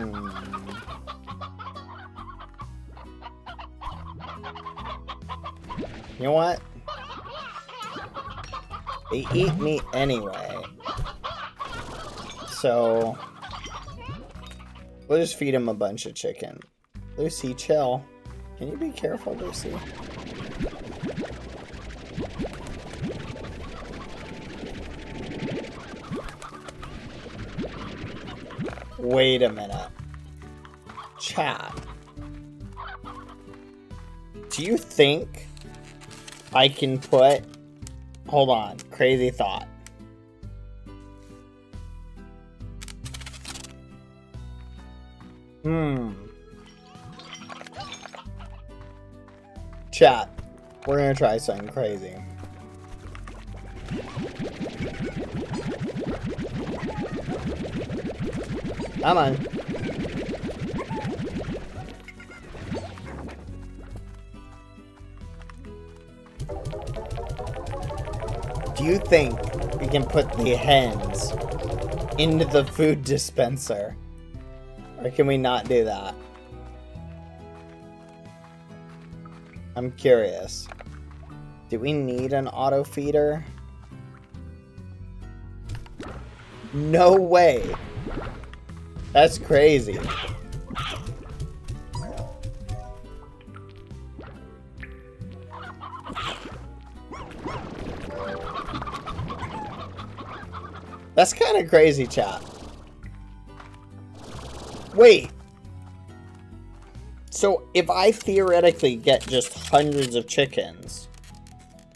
know what? They eat meat anyway. So we'll just feed them a bunch of chicken. Lucy, chill. Can you be careful, Lucy? Wait a minute. Chat. Do you think I can put... Hold on. Crazy thought. Chat. We're gonna try something crazy. Come on. Do you think we can put the hens into the food dispenser? Or can we not do that? I'm curious. Do we need an auto feeder? No way. That's crazy. That's kind of crazy, chat. Wait. So if I theoretically get just hundreds of chickens,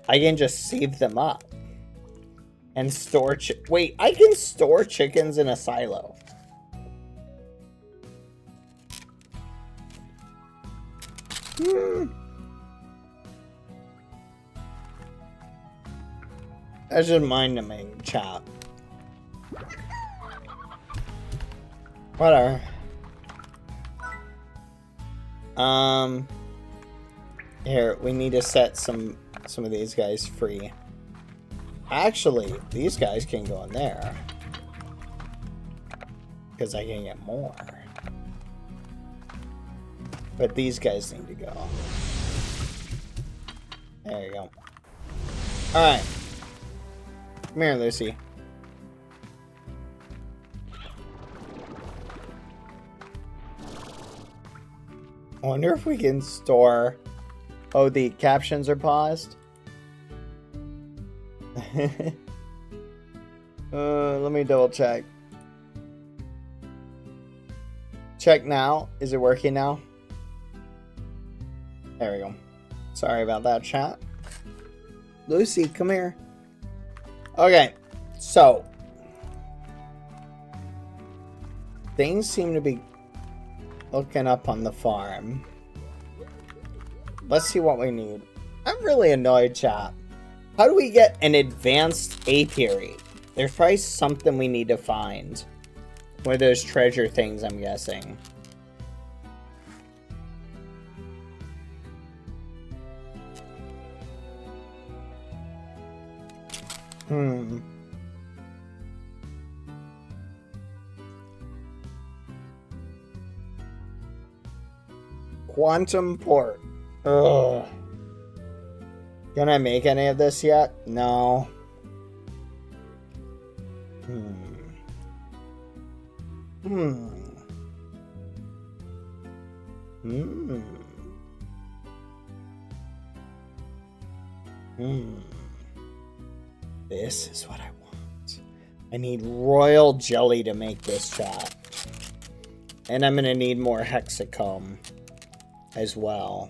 I can just save them up and store wait, I can store chickens in a silo. That's just mind to me, chat. Whatever. Here, we need to set some of these guys free. Actually, these guys can go in there. Because I can get more. But these guys need to go. There you go. Alright. Come here, Lucy. I wonder if we can store... Oh, the captions are paused? Let me double check. Check now. Is it working now? There we go. Sorry about that, chat. Lucy, come here. Okay, so. Things seem to be looking up on the farm. Let's see what we need. I'm really annoyed, chat. How do we get an advanced apiary? There's probably something we need to find. One of those treasure things, I'm guessing. Quantum port. Ugh. Can I make any of this yet? No. This is what I want. I need royal jelly to make this, chat. And I'm gonna need more hexacomb as well.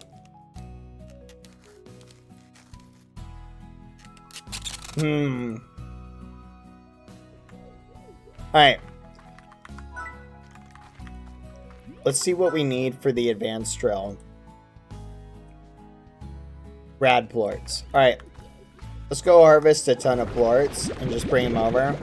Alright. Let's see what we need for the advanced drill. Rad plorts. Alright. Let's go harvest a ton of plorts and just bring them over.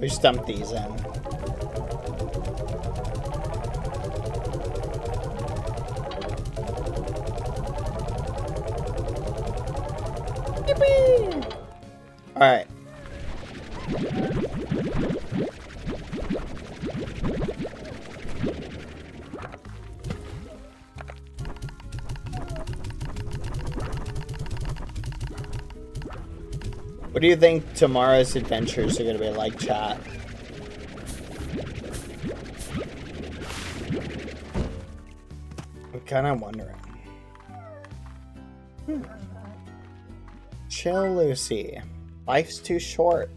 We just dump these in. Alright. What do you think tomorrow's adventures are going to be like, chat? I'm kind of wondering. Chill, Lucy. Life's too short.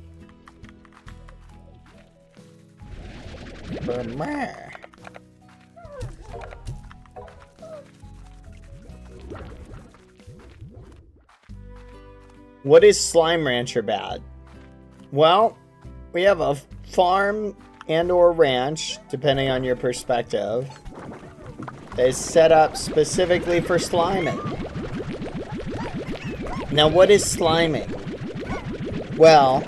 Brr. What is Slime Rancher bad? Well, we have a farm and or ranch, depending on your perspective, that is set up specifically for sliming. Now, what is sliming? Well,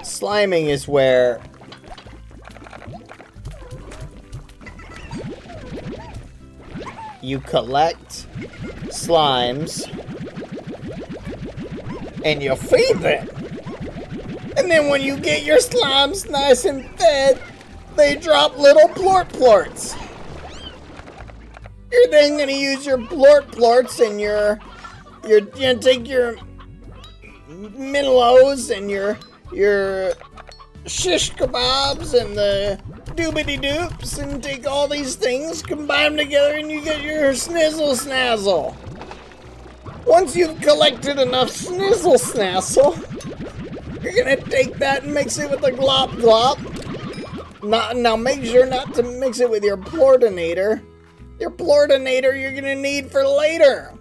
sliming is where you collect slimes and you feed them. And then when you get your slimes nice and fed, they drop little plort-plorts. You're then gonna use your plort-plorts and you're gonna take your minnows and your shish kebabs and the doobity doops and take all these things, combine them together, and you get your snizzle snazzle. Once you've collected enough snizzle snazzle, you're gonna take that and mix it with the glop glop. Now make sure not to mix it with your plortinator. Your plortinator you're gonna need for later.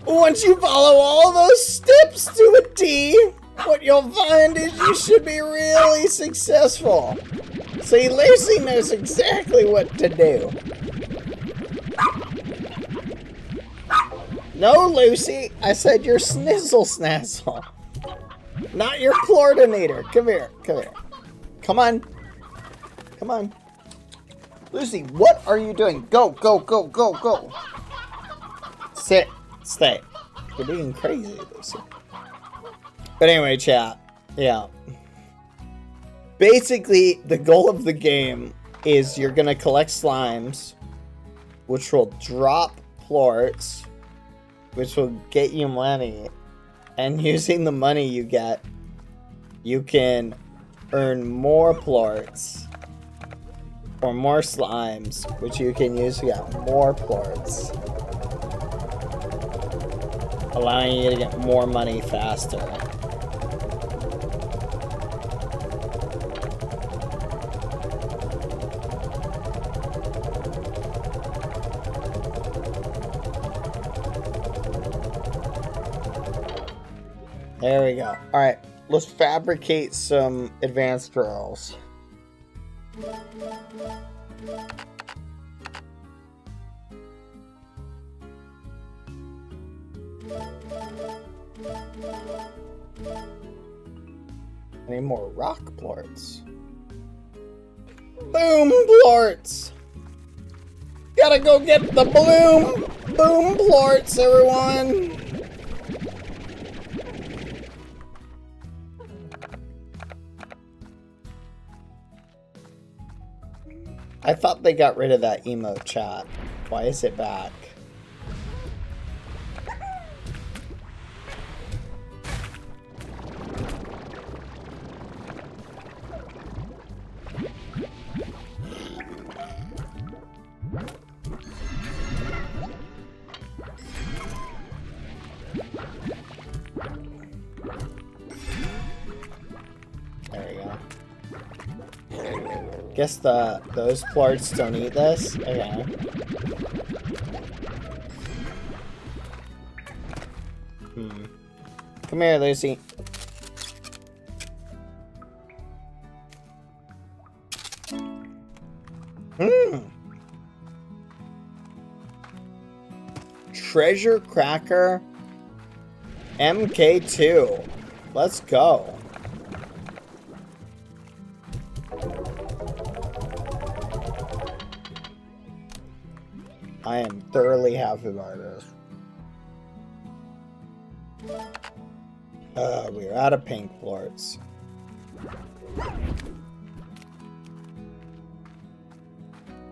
Once you follow all those steps to a T, what you'll find is you should be really successful. See, Lucy knows exactly what to do. No, Lucy, I said your snizzle snazzle. Not your plortinator. Come here, come here. Come on. Come on. Lucy, what are you doing? Go, go, go, go, go. Sit. Stay. You're being crazy, Lucy. But anyway, chat. Yeah. Basically, the goal of the game is you're gonna collect slimes, which will drop plorts, which will get you money. And using the money you get, you can earn more plorts or more slimes, which you can use to get more plorts, allowing you to get more money faster. There we go. Alright, let's fabricate some advanced drills. I need more rock plorts. Boom plorts! Gotta go get the boom plorts, everyone! I thought they got rid of that emote chat. Why is it back? There we go. Guess those plorts don't eat this? Okay. Come here, Lucy. Treasure Cracker MK2. Let's go. I am thoroughly happy about this. We're out of pink floors.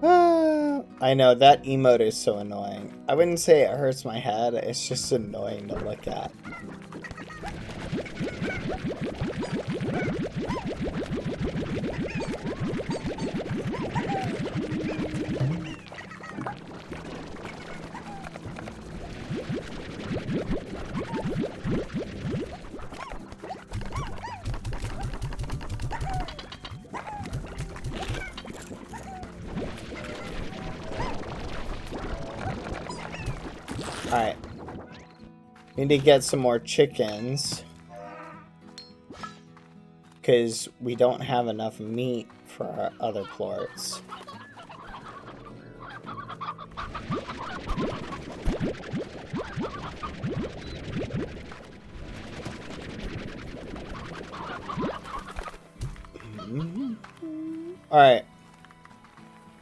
I know, that emote is so annoying. I wouldn't say it hurts my head, it's just annoying to look at. Alright. Need to get some more chickens. Because we don't have enough meat for our other plorts. Alright.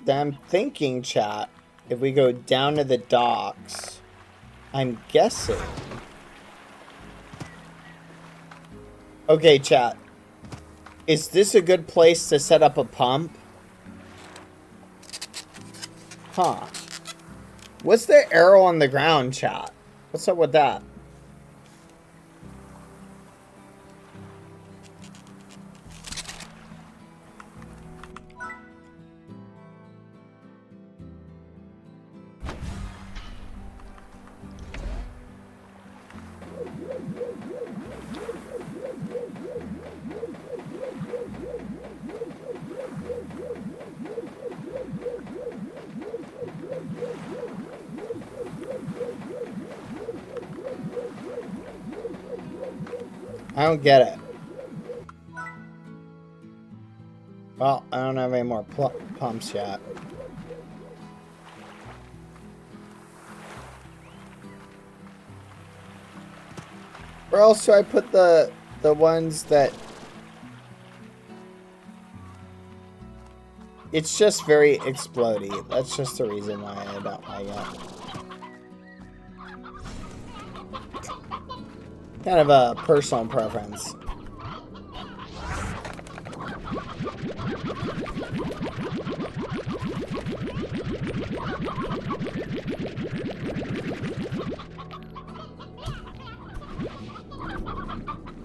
Then I'm thinking, chat, if we go down to the docks, I'm guessing. Okay, chat. Is this a good place to set up a pump? Huh. What's the arrow on the ground, chat? What's up with that? I don't get it. Well, I don't have any more pumps yet. Where else do I put the ones that... It's just very explodey. That's just the reason why I don't like it. Kind of a personal preference.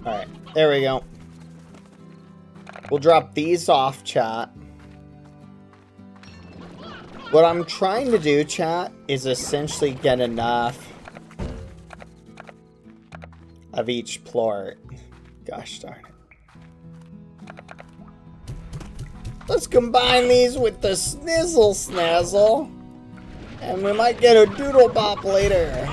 Alright, there we go. We'll drop these off, chat. What I'm trying to do, chat, is essentially get enough of each plort. Gosh darn it. Let's combine these with the Snizzle Snazzle, and we might get a Doodle Bop later.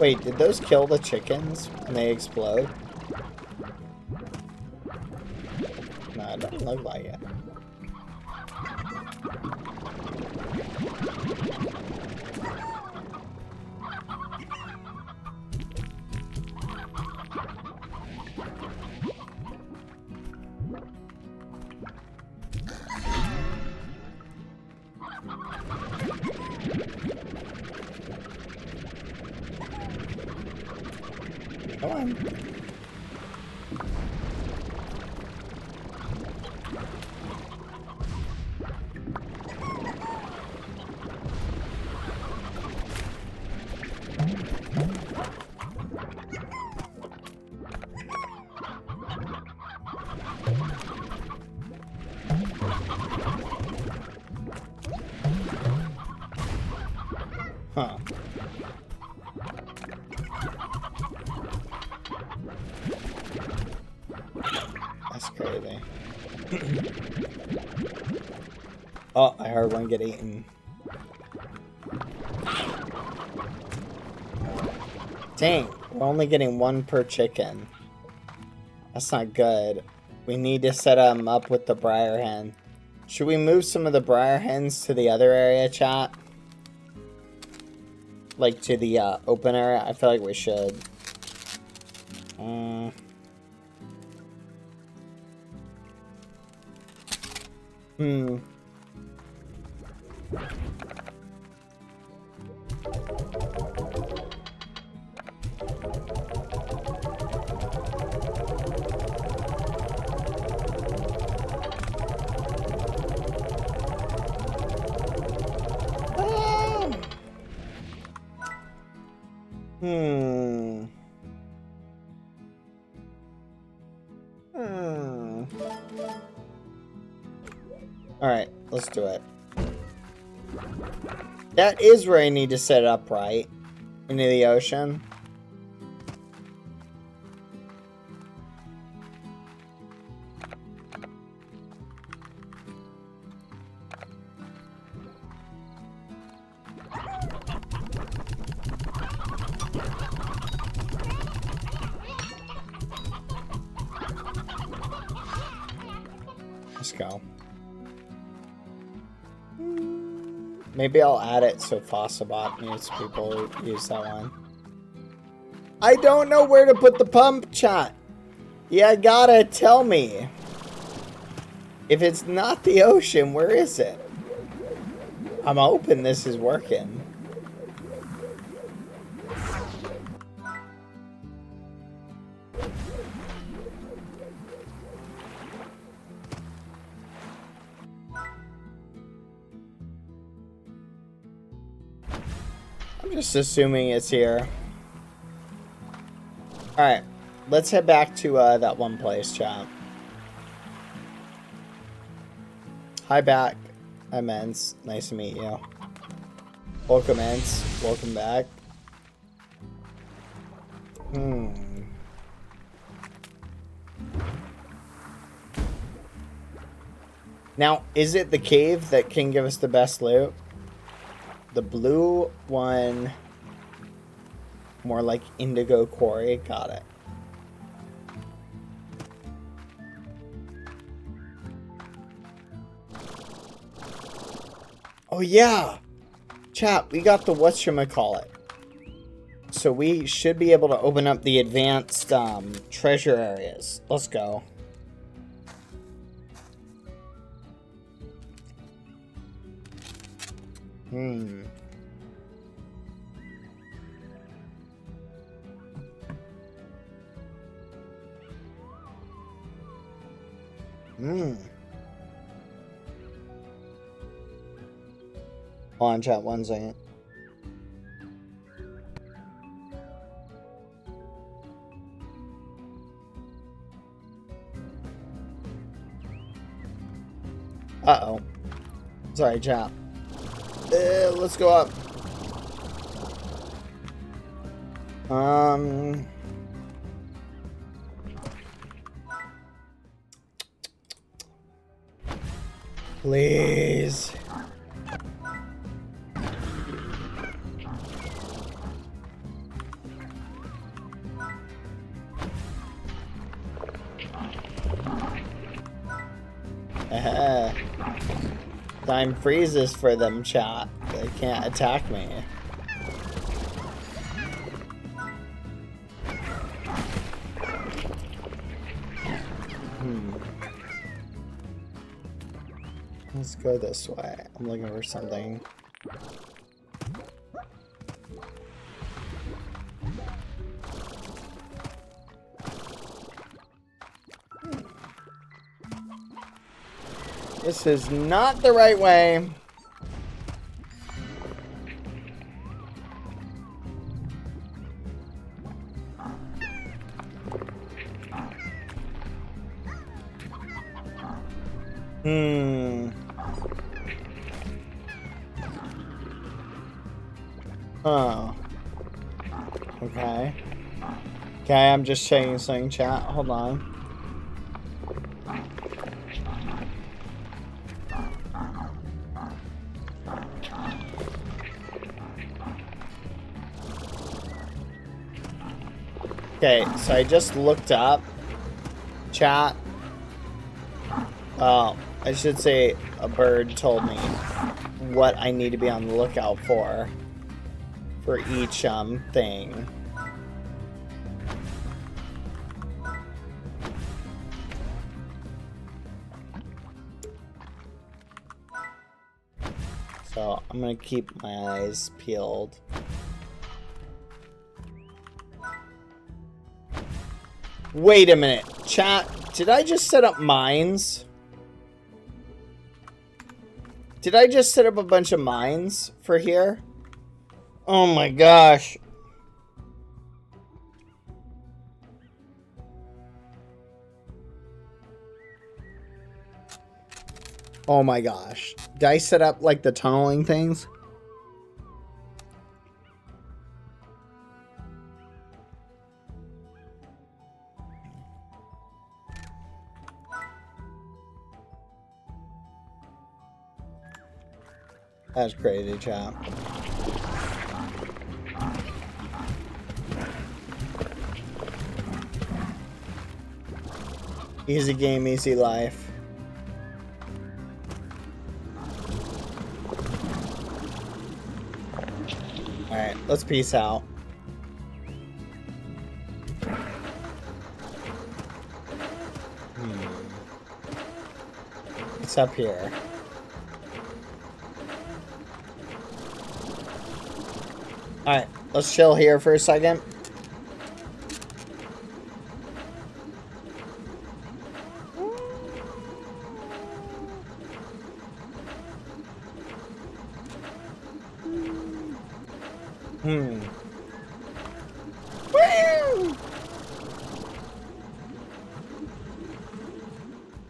Wait, did those kill the chickens when they explode? No, it doesn't look like it. Come on. Huh. That's crazy. Oh, I heard one get eaten. Dang, we're only getting one per chicken. That's not good. We need to set them up with the briar hen. Should we move some of the briar hens to the other area, chat? Like to the open area? I feel like we should. Hmm. Alright, let's do it. That is where I need to set it up, right? Into the ocean. Let's go. Maybe I'll add it so Fossabot needs people use that one. I don't know where to put the pump, chat. Yeah, gotta tell me. If it's not the ocean, where is it? I'm hoping this is working. I'm just assuming it's here. Alright, let's head back to that one place, chat. Hi back. I'm Ence. Nice to meet you. Welcome, Ence. Welcome back. Now, is it the cave that can give us the best loot? The blue one, more like indigo quarry. Got it. Oh yeah, chat. We got the whatchamacallit. So we should be able to open up the advanced treasure areas. Let's go. Hold on, chat, 1 second. Uh-oh. Sorry, chat. Let's go up. Please. Time freezes for them, chat. They can't attack me. Let's go this way. I'm looking for something. This is not the right way. Oh. Okay. Okay, I'm just checking something, chat. Hold on. Okay, so I just looked up, chat. Oh, I should say a bird told me what I need to be on the lookout for each thing. So I'm gonna keep my eyes peeled. Wait a minute, chat. Did I just set up mines? Did I just set up a bunch of mines for here? Oh my gosh. Oh my gosh. Did I set up like the tunneling things? That's crazy, chat. Easy game, easy life. Alright, let's peace out. What's up here? Alright, let's chill here for a second.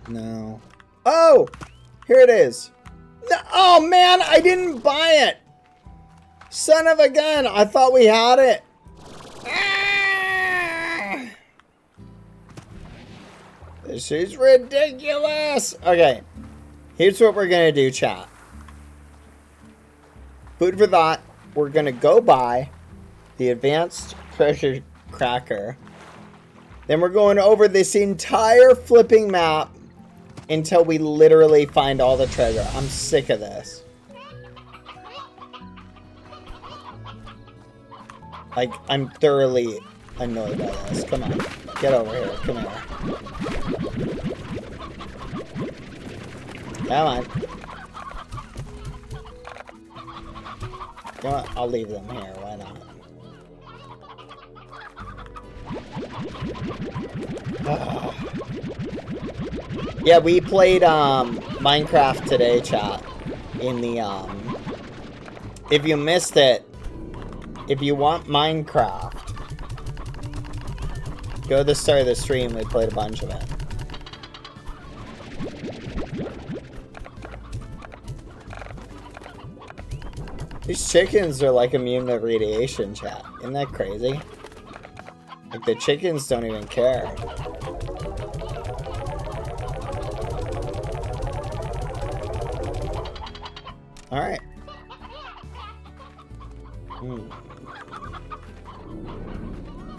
No. Oh! Here it is. No, oh man, I didn't buy it! Son of a gun! I thought we had it! Ah! This is ridiculous! Okay. Here's what we're gonna do, chat. Food for thought. We're gonna go buy the advanced treasure cracker. Then we're going over this entire flipping map until we literally find all the treasure. I'm sick of this. Like, I'm thoroughly annoyed by this. Come on. Get over here. Come here. Come on. Come on. I'll leave them here. Why not? Yeah, we played Minecraft today, chat. In the if you missed it, if you want Minecraft, go to the start of the stream. We played a bunch of it. These chickens are like immune to radiation, chat. Isn't that crazy? Like, the chickens don't even care. Alright.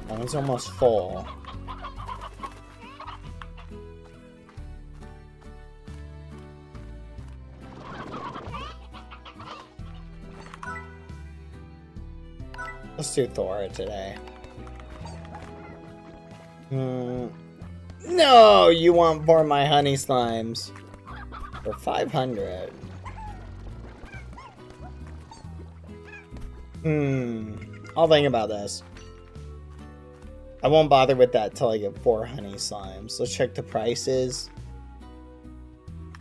That one's almost full. Let's do Thora today. No, you want more my honey slimes for 500. I'll think about this. I won't bother with that till I get 4 honey slimes. Let's check the prices.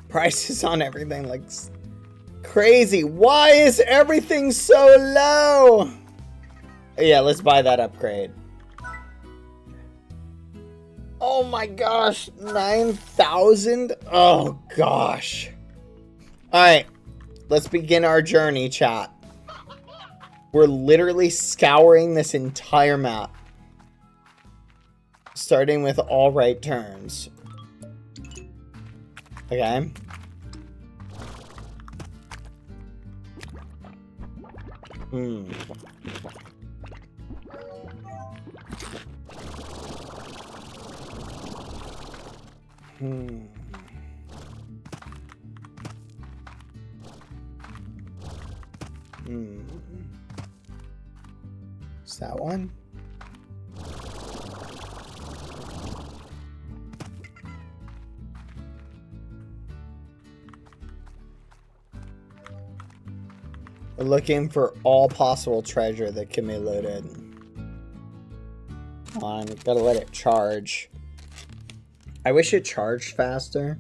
Prices on everything like crazy. Why is everything so low? Yeah, let's buy that upgrade. Oh my gosh, 9,000? Oh gosh. Alright, let's begin our journey, chat. We're literally scouring this entire map. Starting with all right turns. Okay. Is that one? We're looking for all possible treasure that can be looted. Come on, gotta let it charge. I wish it charged faster.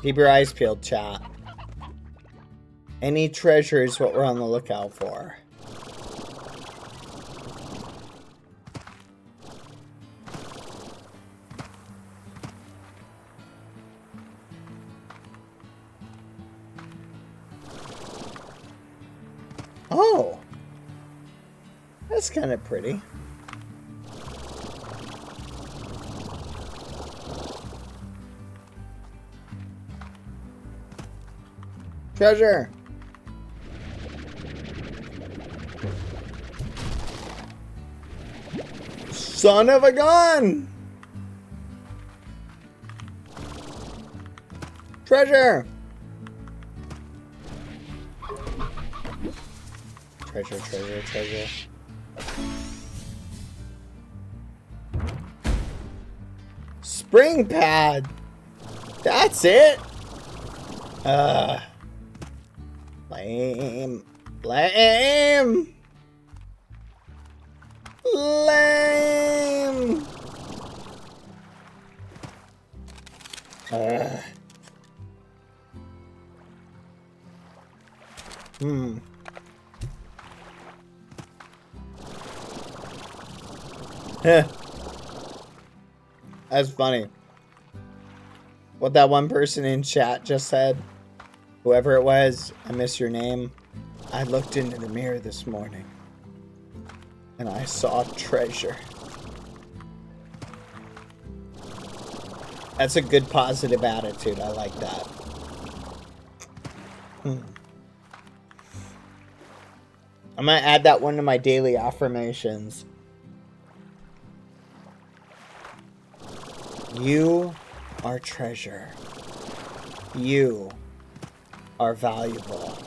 Keep your eyes peeled, chat. Any treasure is what we're on the lookout for. Oh! That's kind of pretty. Treasure! Son of a gun! Treasure! Treasure, treasure, treasure. Spring pad! That's it! Lame. Lame. Lame. That's funny. What that one person in chat just said. Whoever it was, I miss your name. I looked into the mirror this morning and I saw treasure. That's a good positive attitude. I like that. I might add that one to my daily affirmations. You are treasure. You are valuable.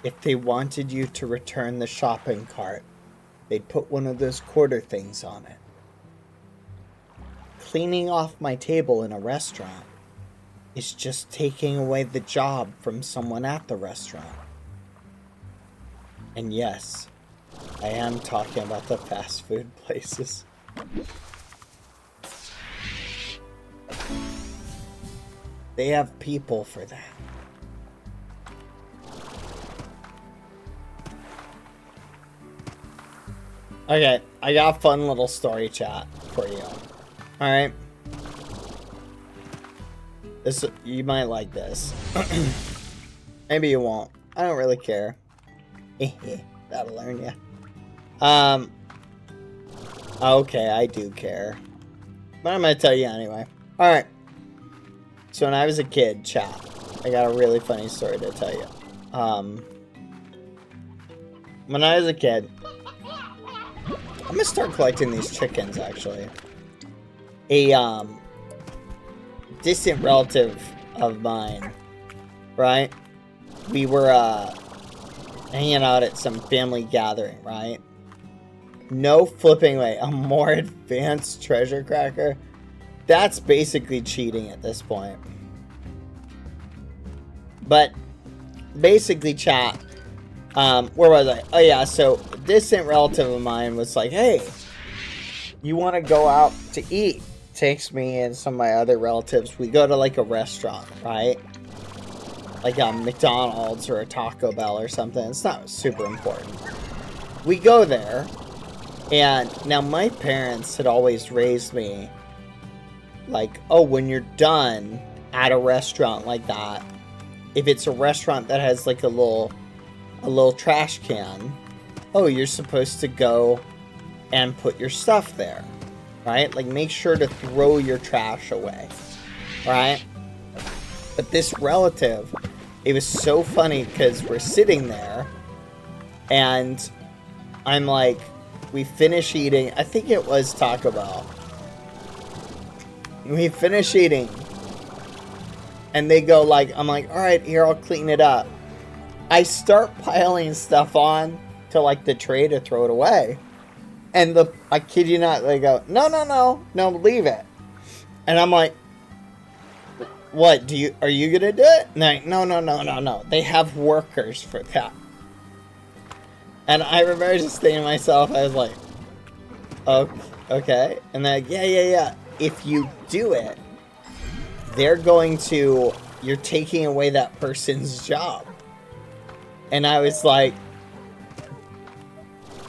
If they wanted you to return the shopping cart, they'd put one of those quarter things on it. Cleaning off my table in a restaurant is just taking away the job from someone at the restaurant. And yes, I am talking about the fast food places. They have people for that. Okay, I got a fun little story chat for you. Alright. This, you might like this. Maybe you won't. I don't really care. That'll learn you. Okay, I do care. But I'm gonna tell you anyway. Alright. So when I was a kid, chat, I got a really funny story to tell you. When I was a kid, I'm gonna start collecting these chickens, actually. A, distant relative of mine, right? We were, hanging out at some family gathering, right? No flipping way, a more advanced treasure cracker? That's basically cheating at this point. But, basically, chat, where was I? Oh yeah, so a distant relative of mine was like, hey, you want to go out to eat? Takes me and some of my other relatives. We go to like a restaurant, right? Like a McDonald's or a Taco Bell or something. It's not super important. We go there, and now my parents had always raised me like, oh, when you're done at a restaurant like that, if it's a restaurant that has like a little trash can, oh, you're supposed to go and put your stuff there, right? Like, make sure to throw your trash away, right? But this relative, it was so funny because we're sitting there And I'm like, we finish eating. I think it was Taco Bell. We finish eating. And they go like, I'm like, all right, here, I'll clean it up. I start piling stuff on to like the tray to throw it away. And I kid you not, they go, no, leave it. And I'm like, what, are you gonna do it? And they're like, no. They have workers for that. And I remember just thinking to myself, I was like, okay. And they're like, yeah. If you do it, you're taking away that person's job. And I was like,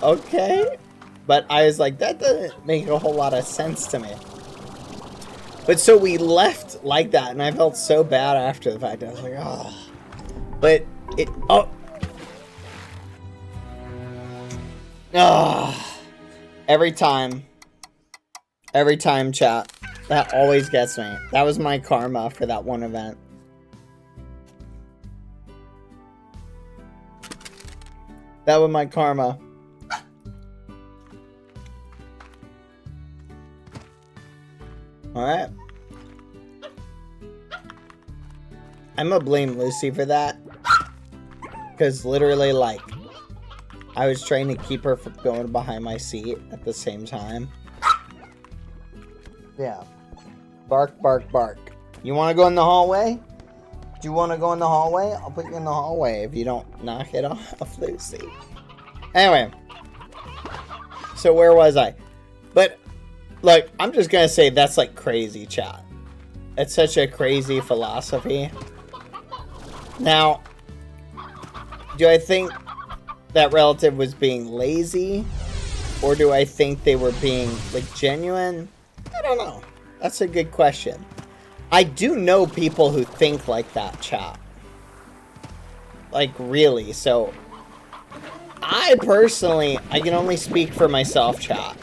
okay. But I was like, that doesn't make a whole lot of sense to me. But so we left like that, and I felt so bad after the fact. I was like, oh. But every time, chat. That always gets me. That was my karma for that one event. That was my karma. Alright. I'm gonna blame Lucy for that. Because literally, like, I was trying to keep her from going behind my seat at the same time. Yeah. Bark, bark, bark. You want to go in the hallway? Do you want to go in the hallway? I'll put you in the hallway if you don't knock it off, Lucy. Anyway. So where was I? But, like, I'm just going to say that's, like, crazy, chat. It's such a crazy philosophy. Now, do I think that relative was being lazy? Or do I think they were being, like, genuine? I don't know. That's a good question. I do know people who think like that, chat. Like, really. So, I can only speak for myself, chat.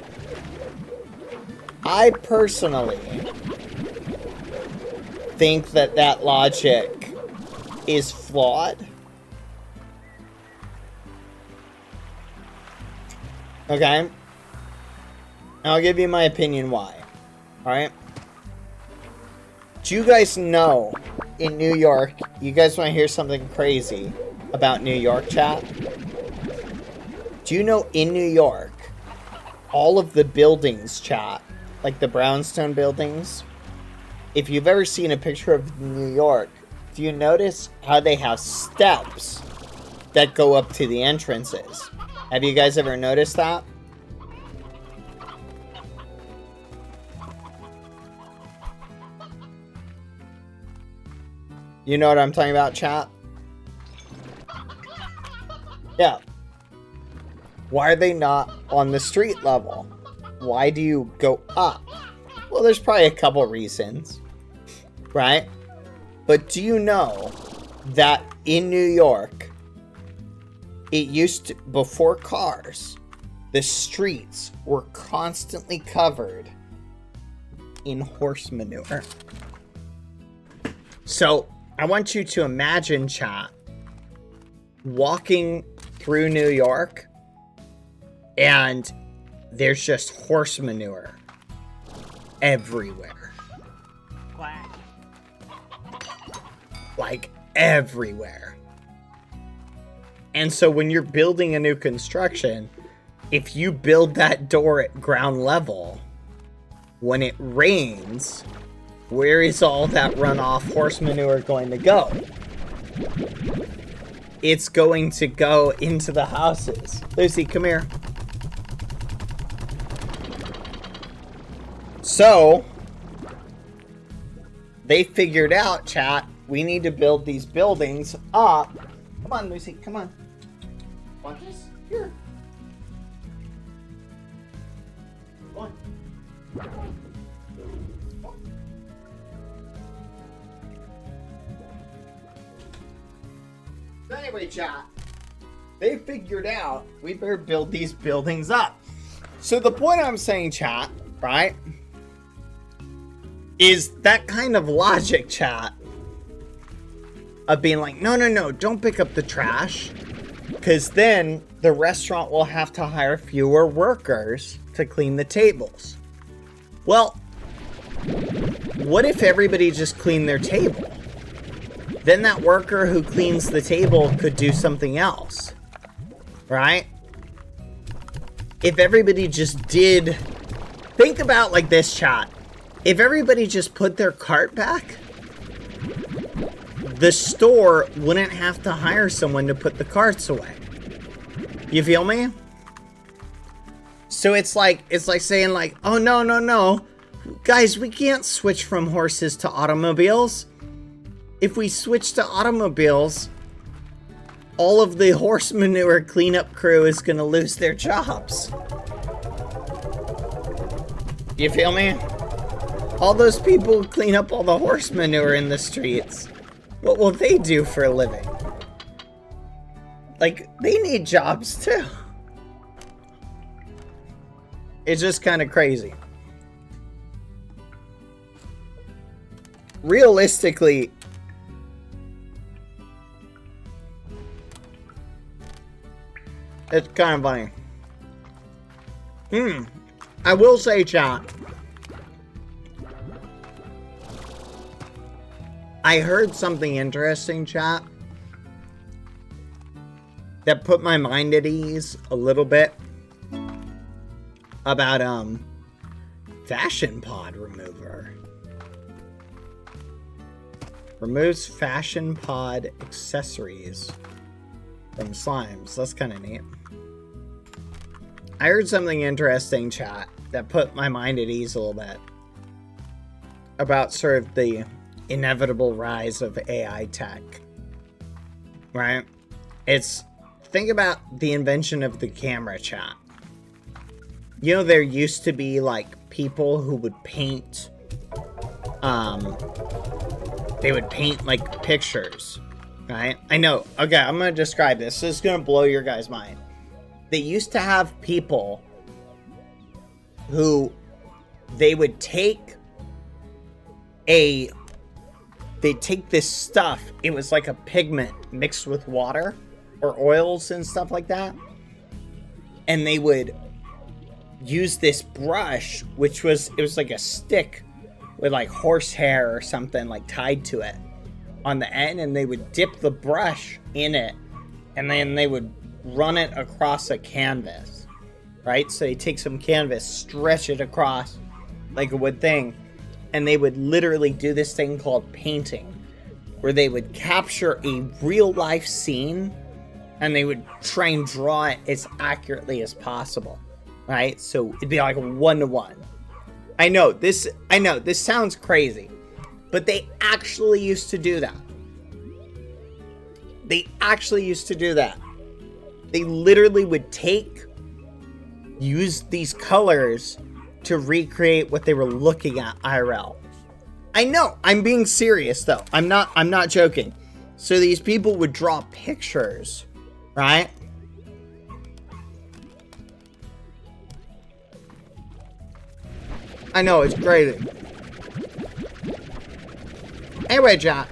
I personally think that logic is flawed. Okay? And I'll give you my opinion why. Alright? Do you guys know in New York, you guys want to hear something crazy about New York, chat? Do you know in New York, all of the buildings, chat, like the brownstone buildings, if you've ever seen a picture of New York, do you notice how they have steps that go up to the entrances? Have you guys ever noticed that? You know what I'm talking about, chat? Yeah. Why are they not on the street level? Why do you go up? Well, there's probably a couple reasons, right? But do you know that in New York, it used to, before cars, the streets were constantly covered in horse manure. So, I want you to imagine, chat, walking through New York, and there's just horse manure everywhere. Like, everywhere. And so when you're building a new construction, if you build that door at ground level, when it rains, where is all that runoff horse manure going to go? It's going to go into the houses. Lucy, come here. So, they figured out, chat, we need to build these buildings up. Come on, Lucy, come on. Want this? Here. Come on. So anyway, chat, they figured out we better build these buildings up. So the point I'm saying, chat, right, is that kind of logic, chat, of being like, no, don't pick up the trash. Because then the restaurant will have to hire fewer workers to clean the tables. Well, what if everybody just cleaned their table? Then that worker who cleans the table could do something else, right? If everybody just did... Think about like this, chat. If everybody just put their cart back, the store wouldn't have to hire someone to put the carts away. You feel me? So it's like saying like, oh no. Guys, we can't switch from horses to automobiles. If we switch to automobiles, all of the horse manure cleanup crew is gonna lose their jobs. You feel me? All those people who clean up all the horse manure in the streets, what will they do for a living? Like, they need jobs too. It's just kind of crazy. Realistically, it's kind of funny. I will say, chat, I heard something interesting, chat, that put my mind at ease a little bit about fashion pod remover. Removes fashion pod accessories from slimes. That's kind of neat. I heard something interesting, chat, that put my mind at ease a little bit about sort of the inevitable rise of AI tech, right? Think about the invention of the camera, chat. You know, there used to be like people who would paint, they would paint like pictures, right? I know. Okay, I'm gonna describe this. This is gonna blow your guys' mind. They used to have people who they would take this stuff. It was like a pigment mixed with water or oils and stuff like that. And they would use this brush, it was like a stick with like horsehair or something like tied to it on the end, and they would dip the brush in it, and then they would run it across a canvas, right? So they take some canvas, stretch it across like a wood thing, and they would literally do this thing called painting, where they would capture a real life scene and they would try and draw it as accurately as possible, right? So it'd be like a 1-to-1. I know this sounds crazy, but they actually used to do that. They literally would use these colors to recreate what they were looking at IRL. I know, I'm being serious though. I'm not joking. So these people would draw pictures, right? I know, it's crazy. Anyway, chat,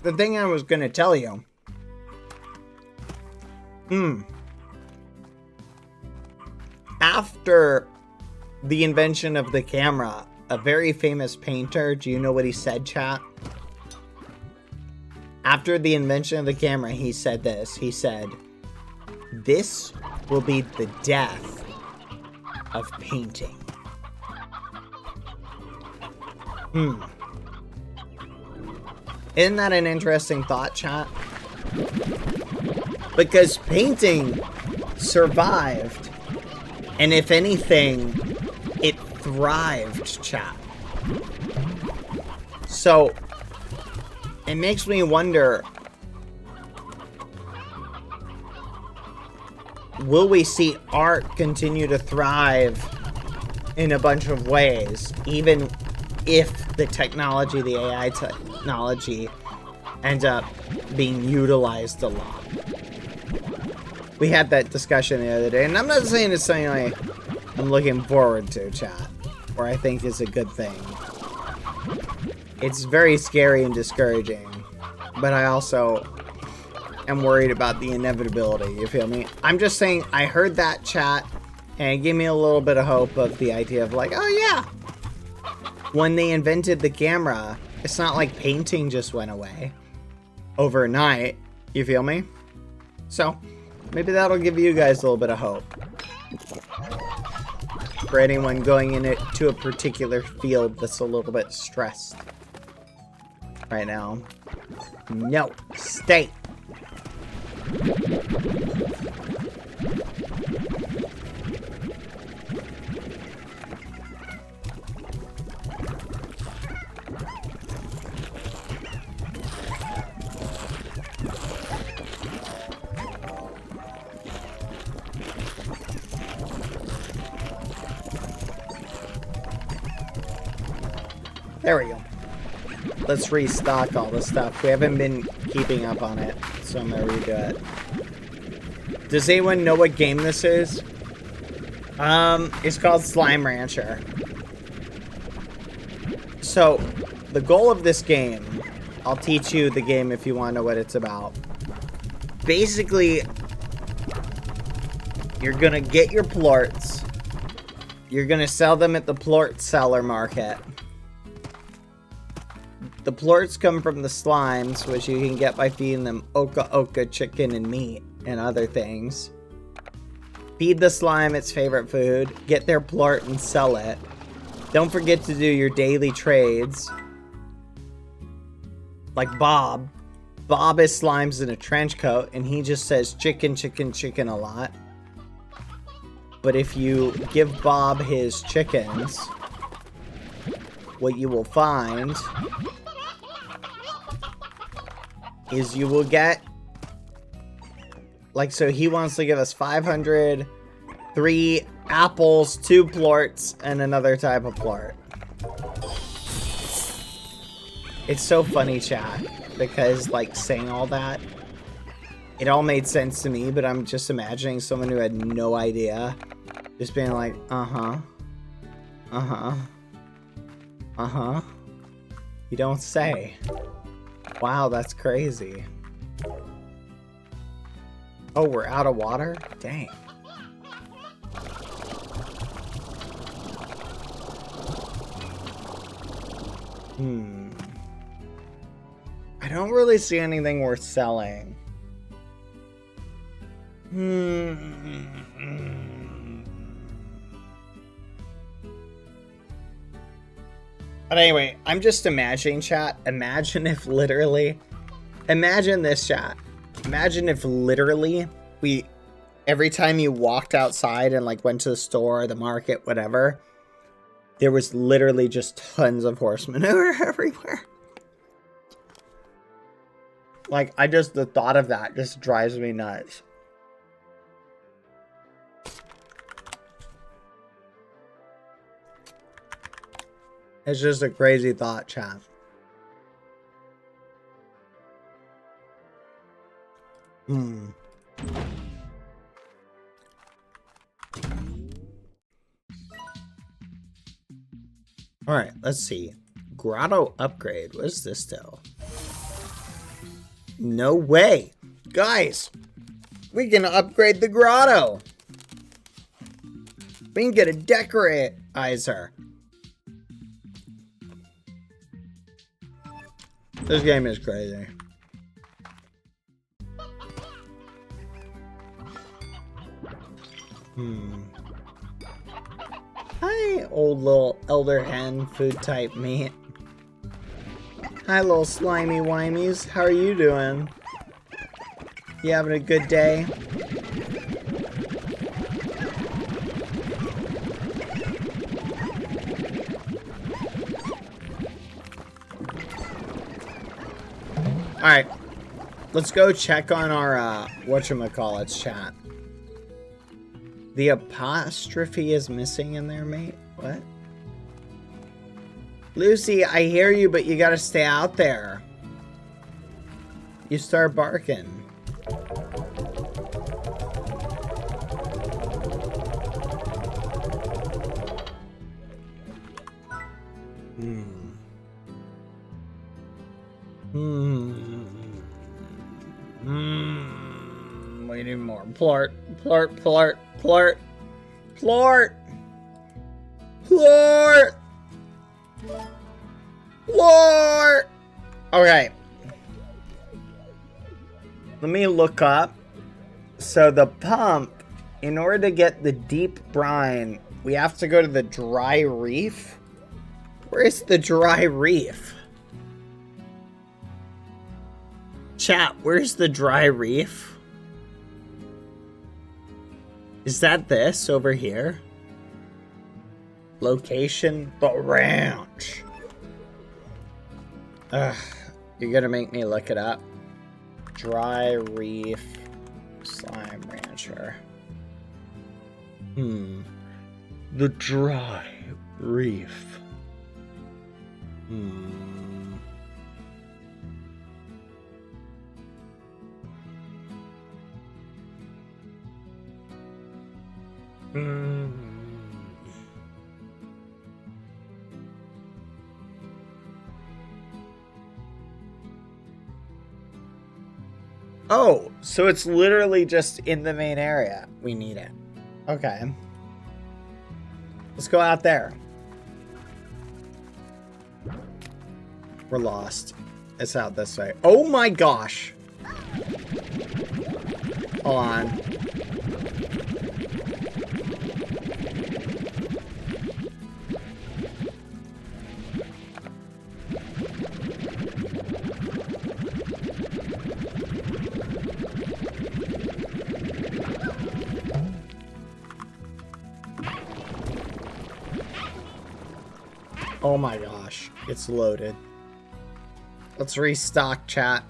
the thing I was gonna tell you. After the invention of the camera, a very famous painter, do you know what he said, chat? After the invention of the camera, he said this. He said, "This will be the death of painting." Isn't that an interesting thought, chat? Because painting survived, and if anything, it thrived, chat. So, it makes me wonder, will we see art continue to thrive in a bunch of ways, even if the technology, the AI technology, ends up being utilized a lot? We had that discussion the other day, and I'm not saying it's something I'm looking forward to, chat, or I think is a good thing. It's very scary and discouraging, but I also am worried about the inevitability, you feel me? I'm just saying, I heard that chat, and it gave me a little bit of hope of the idea of like, oh yeah! When they invented the camera, it's not like painting just went away overnight, you feel me? So, maybe that'll give you guys a little bit of hope. For anyone going into a particular field that's a little bit stressed right now. No, stay. There we go. Let's restock all this stuff. We haven't been keeping up on it, so I'm gonna redo it. Does anyone know what game this is? It's called Slime Rancher. So, the goal of this game, I'll teach you the game if you want to know what it's about. Basically, you're gonna get your plorts. You're gonna sell them at the plort seller market. The plorts come from the slimes, which you can get by feeding them oka chicken and meat and other things. Feed the slime its favorite food, get their plort and sell it. Don't forget to do your daily trades. Like Bob. Bob is slimes in a trench coat, and he just says chicken, chicken, chicken a lot. But if you give Bob his chickens, what you will find is you will get, like, so he wants to give us 500, 3 apples, 2 plorts, and another type of plort. It's so funny, chat, because, like, saying all that, it all made sense to me, but I'm just imagining someone who had no idea just being like, uh-huh, uh-huh, uh-huh. You don't say. Wow, that's crazy. Oh, we're out of water? Dang. I don't really see anything worth selling. But anyway, I'm just imagining, chat. Imagine if literally... Imagine this, chat. Imagine if literally every time you walked outside and like went to the store, the market, whatever, there was literally just tons of horse manure everywhere. Like, the thought of that just drives me nuts. It's just a crazy thought, chat. Alright, let's see. Grotto upgrade. What is this though? No way! Guys! We can upgrade the grotto! We can get a decoratizer. This game is crazy. Hi, old little elder hen food type meat. Hi, little slimy wimies. How are you doing? You having a good day? Alright. Let's go check on our, whatchamacallits chat. The apostrophe is missing in there, mate? What? Lucy, I hear you, but you gotta stay out there. You start barking. we need more. Plort, plort, plort, plort, plort, plort, plort. Okay. Let me look up. So the pump, in order to get the deep brine, we have to go to the dry reef. Where's the dry reef? Chat, where's the dry reef? Is that this over here? Location, the ranch. Ugh, you're gonna make me look it up. Dry reef slime rancher. The dry reef. Oh, so it's literally just in the main area. We need it. Okay. Let's go out there. We're lost. It's out this way. Oh my gosh. Hold on. Oh my gosh, it's loaded. Let's restock, chat.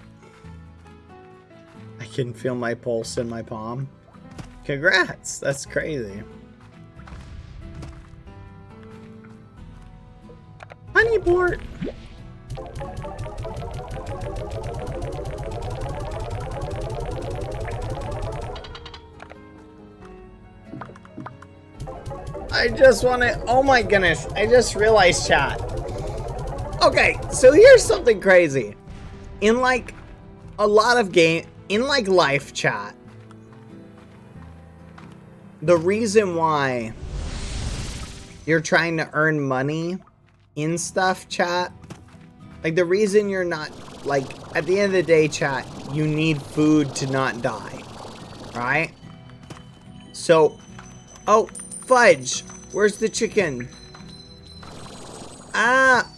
I can feel my pulse in my palm. Congrats, that's crazy. Honeyport. I just want to, oh my goodness, I just realized, chat. Okay, so here's something crazy. In like a lot of in like life, chat, the reason why you're trying to earn money in stuff, chat, like the reason you're not, like, at the end of the day, chat, you need food to not die, right? So, oh, fudge, where's the chicken? Ah,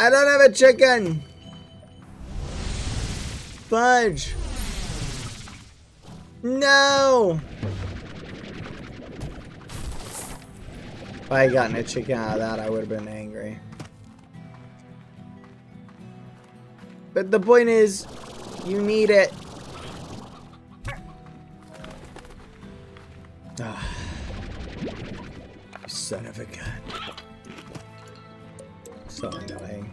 I don't have a chicken. Fudge. No. If I had gotten a chicken out of that, I would have been angry. But the point is, you need it. Ah. Son of a gun. So annoying.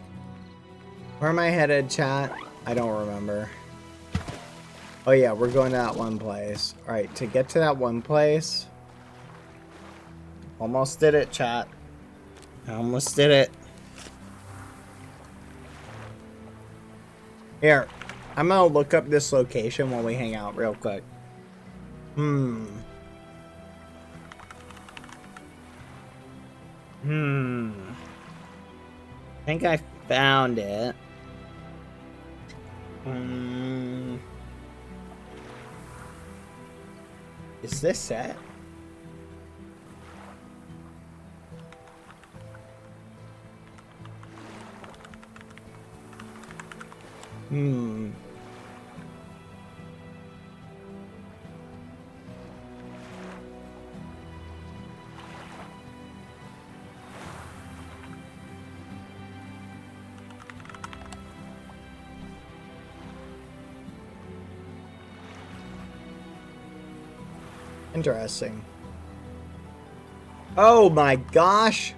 Where am I headed, chat? I don't remember. Oh yeah, we're going to that one place. Alright, to get to that one place. Almost did it, chat. I almost did it. Here, I'm gonna look up this location while we hang out real quick. I think I found it. Is this it? Interesting. Oh my gosh.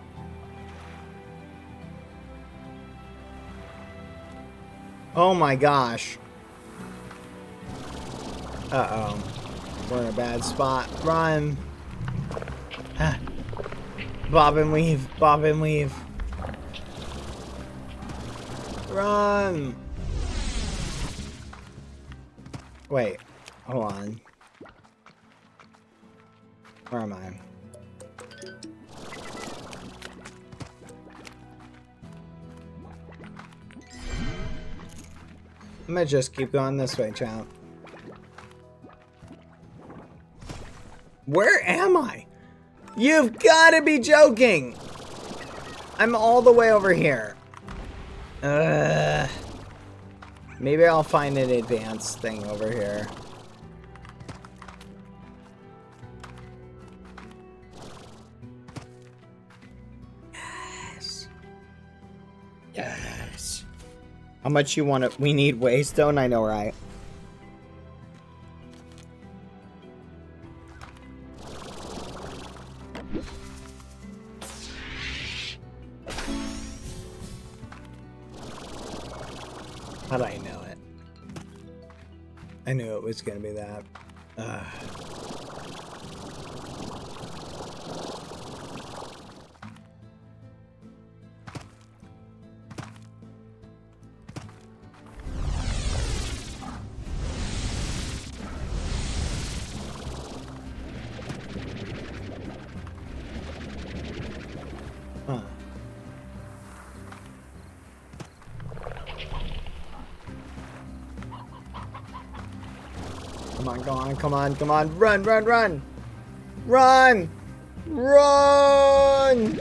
Oh my gosh. Uh-oh. We're in a bad spot. Run. Ah. Bob and weave. Bob and weave. Run. Wait. Hold on. Where am I? I'm gonna just keep going this way, champ. Where am I? You've got to be joking! I'm all the way over here. Maybe I'll find an advanced thing over here. Yes. Yes. How much you want to... We need waystone? I know, right? How'd I know it? I knew it was gonna be that. Come on, come on, come on, come on. Run, run, run! Run! Run!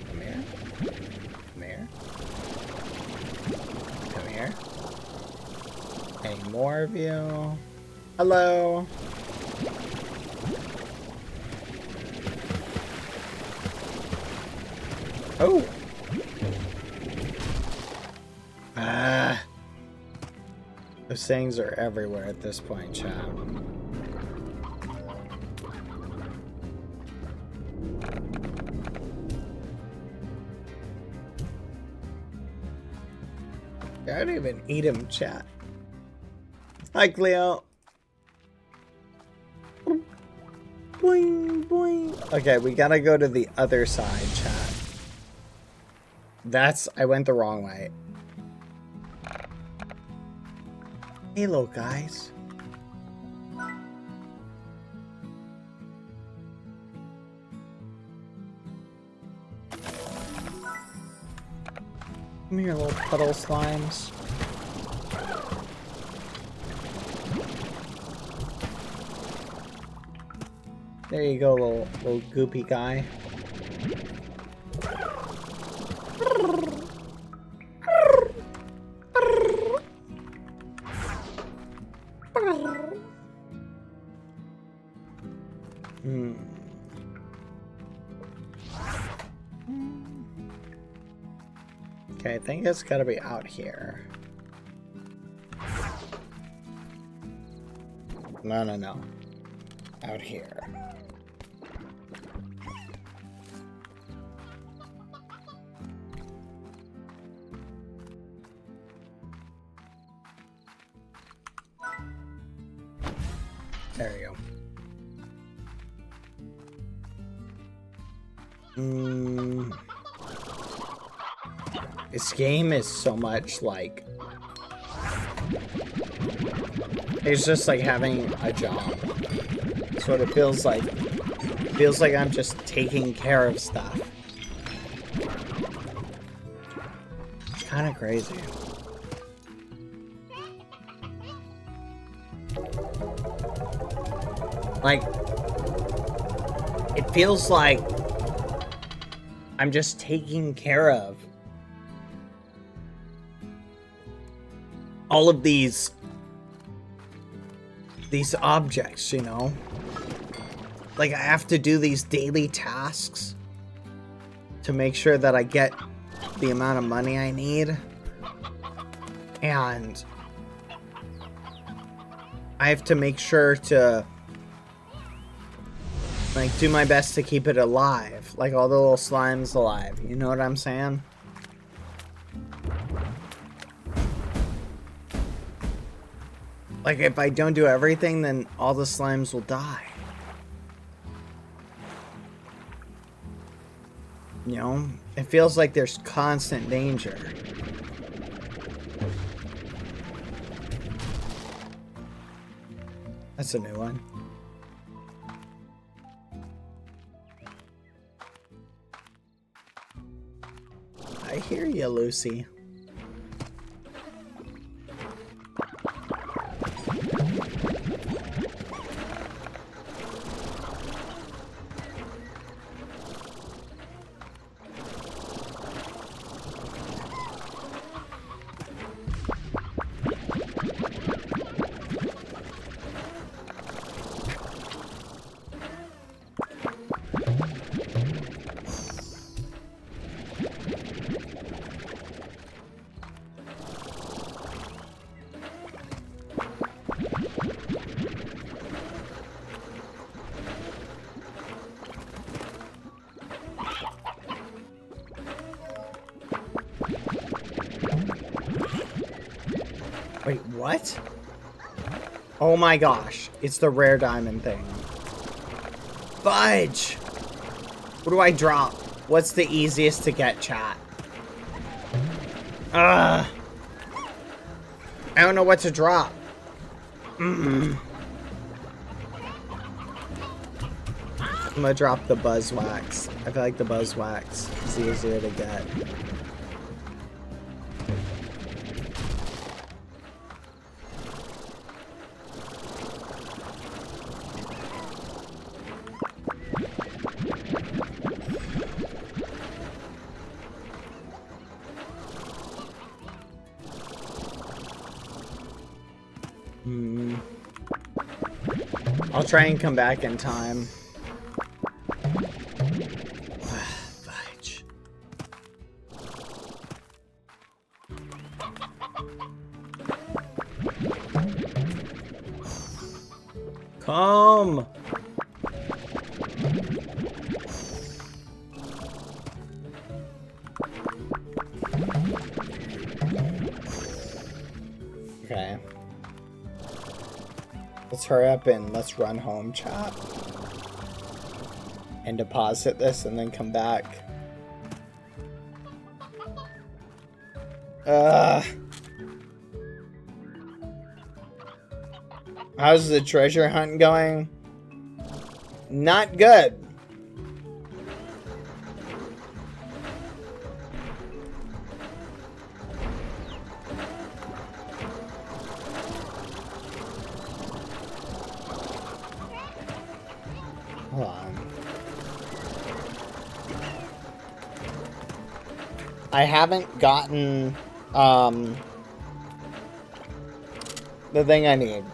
Come here. Come here. Come here. Any more of you? Hello? Oh! Those things are everywhere at this point, chat. I don't even eat him, chat. Hi, Cleo. Boing, boing. Okay, we gotta go to the other side, chat. I went the wrong way. Halo, guys. Come here, little puddle slimes. There you go, little goopy guy. Okay, I think it's gotta be out here. No, no, no. Out here. There you go. This game is so much like... It's just like having a job. That's what it feels like. It feels like I'm just taking care of stuff. It's kind of crazy. Like, it feels like I'm just taking care of all of these objects, you know? Like, I have to do these daily tasks to make sure that I get the amount of money I need. And I have to make sure to, like, do my best to keep it alive. Like, all the little slimes alive. You know what I'm saying? Like, if I don't do everything, then all the slimes will die. You know? It feels like there's constant danger. That's a new one. I hear you, Lucy. Wait, what? Oh my gosh, it's the rare diamond thing. Fudge! What do I drop? What's the easiest to get, chat? I don't know what to drop. I'm gonna drop the buzz wax. I feel like the buzz wax is easier to get. I'll try and come back in time. Fudge. Come. Okay. Let's hurry up and let's run home, chat. And deposit this and then come back. How's the treasure hunt going? Not good. Hold on. I haven't gotten the thing I need.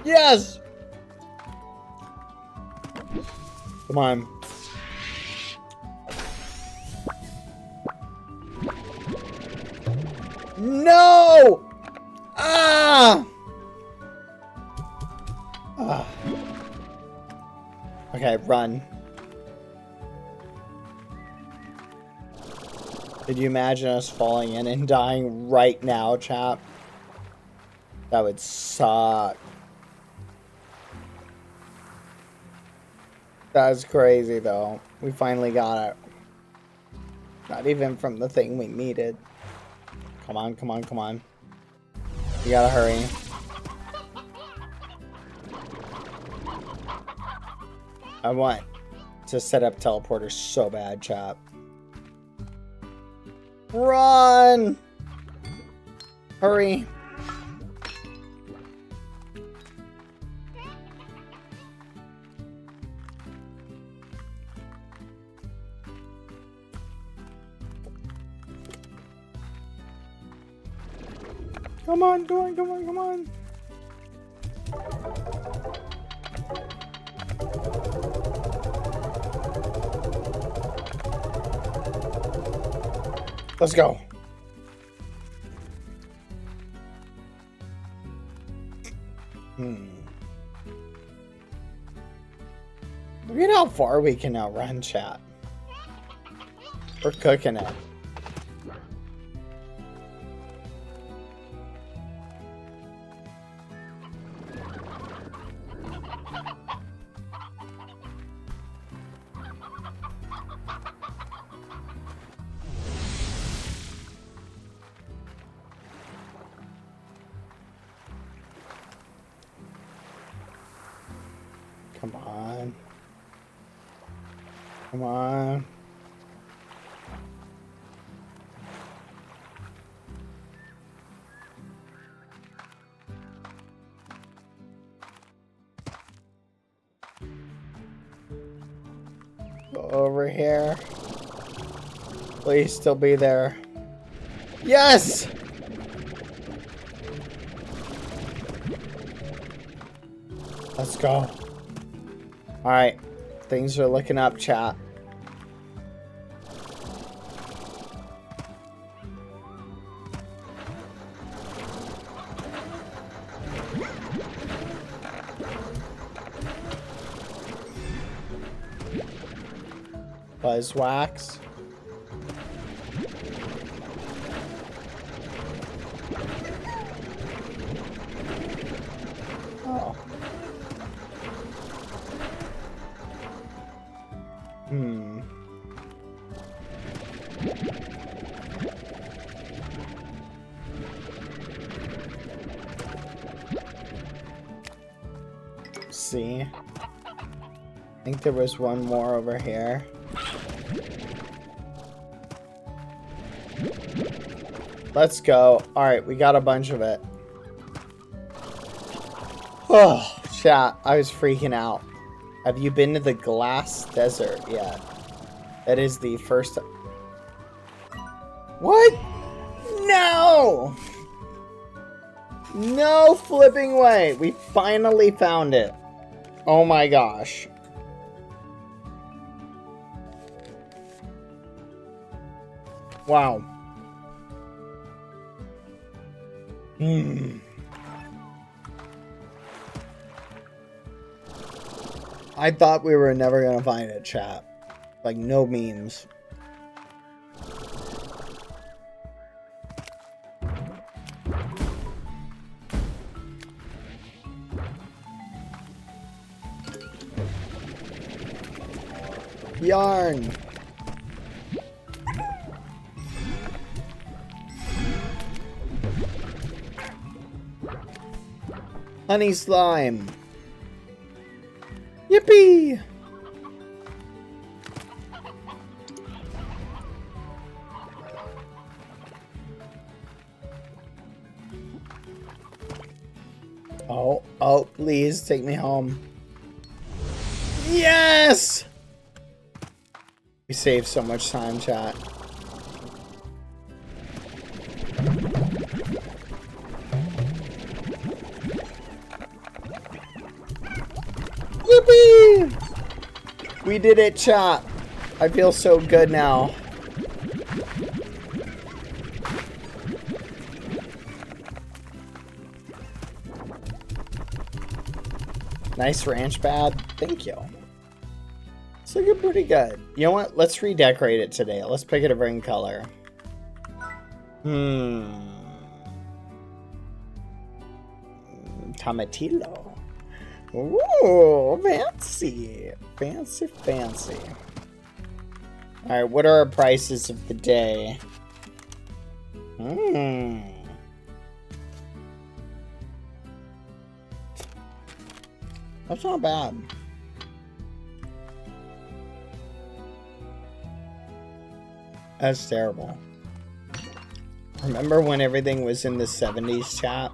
Yes! Come on. No! Ah! Okay, run. Could you imagine us falling in and dying right now, chap? That would suck. That's crazy, though. We finally got it. Not even from the thing we needed. Come on, come on, come on. You gotta hurry. I want to set up teleporters so bad, chap. Run! Hurry. Come on, come on, come on, come on. Let's go. Look at how far we can outrun, chat. We're cooking it. Come on. Go over here. Please still be there. Yes! Let's go. Alright. Things are looking up, chat. Buzzwax. Oh. See? I think there was one more over here. Let's go. Alright, we got a bunch of it. Oh, chat, I was freaking out. Have you been to the Glass Desert yet? That is the first... What? No! No flipping way! We finally found it. Oh my gosh. Wow. I thought we were never gonna find it, chat. Like, no memes. Yarn. Honey slime. Yippee! Oh, please take me home. Yes! We saved so much time, chat. Yippee! We did it, chat. I feel so good now. Nice ranch pad. Thank you. It's looking pretty good. You know what? Let's redecorate it today. Let's pick a different color. Tomatillo. Ooh, fancy. Fancy, fancy. Alright, what are our prices of the day? That's not bad. That's terrible. Remember when everything was in the 70s, chat?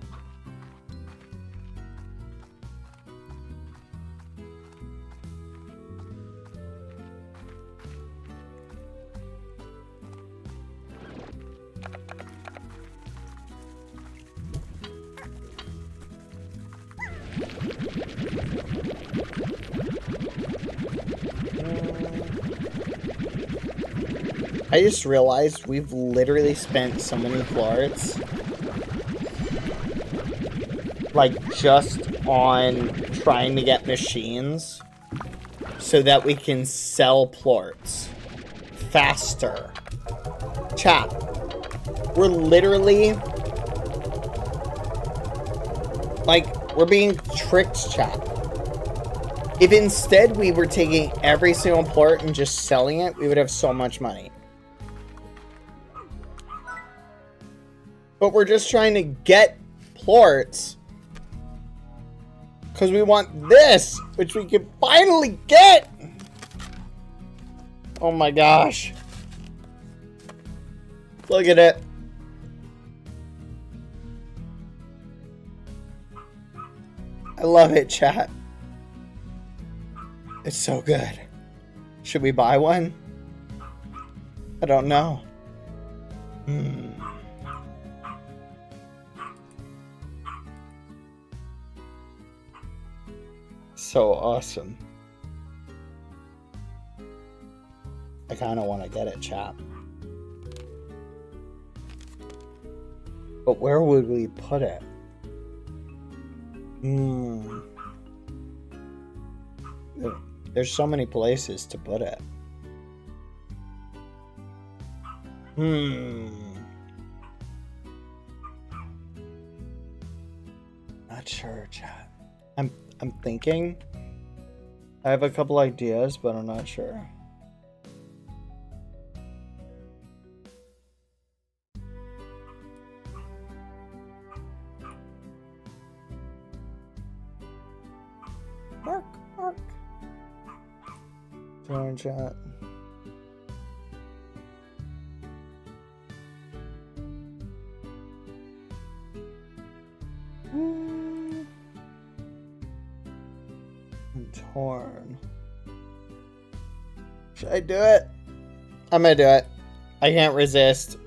I just realized we've literally spent so many plorts, like, just on trying to get machines so that we can sell plorts faster. Chat, we're literally, like, we're being tricked, chat. If instead we were taking every single plort and just selling it, we would have so much money. But we're just trying to get plorts because we want this, which we can finally get. Oh my gosh. Look at it. I love it, chat. It's so good. Should we buy one? I don't know. So awesome. I kind of want to get it, chat. But where would we put it? There's so many places to put it. Not sure, chat. I'm thinking. I have a couple ideas, but I'm not sure. Mark. Join chat. I'm torn. Should I do it? I'm gonna do it. I can't resist.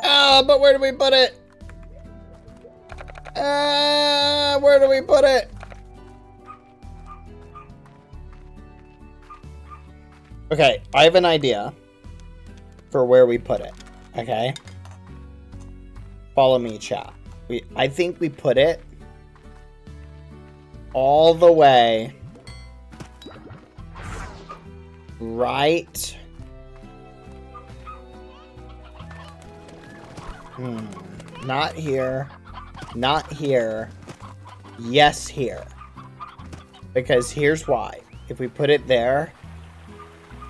But where do we put it? Where do we put it? Okay, I have an idea for where we put it. Okay? Follow me, chat. I think we put it all the way right. Not here. Not here. Yes, here. Because here's why. If we put it there,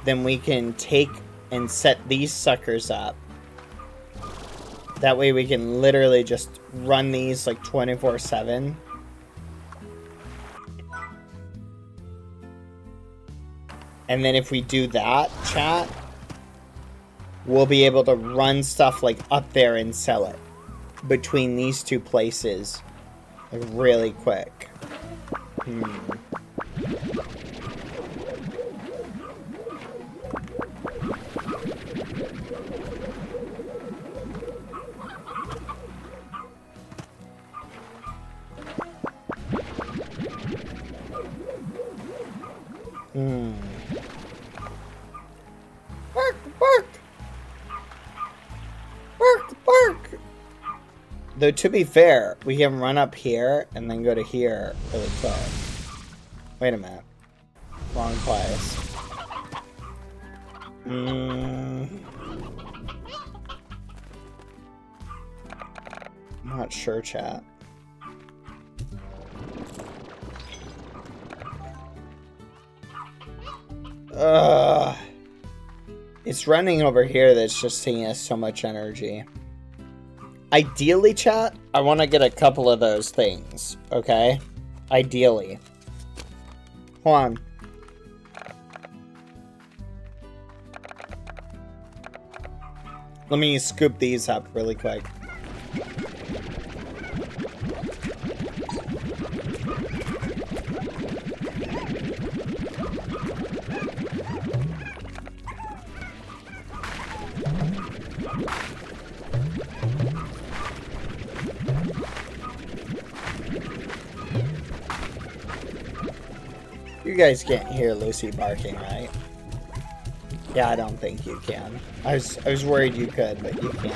then we can take and set these suckers up. That way we can literally just run these like 24/7. And then if we do that, chat, we'll be able to run stuff like up there and sell it between these two places like really quick. Bark! Though, to be fair, we can run up here and then go to here really quick. Wait a minute. Wrong place. I'm not sure, chat. It's running over here that's just taking us so much energy. Ideally, chat, I want to get a couple of those things, okay? Ideally. Hold on. Let me scoop these up really quick. You guys can't hear Lucy barking, right? Yeah, I don't think you can. I was worried you could, but you can't.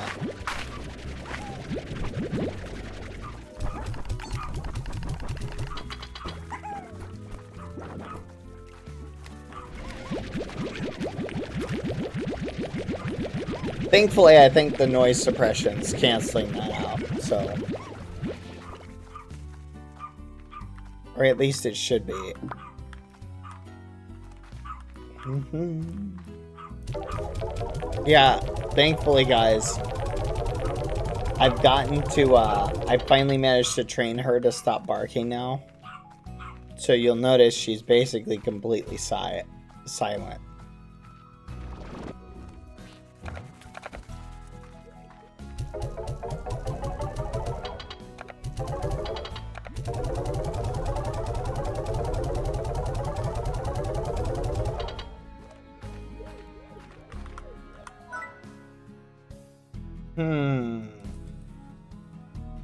Thankfully, I think the noise suppression's canceling that out, so. Or at least it should be. Yeah, thankfully, guys, I've gotten to, I finally managed to train her to stop barking now. So you'll notice she's basically completely silent.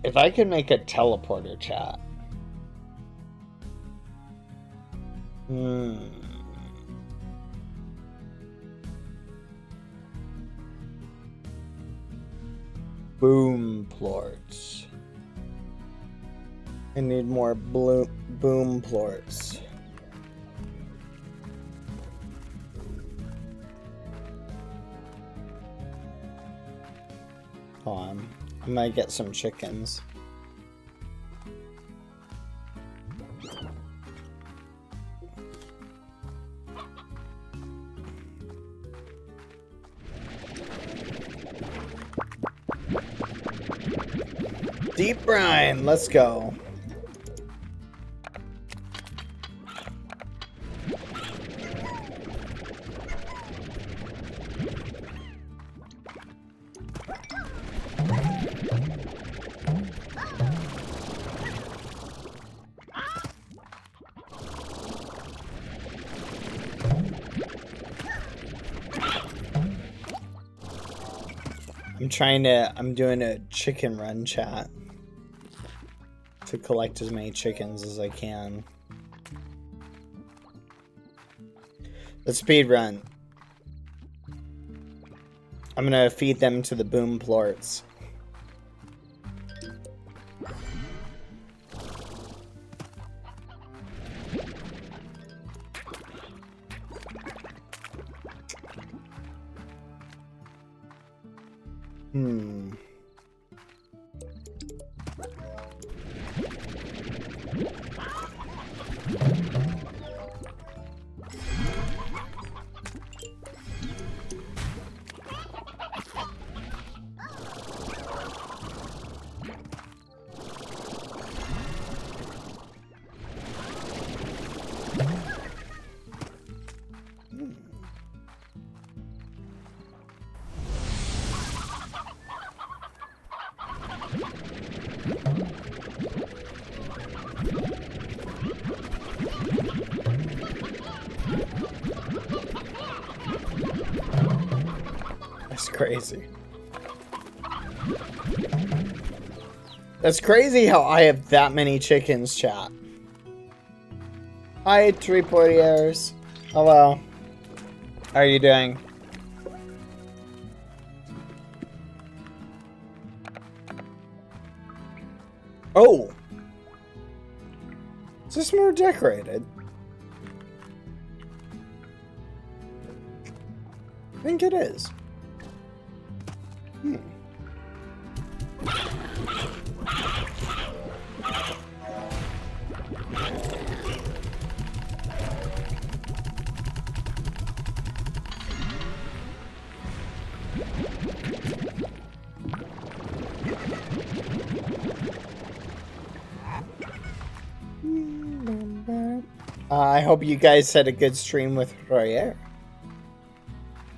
If I could make a teleporter chat. Boom plorts. I need more boom plorts. Hold on. I might get some chickens. Deep brine, let's go. I'm doing a chicken run chat to collect as many chickens as I can. The speed run. I'm gonna feed them to the boom plorts. Crazy. That's crazy how I have that many chickens, chat. Hi, 3 portiers. Hello. How are you doing? Oh! Is this more decorated? I think it is. I hope you guys had a good stream with Royer.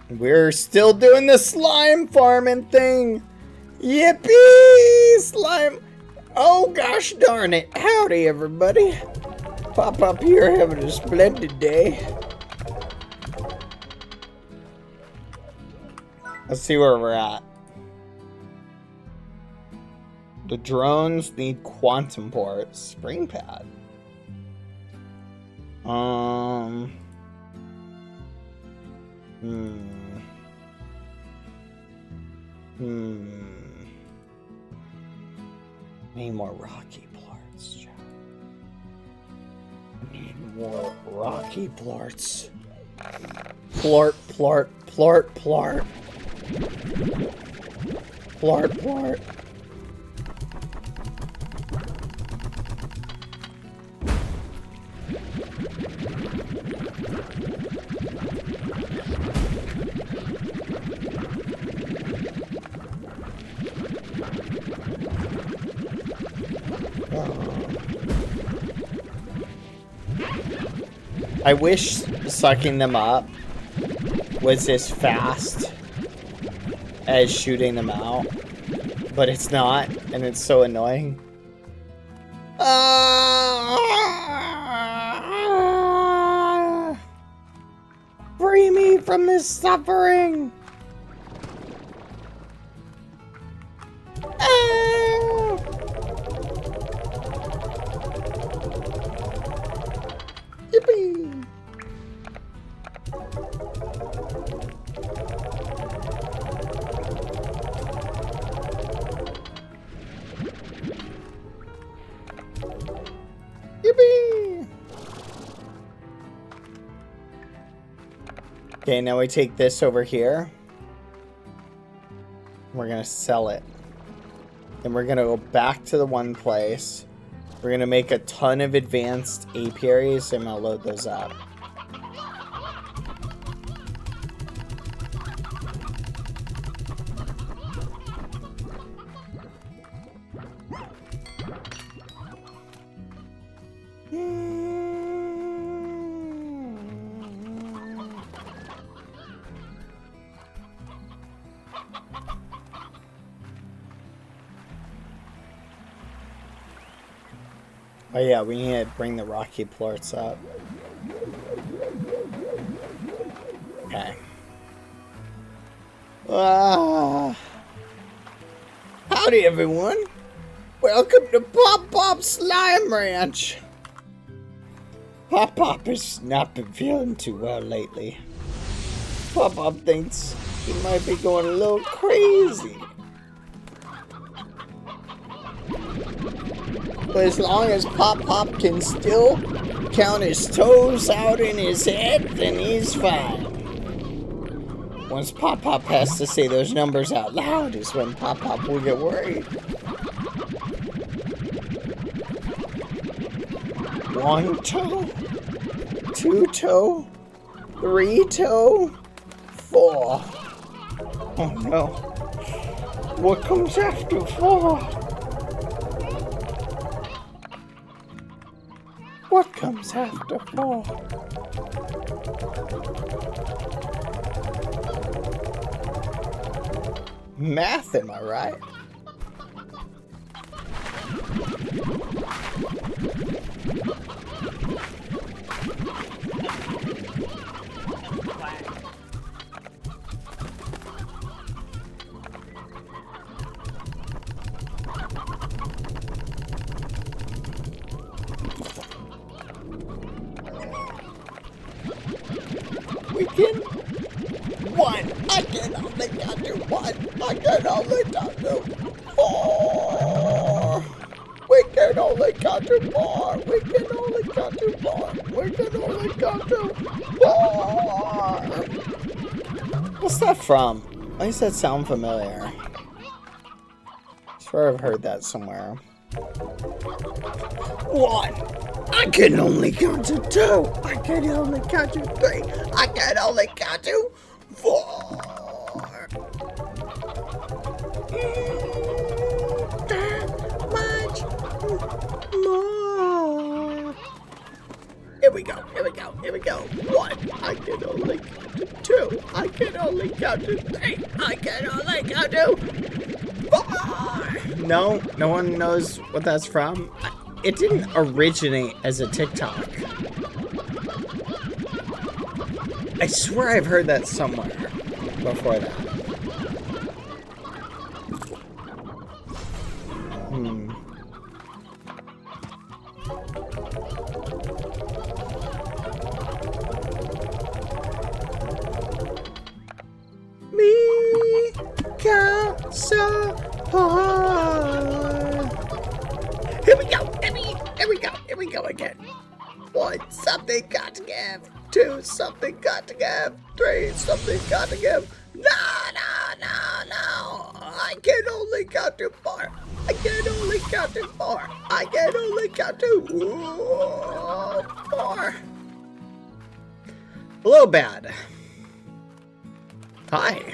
We're still doing the slime farming thing. Yippee! Slime. Oh, gosh darn it. Howdy, everybody. Pop up here having a splendid day. Let's see where we're at. The drones need quantum ports. Spring pad. Need more rocky plorts. Need more rocky plorts. Plort, plort, plort, plort. Plort, plort. I wish sucking them up was as fast as shooting them out, but it's not, and it's so annoying. Free me from this suffering! Okay, now we take this over here. We're gonna sell it. Then we're gonna go back to the one place. We're gonna make a ton of advanced apiaries and I'm gonna load those up. Oh yeah, we need to bring the rocky plorts up. Okay. Howdy everyone! Welcome to Pop Pop Slime Ranch! Pop Pop has not been feeling too well lately. Pop Pop thinks he might be going a little crazy. But as long as Pop Pop can still count his toes out in his head, then he's fine. Once Pop Pop has to say those numbers out loud is when Pop Pop will get worried. 1 toe, 2 toe, 3 toe, 4. Oh no. What comes after 4? What comes after 4? Math, am I right? We can 1. I can only count to 1. I can only count to 4. We can only count to 4. We can only count to 4. We can only count to 4. What's that from? Why does that sound familiar? I swear I've heard that somewhere. 1. I can only count to 2. I can only count to 3. I can only count to 4. That much more. Here we go. Here we go. Here we go. 1. I can only count to 2. I can only count to 3. I can only count to 4. No, no one knows what that's from. It didn't originate as a TikTok. I swear I've heard that somewhere before that. Me count so hard. Here we go. Here we go. Here we go again. 1. Something got to give. 2. Something got to give. 3. Something got to give. No. I can only count to 4. I can only count to 4. I can only count to 4. Hello, Bad. Hi.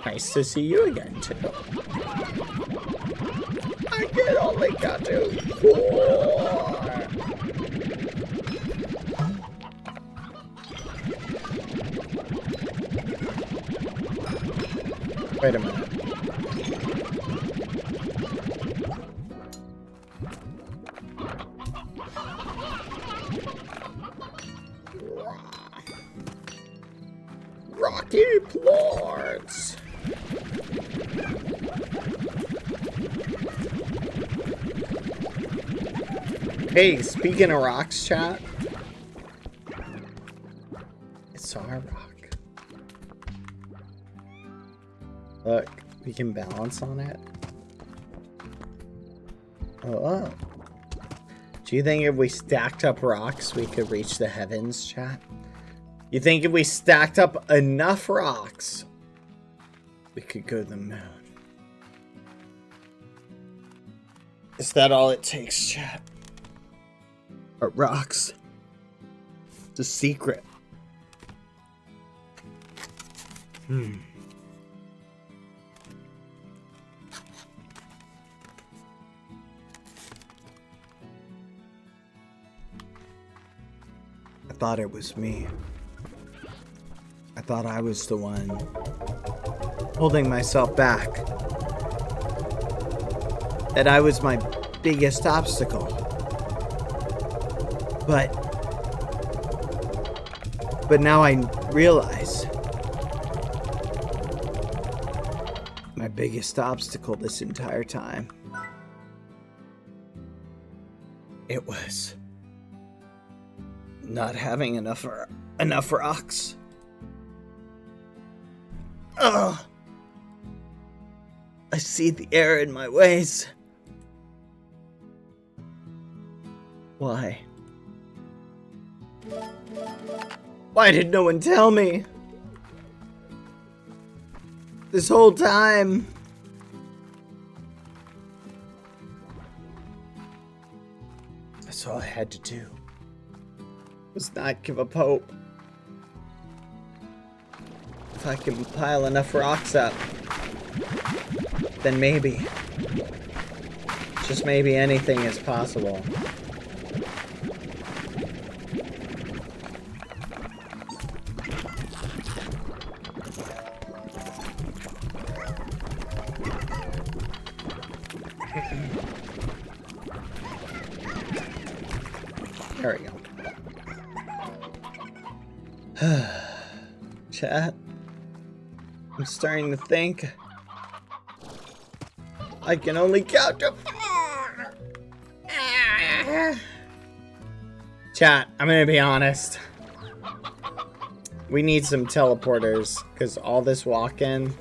Nice to see you again, too. I can only count to 4. Wait a minute. Rocky plorts. Hey, speaking of rocks, chat. It's our rock. Look, we can balance on it. Oh. Do you think if we stacked up rocks, we could reach the heavens, chat? You think if we stacked up enough rocks, we could go to the moon? Is that all it takes, chat? Or rocks? It's a secret. I thought it was me. I thought I was the one holding myself back. That I was my biggest obstacle. But now I realize my biggest obstacle this entire time, it was not having enough rocks. Ugh. I see the error in my ways. Why? Why did no one tell me? This whole time. That's all I had to do. Was not give up hope. If I can pile enough rocks up, then maybe, just maybe, anything is possible. There we go. Chat, I'm starting to think I can only count to 4. Chat, I'm gonna be honest. We need some teleporters, because all this walking,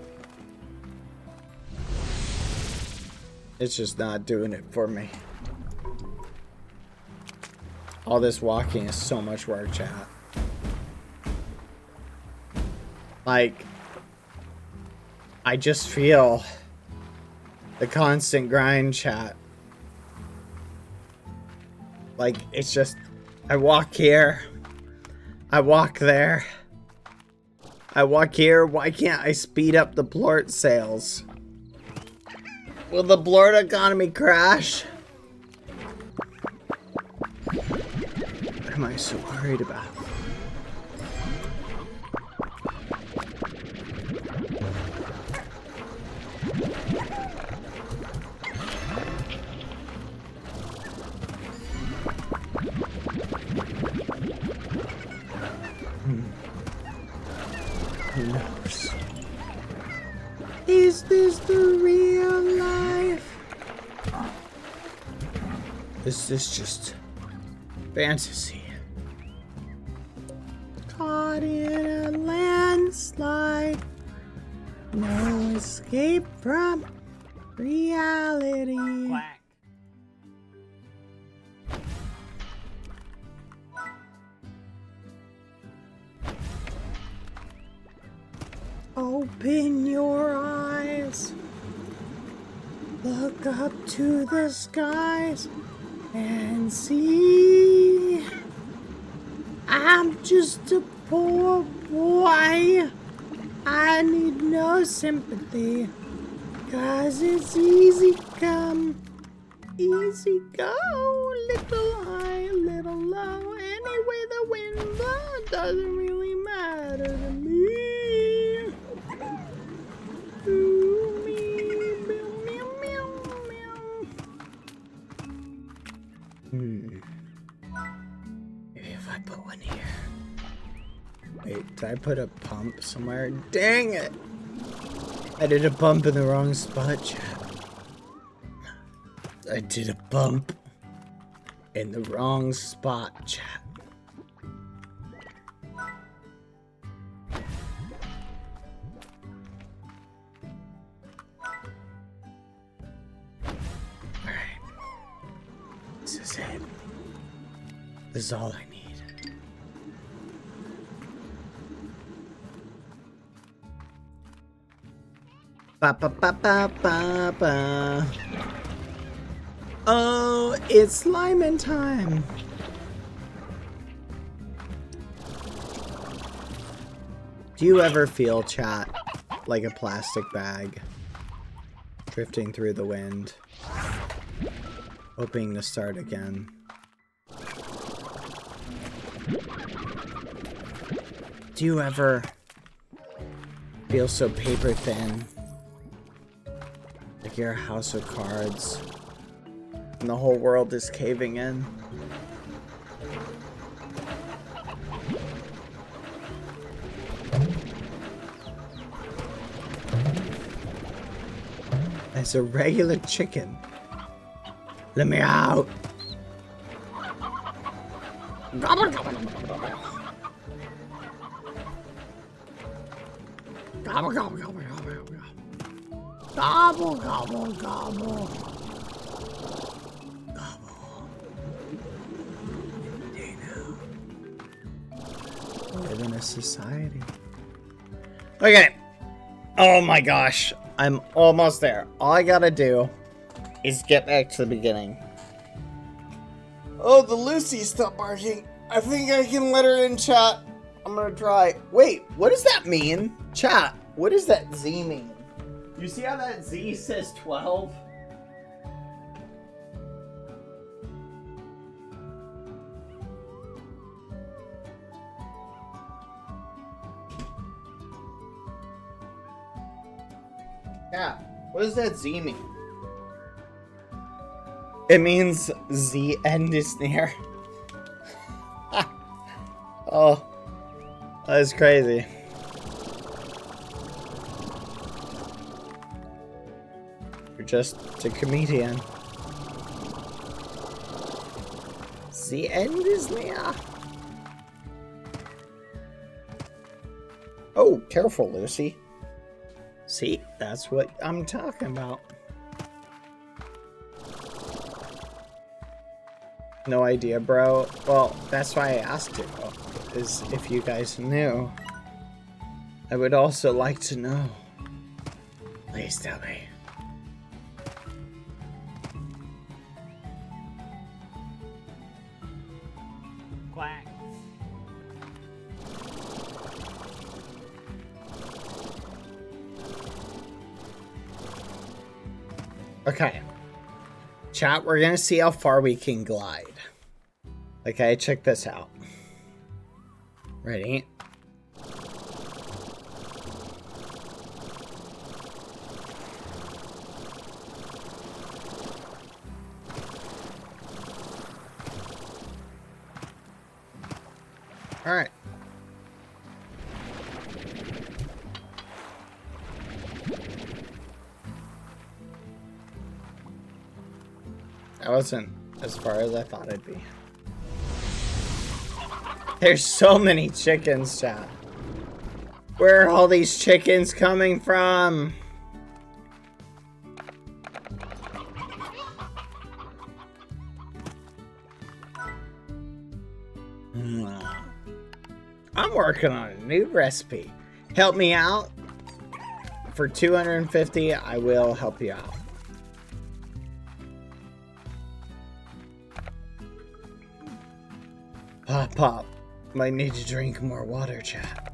it's just not doing it for me. All this walking is so much work, chat. Like, I just feel the constant grind, chat. Like, it's just, I walk here, I walk there, I walk here. Why can't I speed up the plort sales? Will the plort economy crash? What am I so worried about? Who knows? Is this the real life? Is this just fantasy? Caught in a landslide, no escape from reality. Quack. Open your eyes, look up to the skies and see. I'm just a poor boy, I need no sympathy, 'cause it's easy come, easy go, little high, little low, anyway the wind blows, doesn't really matter to me. Maybe if I put one here. Wait, did I put a pump somewhere? Dang it! I did a bump in the wrong spot, chat. I did a bump in the wrong spot, chat. This is it. This is all I need. Ba ba ba ba ba ba. Oh, it's Lyman time. Do you ever feel, chat, like a plastic bag drifting through the wind, hoping to start again? Do you ever feel so paper thin, like you're a house of cards and the whole world is caving in? As a regular chicken. Let me out. Gobble, gobble, gobble. Gobble, gobble, gobble, gobble, gobble. Gobble, gobble, gobble. Gobble. Hey now. Live in a society. Okay. Oh my gosh. I'm almost there. All I gotta do is get back to the beginning. Oh, the Lucy stopped barking. I think I can let her in, chat. I'm gonna try. Wait, what does that mean? Chat, what does that Z mean? You see how that Z says 12? Yeah, what does that Z mean? It means the end is near. Oh, that's crazy. You're just a comedian. The end is near. Oh, careful, Lucy. See, that's what I'm talking about. No idea, bro. Well, that's why I asked you, is if you guys knew. I would also like to know. Please tell me. Quack. Okay. Chat, we're gonna see how far we can glide. Okay, check this out. Ready? All right. That wasn't as far as I thought it'd be. There's so many chickens, chat. Where are all these chickens coming from? I'm working on a new recipe. Help me out. For 250, I will help you out. Pop, pop. Might need to drink more water, chat.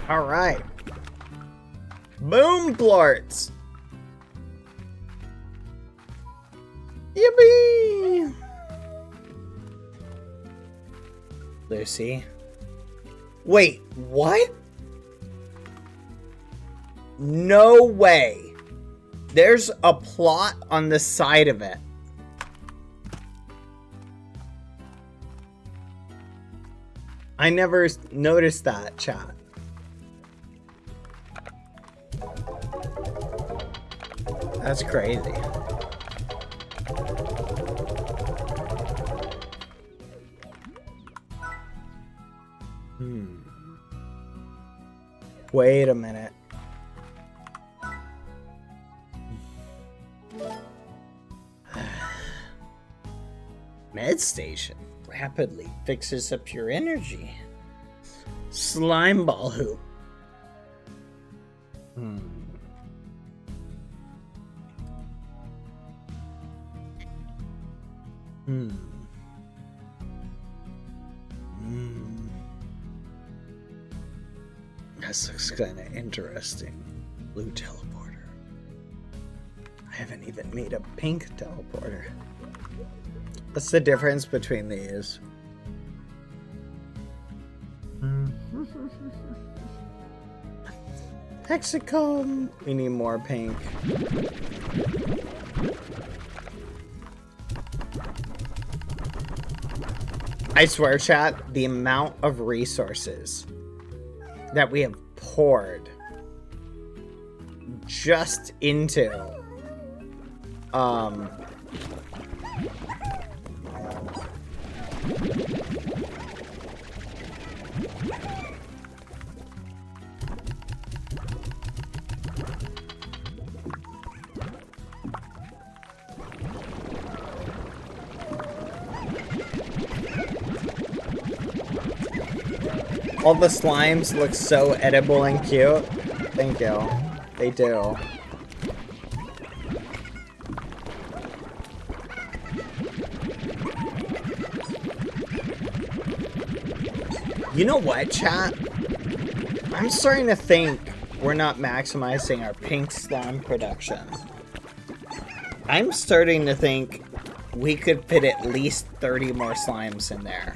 All right. Boom plorts. Yippee! Lucy. Wait, what? No way. There's a plot on the side of it. I never noticed that, chat. That's crazy. Wait a minute. Med station rapidly fixes up your energy. Slime ball hoop. This looks kind of interesting. Blue teleporter. I haven't even made a pink teleporter. What's the difference between these? Hexacomb. We need more pink. I swear, chat, the amount of resources that we have poured just into all the slimes look so edible and cute. Thank you. They do. You know what, chat? I'm starting to think we're not maximizing our pink slime production. I'm starting to think we could fit at least 30 more slimes in there.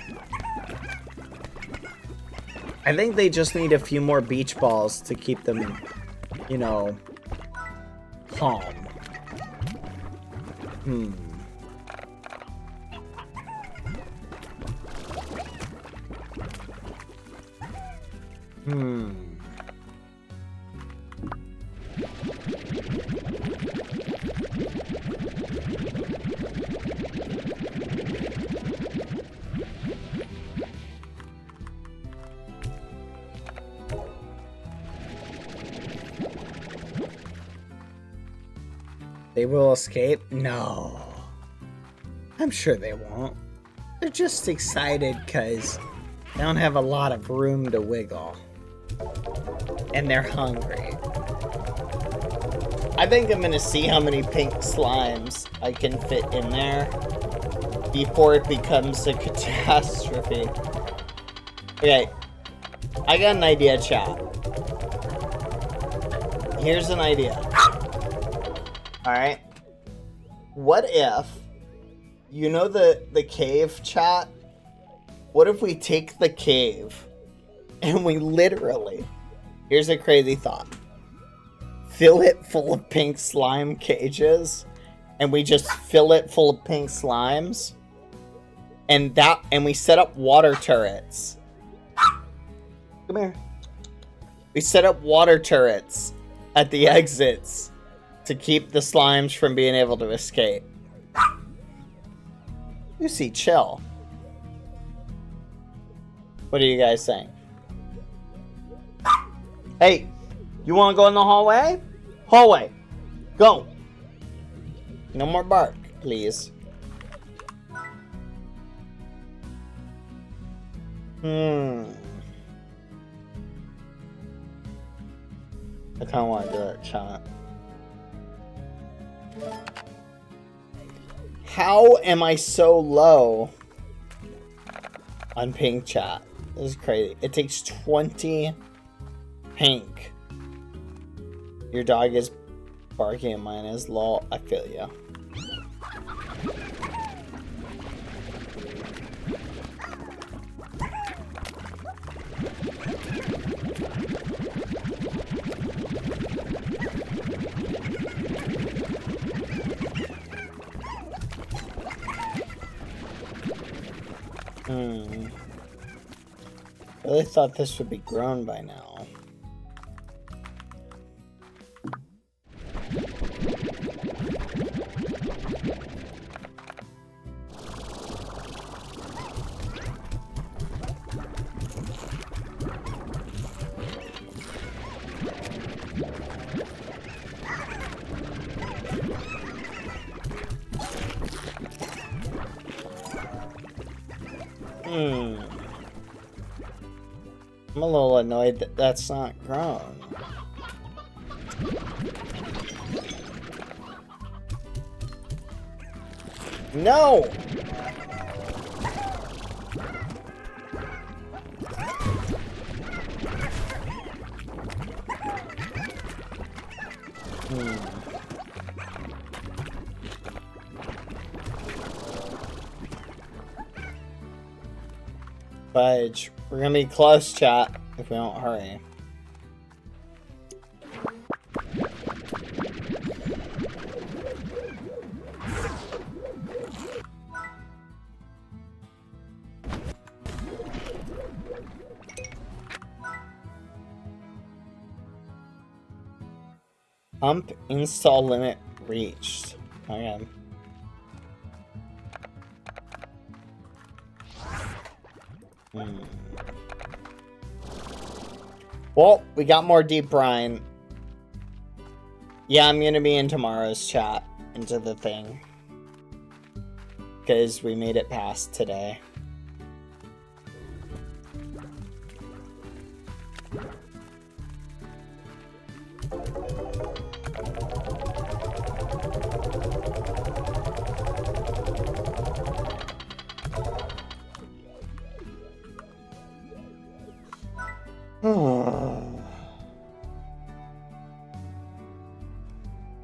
I think they just need a few more beach balls to keep them, you know, calm. They will escape? No. I'm sure they won't. They're just excited because they don't have a lot of room to wiggle. And they're hungry. I think I'm gonna see how many pink slimes I can fit in there before it becomes a catastrophe. Okay, I got an idea, chat. Here's an idea. Alright. What if, you know the cave, chat? What if we take the cave and we literally, here's a crazy thought, fill it full of pink slime cages, and we just fill it full of pink slimes, and we set up water turrets. Come here. We set up water turrets at the exits to keep the slimes from being able to escape. You see, chill. What are you guys saying? Hey, you want to go in the hallway? Hallway, go. No more bark, please. I kind of want to do it, chat. How am I so low on pink, chat? This is crazy. It takes 20 pink. Your dog is barking and mine is lol. I feel you. I really thought this would be grown by now. I'm a little annoyed that that's not grown. No! Fudge. We're gonna be close, chat, if we don't hurry. Pump install limit reached. Okay. Well, we got more deep brine. Yeah, I'm gonna be in tomorrow's chat into the thing. Because we made it past today.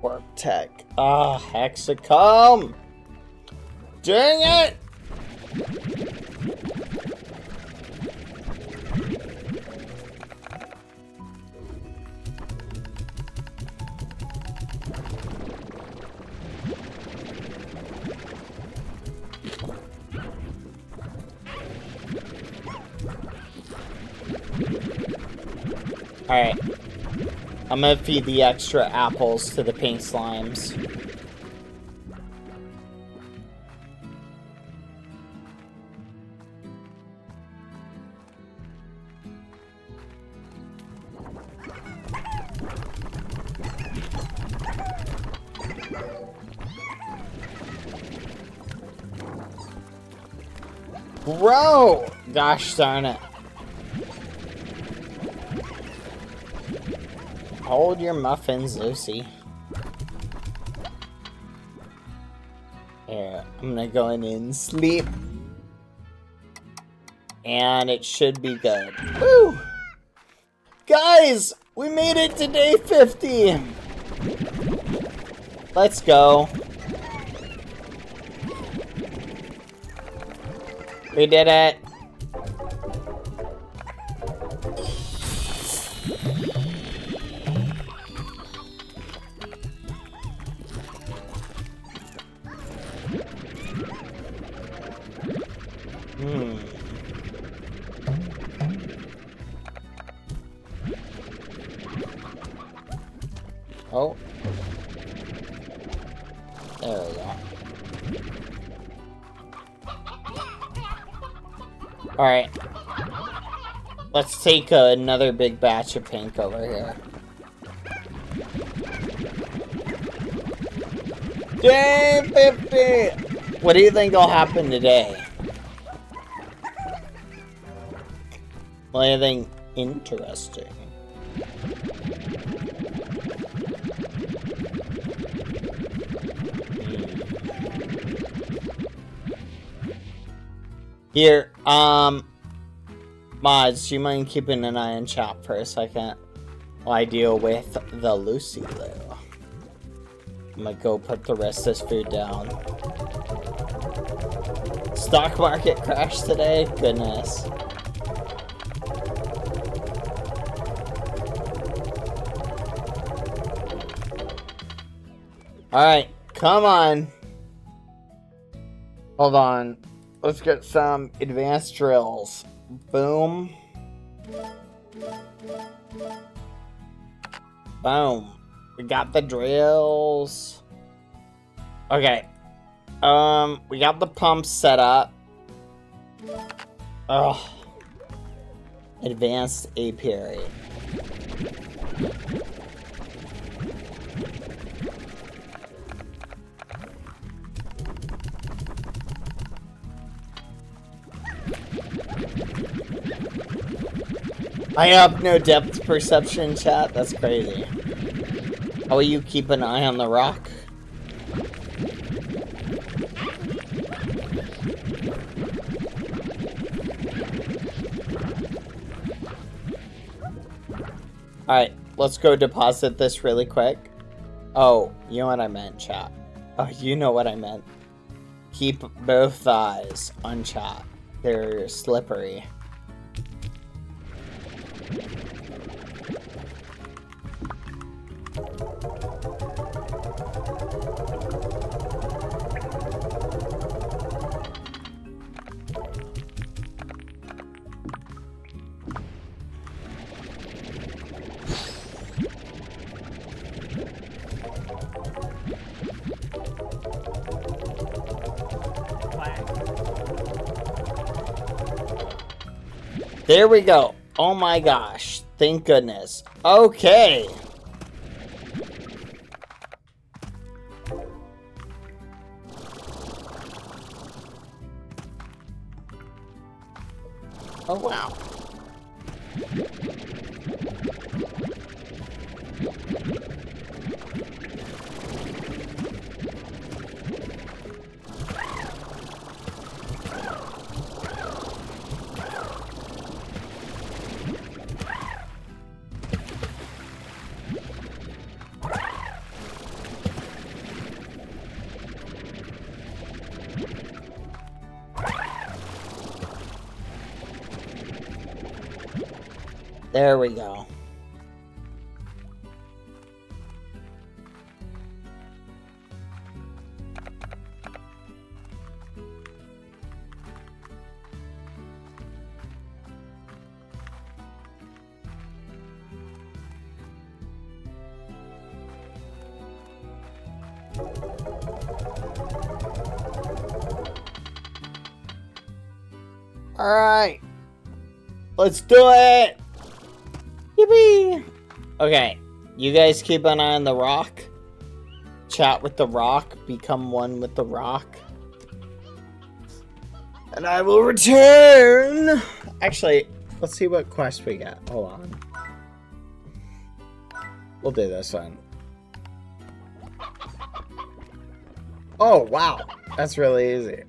Warp tech. Ah, Hexacom! Dang it! Alright. I'm gonna feed the extra apples to the pink slimes. Bro! Gosh darn it. Hold your muffins, Lucy. Here, I'm gonna go in and sleep. And it should be good. Woo! Guys, we made it to day 50. Let's go. We did it. Oh. There we go. Alright. Let's take another big batch of pink over here. Day 50! What do you think will happen today? Well, anything interesting? Here, mods, do you mind keeping an eye on chat for a second while I deal with the Lucy Lou? I'm gonna go put the rest of this food down. Stock market crash today? Goodness. Alright, come on. Hold on. Let's get some advanced drills. Boom. Boom. We got the drills. Okay. We got the pumps set up. Ugh. Advanced apiary. I have no depth perception, chat. That's crazy. How will you keep an eye on the rock? Alright, let's go deposit this really quick. Oh, you know what I meant, chat. Oh, you know what I meant. Keep both eyes on chat. They're slippery. There we go. Oh my gosh. Thank goodness. Okay. Oh wow. There we go. All right. Let's do it. Yippee! Okay, you guys keep an eye on the rock. Chat with the rock. Become one with the rock. And I will return! Actually, let's see what quest we got. Hold on. We'll do this one. Oh, wow. That's really easy.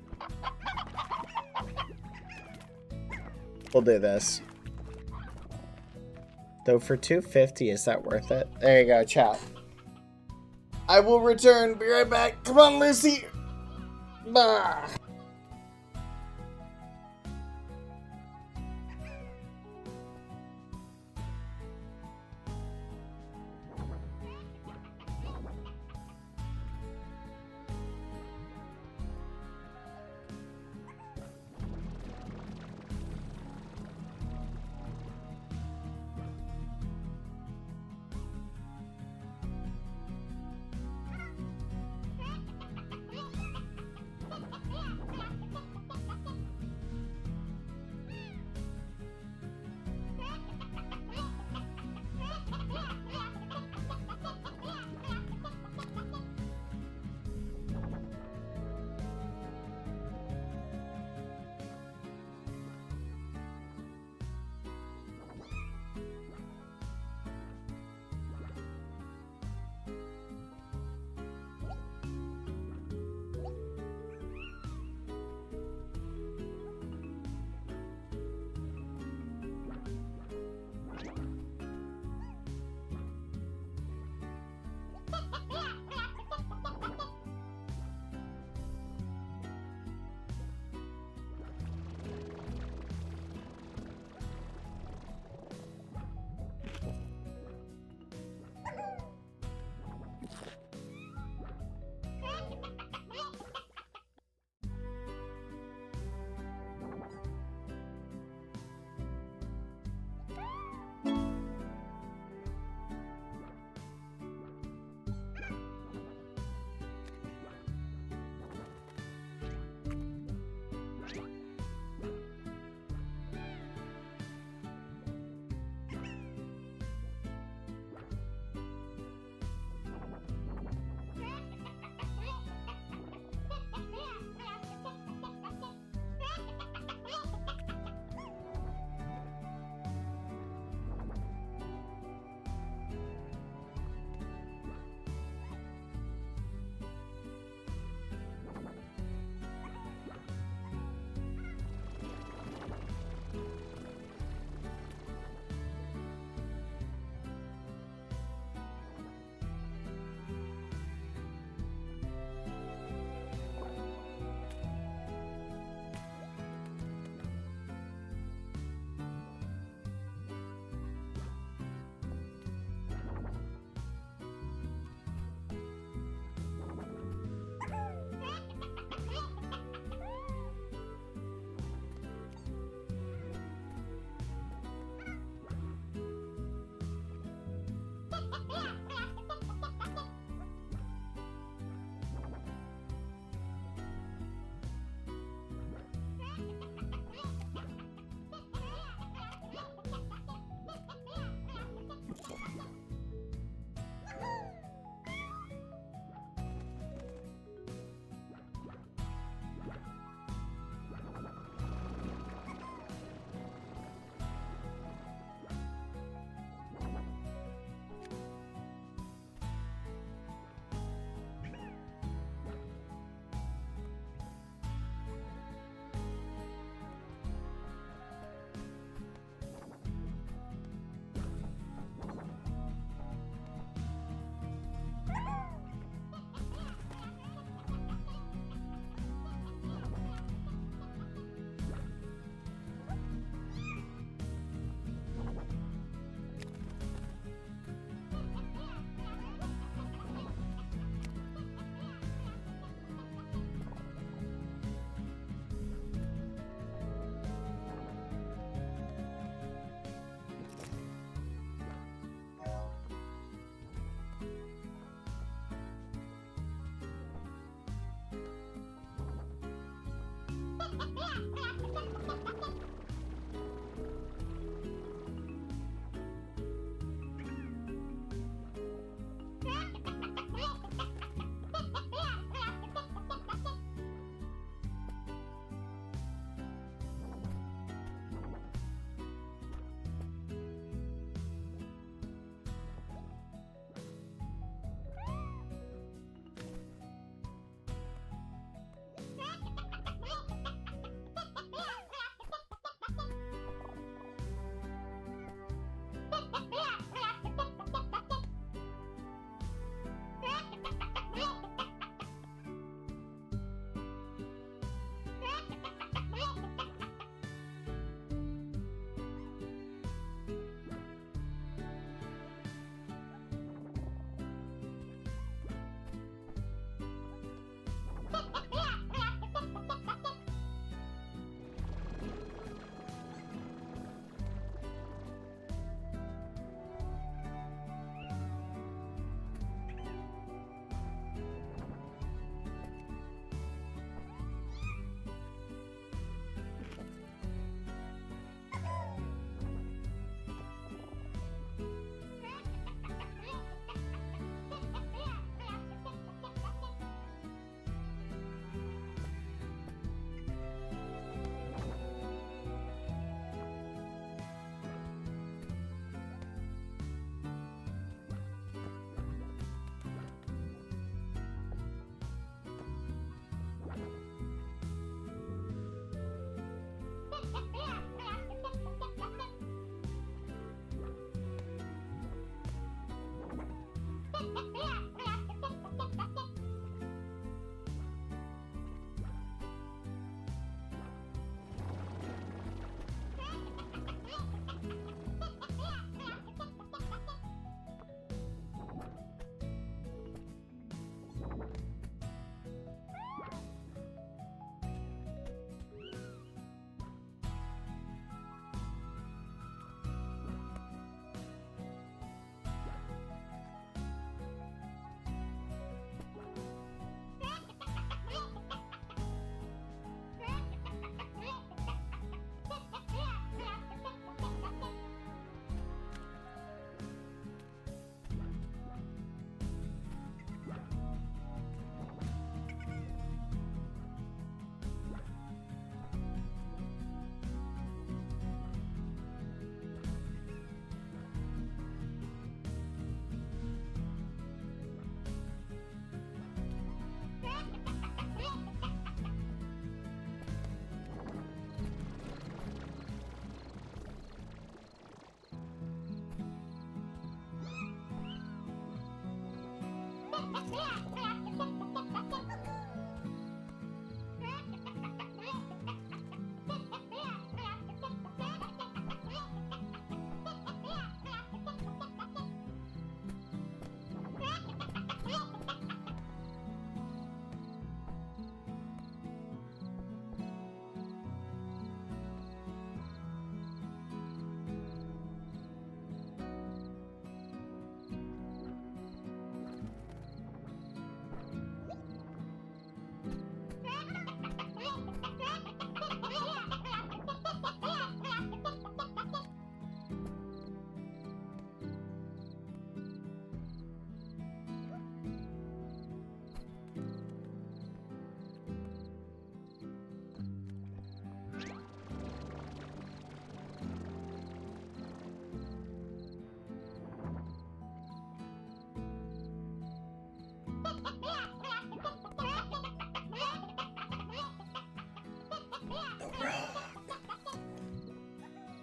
We'll do this. Though for 250, is that worth it? There you go, chat. I will return. Be right back. Come on, Lucy. Bah.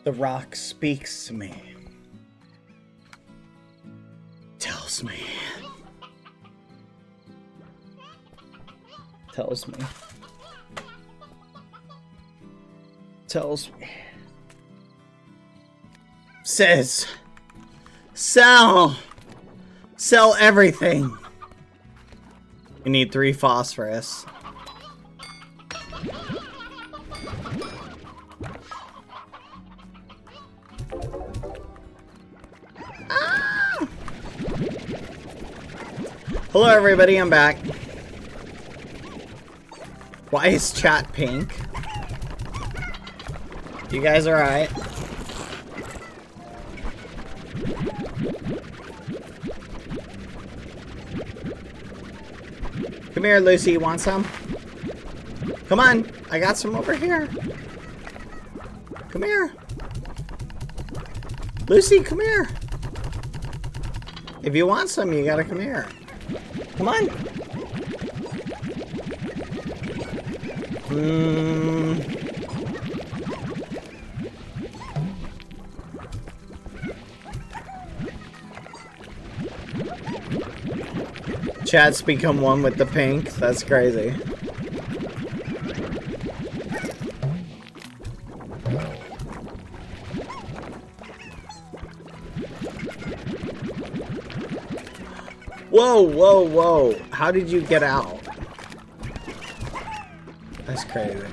The rock speaks to me. Tells me. Tells me. Tells me. Says, sell. Sell everything. You need 3 phosphorus. Hello everybody, I'm back. Why is chat pink? You guys alright? Come here, Lucy, you want some? Come on, I got some over here. Come here. Lucy, come here. If you want some, you gotta come here. Come on. Chat's become one with the pink. That's crazy. Whoa, whoa, whoa. How did you get out? That's crazy.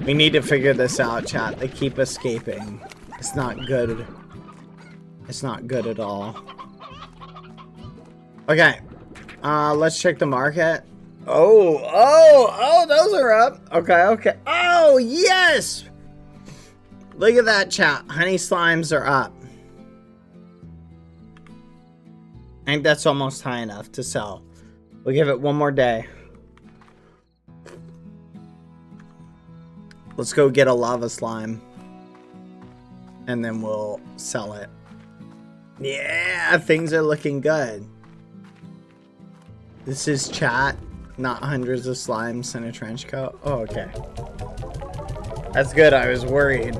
We need to figure this out, chat. They keep escaping. It's not good. It's not good at all. Okay. Let's check the market. Oh, those are up. Okay. Oh, yes! Look at that, chat. Honey slimes are up. I think that's almost high enough to sell. We'll give it one more day. Let's go get a lava slime. And then we'll sell it. Yeah, things are looking good. This is chat, not hundreds of slimes in a trench coat. Oh, okay. That's good, I was worried.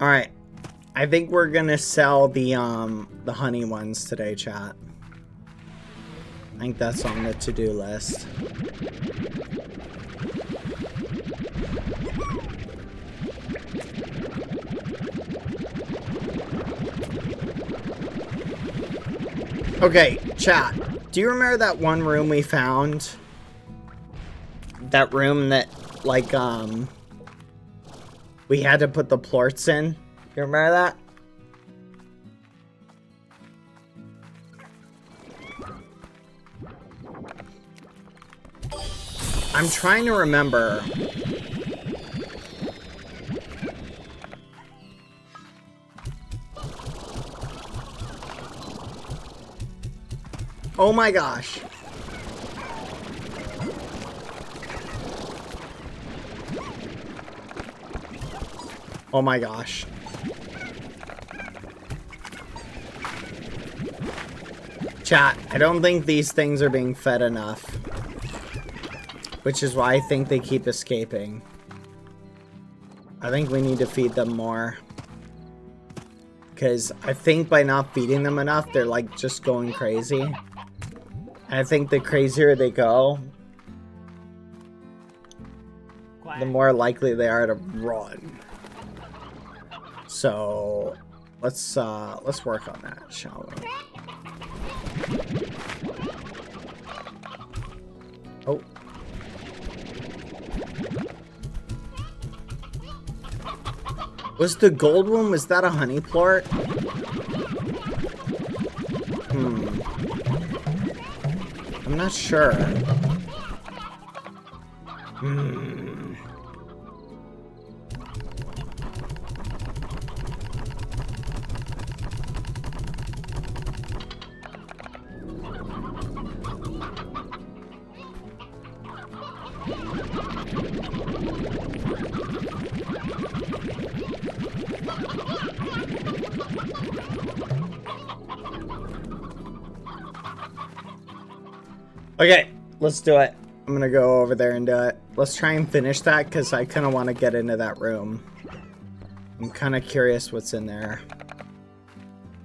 Alright. I think we're gonna sell the honey ones today, chat. I think that's on the to-do list. Okay, chat. Do you remember that one room we found? That room that, like, we had to put the plorts in? You remember that? I'm trying to remember. Oh my gosh. Oh my gosh. Chat, I don't think these things are being fed enough. Which is why I think they keep escaping. I think we need to feed them more. Because I think by not feeding them enough, they're like just going crazy. And I think the crazier they go, the more likely they are to run. So let's work on that, shall we? Oh. Was the gold one, was that a honey plort? I'm not sure. Okay, let's do it. I'm gonna go over there and do it. Let's try and finish that because I kind of want to get into that room. I'm kind of curious what's in there.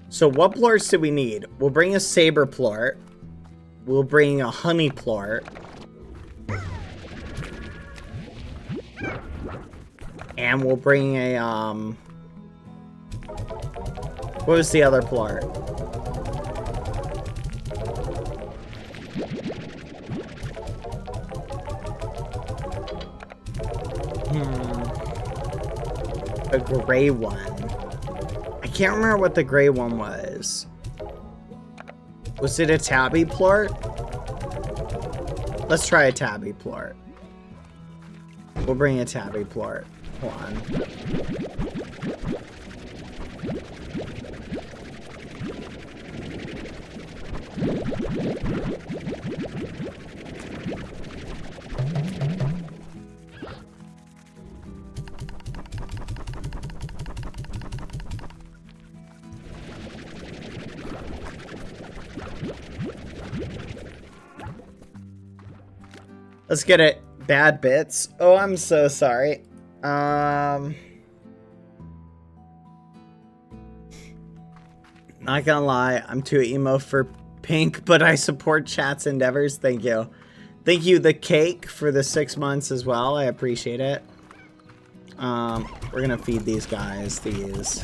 So what plorts do we need? We'll bring a saber plort. We'll bring a honey plort. And we'll bring a, what was the other plort? A gray one. I can't remember what the gray one was. Was it a tabby plort? Let's try a tabby plort. We'll bring a tabby plort. Hold on. Let's get it. Bad bits. Oh, I'm so sorry. Not gonna lie, I'm too emo for pink, but I support chat's endeavors. Thank you. Thank you, the cake, for the 6 months as well. I appreciate it. We're gonna feed these guys these.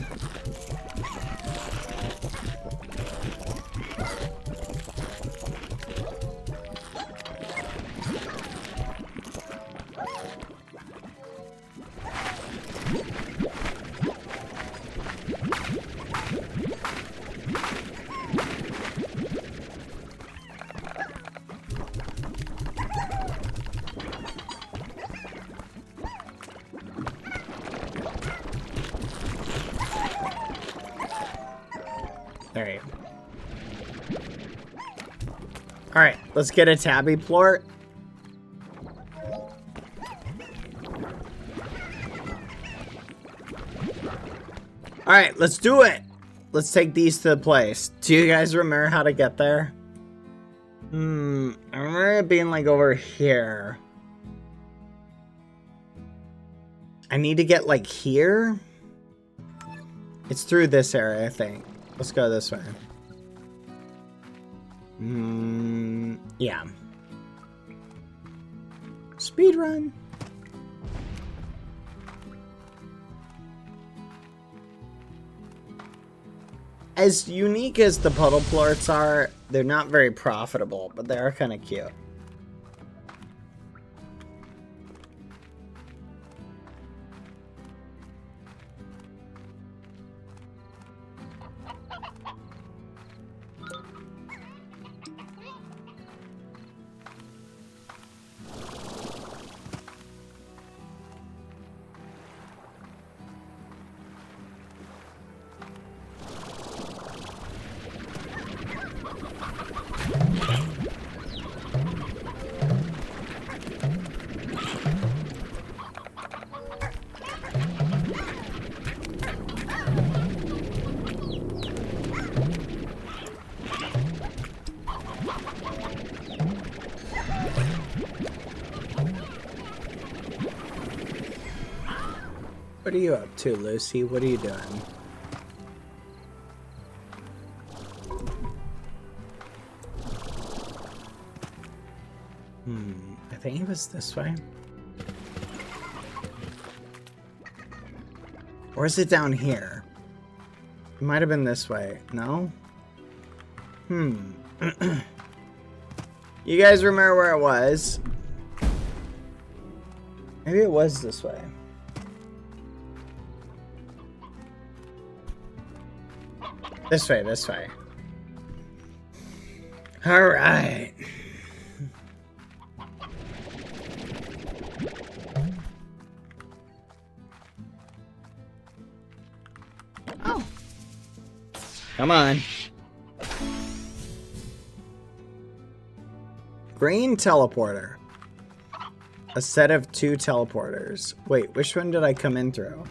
Alright, let's get a tabby plort. Alright, let's do it. Let's take these to the place. Do you guys remember how to get there? I remember it being like over here. I need to get like here. It's through this area, I think. Let's go this way. Yeah. Speed run. As unique as the puddle plorts are, they're not very profitable, but they are kind of cute. What are you up to, Lucy? What are you doing? I think it was this way. Or is it down here? It might have been this way. No? You guys remember where it was? Maybe it was this way. This way, this way. Alright. Oh. Come on. Green teleporter. A set of 2 teleporters. Wait, which one did I come in through?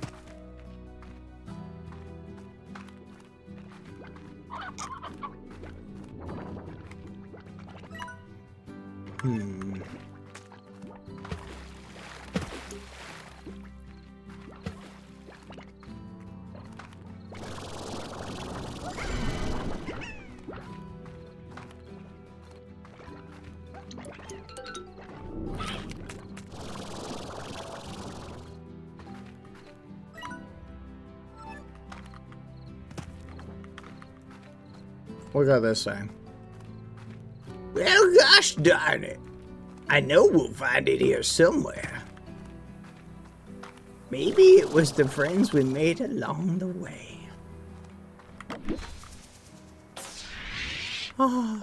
We'll go this way. Well, gosh darn it. I know we'll find it here somewhere. Maybe it was the friends we made along the way. Oh.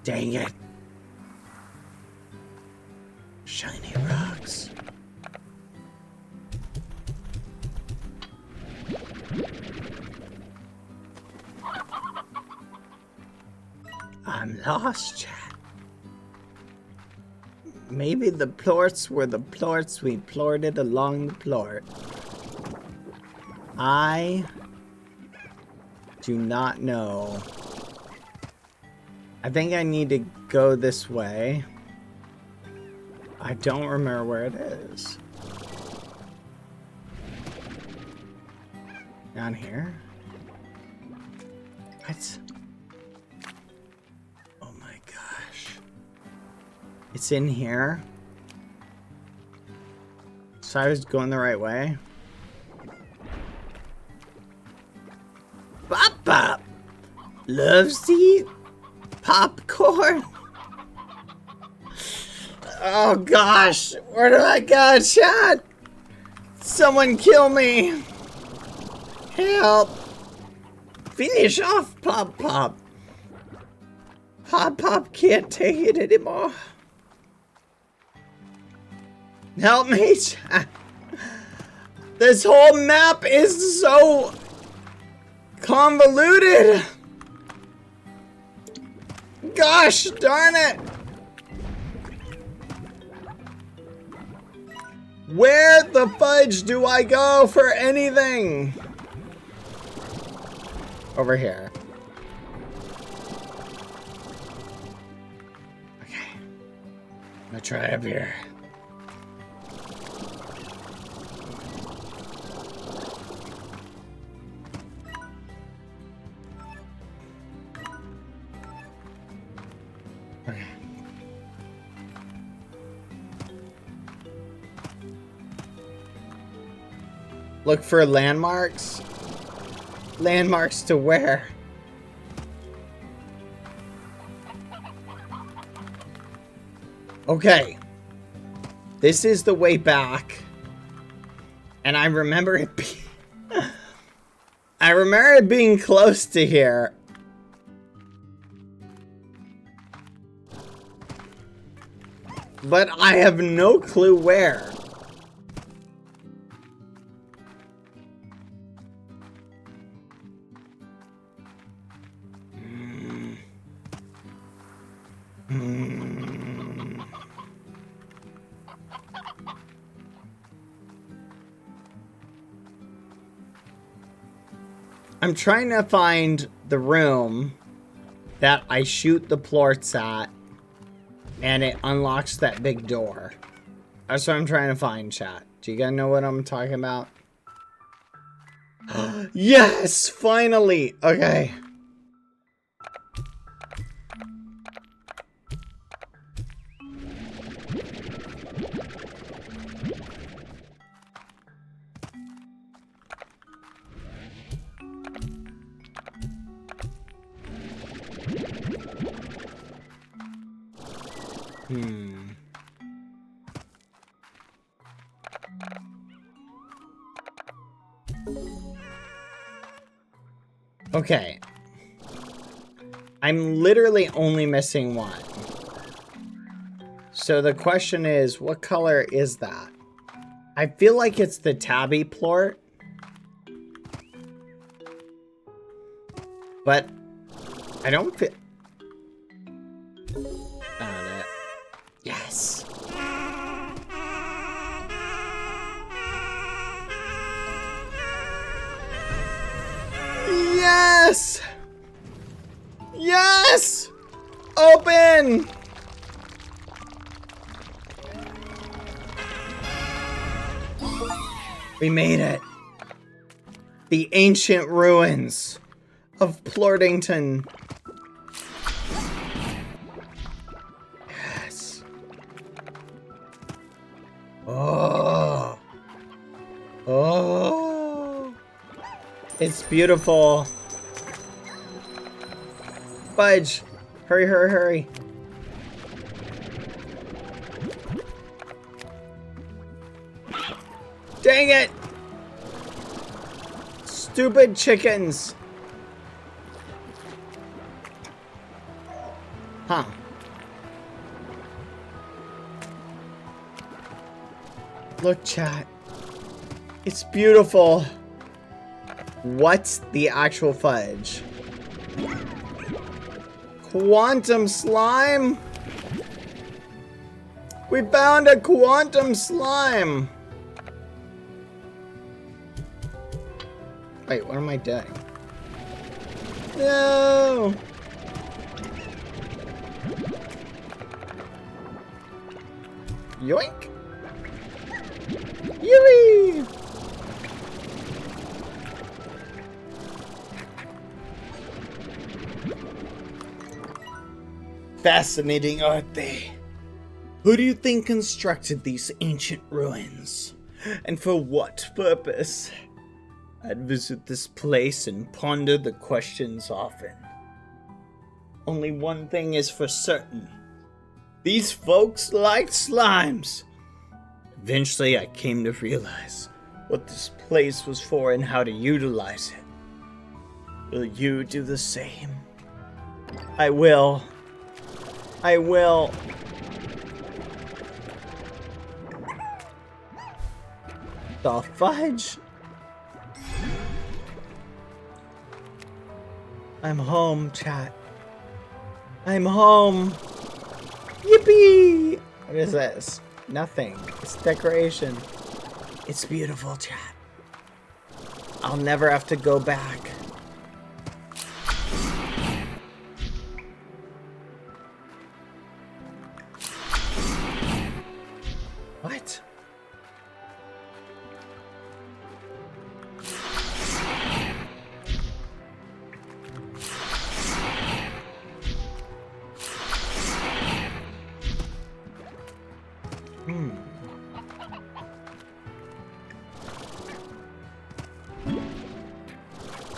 Dang it. Shiny rocks. I'm lost, chat. Maybe the plorts were the plorts we plorted along the plort. I do not know. I think I need to go this way. I don't remember where it is. Down here? What? It's in here. So I was going the right way. Bop Bop loves to eat popcorn. Oh gosh, where do I go, chat? Someone kill me. Help. Finish off Pop Pop. Pop Pop can't take it anymore. Help me, chat. This whole map is so convoluted. Gosh darn it. Where the fudge do I go for anything? Over here. Okay. I'm gonna try up here. Look for landmarks. Landmarks to where? Okay. This is the way back. And I remember it I remember it being close to here. But I have no clue where. I'm trying to find the room that I shoot the plorts at and it unlocks that big door. That's what I'm trying to find, chat. Do you guys know what I'm talking about? Yes! Finally! Okay. Okay. I'm literally only missing one. So the question is, what color is that? I feel like it's the tabby plort. But I don't feel... Yes! Yes! Yes! Open! We made it. The ancient ruins of Plortington. Yes. Oh. Oh. It's beautiful. Fudge. Hurry, hurry, hurry. Dang it! Stupid chickens. Huh. Look, chat. It's beautiful. What's the actual fudge? Quantum slime? We found a quantum slime. Wait, what am I doing? No! Yoink! Yui! Fascinating, aren't they? Who do you think constructed these ancient ruins? And for what purpose? I'd visit this place and ponder the questions often. Only one thing is for certain. These folks liked slimes. Eventually, I came to realize what this place was for and how to utilize it. Will you do the same? I will. I will. The fudge? I'm home, chat. I'm home. Yippee! What is this? Nothing. It's decoration. It's beautiful, chat. I'll never have to go back. What?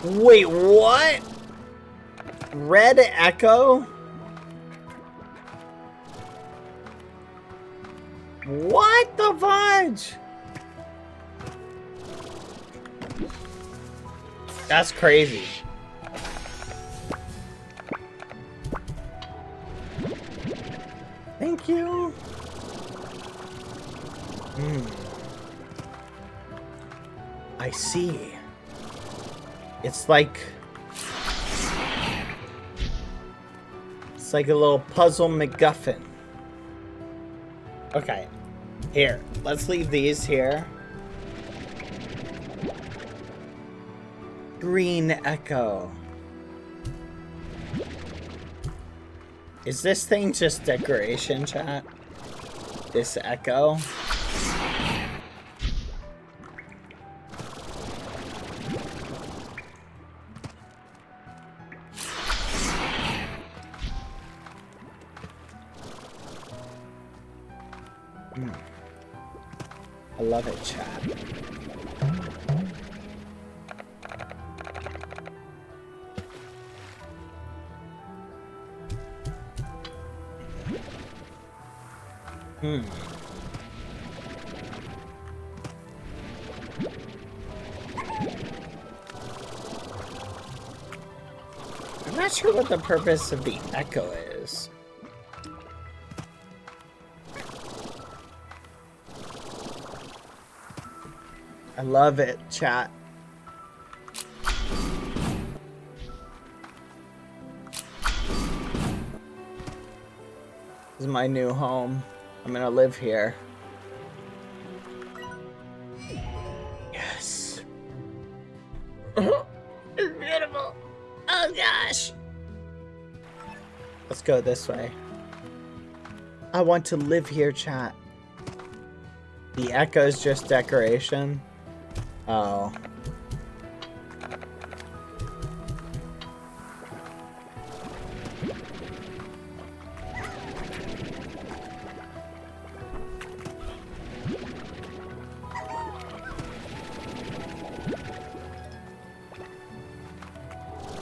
Wait, what? Red Echo? What the fudge? That's crazy. Thank you. I see. It's like a little puzzle MacGuffin. Okay, here, let's leave these here. Green Echo. Is this thing just decoration, chat? This Echo? I love it, chat. I'm not sure what the purpose of the echo is. I love it, chat. This is my new home. I'm gonna live here. Yes. It's beautiful. Oh gosh. Let's go this way. I want to live here, chat. The echo's just decoration. Oh.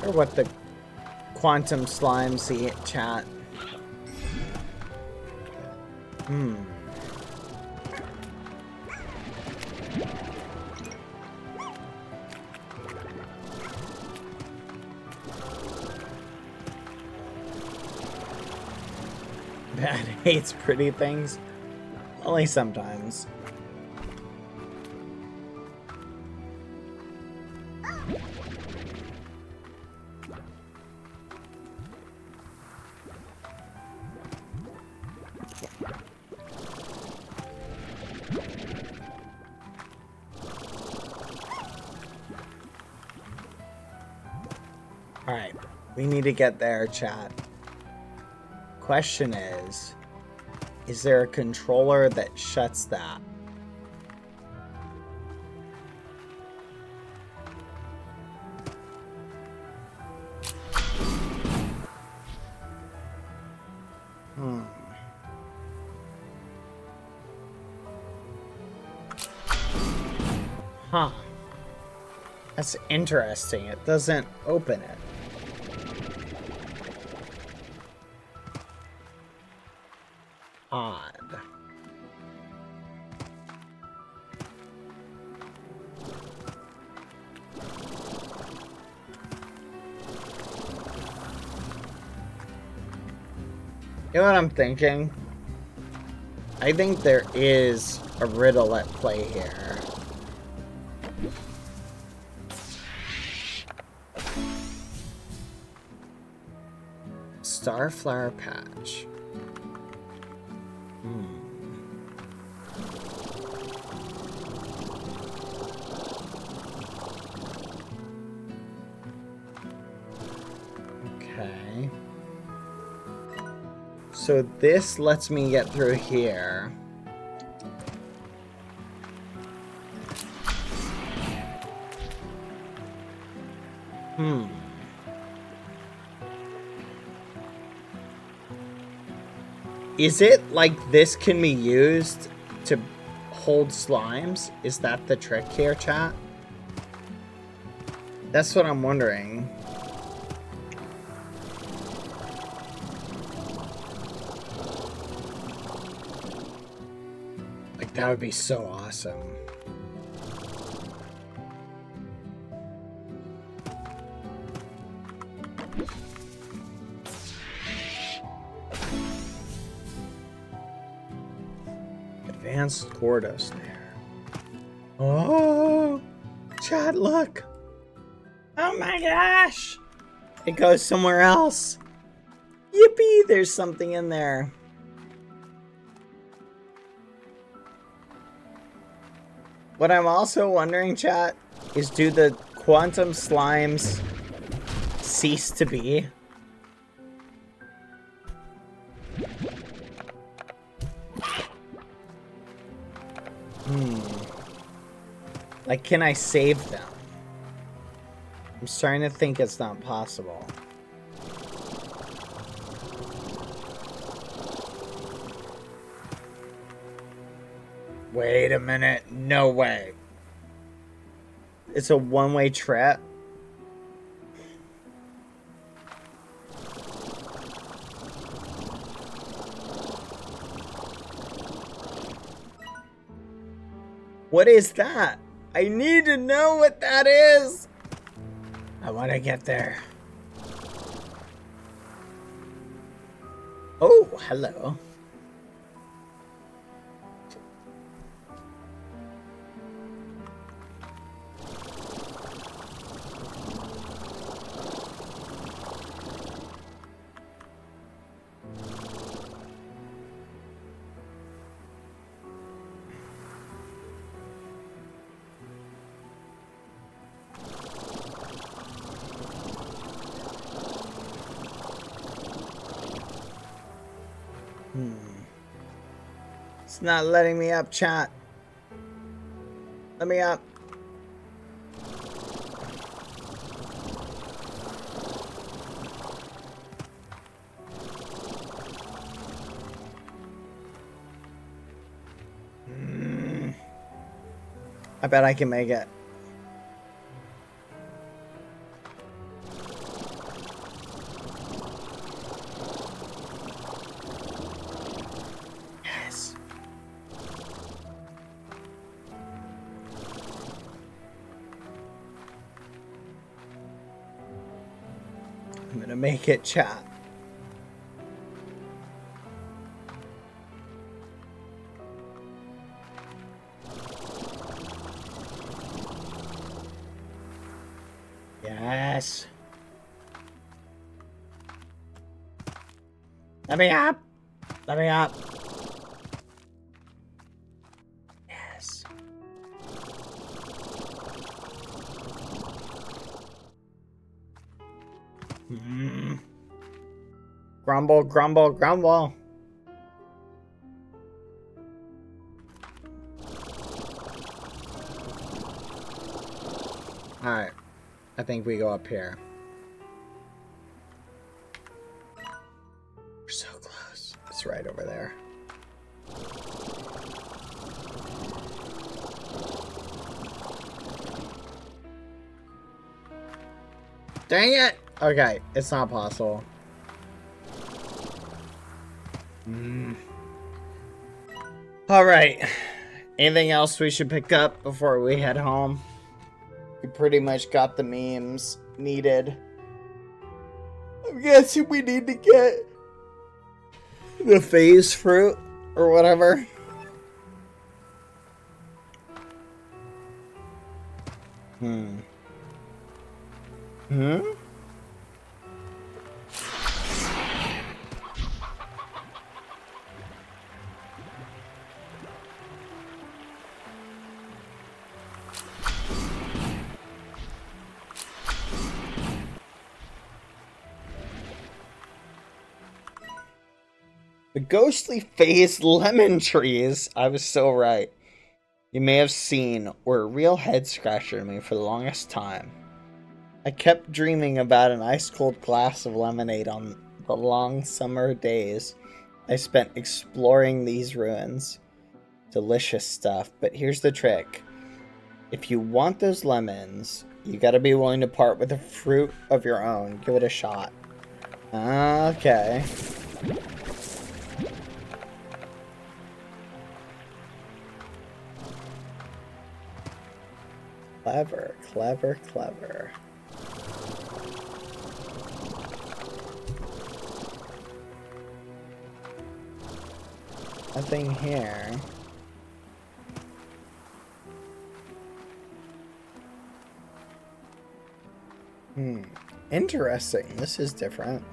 Or what the quantum slimes eat, chat. Bad hates pretty things. Only sometimes. Alright, we need to get there, chat. Question is there a controller that shuts that? Huh. That's interesting. It doesn't open it. Odd. You know what I'm thinking? I think there is a riddle at play here. Starflower patch. Okay. So this lets me get through here. Is it like this can be used to hold slimes? Is that the trick here, chat? That's what I'm wondering. Like, that would be so awesome. Advanced Gordo snare. Oh, chat, look. Oh my gosh. It goes somewhere else. Yippee, there's something in there. What I'm also wondering, chat, is do the quantum slimes cease to be? Like, can I save them? I'm starting to think it's not possible. Wait a minute. No way. It's a one-way trip? What is that? I need to know what that is. I want to get there. Oh, hello. It's not letting me up, chat. Let me up. I bet I can make it. Yes. I'm gonna make it, chat. Yes. Let me up. Let me up. Yes. Grumble, grumble, grumble. Alright. I think we go up here. We're so close. It's right over there. Dang it! Okay, it's not possible. Alright. Anything else we should pick up before we head home? We pretty much got the memes needed. I'm guessing we need to get the phase fruit or whatever. The ghostly phased lemon trees. I was so right. You may have seen were a real head scratcher to me for the longest time. I kept dreaming about an ice cold glass of lemonade on the long summer days I spent exploring these ruins. Delicious stuff, but here's the trick. If you want those lemons, you gotta be willing to part with a fruit of your own. Give it a shot. Okay. Clever, clever, clever. Nothing here. Interesting. This is different.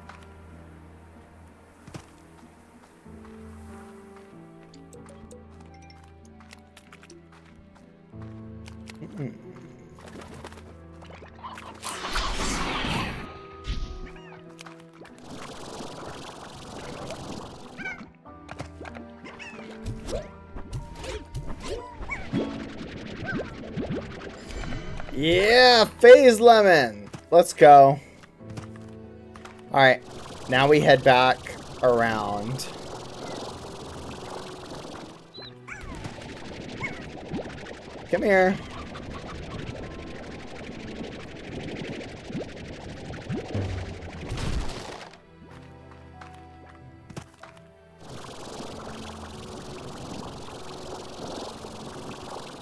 Yeah, phase lemon. Let's go. Alright, now we head back around. Come here.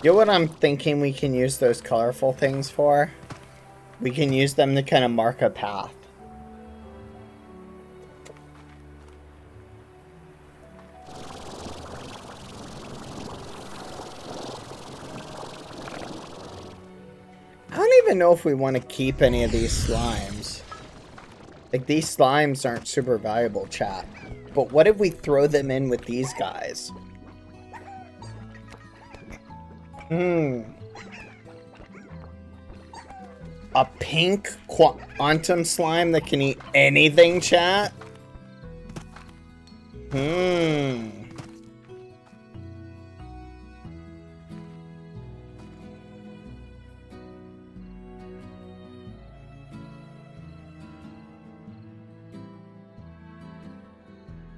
You know what I'm thinking we can use those colorful things for? We can use them to kind of mark a path. I don't even know if we want to keep any of these slimes. Like, these slimes aren't super valuable, chat. But what if we throw them in with these guys? A pink quantum slime that can eat anything, chat?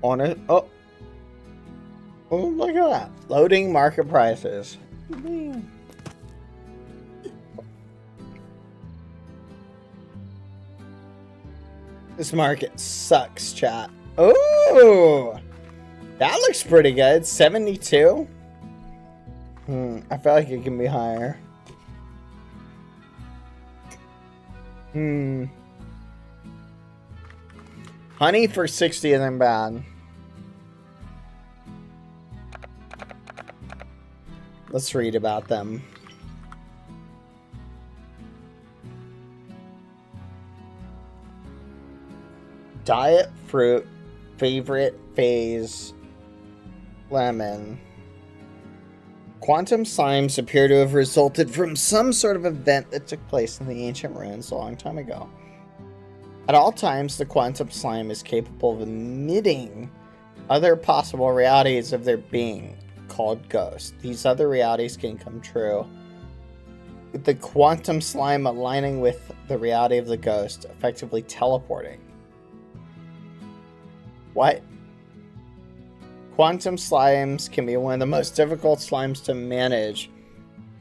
On it. Oh, look at that. Loading market prices. This market sucks, chat. Oh, that looks pretty good. 72. I feel like it can be higher. Honey for 60 isn't bad. Let's read about them. Diet fruit, favorite phase, lemon. Quantum slimes appear to have resulted from some sort of event that took place in the ancient ruins a long time ago. At all times, the quantum slime is capable of emitting other possible realities of their being, called ghosts. These other realities can come true, with the quantum slime aligning with the reality of the ghost, effectively teleporting. What? Quantum slimes can be one of the most difficult slimes to manage,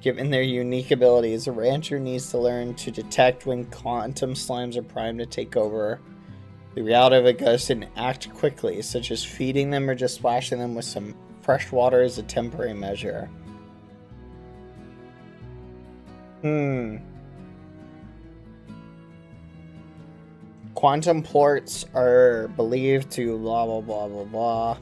given their unique abilities. A rancher needs to learn to detect when quantum slimes are primed to take over the reality of a ghost and act quickly, such as feeding them or just splashing them with some fresh water as a temporary measure. Quantum plorts are believed to blah blah blah blah blah.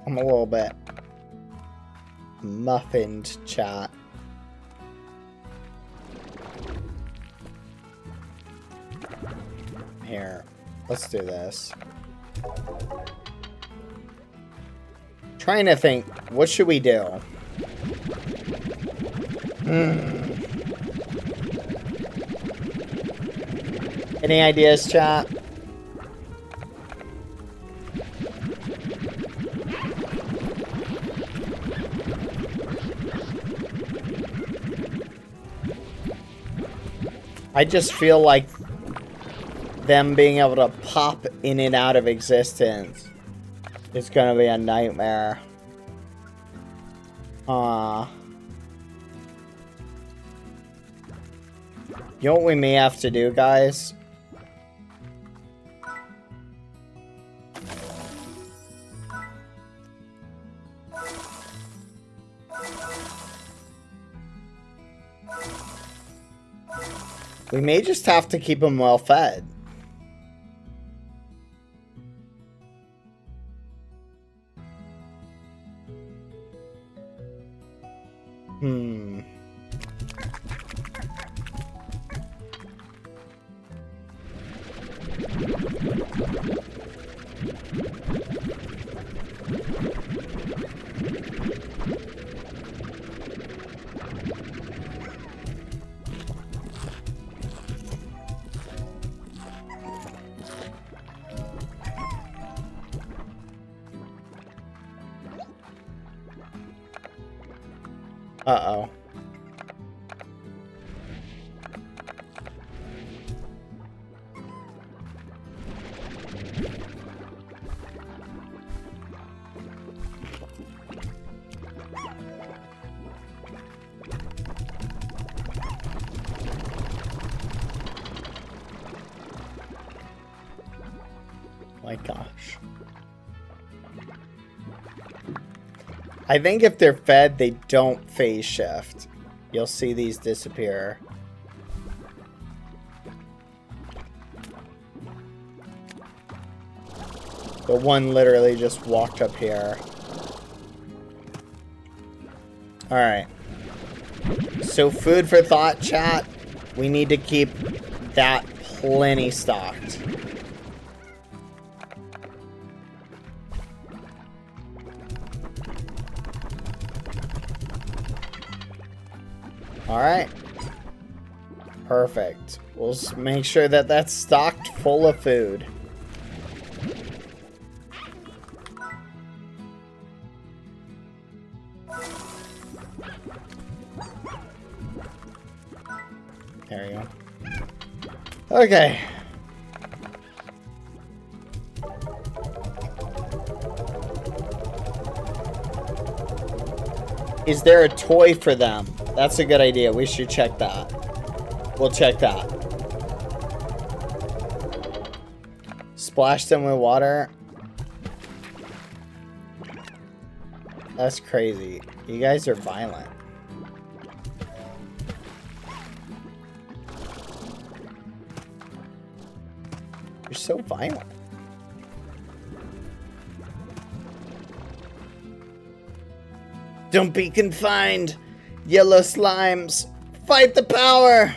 I'm a little bit muffined, chat. Here, let's do this. Trying to think, what should we do? Any ideas, chat? I just feel like them being able to pop in and out of existence is gonna be a nightmare. You know what we may have to do, guys? We may just have to keep them well fed. Uh-oh. My gosh. I think if they're fed, they don't phase shift. You'll see these disappear. The one literally just walked up here. Alright. So food for thought, chat. We need to keep that plenty stocked. Alright. Perfect. We'll just make sure that that's stocked full of food. There you go. Okay. Is there a toy for them? That's a good idea. We should check that. We'll check that. Splash them with water. That's crazy. You guys are violent. You're so violent. Don't be confined, yellow slimes. Fight the power.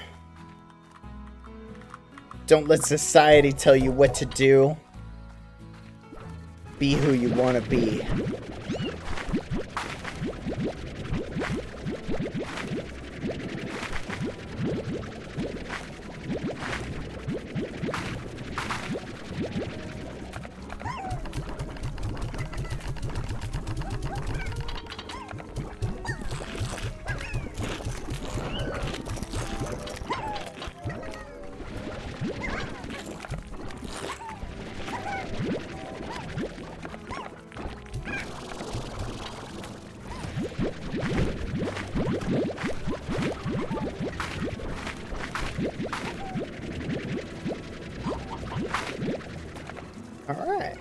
Don't let society tell you what to do. Be who you want to be. Alright.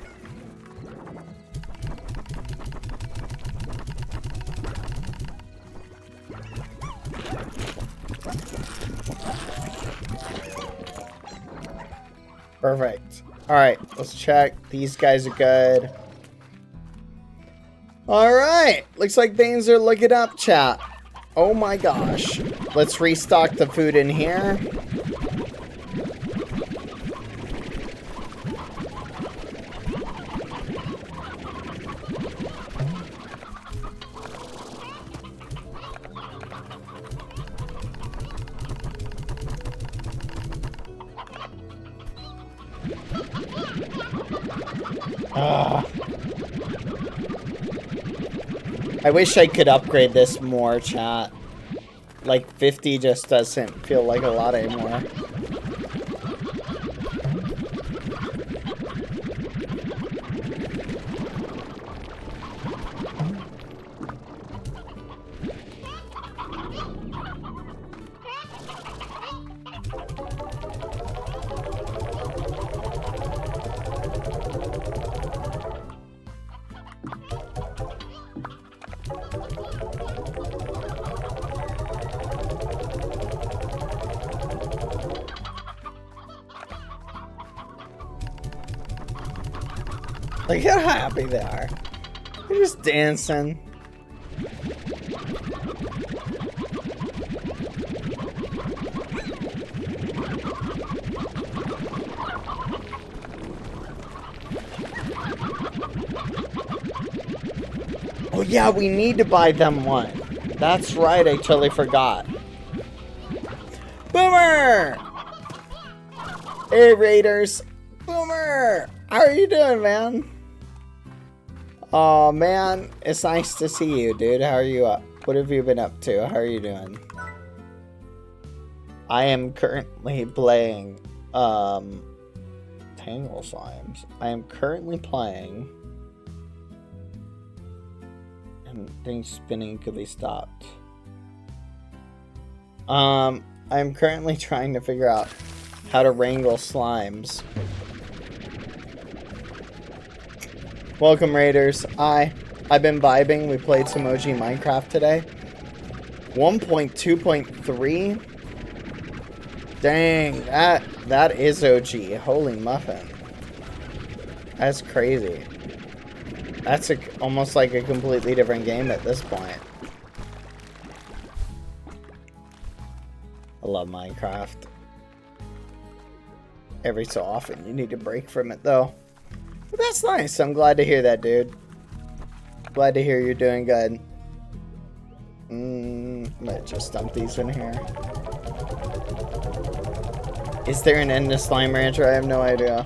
Perfect. Alright, let's check. These guys are good. Alright, looks like things are looking up, chat. Oh my gosh. Let's restock the food in here. I wish I could upgrade this more, chat. Like 50 just doesn't feel like a lot anymore. Look how happy they are. They're just dancing. Oh yeah, we need to buy them one. That's right, I totally forgot. Boomer! Hey Raiders. Boomer! How are you doing, man? Oh man, it's nice to see you, dude. How are you up? What have you been up to? How are you doing? I am currently playing Tangle Slimes. I am currently playing and things spinning could be stopped. I'm currently trying to figure out how to wrangle slimes. Welcome, Raiders. I've been vibing. We played some OG Minecraft today. 1.2.3. Dang, that is OG. Holy muffin. That's crazy. That's almost like a completely different game at this point. I love Minecraft. Every so often you need to break from it though. But that's nice. I'm glad to hear that, dude. Glad to hear you're doing good. I might just dump these in here. Is there an end to Slime Rancher? I have no idea.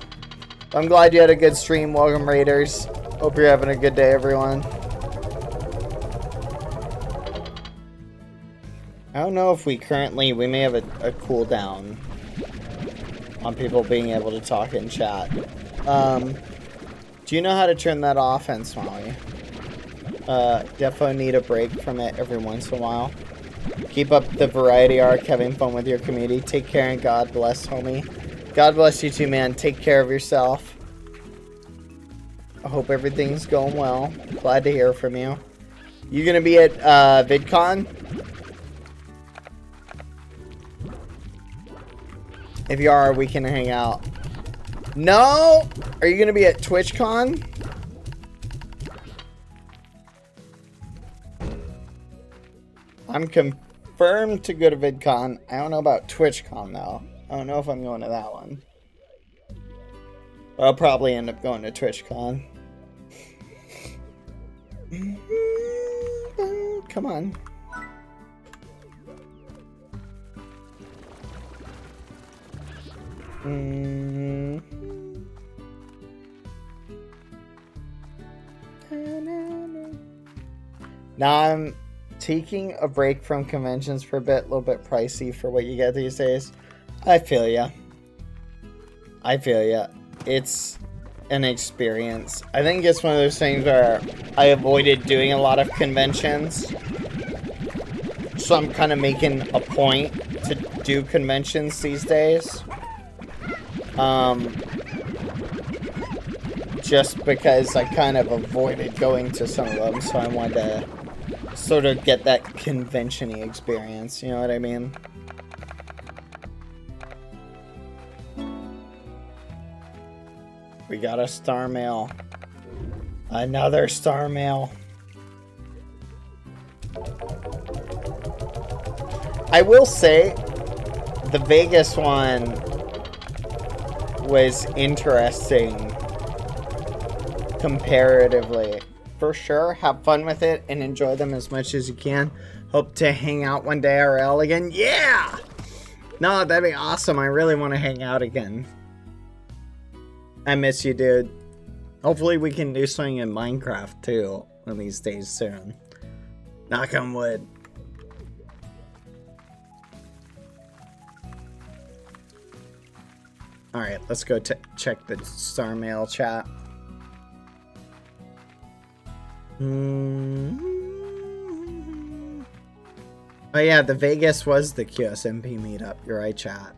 I'm glad you had a good stream. Welcome, Raiders. Hope you're having a good day, everyone. I don't know if we may have a cooldown on people being able to talk in chat. Do you know how to turn that off, and Smiley? Definitely need a break from it every once in a while. Keep up the variety arc, having fun with your community. Take care and God bless, homie. God bless you too, man. Take care of yourself. I hope everything's going well. Glad to hear from you. You gonna be at VidCon? If you are, we can hang out. No? Are you gonna be at TwitchCon? I'm confirmed to go to VidCon. I don't know about TwitchCon though. I don't know if I'm going to that one. But I'll probably end up going to TwitchCon. Come on. Now I'm taking a break from conventions for a bit, a little bit pricey for what you get these days. I feel ya. I feel ya. It's an experience. I think it's one of those things where I avoided doing a lot of conventions. So I'm kind of making a point to do conventions these days. Just because I kind of avoided going to some of them, so I wanted to sort of get that convention-y experience, you know what I mean? We got a star mail. Another star mail. I will say, the Vegas one was interesting comparatively. For sure, have fun with it and enjoy them as much as you can. Hope to hang out one day IRL again. Yeah! No, that'd be awesome. I really want to hang out again. I miss you, dude. Hopefully we can do something in Minecraft too one of these days soon. Knock on wood. Alright, let's go check the star mail chat. Oh yeah, the Vegas was the QSMP meetup. You're right, chat.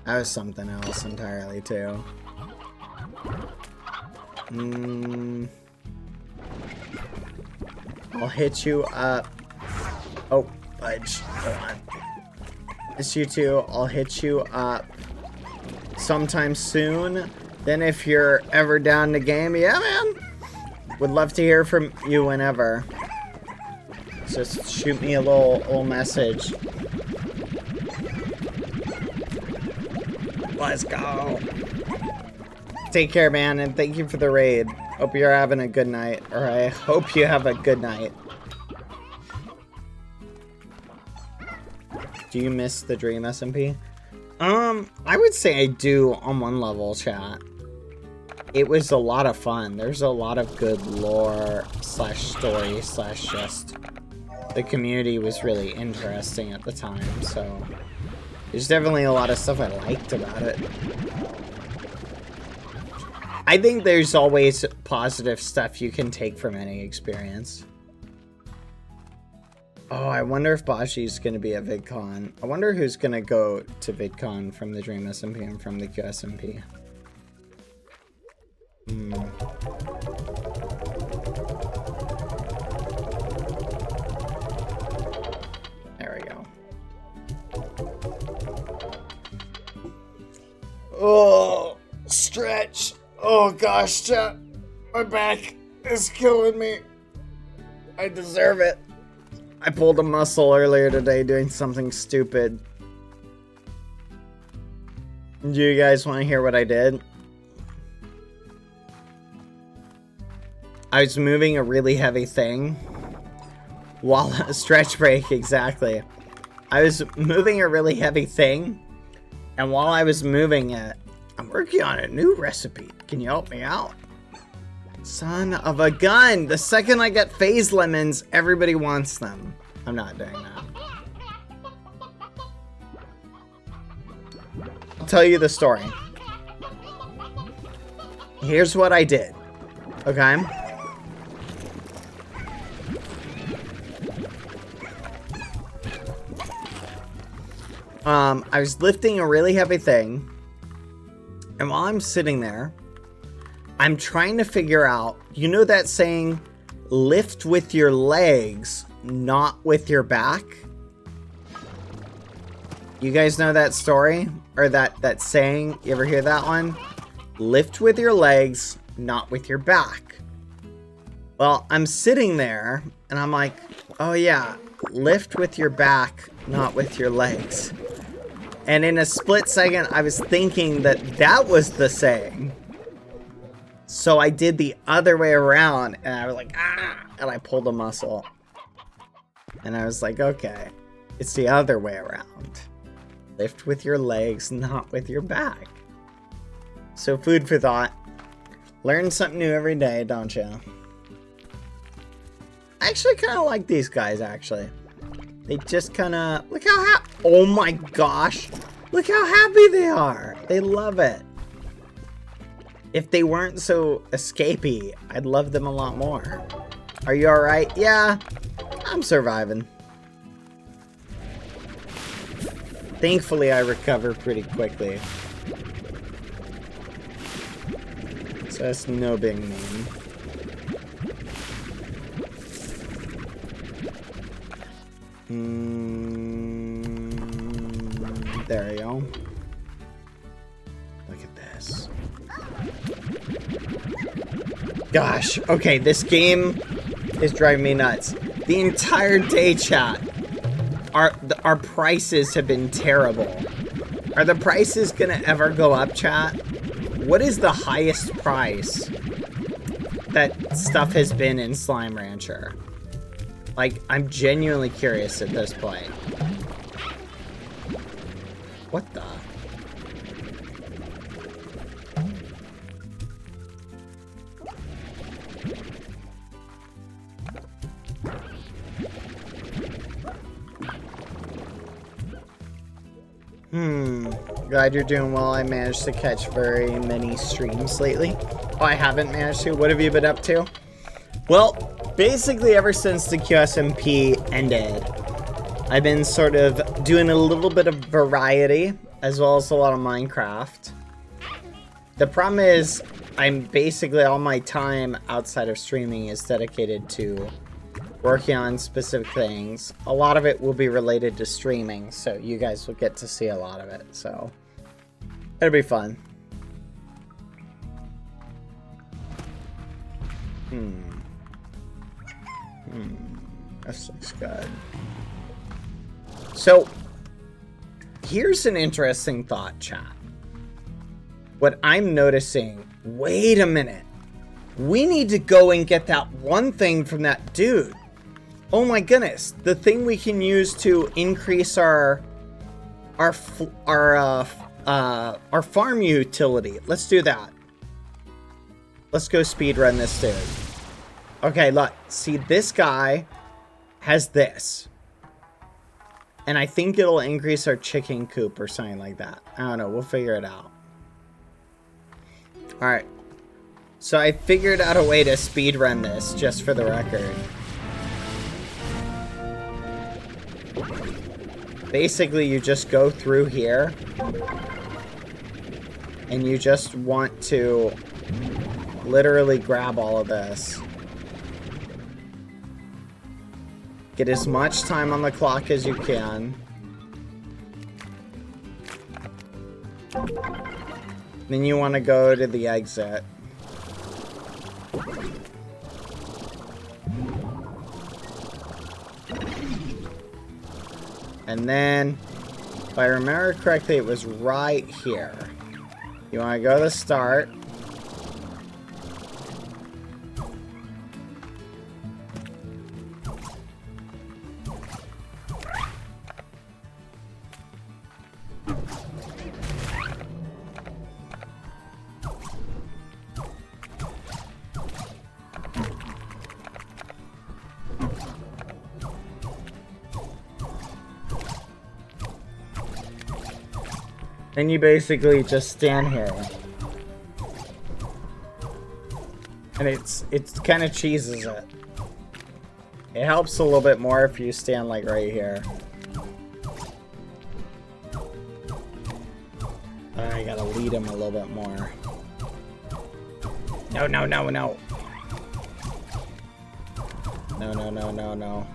That was something else entirely, too. I'll hit you up. Oh, fudge. Hold on. It's you two. I'll hit you up sometime soon. Then if you're ever down to game, yeah, man. Would love to hear from you whenever. Just shoot me a little message. Let's go. Take care, man, and thank you for the raid. Hope you're having a good night, or I hope you have a good night. Do you miss the Dream SMP? I would say I do on one level, chat. it was a lot of fun. There's a lot of good lore / story / just the community was really interesting at the time, so there's definitely a lot of stuff I liked about it. I think there's always positive stuff you can take from any experience. Oh, I wonder if Bashi's going to be at VidCon. I wonder who's going to go to VidCon from the Dream SMP and from the QSMP. There we go. Oh, stretch. Oh gosh, chat. My back is killing me. I deserve it. I pulled a muscle earlier today doing something stupid. Do you guys want to hear what I did? I was moving a really heavy thing while stretch break, exactly. I was moving a really heavy thing, and while I was moving it, I'm working on a new recipe. Can you help me out? Son of a gun! The second I get phase lemons, everybody wants them. I'm not doing that. I'll tell you the story. Here's what I did. Okay? I was lifting a really heavy thing, and while I'm sitting there, I'm trying to figure out, you know that saying, lift with your legs, not with your back? You guys know that story? Or that saying? You ever hear that one? Lift with your legs, not with your back. Well, I'm sitting there, and I'm like, oh yeah, lift with your back, not with your legs. And in a split second, I was thinking that that was the saying. So I did the other way around, and I was like, ah, and I pulled a muscle. And I was like, okay, it's the other way around. Lift with your legs, not with your back. So food for thought. Learn something new every day, don't you? I actually kind of like these guys, actually. They just kind of, look how happy, oh my gosh. Look how happy they are. They love it. If they weren't so escapey, I'd love them a lot more. Are you alright? Yeah, I'm surviving. Thankfully, I recover pretty quickly. So that's no big mean. There you go. Look at this. Gosh, okay, this game is driving me nuts. The entire day, chat. Our prices have been terrible. Are the prices gonna ever go up, chat? What is the highest price that stuff has been in Slime Rancher? Like, I'm genuinely curious at this point. What the? Glad you're doing well. I managed to catch very many streams lately. Oh, I haven't managed to. What have you been up to? Well, basically ever since the QSMP ended, I've been sort of doing a little bit of variety, as well as a lot of Minecraft. The problem is, I'm basically, all my time outside of streaming is dedicated to working on specific things. A lot of it will be related to streaming, so you guys will get to see a lot of it, so it'll be fun. This looks good. So, here's an interesting thought, chat. What I'm noticing, wait a minute. We need to go and get that one thing from that dude. Oh my goodness, the thing we can use to increase our farm utility. Let's do that. Let's go speedrun this dude. Okay, look. See, this guy has this. And I think it'll increase our chicken coop or something like that. I don't know. We'll figure it out. Alright. So I figured out a way to speedrun this, just for the record. Basically, you just go through here. And you just want to literally grab all of this. Get as much time on the clock as you can. Then you want to go to the exit. And then, if I remember correctly, it was right here. You want to go to the start. And you basically just stand here. And it's kind of cheeses it. It helps a little bit more if you stand like right here. I gotta lead him a little bit more. No, no, no, no. No, no, no, no, no.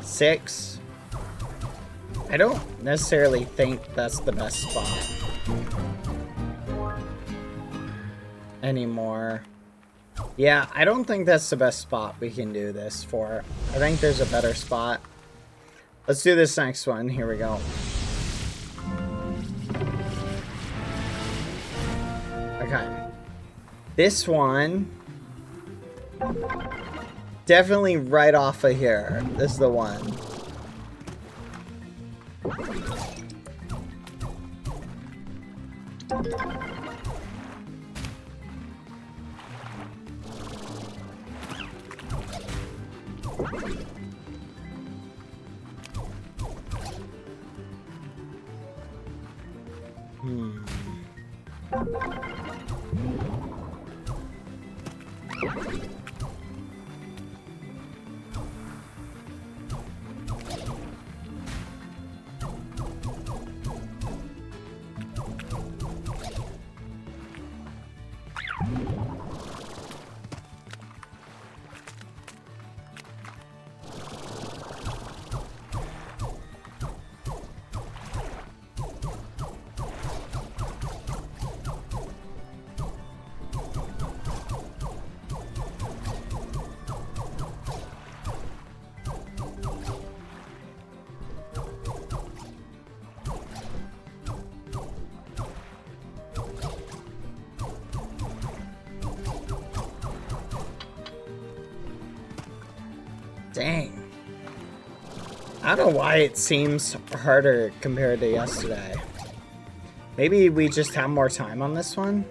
Six. I don't necessarily think that's the best spot anymore. Yeah, I don't think that's the best spot we can do this for. I think there's a better spot. Let's do this next one. Here we go. Okay. This one... definitely right off of here. This is the one. Dang. I don't know why it seems harder compared to yesterday. Maybe we just have more time on this one?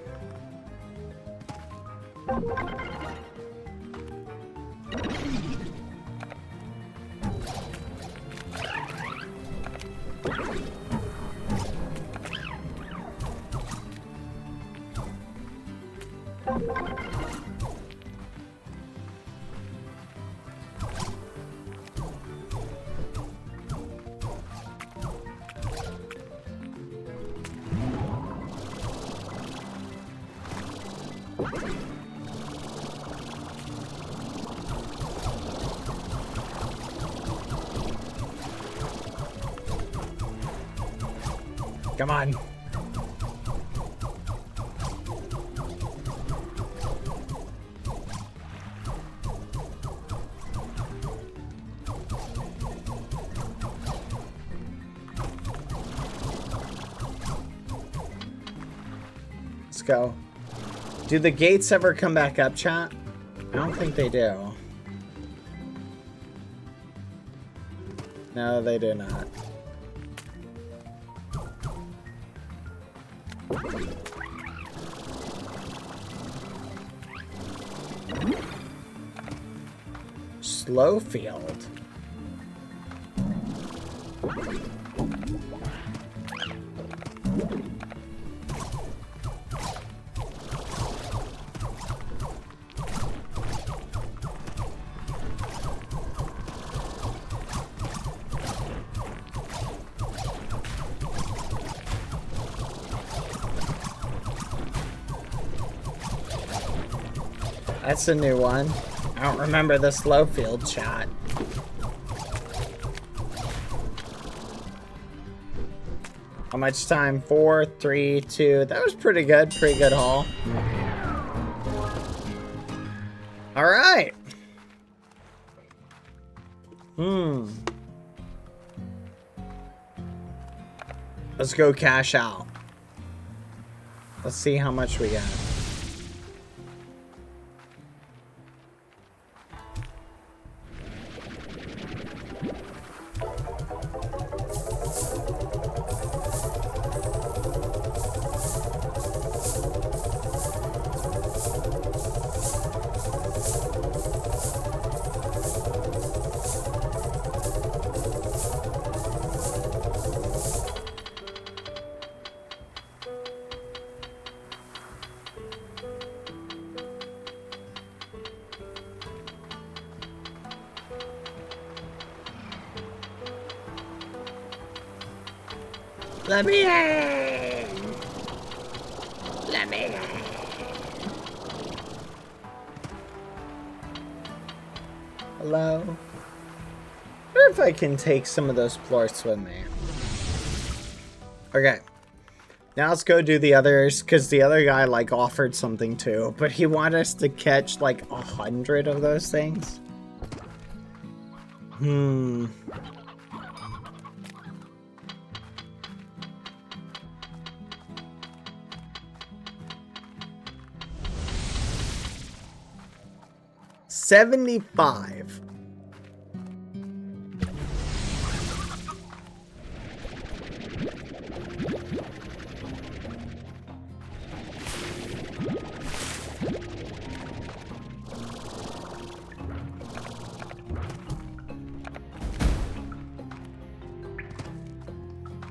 Come on. Let's go. Do the gates ever come back up, chat? I don't think they do. No, they do not. Slow field. That's a new one. I don't remember the slow field chat. How much time? 4, 3, 2. That was pretty good. Pretty good haul. All right. Let's go cash out. Let's see how much we got. Let me in! Let me in! Hello? I wonder if I can take some of those plorts with me. Okay. Now let's go do the others, because the other guy, like, offered something too, but he wanted us to catch, like, 100 of those things. $75.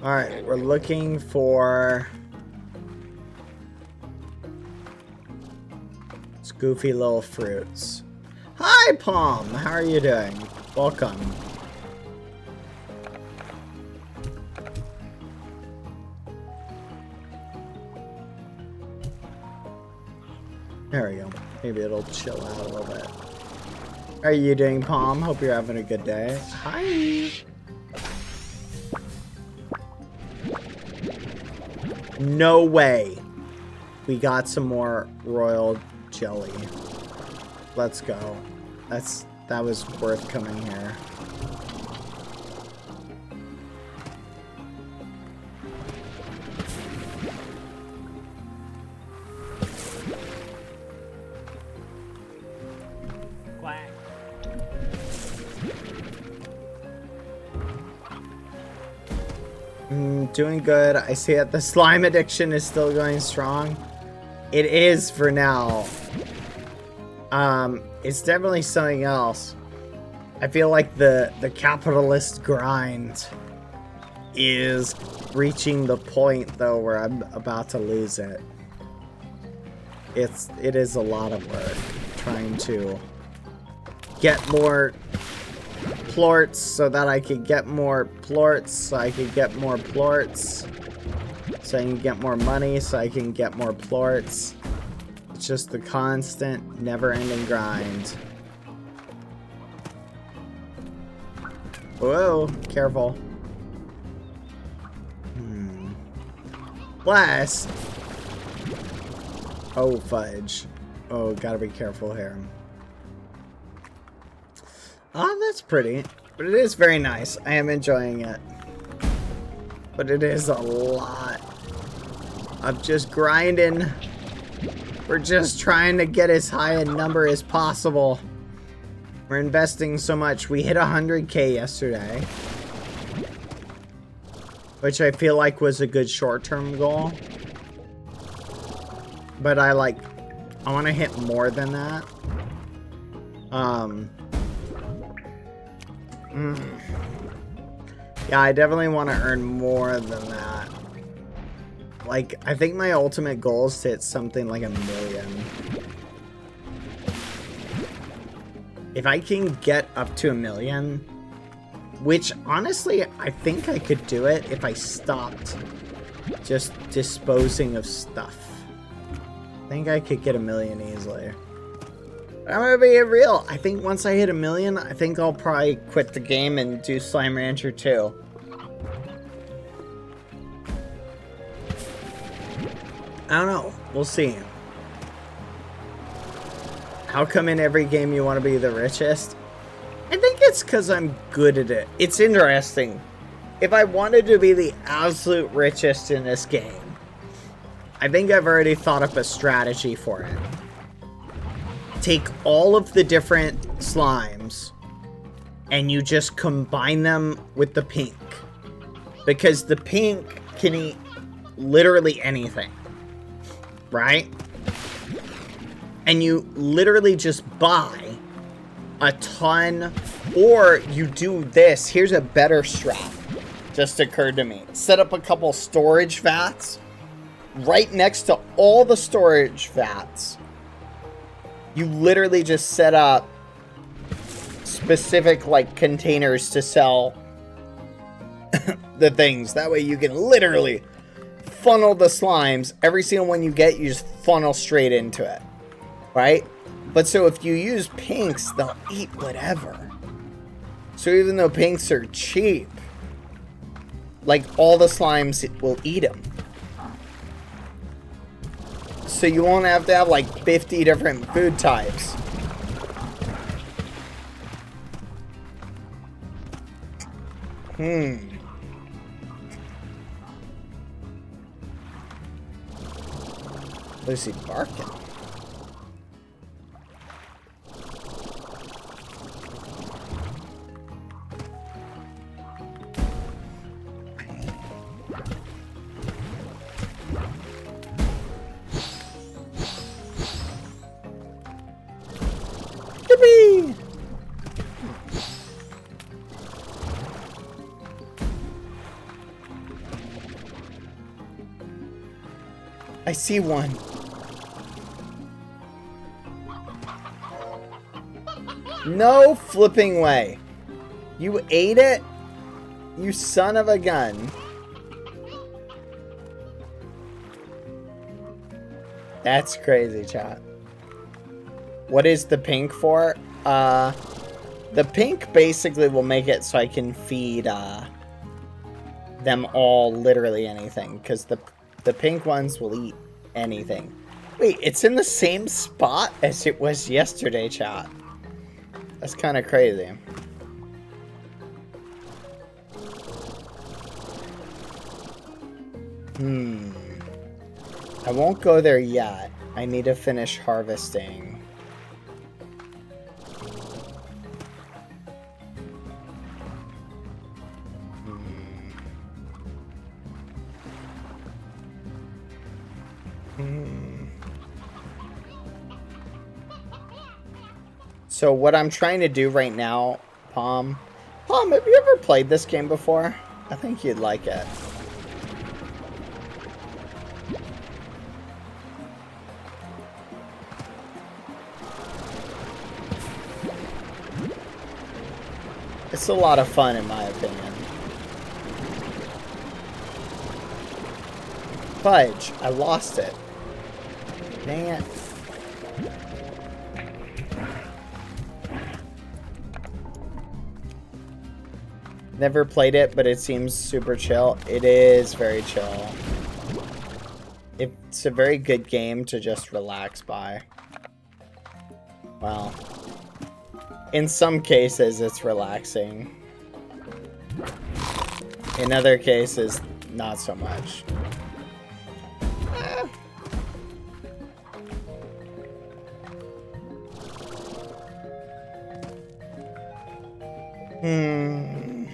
All right, we're looking for goofy little fruits. Hi, Palm. How are you doing? Welcome. There we go. Maybe it'll chill out a little bit. How are you doing, Palm? Hope you're having a good day. Hi. No way. We got some more royal jelly. Let's go. That was worth coming here. Quack. Doing good. I see that the slime addiction is still going strong. It is for now. It's definitely something else. I feel like the capitalist grind is reaching the point though where I'm about to lose it. It is a lot of work trying to get more plorts so that I can get more plorts, so I can get more plorts, so I can get more money, so I can get more plorts. It's just the constant, never-ending grind. Whoa, careful. Blast! Oh, fudge. Oh, gotta be careful here. Oh, that's pretty. But it is very nice. I am enjoying it. But it is a lot of just grinding We're just trying to get as high a number as possible. We're investing so much. We hit 100K yesterday, which I feel like was a good short-term goal. But I want to hit more than that. Yeah, I definitely want to earn more than that. Like, I think my ultimate goal is to hit something like 1 million. If I can get up to 1 million, which honestly, I think I could do it if I stopped just disposing of stuff. I think I could get 1 million easily. I'm gonna be real. I think once I hit 1 million, I think I'll probably quit the game and do Slime Rancher 2. I don't know. We'll see. How come in every game you want to be the richest? I think it's because I'm good at it. It's interesting. If I wanted to be the absolute richest in this game, I think I've already thought up a strategy for it. Take all of the different slimes and you just combine them with the pink. Because the pink can eat literally anything. Right? And you literally just buy a ton, or you do this. Here's a better strat. Just occurred to me. Set up a couple storage vats right next to all the storage vats. You literally just set up specific containers to sell the things. That way you can literally funnel the slimes. Every single one you get, you just funnel straight into it. Right? But so if you use pinks, they'll eat whatever. So even though pinks are cheap, all the slimes will eat them. So you won't have to have 50 different food types. Lucy barking. Yippee! I see one. No flipping way. You ate it? You son of a gun. That's crazy, chat. What is the pink for? The pink basically will make it so I can feed them all literally anything, because the pink ones will eat anything. Wait, it's in the same spot as it was yesterday, chat. That's kind of crazy. I won't go there yet. I need to finish harvesting. So what I'm trying to do right now, Palm, have you ever played this game before? I think you'd like it. It's a lot of fun in my opinion. Fudge, I lost it. Dang it. Never played it, but it seems super chill. It is very chill. It's a very good game to just relax by. Well, in some cases it's relaxing. In other cases, not so much. Hmm.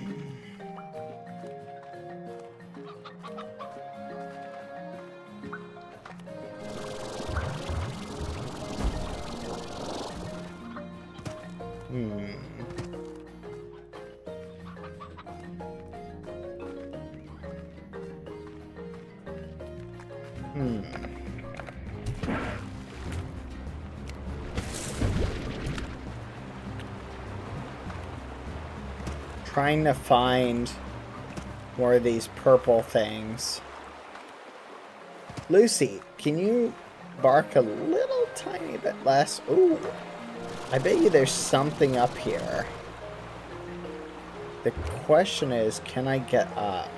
Trying to find more of these purple things. Lucy, can you bark a little tiny bit less? Ooh, I bet you there's something up here. The question is, can I get up?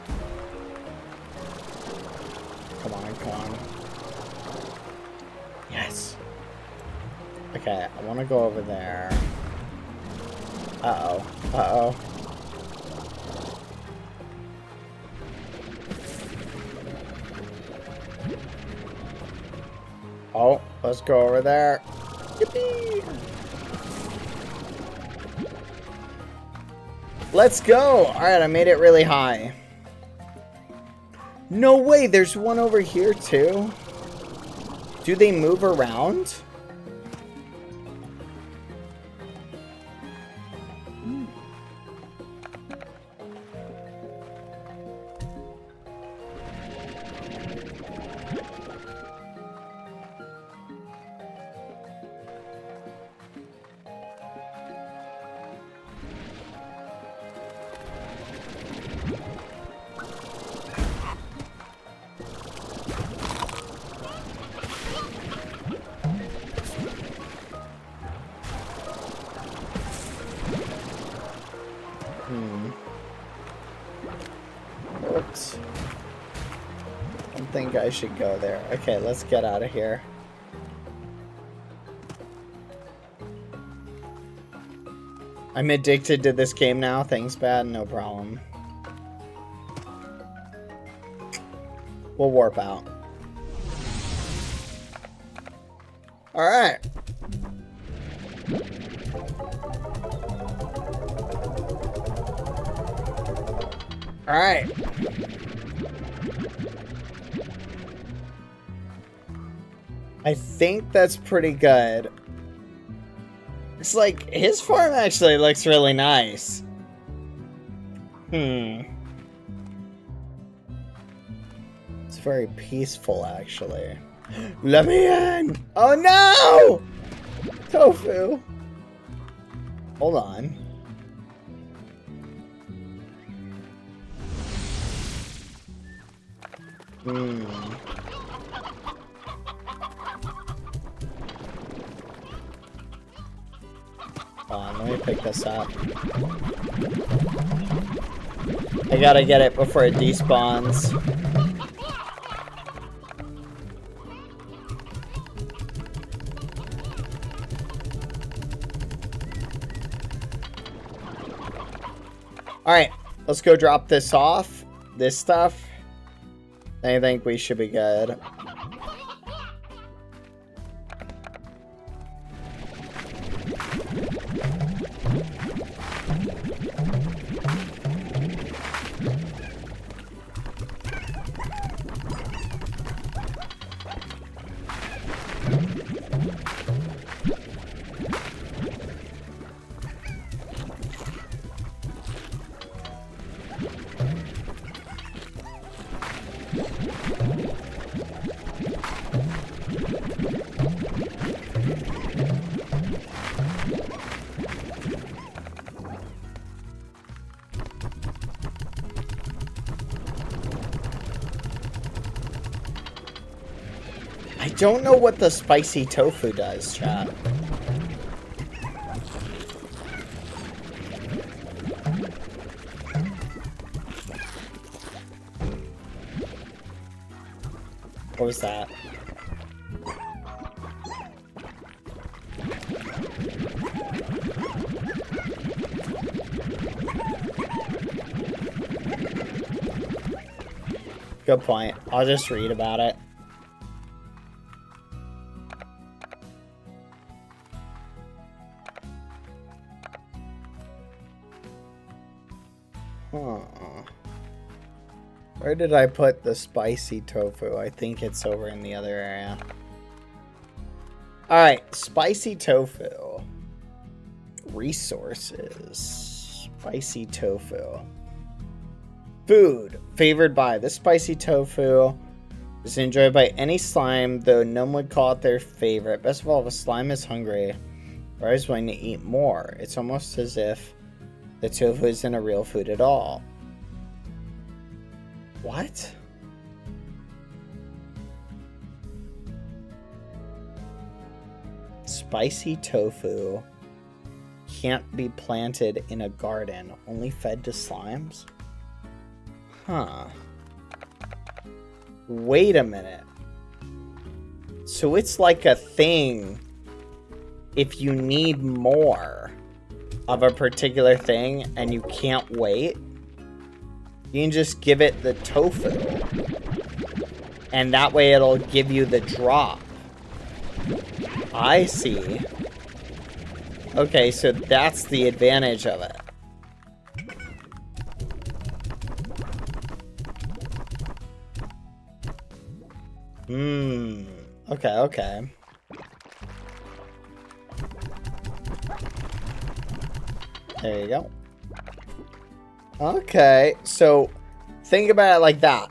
Come on, come on. Yes. Okay, I want to go over there. Uh-oh. Uh-oh. Oh, let's go over there. Yippee! Let's go! Alright, I made it really high. No way, there's one over here too. Do they move around? Oops. I don't think I should go there. Okay, let's get out of here. I'm addicted to this game now. Thanks, Bad. No problem. We'll warp out. Alright. Alright. I think that's pretty good. It's like, his farm actually looks really nice. It's very peaceful, actually. Let me in! Oh no! Tofu! Hold on. Hold on, let me pick this up. I gotta get it before it despawns. Alright, let's go drop this off. This stuff. I think we should be good. I don't know what the spicy tofu does, chat. What was that? Good point. I'll just read about it. Where did I put the spicy tofu? I think it's over in the other area. Alright, spicy tofu. Resources. Spicy tofu. Food. Favored by. This spicy tofu is enjoyed by any slime, though none would call it their favorite. Best of all, if a slime is hungry or is willing to eat more, it's almost as if the tofu isn't a real food at all. What? Spicy tofu can't be planted in a garden, only fed to slimes? Huh. Wait a minute. So it's like a thing if you need more of a particular thing and you can't wait, you can just give it the tofu. And that way it'll give you the drop. I see. Okay, so that's the advantage of it. Okay, okay. There you go. Okay, so think about it like that.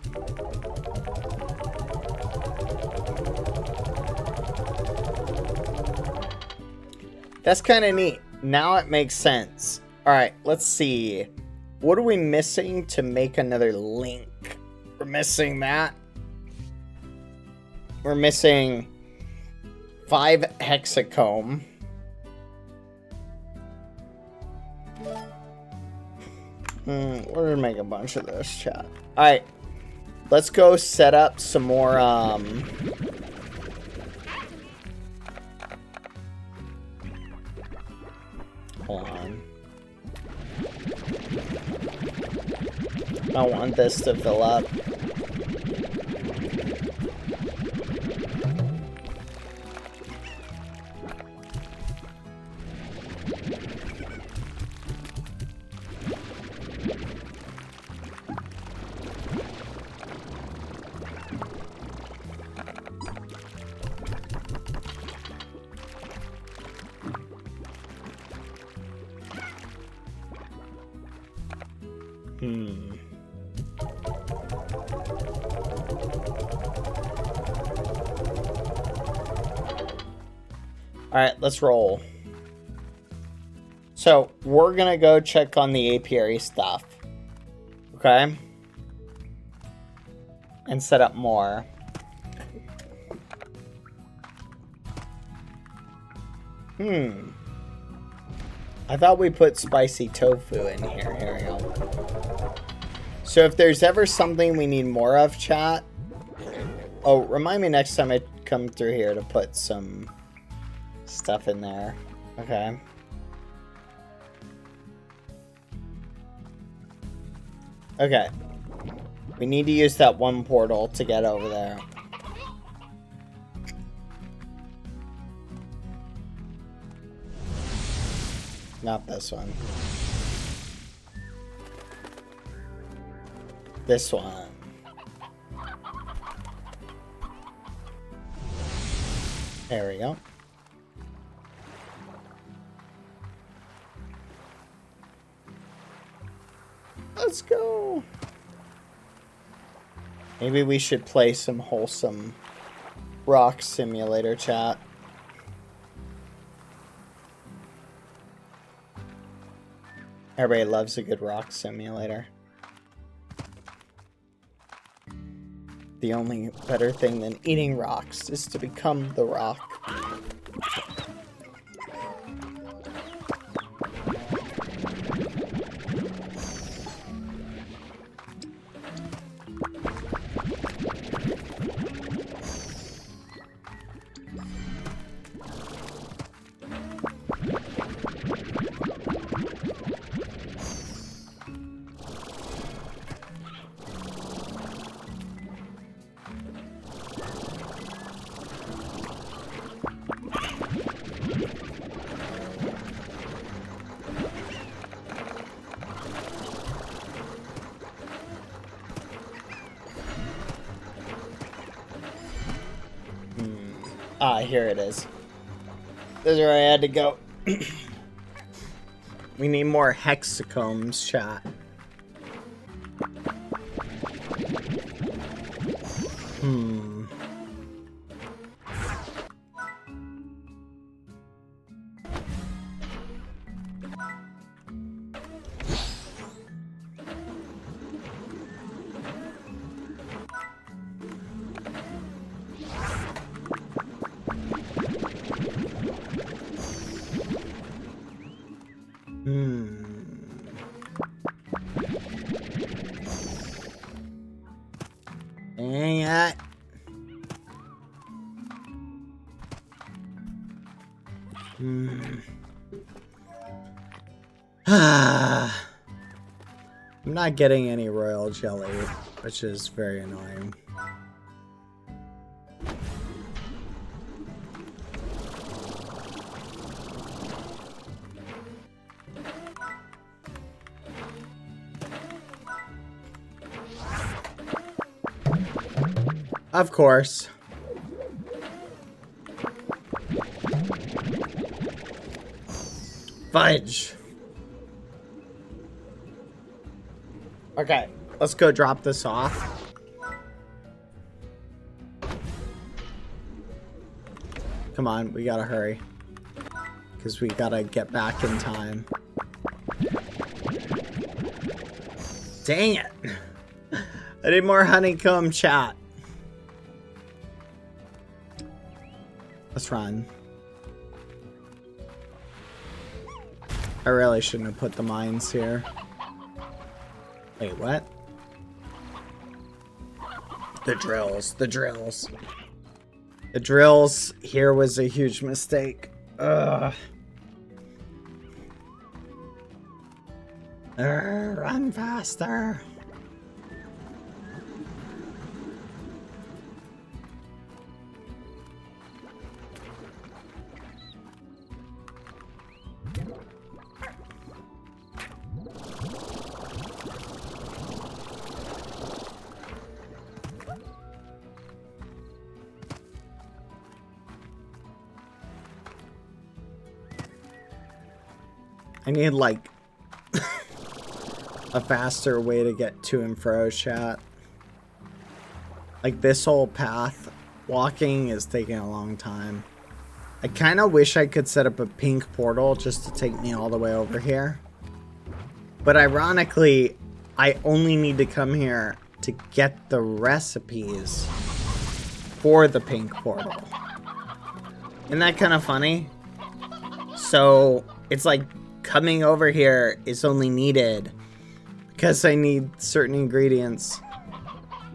That's kind of neat. Now it makes sense. All right, let's see. What are we missing to make another link? We're missing that. We're missing 5 hexacomb. We're gonna make a bunch of this, chat. Alright. Let's go set up some more, hold on. I want this to fill up. Alright, let's roll. So, we're gonna go check on the apiary stuff. Okay? And set up more. I thought we put spicy tofu in here. Here we go. So if there's ever something we need more of, chat. Oh, remind me next time I come through here to put some stuff in there. Okay. Okay. We need to use that one portal to get over there. Not this one. This one. There we go. Let's go. Maybe we should play some wholesome rock simulator, chat. Everybody loves a good rock simulator. The only better thing than eating rocks is to become the rock. Ah, here it is. This is where I had to go. We need more hexacombs, chat. Dang it. I'm not getting any royal jelly, which is very annoying. Of course. Fudge. Okay, let's go drop this off. Come on, we gotta hurry. Because we gotta get back in time. Dang it. I need more honeycomb, chat. Let's run. I really shouldn't have put the mines here. Wait, what? The drills, the drills. The drills here was a huge mistake. Ugh. Run faster. I need, like, a faster way to get to and fro, chat. Like, this whole path, walking is taking a long time. I kind of wish I could set up a pink portal just to take me all the way over here. But ironically, I only need to come here to get the recipes for the pink portal. Isn't that kind of funny? So, it's like coming over here is only needed because I need certain ingredients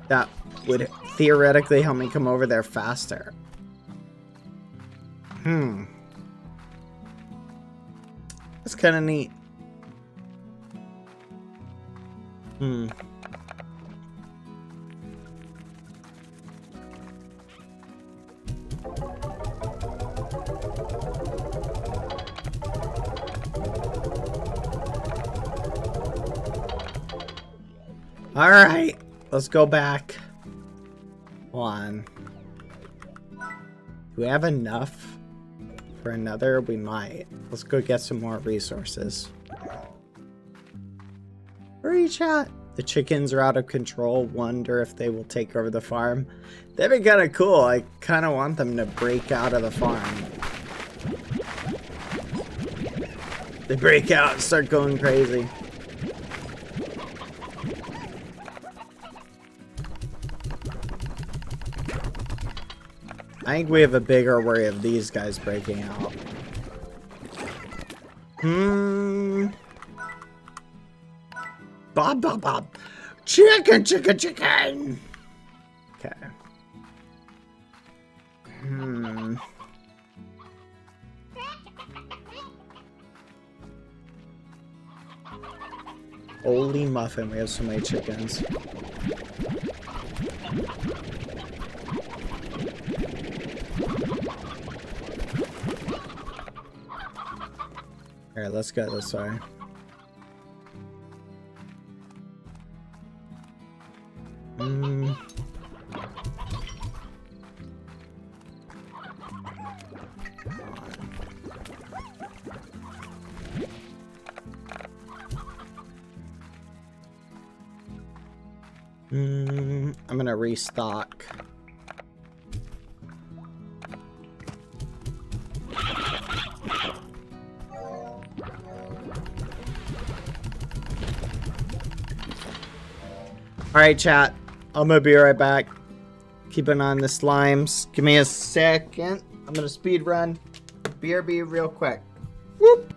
that would theoretically help me come over there faster. That's kind of neat. All right, let's go back. Hold on. Do we have enough for another? We might. Let's go get some more resources. Hurry, chat. The chickens are out of control. Wonder if they will take over the farm. That'd be kind of cool. I kind of want them to break out of the farm. They break out and start going crazy. I think we have a bigger worry of these guys breaking out. Bob, bob, bob. Chicken, chicken, chicken. Okay. Holy muffin, we have so many chickens. Alright, let's go this way. I'm gonna restock. Alright, chat. I'm gonna be right back. Keep an eye on the slimes. Give me a second. I'm gonna speed run. BRB real quick. Whoop!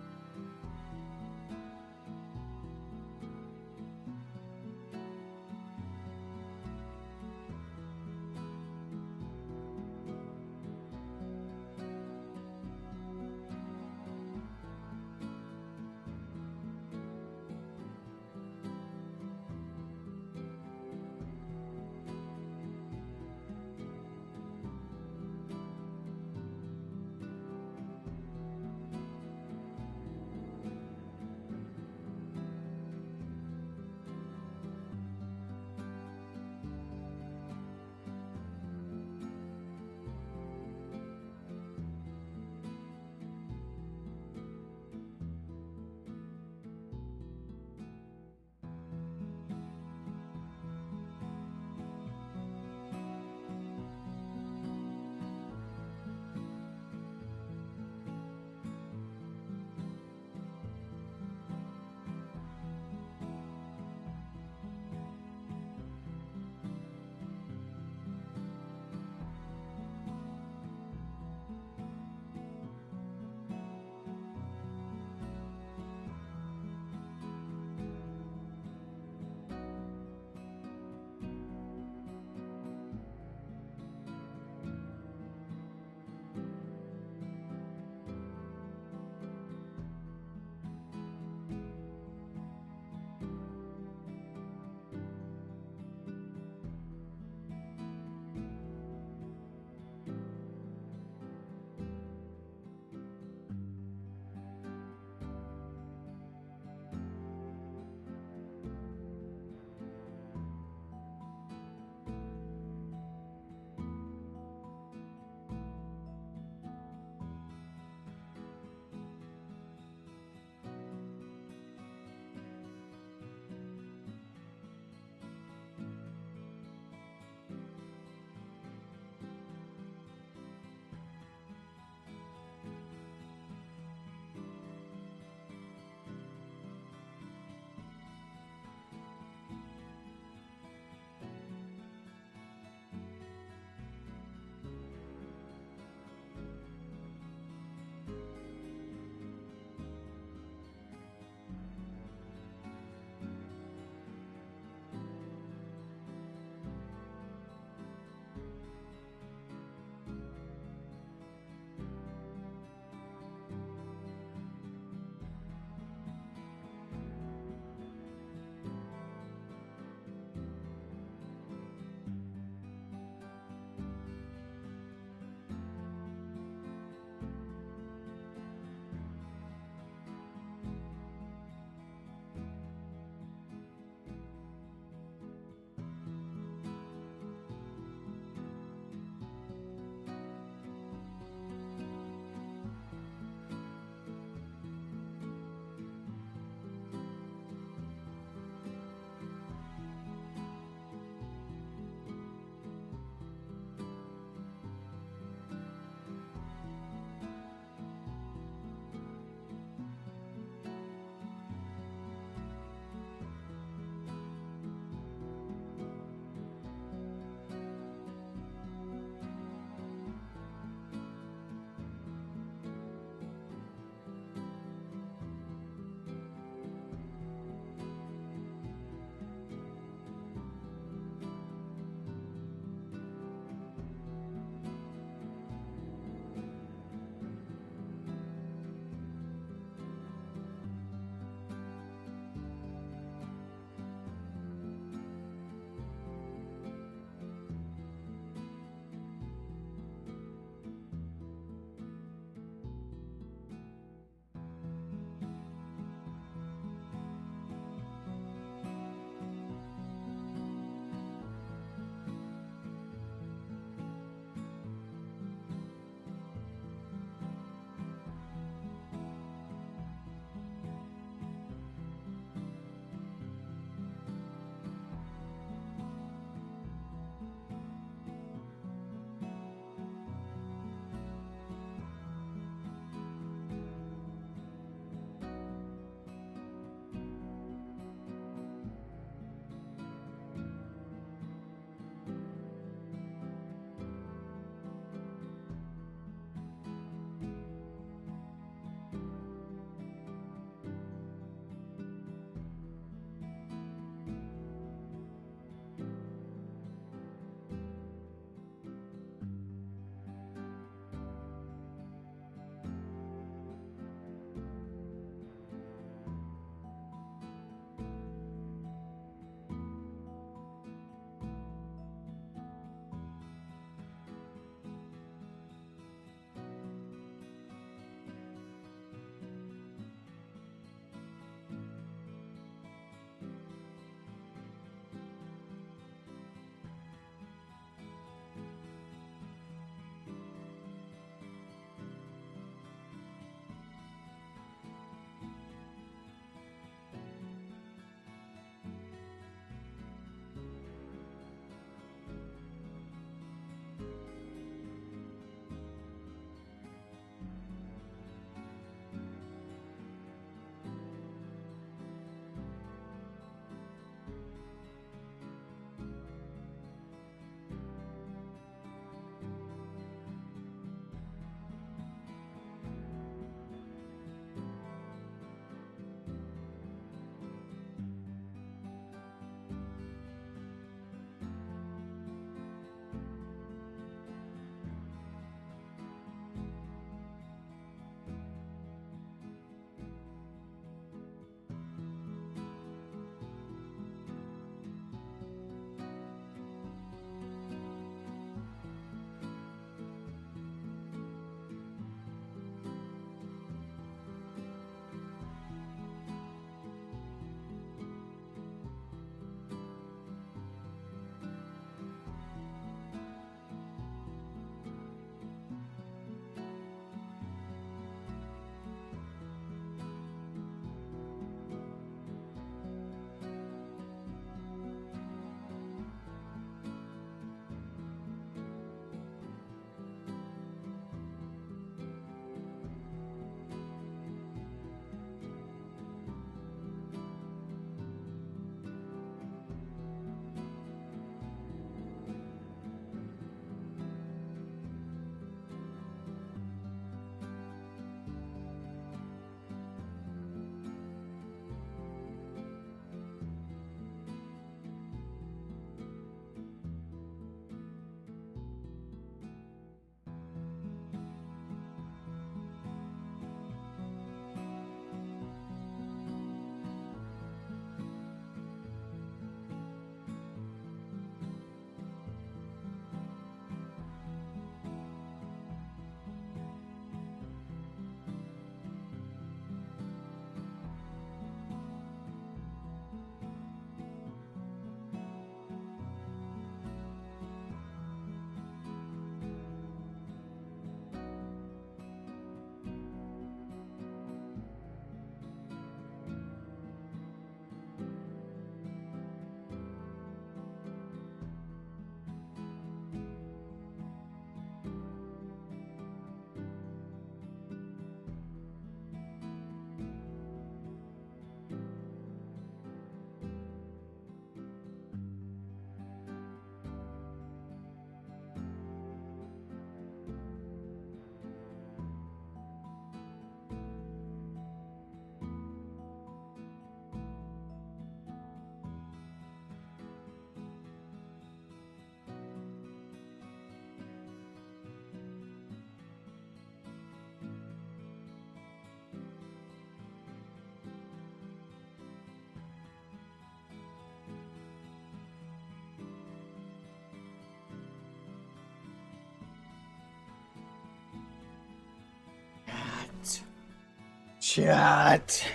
Chat.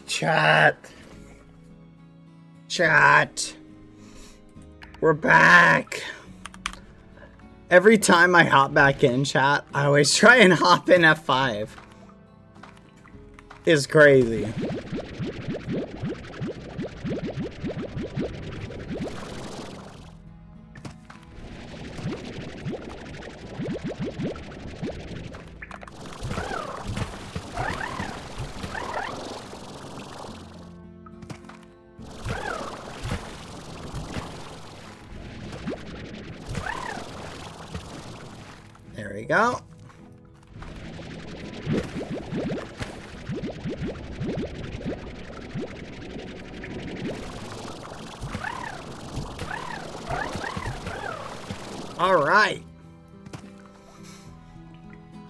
Chat. Chat. We're back. Every time I hop back in, chat, I always try and hop in F5. It's crazy. There we go. All right.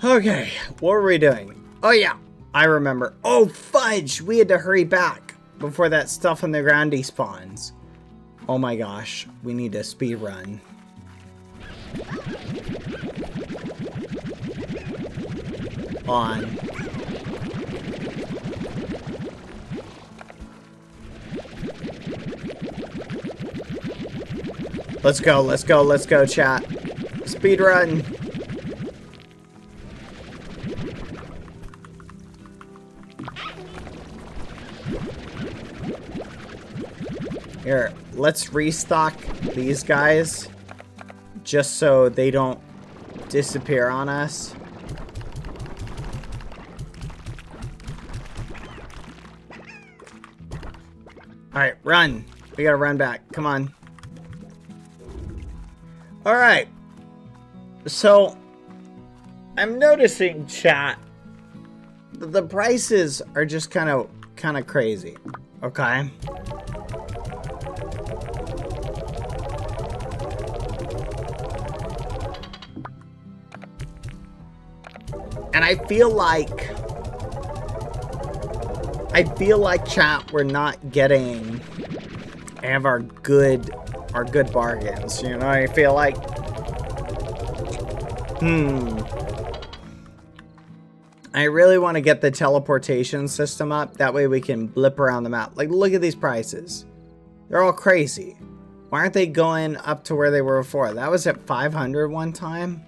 Okay, what were we doing? Oh yeah, I remember. Oh fudge, we had to hurry back before that stuff on the ground despawns. Oh my gosh, we need a speed run. On. Let's go, let's go, let's go, chat. Speed run. Here, let's restock these guys just so they don't disappear on us. Alright, run. We gotta run back. Come on. Alright. So, I'm noticing, chat, the prices are just kind of crazy. Okay? And I feel like, chat, we're not getting any of our good bargains. You know, I feel like, I really want to get the teleportation system up. That way we can blip around the map. Like, look at these prices. They're all crazy. Why aren't they going up to where they were before? That was at 500 one time.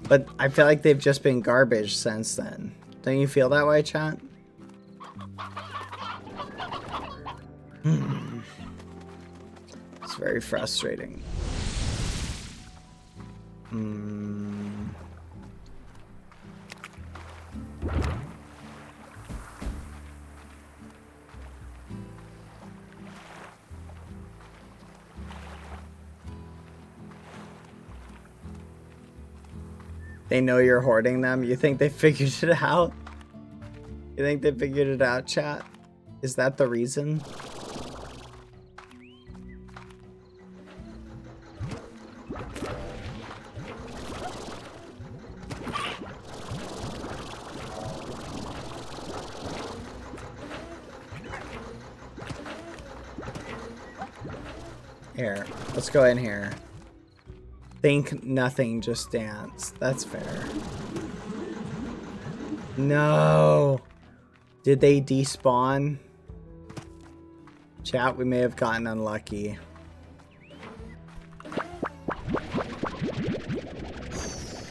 But I feel like they've just been garbage since then. Don't you feel that way, chat? It's very frustrating. They know you're hoarding them? You think they figured it out? You think they figured it out, chat? Is that the reason? Here, let's go in here. Think nothing, just dance. That's fair. No. Did they despawn? Chat, we may have gotten unlucky.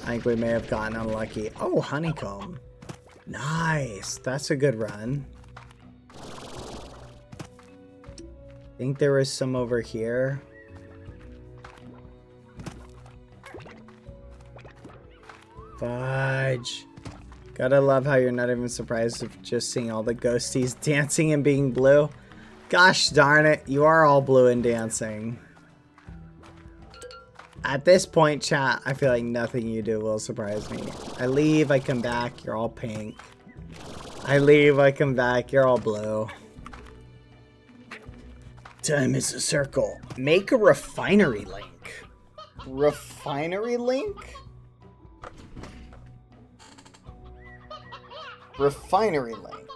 I think we may have gotten unlucky. Oh, honeycomb. Nice. That's a good run. I think there was some over here. Fudge. Gotta love how you're not even surprised of just seeing all the ghosties dancing and being blue. Gosh darn it, you are all blue and dancing. At this point, chat, I feel like nothing you do will surprise me. I leave, I come back, you're all pink. I leave, I come back, you're all blue. Time is a circle. Make a refinery link. Refinery link? Refinery link.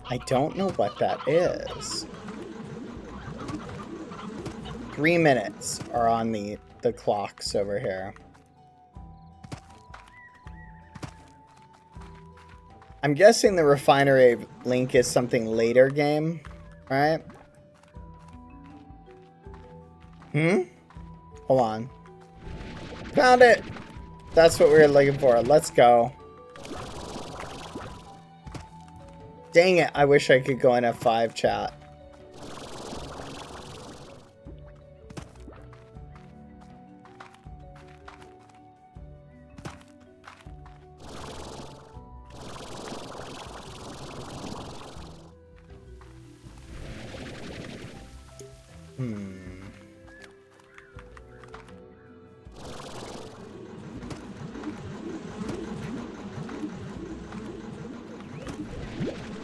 I don't know what that is. 3 minutes are on the clocks over here. I'm guessing the refinery link is something later game, right? Hold on. Found it! That's what we were looking for. Let's go. Dang it, I wish I could go in F5 chat.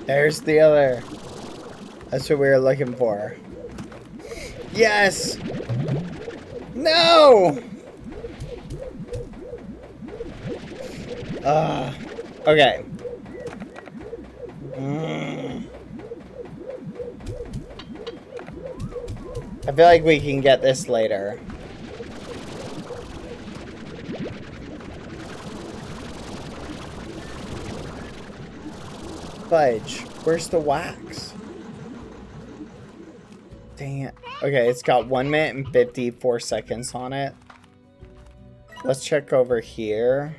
There's the other. That's what we were looking for. Yes! No! Okay. I feel like we can get this later. Fudge, where's the wax? Dang it. Okay, it's got 1 minute and 54 seconds on it. Let's check over here.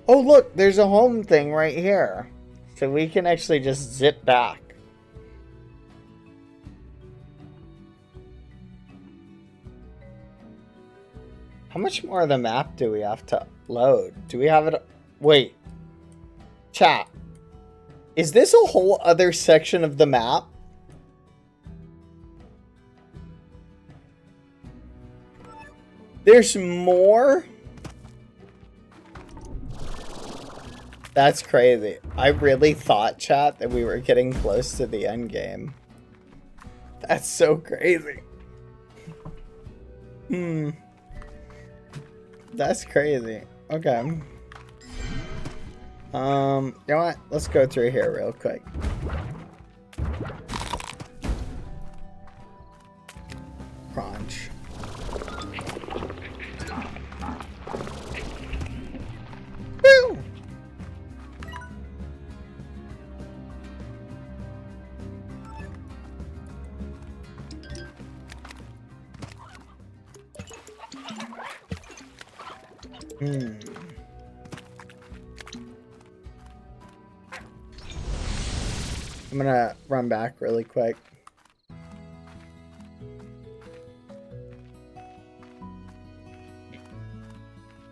Oh, look, there's a home thing right here. So we can actually just zip back. How much more of the map do we have to load? Do we have it? Wait. Chat. Is this a whole other section of the map? There's more? That's crazy. I really thought, chat, that we were getting close to the end game. That's so crazy. That's crazy. Okay. You know what? Let's go through here real quick. Crunch. Woo! I'm gonna run back really quick.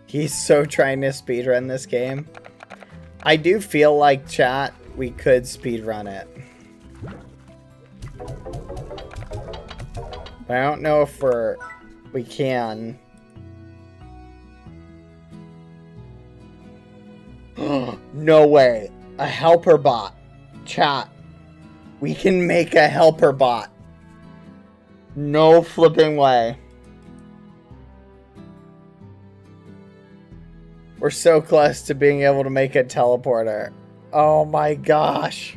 He's so trying to speedrun this game. I do feel like, chat, we could speedrun it. But I don't know if we can. No way. A helper bot. Chat. We can make a helper bot. No flipping way. We're so close to being able to make a teleporter. Oh my gosh.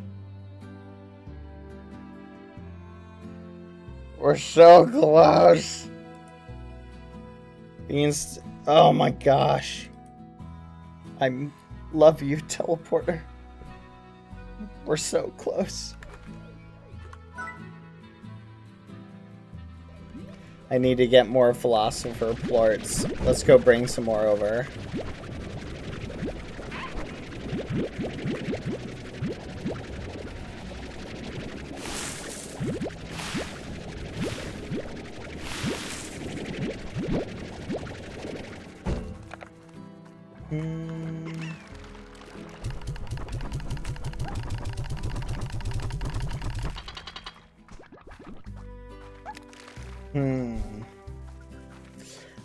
We're so close. Oh my gosh. I love you, teleporter. We're so close. I need to get more philosopher plorts. Let's go bring some more over.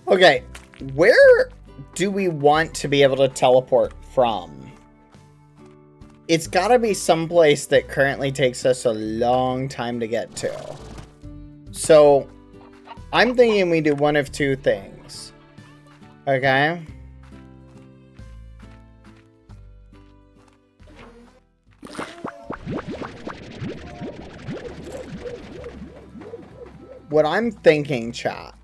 Okay, where do we want to be able to teleport from? It's gotta be someplace that currently takes us a long time to get to. So, I'm thinking we do one of two things. Okay? What I'm thinking, chat,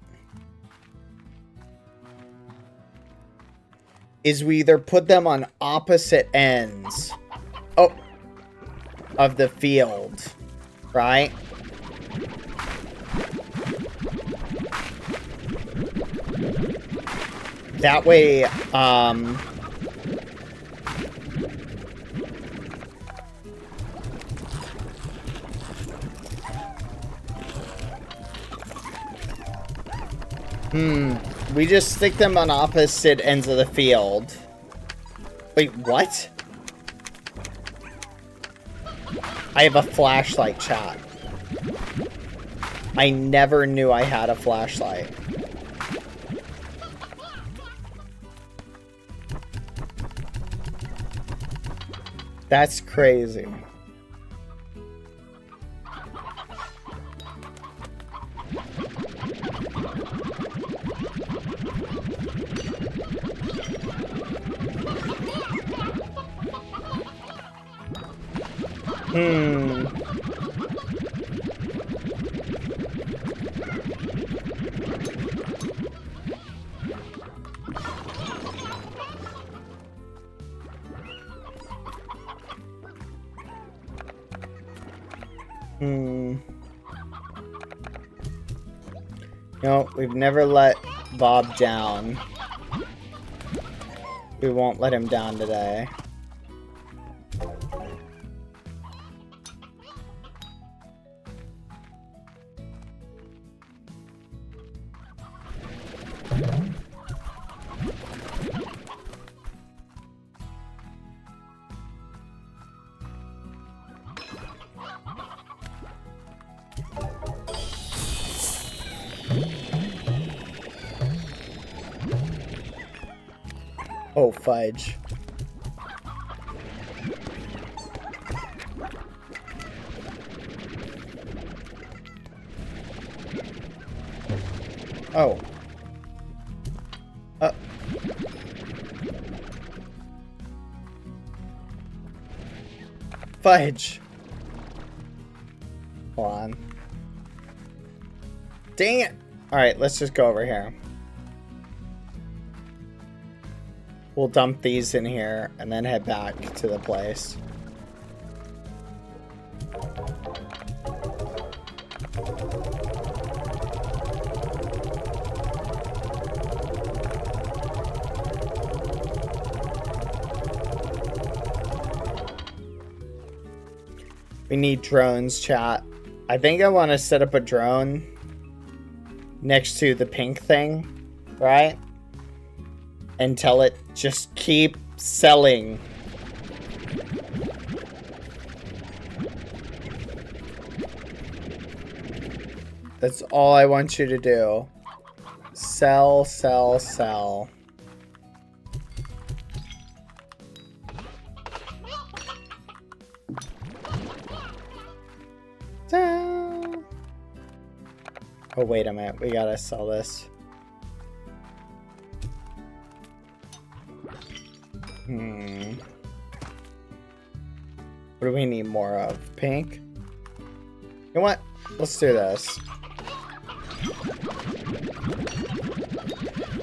is we either put them on opposite ends of the field, right? That way, we just stick them on opposite ends of the field. Wait, what? I have a flashlight, chat. I never knew I had a flashlight. That's crazy. No, we've never let Bob down. We won't let him down today. Oh, fudge. Oh. Fudge. Hold on. Dang it. Alright, let's just go over here. We'll dump these in here and then head back to the place. We need drones, chat. I think I want to set up a drone next to the pink thing, right? And tell it, just keep selling. That's all I want you to do. Sell, sell, sell. Oh, wait a minute. We gotta sell this. What do we need more of? Pink? You know what? Let's do this.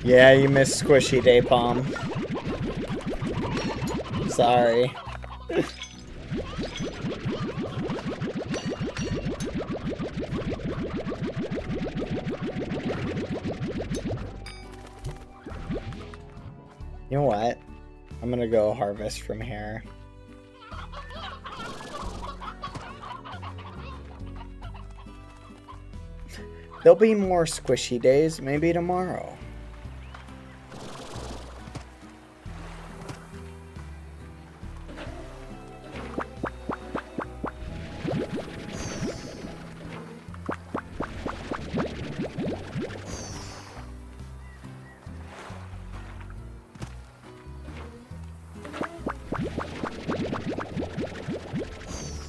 Yeah, you missed Squishy Day Palm. Sorry. You know what? I'm gonna go harvest from here. There'll be more squishy days, maybe tomorrow.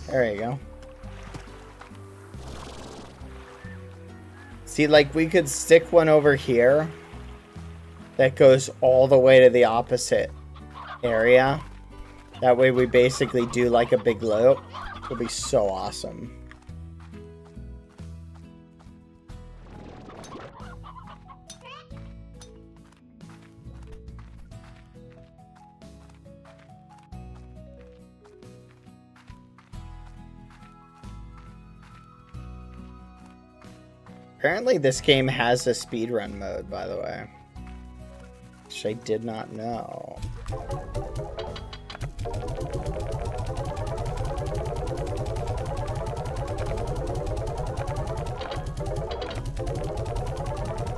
There you go. See, like, we could stick one over here that goes all the way to the opposite area. That way we basically do like a big loop. It'll be so awesome. Apparently this game has a speedrun mode, by the way. Which I did not know.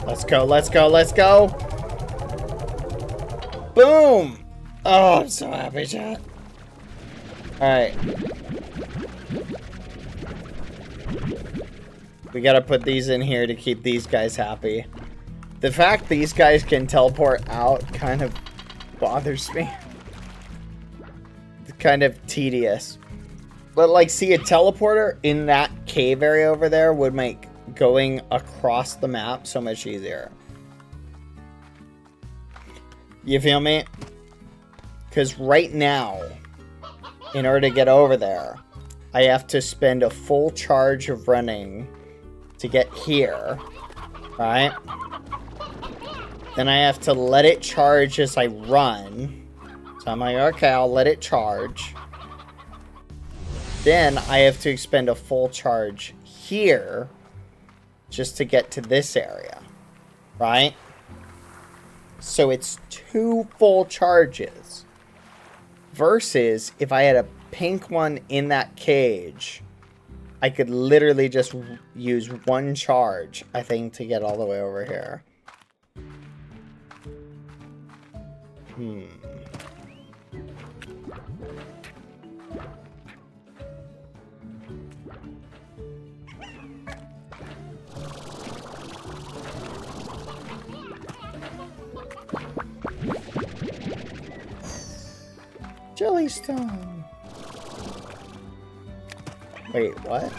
Let's go, let's go, let's go! Boom! Oh, I'm so happy, chat. Alright. We gotta put these in here to keep these guys happy. The fact these guys can teleport out kind of bothers me. It's kind of tedious. But like, see, a teleporter in that cave area over there would make going across the map so much easier. You feel me? Because right now, in order to get over there, I have to spend a full charge of running to get here, right? Then I have to let it charge as I run. So I'm like, okay, I'll let it charge. Then I have to expend a full charge here just to get to this area, right? So it's 2 full charges. Versus if I had a pink one in that cage, I could literally just use 1 charge, I think, to get all the way over here. Jellystone. Wait, what?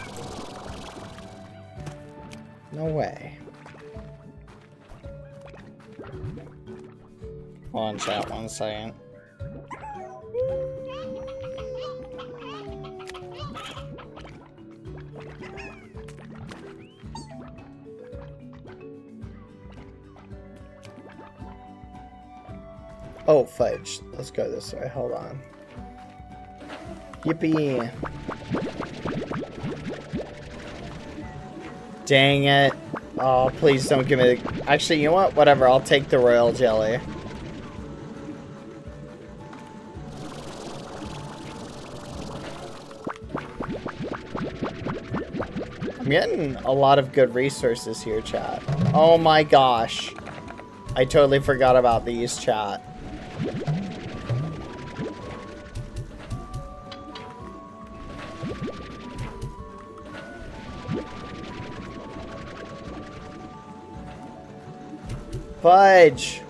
No way. Hold on, chat, 1 second. Oh, fudge. Let's go this way. Hold on. Yippee. Dang it. Oh, please don't give me the... Actually, you know what? Whatever. I'll take the royal jelly. I'm getting a lot of good resources here, chat. Oh my gosh. I totally forgot about these, chat. Fudge.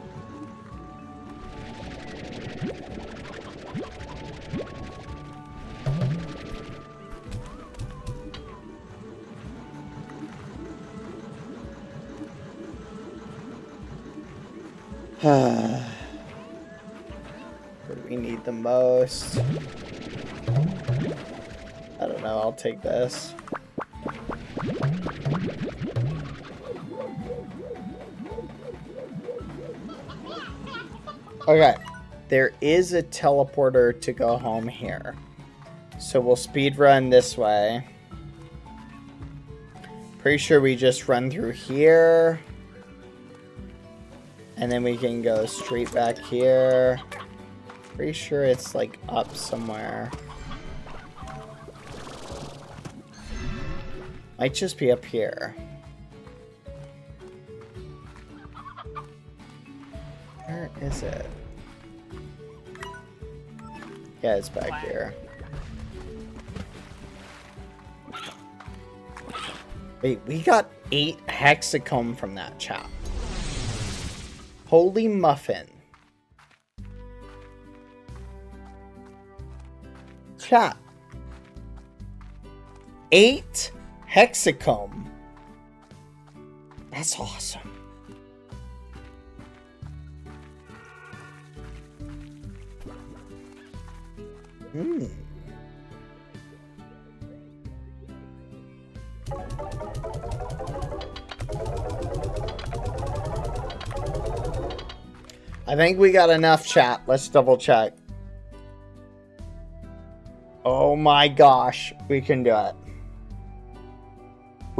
What do we need the most? I don't know, I'll take this. Okay, there is a teleporter to go home here. So we'll speed run this way. Pretty sure we just run through here. And then we can go straight back here. Pretty sure it's like up somewhere. Might just be up here. Where is it? Yeah, it's back here. Wait, we got 8 hexacomb from that chap. Holy muffin. Chat. 8 hexacomb. That's awesome. I think we got enough, chat. Let's double check. Oh my gosh, we can do it.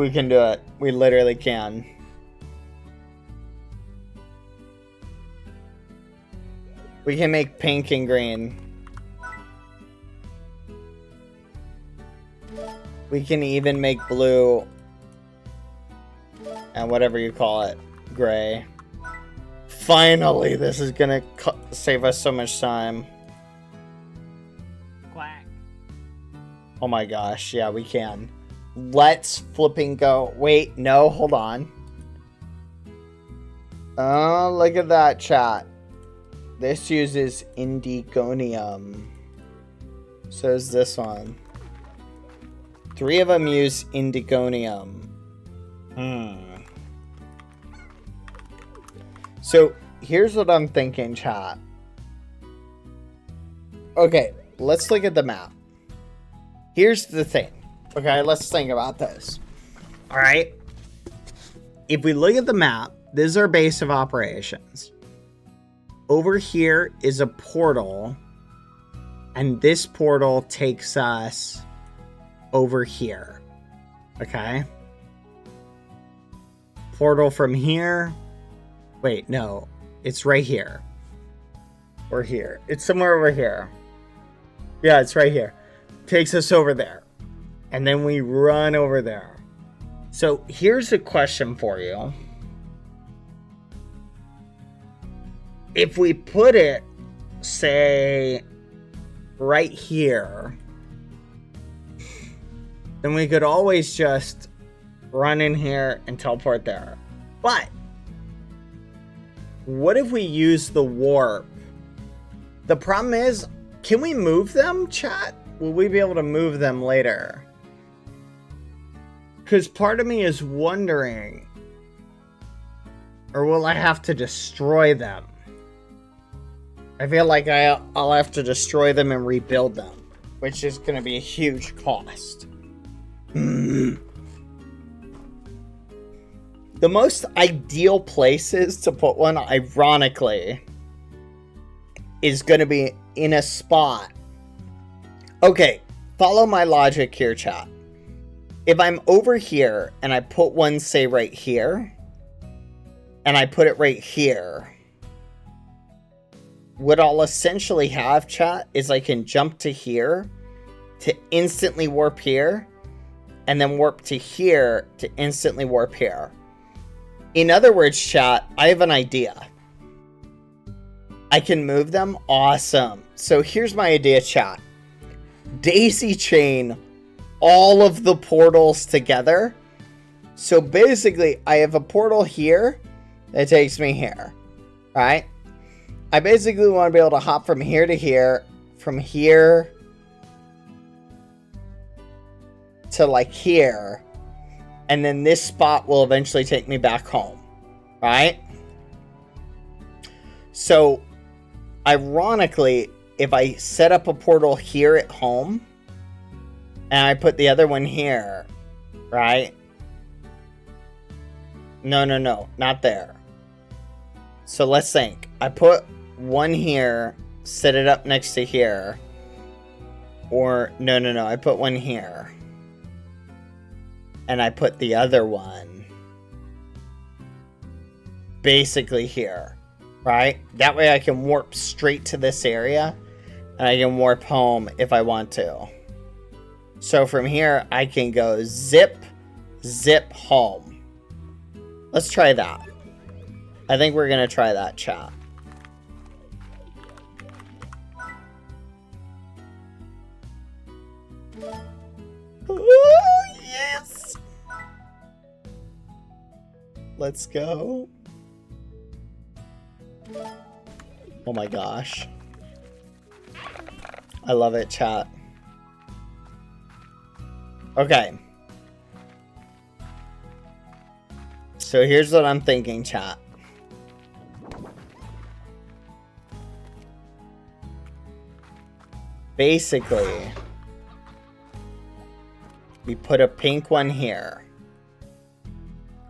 We can do it. We literally can. We can make pink and green. We can even make blue and whatever you call it, gray. Finally, this is gonna save us so much time. Quack. Oh my gosh, yeah, we can. Let's flipping go. Wait, no, hold on. Oh, look at that, chat. This uses indigonium. So is this one. 3 of them use indigonium. So here's what I'm thinking, chat. Okay, let's look at the map. Here's the thing. Okay, let's think about this. All right. If we look at the map, this is our base of operations. Over here is a portal, and this portal takes us over here. Okay. Portal from here. Wait, no. It's right here. Or here. It's somewhere over here. Yeah, it's right here. Takes us over there. And then we run over there. So here's a question for you. If we put it, say, right here, then we could always just run in here and teleport there. But what if we use the warp? The problem is, can we move them, chat? Will we be able to move them later? Because part of me is wondering, or will I have to destroy them? I feel like I'll have to destroy them and rebuild them, which is going to be a huge cost. The most ideal places to put one, ironically, is going to be in a spot. Okay, follow my logic here, chat. If I'm over here and I put one, say, right here, and I put it right here, what I'll essentially have, chat, is I can jump to here to instantly warp here, and then warp to here to instantly warp here. In other words, chat, I have an idea. I can move them? Awesome. So here's my idea, chat. Daisy chain all of the portals together. So basically, I have a portal here that takes me here, right? I basically want to be able to hop from here to here, from here to like here, and then this spot will eventually take me back home, right? So, ironically, if I set up a portal here at home, and I put the other one here, right? No, not there. So let's think. I put one here, set it up next to here. Or, no, I put one here. And I put the other one basically here, right? That way I can warp straight to this area, and I can warp home if I want to. So from here, I can go zip, zip home. Let's try that. I think we're going to try that, chat. Oh, yes! Let's go. Oh my gosh. I love it, chat. Okay. So here's what I'm thinking, chat. Basically, we put a pink one here.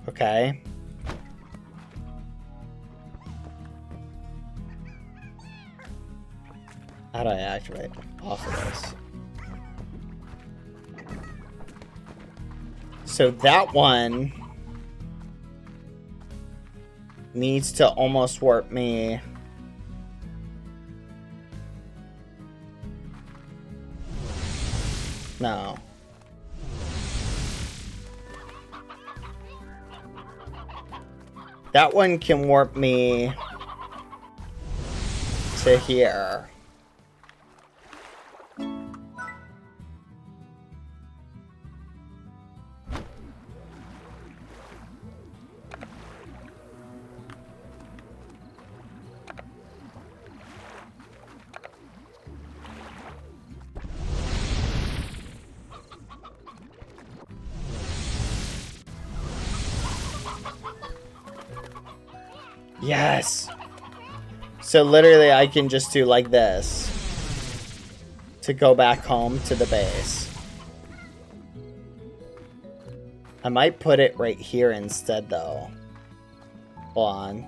Okay. How do I activate off of this? So that one needs to almost warp me. No. That one can warp me to here. Yes! So literally I can just do like this to go back home to the base. I might put it right here instead though. Hold on.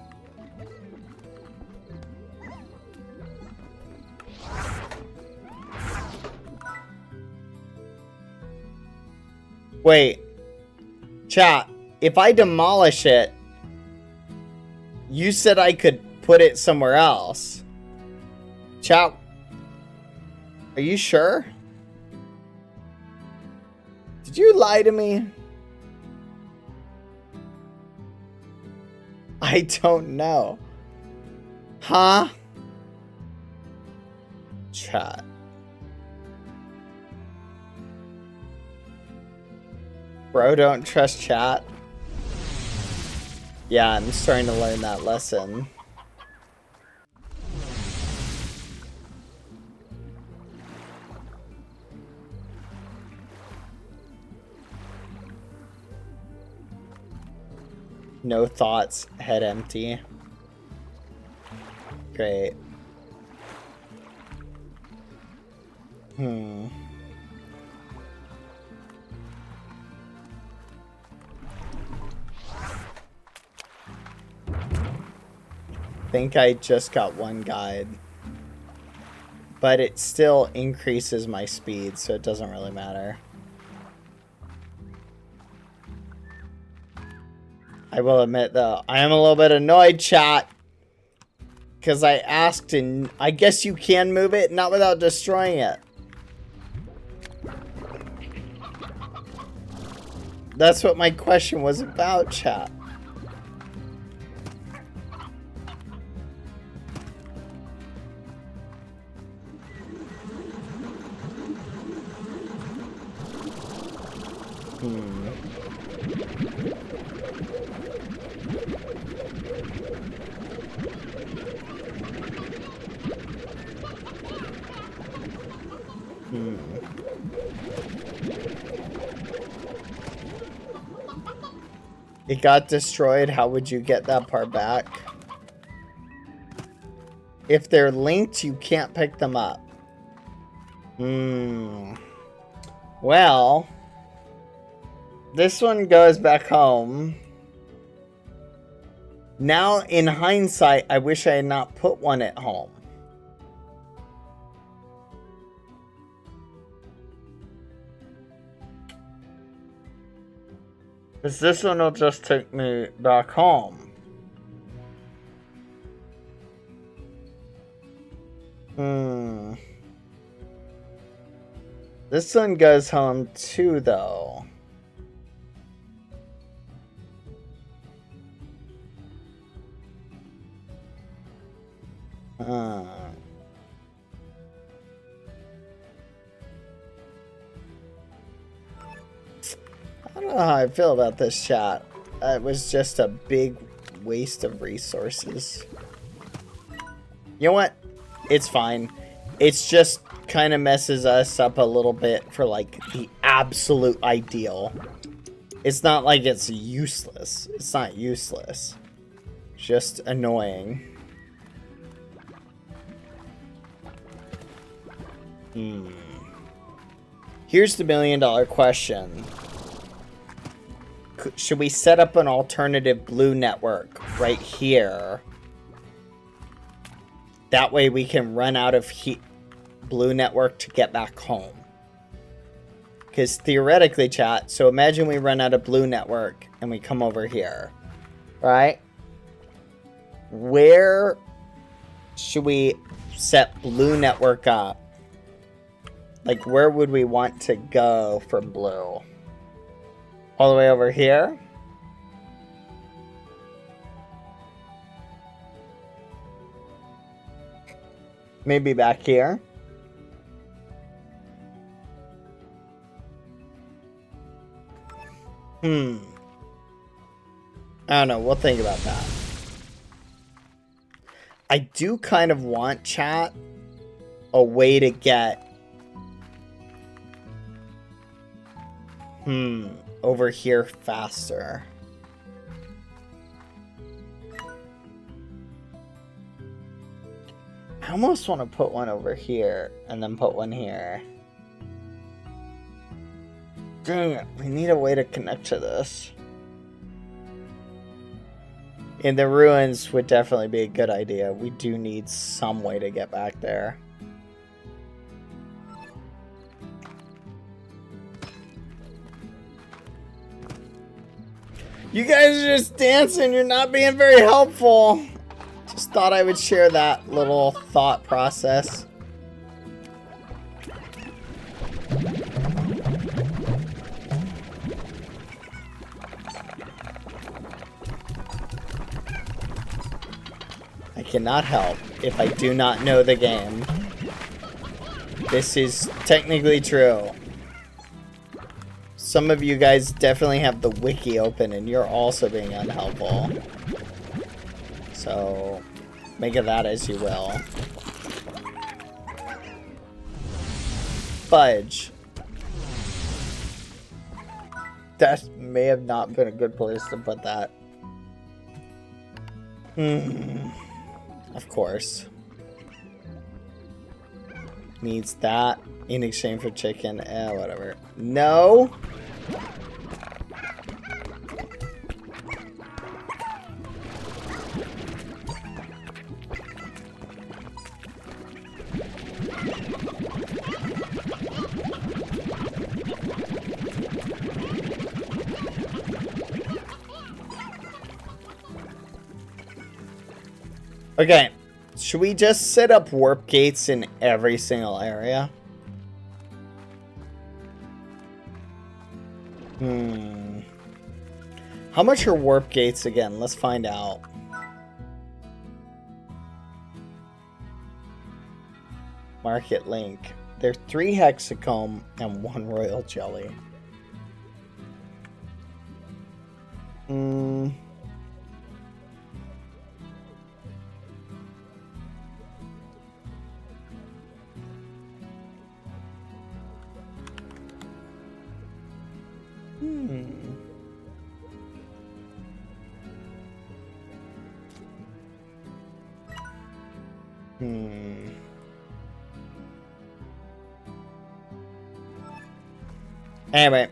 Wait. Chat, if I demolish it, you said I could put it somewhere else. Chat, are you sure? Did you lie to me? I don't know. Huh? Chat. Bro, don't trust chat. Yeah, I'm starting to learn that lesson. No thoughts, head empty. Great. Think I just got one guide. But it still increases my speed, so it doesn't really matter. I will admit, though, I am a little bit annoyed, chat. Because I asked, and I guess you can move it, not without destroying it. That's what my question was about, chat. It got destroyed. How would you get that part back? If they're linked, you can't pick them up. Well, this one goes back home. Now, in hindsight, I wish I had not put one at home. Because this one will just take me back home. This one goes home too, though. I don't know how I feel about this chat. It was just a big waste of resources. You know what? It's fine. It's just kind of messes us up a little bit for like the absolute ideal. It's not like it's useless. It's not useless. Just annoying. Here's the $1,000,000 question. Should we set up an alternative blue network right here? That way we can run out of blue network to get back home. Because theoretically, chat, so imagine we run out of blue network and we come over here, right? Where should we set blue network up? Like, where would we want to go for blue? All the way over here? Maybe back here? I don't know. We'll think about that. I do kind of want, chat, a way to get over here faster. I almost want to put one over here and then put one here. Dang it, we need a way to connect to this. And the ruins would definitely be a good idea. We do need some way to get back there. You guys are just dancing. You're not being very helpful. Just thought I would share that little thought process. I cannot help if I do not know the game. This is technically true. Some of you guys definitely have the wiki open and you're also being unhelpful. So, make of that as you will. Fudge. That may have not been a good place to put that. Of course. Needs that in exchange for chicken. Whatever. No! Okay, should we just set up warp gates in every single area? How much are warp gates again? Let's find out. Market link. There's 3 hexacomb and 1 royal jelly. Anyway.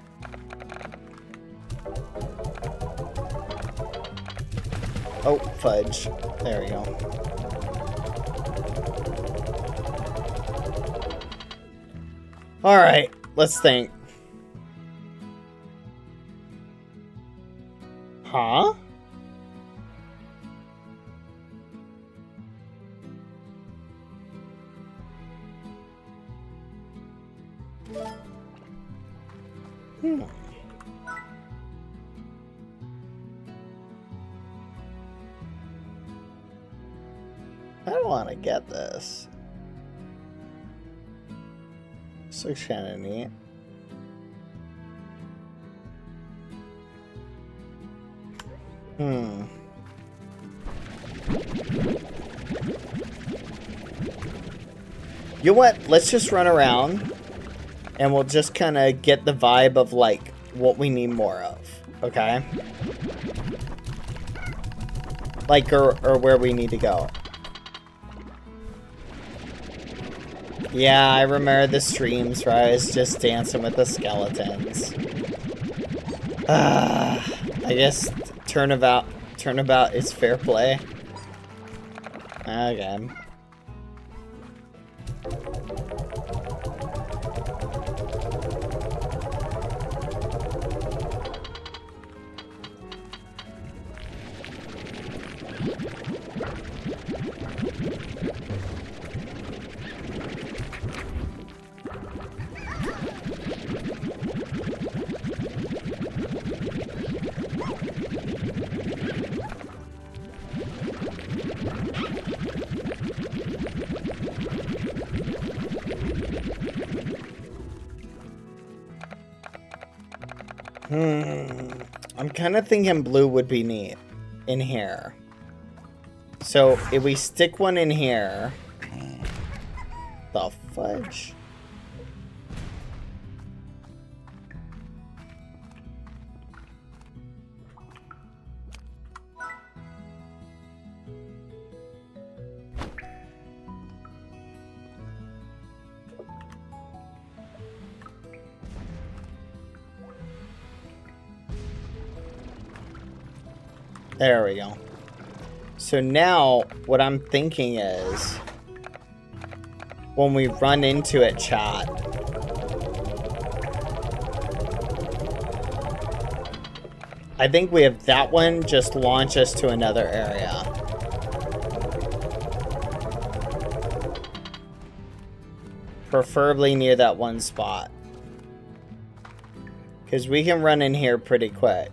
Oh, fudge. There we go. Alright, let's think. Huh? I don't want to get this. This looks kind of neat. You know what? Let's just run around and we'll just kind of get the vibe of like what we need more of, okay? Like, or where we need to go. Yeah, I remember the streams where I was just dancing with the skeletons. I guess turnabout is fair play. Okay. I'm kind of thinking blue would be neat in here. So if we stick one in here, the fudge. There we go. So now what I'm thinking is when we run into it, chat, I think we have that one just launch us to another area. Preferably near that one spot. Because we can run in here pretty quick.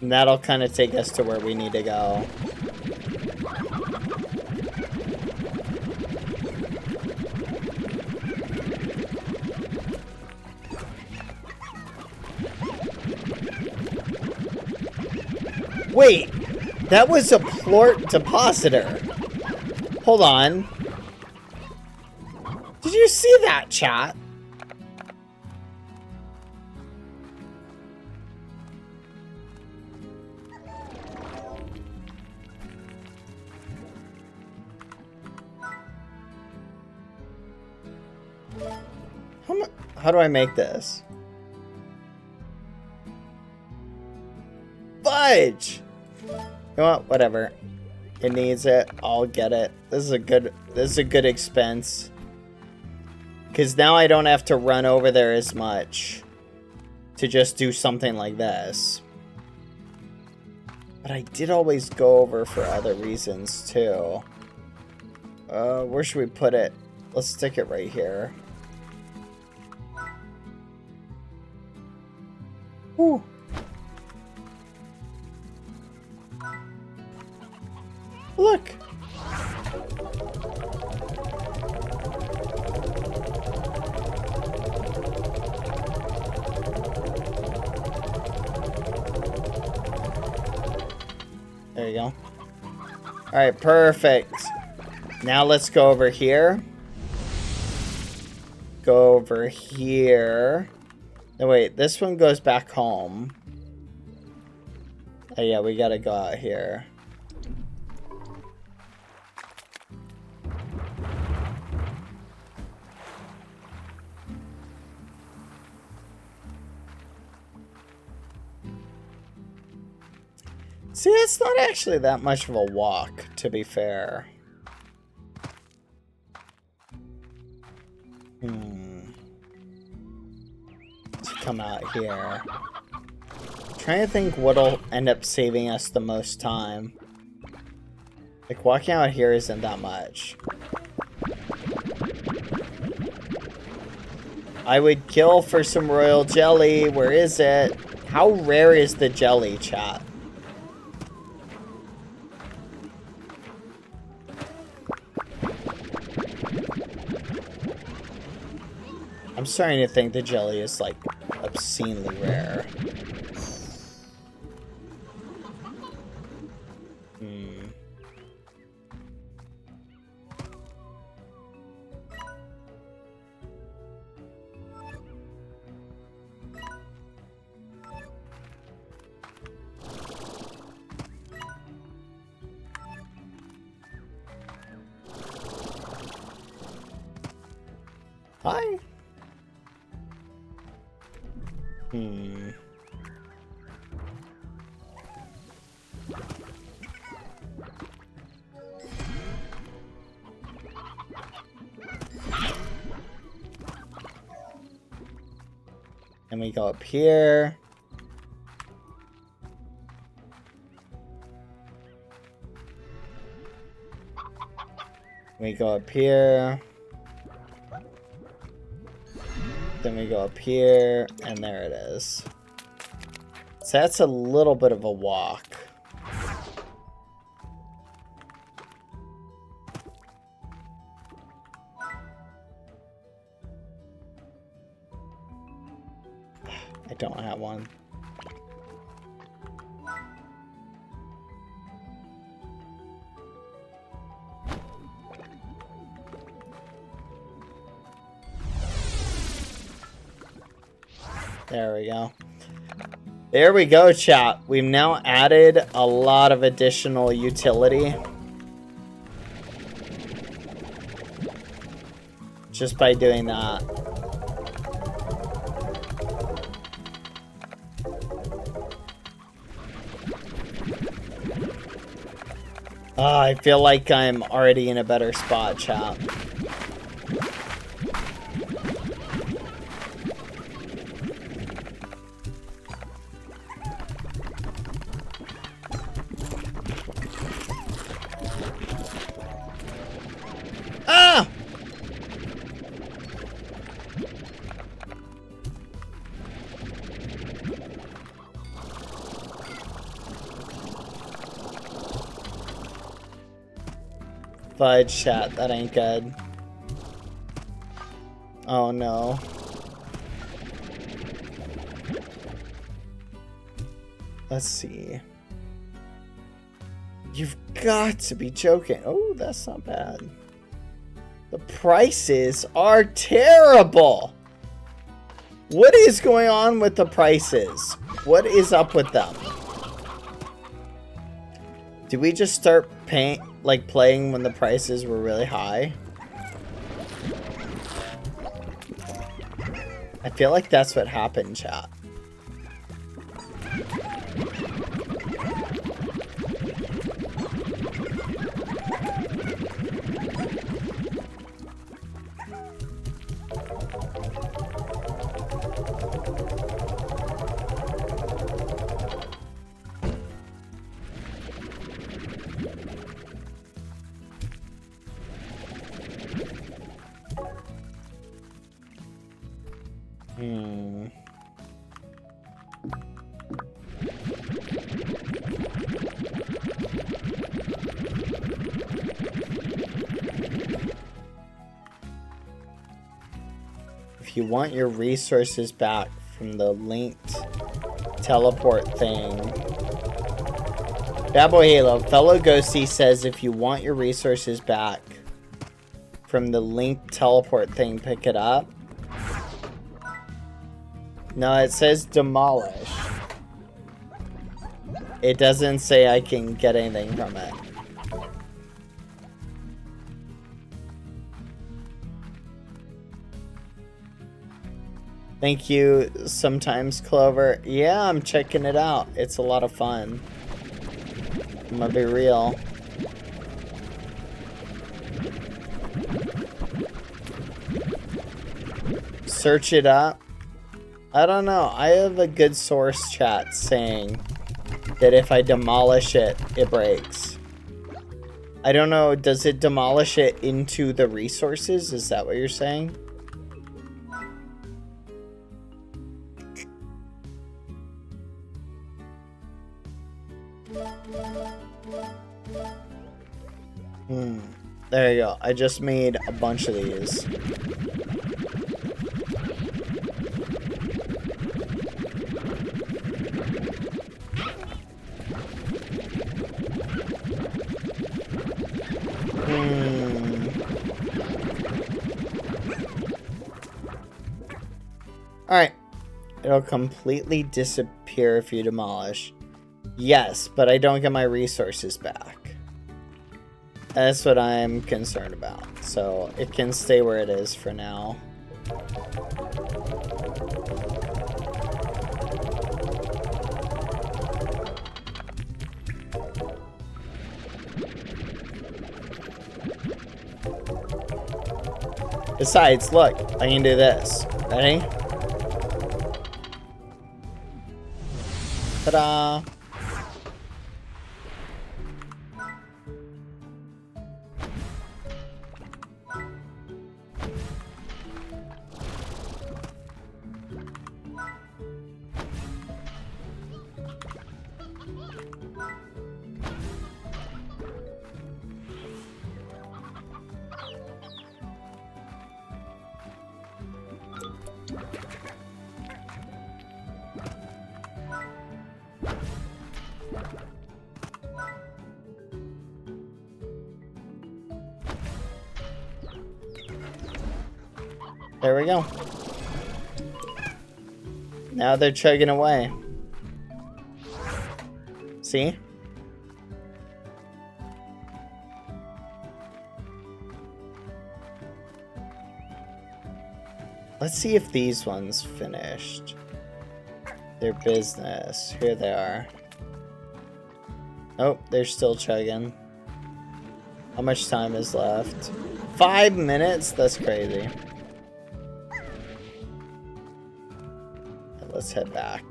And that'll kind of take us to where we need to go. Wait, that was a plort depositor. Hold on. Did you see that, chat? How do I make this? Fudge! You know what? Whatever. It needs it. I'll get it. This is a good expense. Because now I don't have to run over there as much to just do something like this. But I did always go over for other reasons too. Where should we put it? Let's stick it right here. Ooh. Look. There you go. All right, perfect. Now let's go over here. Go over here. No, wait, this one goes back home. Oh, yeah, we gotta go out here. See, it's not actually that much of a walk, to be fair. Come out here. Trying to think what'll end up saving us the most time. Like, walking out here isn't that much. I would kill for some royal jelly. Where is it? How rare is the jelly, chat? I'm starting to think the jelly is, like, obscenely rare. Hi. And we go up here. We go up here. Then we go up here, and there it is. So that's a little bit of a walk. I don't have one. There we go. There we go, chat. We've now added a lot of additional utility. Just by doing that. I feel like I'm already in a better spot, chat. Ah! Fudge, chat, that ain't good. Oh no. Let's see. You've got to be joking. Oh, that's not bad. The prices are terrible. What is going on with the prices? What is up with them? Did we just start playing when the prices were really high? I feel like that's what happened, chat. If you want your resources back from the linked teleport thing. BadBoyHalo, fellow Ghosty says if you want your resources back from the linked teleport thing, pick it up. No, it says demolish. It doesn't say I can get anything from it. Thank you, sometimes Clover. Yeah, I'm checking it out. It's a lot of fun. I'm gonna be real. Search it up. I don't know. I have a good source chat saying that if I demolish it, it breaks. I don't know. Does it demolish it into the resources? Is that what you're saying? There you go. I just made a bunch of these. Alright. It'll completely disappear if you demolish. Yes, but I don't get my resources back. That's what I'm concerned about. So it can stay where it is for now. Besides, look, I can do this. Ready? Ta-da! There we go. Now they're chugging away. See? Let's see if these ones finished their business. Here they are. Oh, they're still chugging. How much time is left? 5 minutes? That's crazy. Let's head back.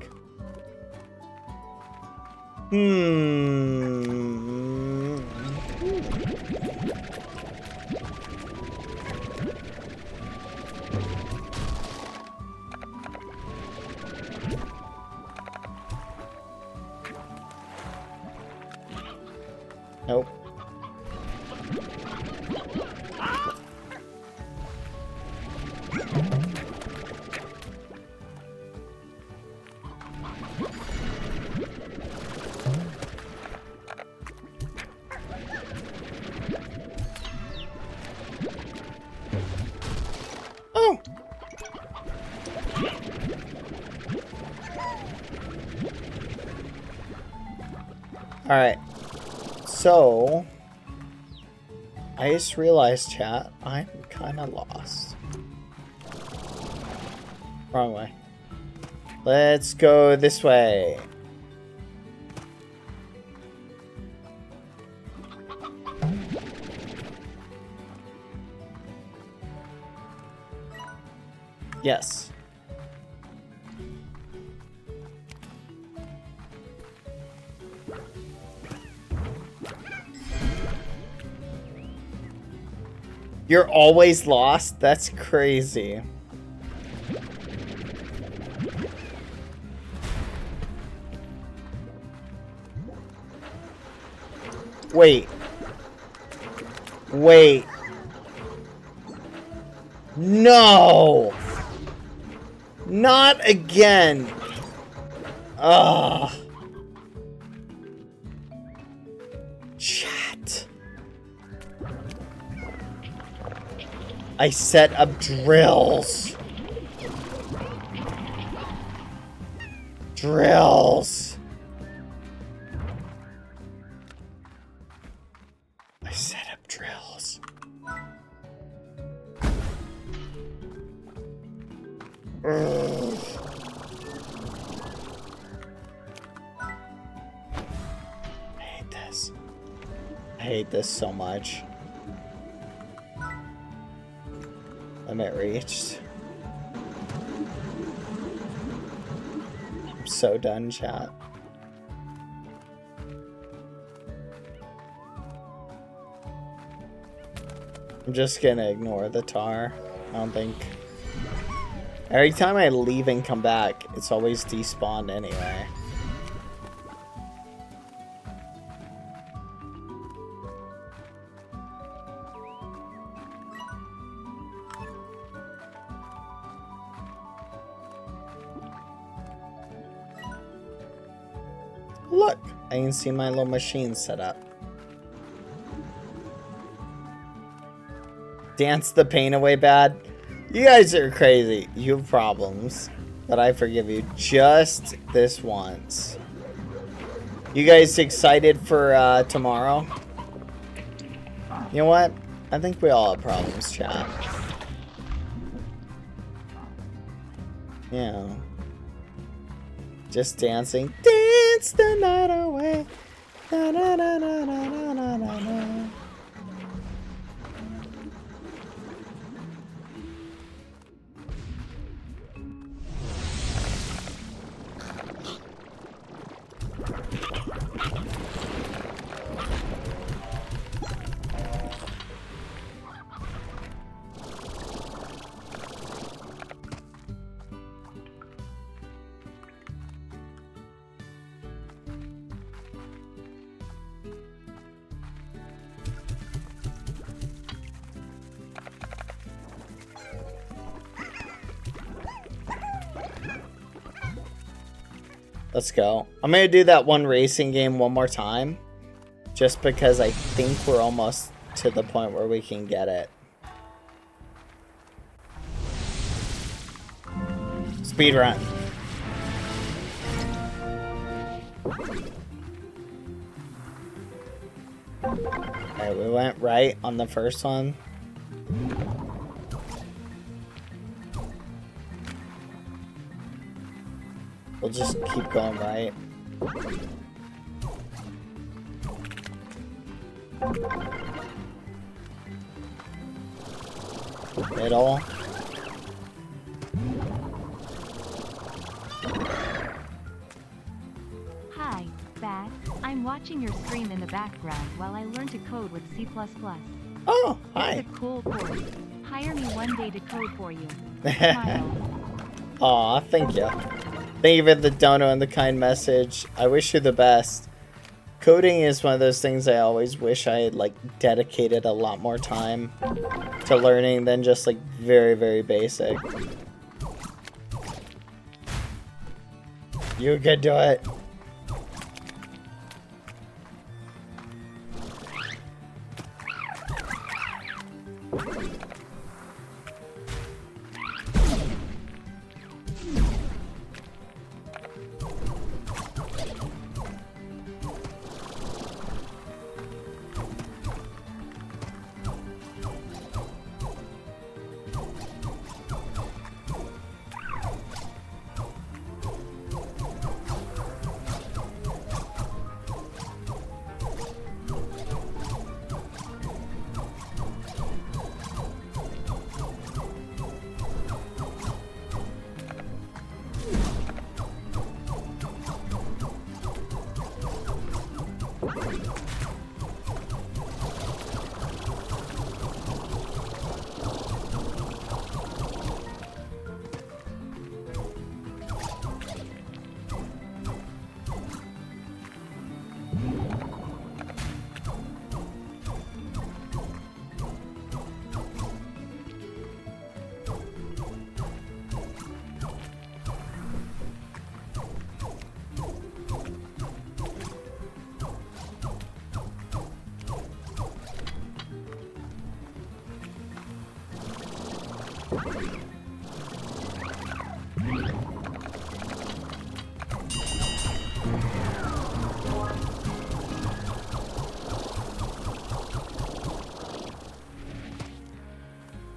Nope. Oh. All right. So, I just realized, chat, I'm kind of lost. Wrong way. Let's go this way. Yes. You're always lost? That's crazy. Wait. Wait. No! Not again! Ugh. Chat. I set up drills. Drills. I set up drills. Ugh. I hate this. I hate this so much. Limit reached. I'm so done, chat. I'm just gonna ignore the tar. I don't think... Every time I leave and come back, it's always despawned anyway. Look, I can see my little machine set up. Dance the pain away, bad. You guys are crazy. You have problems. But I forgive you just this once. You guys excited for tomorrow? You know what? I think we all have problems, chat. Yeah. Just dancing. Dance the night away. Na, na, na, na, na, na, na, na. Let's go. I'm gonna do that one racing game one more time. Just because I think we're almost to the point where we can get it. speed run. Alright, we went right on the first one. We'll just keep going right. Middle. Hi, Bad. I'm watching your stream in the background while I learn to code with C++. Oh, hi. It's a cool course. Hire me one day to code for you. Smile. Aw, thank you. Thank you for the dono and the kind message. I wish you the best. Coding is one of those things I always wish I had, like, dedicated a lot more time to learning than just, like, very, very basic. You could do it.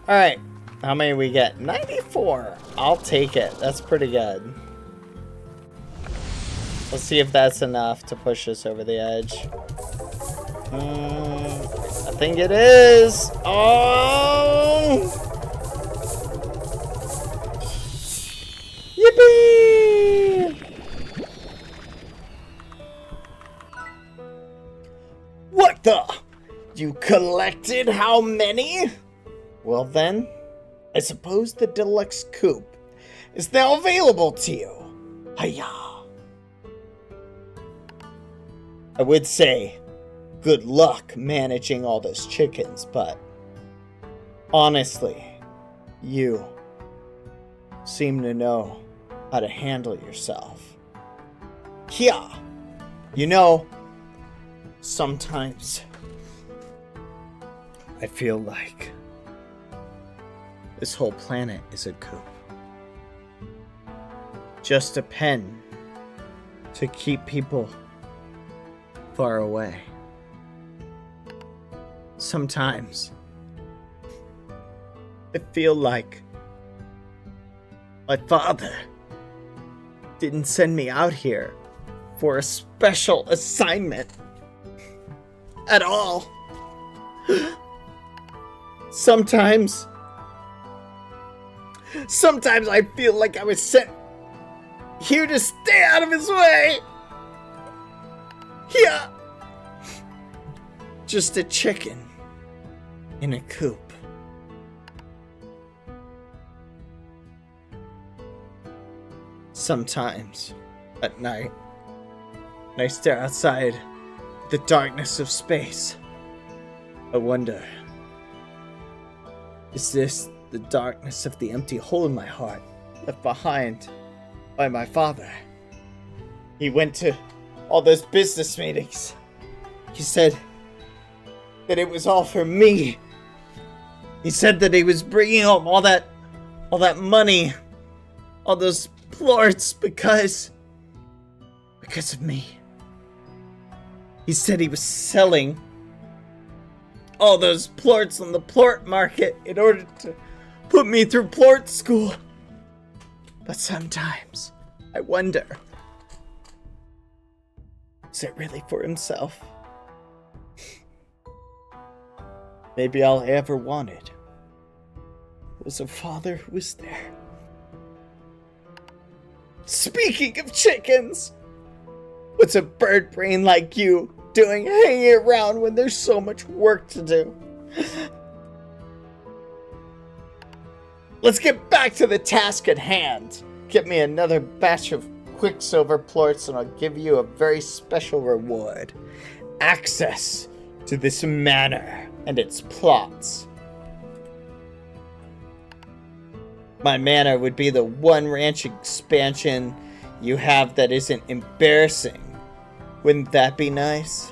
Alright, how many we get? 94! I'll take it. That's pretty good. Let's see if that's enough to push us over the edge. I think it is! Oh! Yippee! What the? You collected how many? Well then, I suppose the deluxe coupe is now available to you. Hiya! I would say, good luck managing all those chickens, but honestly, you seem to know how to handle yourself. Yeah, you know, sometimes I feel like this whole planet is a coup. Just a pen to keep people far away. Sometimes I feel like my father didn't send me out here for a special assignment at all. Sometimes I feel like I was sent here to stay out of his way. Yeah. Just a chicken in a coop. Sometimes at night, when I stare outside the darkness of space, I wonder, is this the darkness of the empty hole in my heart left behind by my father? He went to all those business meetings. He said that it was all for me. He said that he was bringing home all that money, all those plorts because of me. He said he was selling all those plorts on the plort market in order to put me through plort school. But sometimes I wonder, is it really for himself? Maybe all I ever wanted was a father who was there. Speaking of chickens, what's a bird brain like you doing hanging around when there's so much work to do? Let's get back to the task at hand. Get me another batch of Quicksilver plorts and I'll give you a very special reward. Access to this manor and its plots. My manor would be the one ranch expansion you have that isn't embarrassing. Wouldn't that be nice?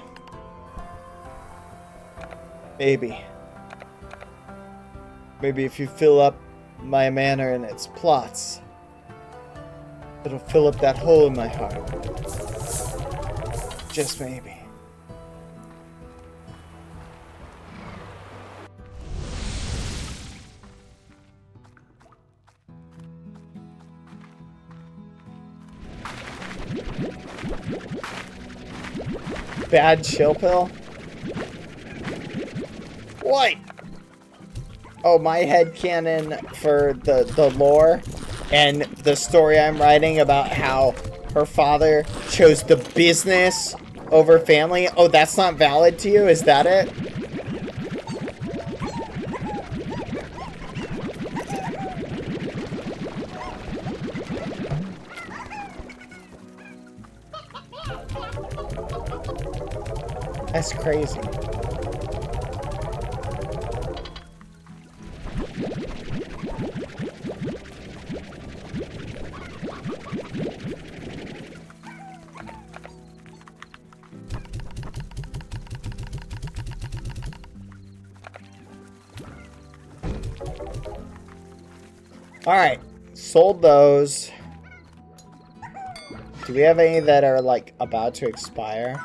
Maybe. Maybe if you fill up my manor and its plots, it'll fill up that hole in my heart. Just maybe. Bad chill pill? What? Oh, my headcanon for the lore and the story I'm writing about how her father chose the business over family. Oh, that's not valid to you? Is that it? That's crazy. Alright, sold those. Do we have any that are like about to expire?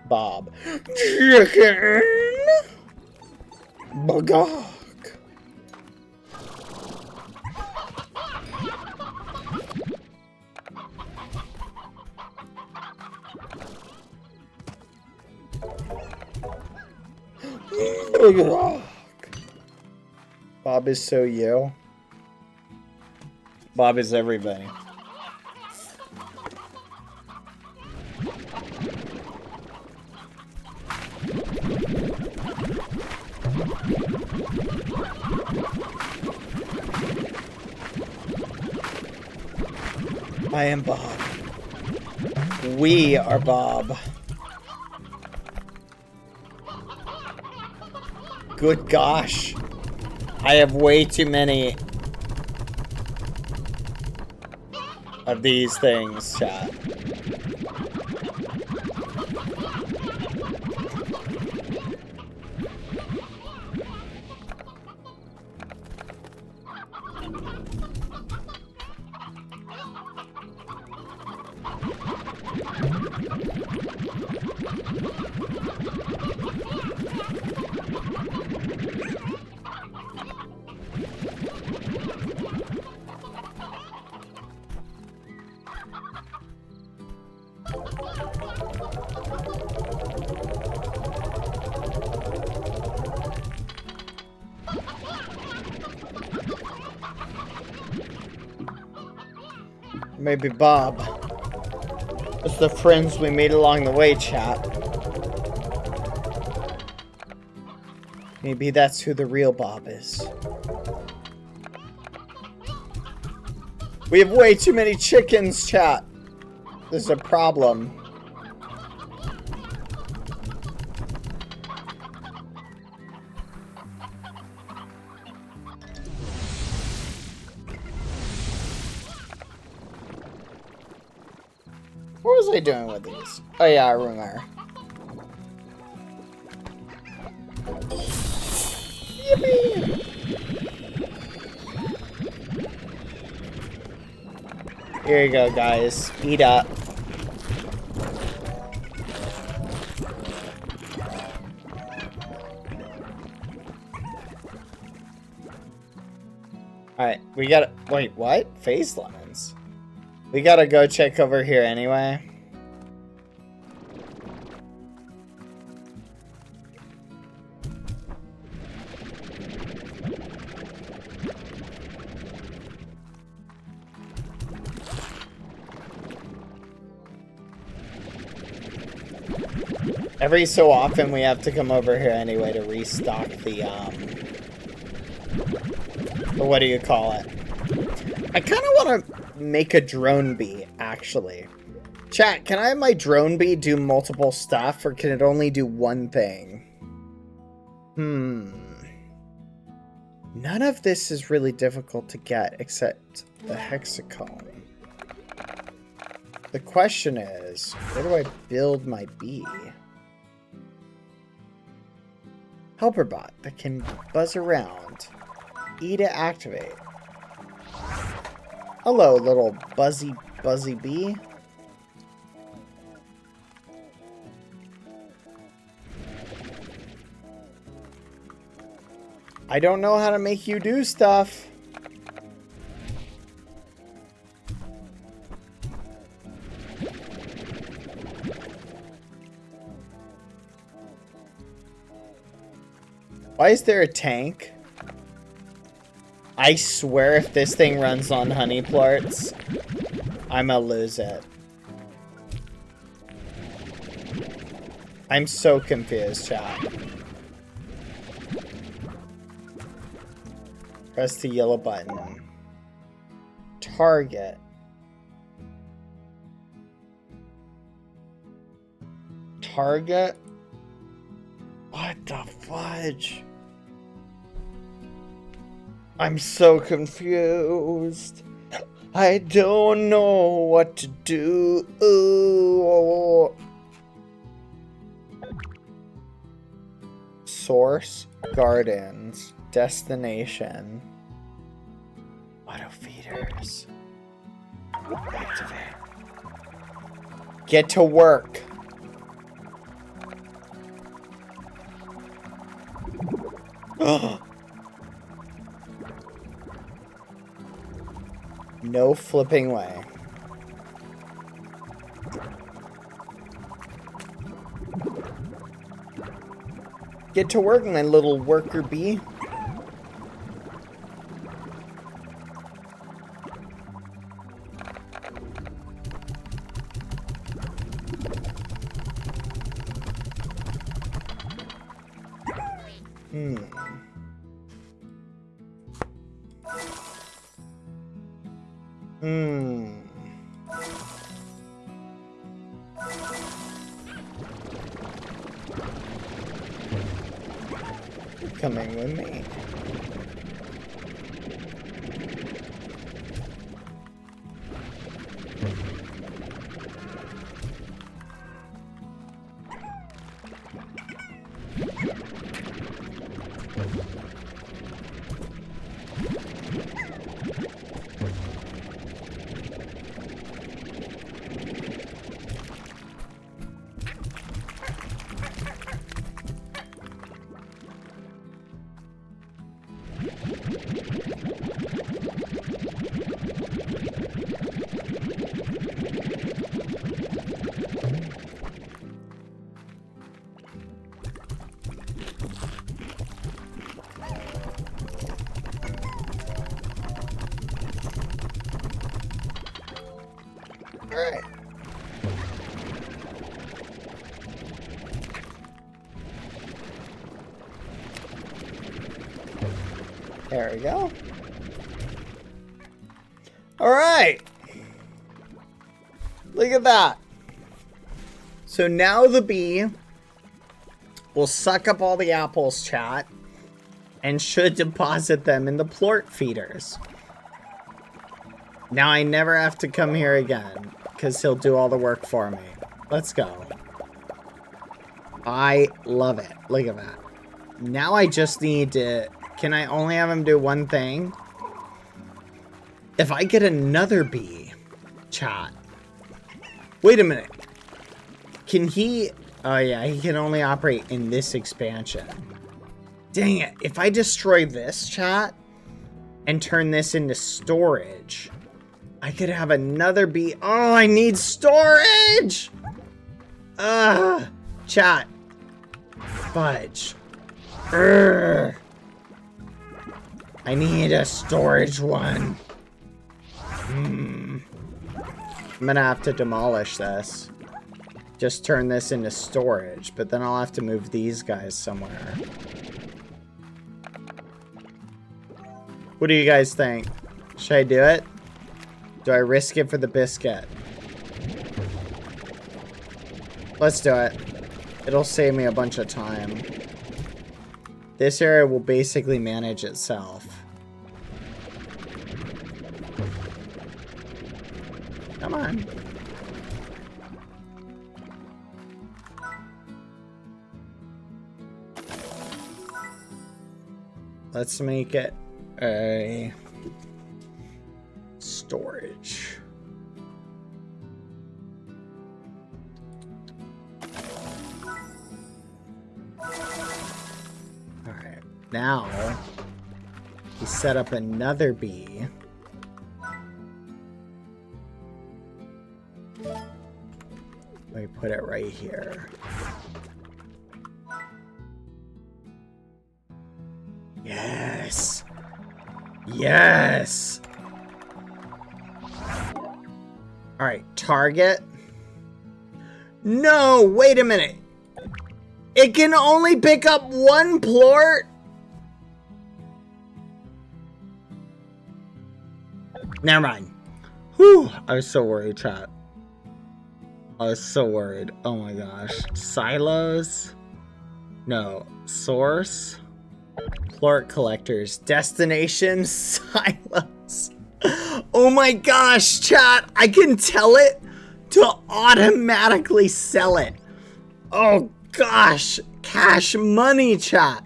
Bob. Chicken! Bagog. Bagog. Bob is so you. Bob is everybody. I am Bob. We are Bob. Good gosh. I have way too many of these things, chat. Maybe Bob. It's the friends we made along the way, chat. Maybe that's who the real Bob is. We have way too many chickens, chat. This is a problem. What was I doing with these? Oh yeah, I remember. Yippee! Here you go, guys. Eat up. Alright, we gotta... Wait, what? Phase lemons? We gotta go check over here anyway. Every so often we have to come over here anyway to restock the, what do you call it? I kind of want to make a drone bee, actually. Chat, can I have my drone bee do multiple stuff, or can it only do one thing? None of this is really difficult to get, except the hexacomb. The question is, where do I build my bee? Helper bot that can buzz around. E to activate. Hello, little buzzy bee. I don't know how to make you do stuff. Why is there a tank? I swear if this thing runs on honey plorts, I'ma lose it. I'm so confused, chat. Press the yellow button. Target. Target? What the fudge? I'm so confused. I don't know what to do. Source, gardens, destination, auto feeders. Activate. Get to work. No flipping way. Get to work, my little worker bee. Coming with me. Alright. There we go. Alright. Look at that. So now the bee will suck up all the apples, chat, and should deposit them in the plort feeders. Now I never have to come here again, because he'll do all the work for me. Let's go. I love it. Look at that. Now I just need to... Can I only have him do one thing? If I get another bee, Chat. Wait a minute. Can he... Oh yeah, he can only operate in this expansion. Dang it. If I destroy this, chat, and turn this into storage, I could have another bee. Oh, I need storage! Chat. Fudge. Urgh. I need a storage one. I'm gonna have to demolish this. Just turn this into storage, but then I'll have to move these guys somewhere. What do you guys think? Should I do it? Do I risk it for the biscuit? Let's do it. It'll save me a bunch of time. This area will basically manage itself. Come on. Let's make it a storage. Alright, now we set up another bee. Let me put it right here. Yes! Yes! Alright, target. No, wait a minute. It can only pick up one plort? Never mind. Whew, I was so worried, chat. I was so worried. Oh my gosh. Silos? No. Source? Plort collectors. Destination? Silos. Oh my gosh, chat. I can tell it to automatically sell it. Oh gosh. Cash money, chat.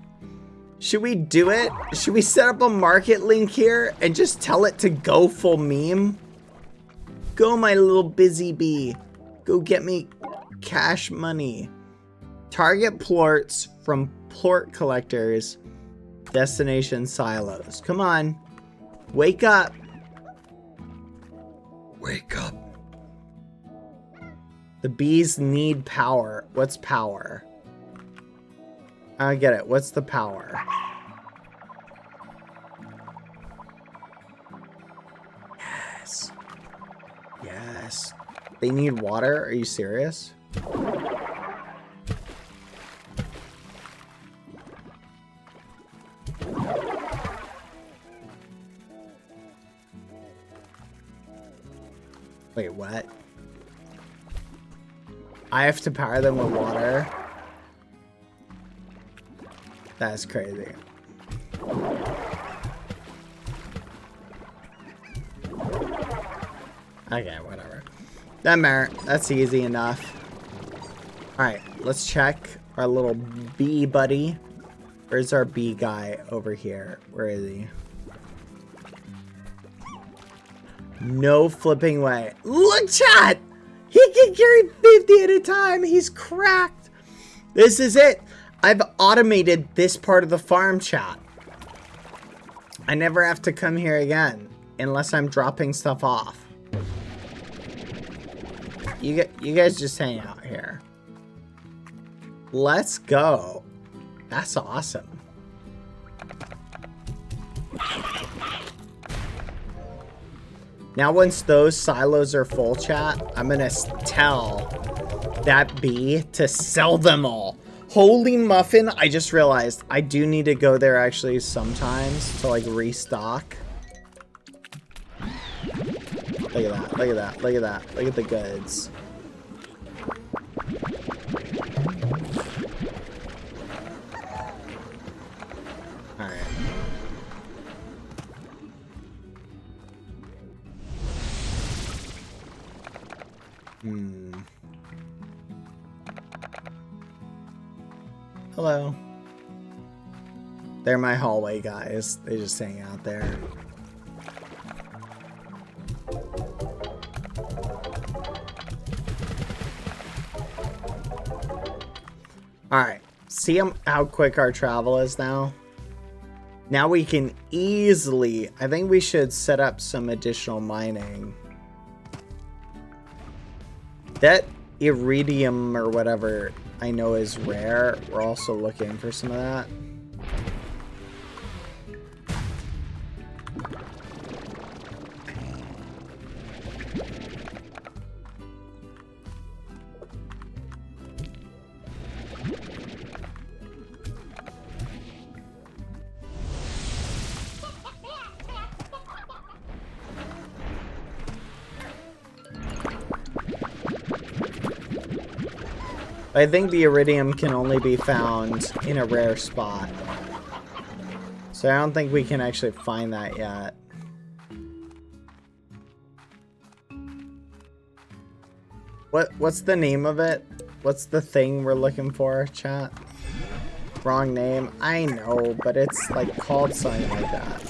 Should we do it? Should we set up a market link here and just tell it to go full meme? Go, my little busy bee. Go get me cash money. Target plorts from plort collectors. Destination silos. Come on. Wake up. Wake up. The bees need power. What's power? I get it. What's the power? Yes. Yes. They need water? Are you serious? Wait, what? I have to power them with water? That's crazy. Okay, whatever. That's easy enough. Alright, let's check our little bee buddy. Where's our bee guy over here? Where is he? No flipping way. Look, chat! He can carry 50 at a time. He's cracked. This is it. I've automated this part of the farm, chat. I never have to come here again unless I'm dropping stuff off. You guys just hang out here. Let's go. That's awesome. Now once those silos are full, chat, I'm gonna tell that bee to sell them all. Holy muffin, I just realized I do need to go there actually sometimes to like restock. Look at that, look at that, look at that, look at the goods. Alright. Hello. They're my hallway guys. They just hang out there. Alright, see how quick our travel is now? Now we can easily, I think we should set up some additional mining. That iridium or whatever I know is rare. We're also looking for some of that. I think the iridium can only be found in a rare spot. So I don't think we can actually find that yet. What's the name of it? What's the thing we're looking for, chat? Wrong name. I know, but it's like called something like that.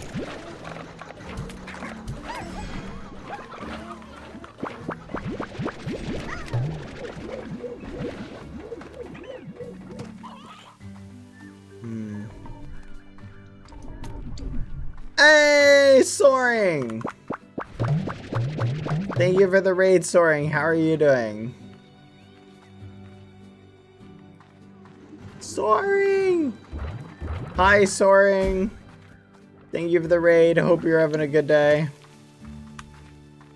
Hey, Soaring! Thank you for the raid, Soaring. How are you doing? Soaring! Hi, Soaring. Thank you for the raid. Hope you're having a good day.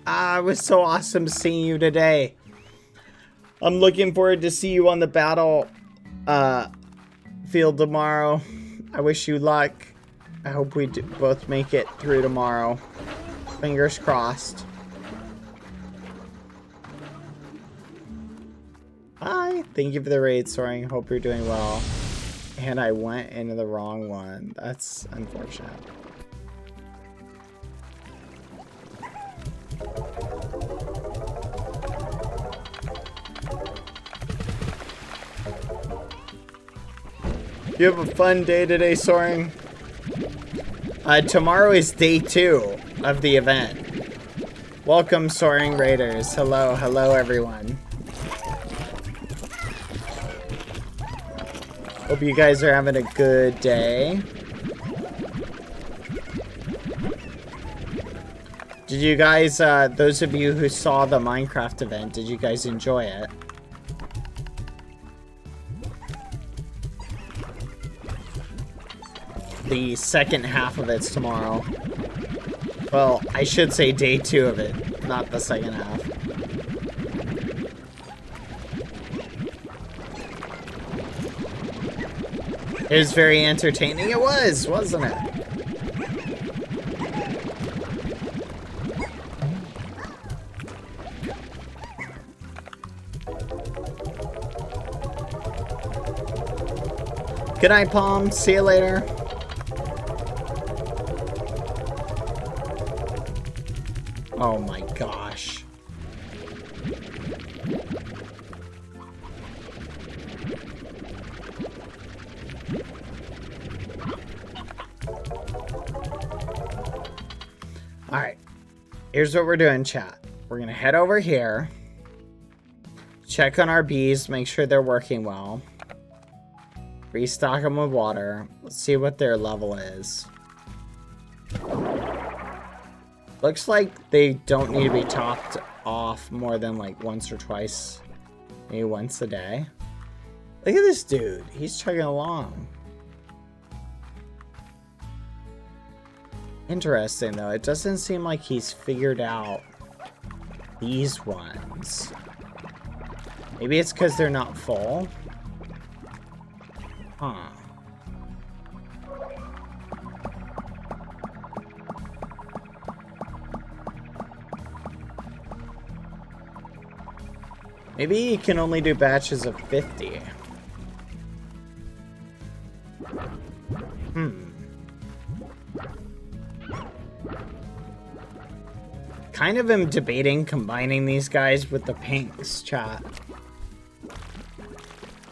It was so awesome seeing you today. I'm looking forward to see you on the battle field tomorrow. I wish you luck. I hope we both make it through tomorrow. Fingers crossed. Hi. Thank you for the raid, Soaring. Hope you're doing well. And I went into the wrong one. That's unfortunate. You have a fun day today, Soaring. Tomorrow is day 2 of the event. Welcome, Soaring Raiders. Hello, hello, everyone. Hope you guys are having a good day. Did you guys, those of you who saw the Minecraft event, did you guys enjoy it? The second half of it's tomorrow. Well, I should say day 2 of it, not the second half. It was very entertaining. It was, wasn't it? Good night, Palm. See you later. Oh my gosh. Alright. Here's what we're doing, chat. We're gonna head over here. Check on our bees, make sure they're working well. Restock them with water. Let's see what their level is. Looks like they don't need to be topped off more than like once or twice. Maybe once a day. Look at this dude. He's chugging along. Interesting though. It doesn't seem like he's figured out these ones. Maybe it's because they're not full. Huh. Maybe you can only do batches of 50. Kind of am debating combining these guys with the pinks, chat.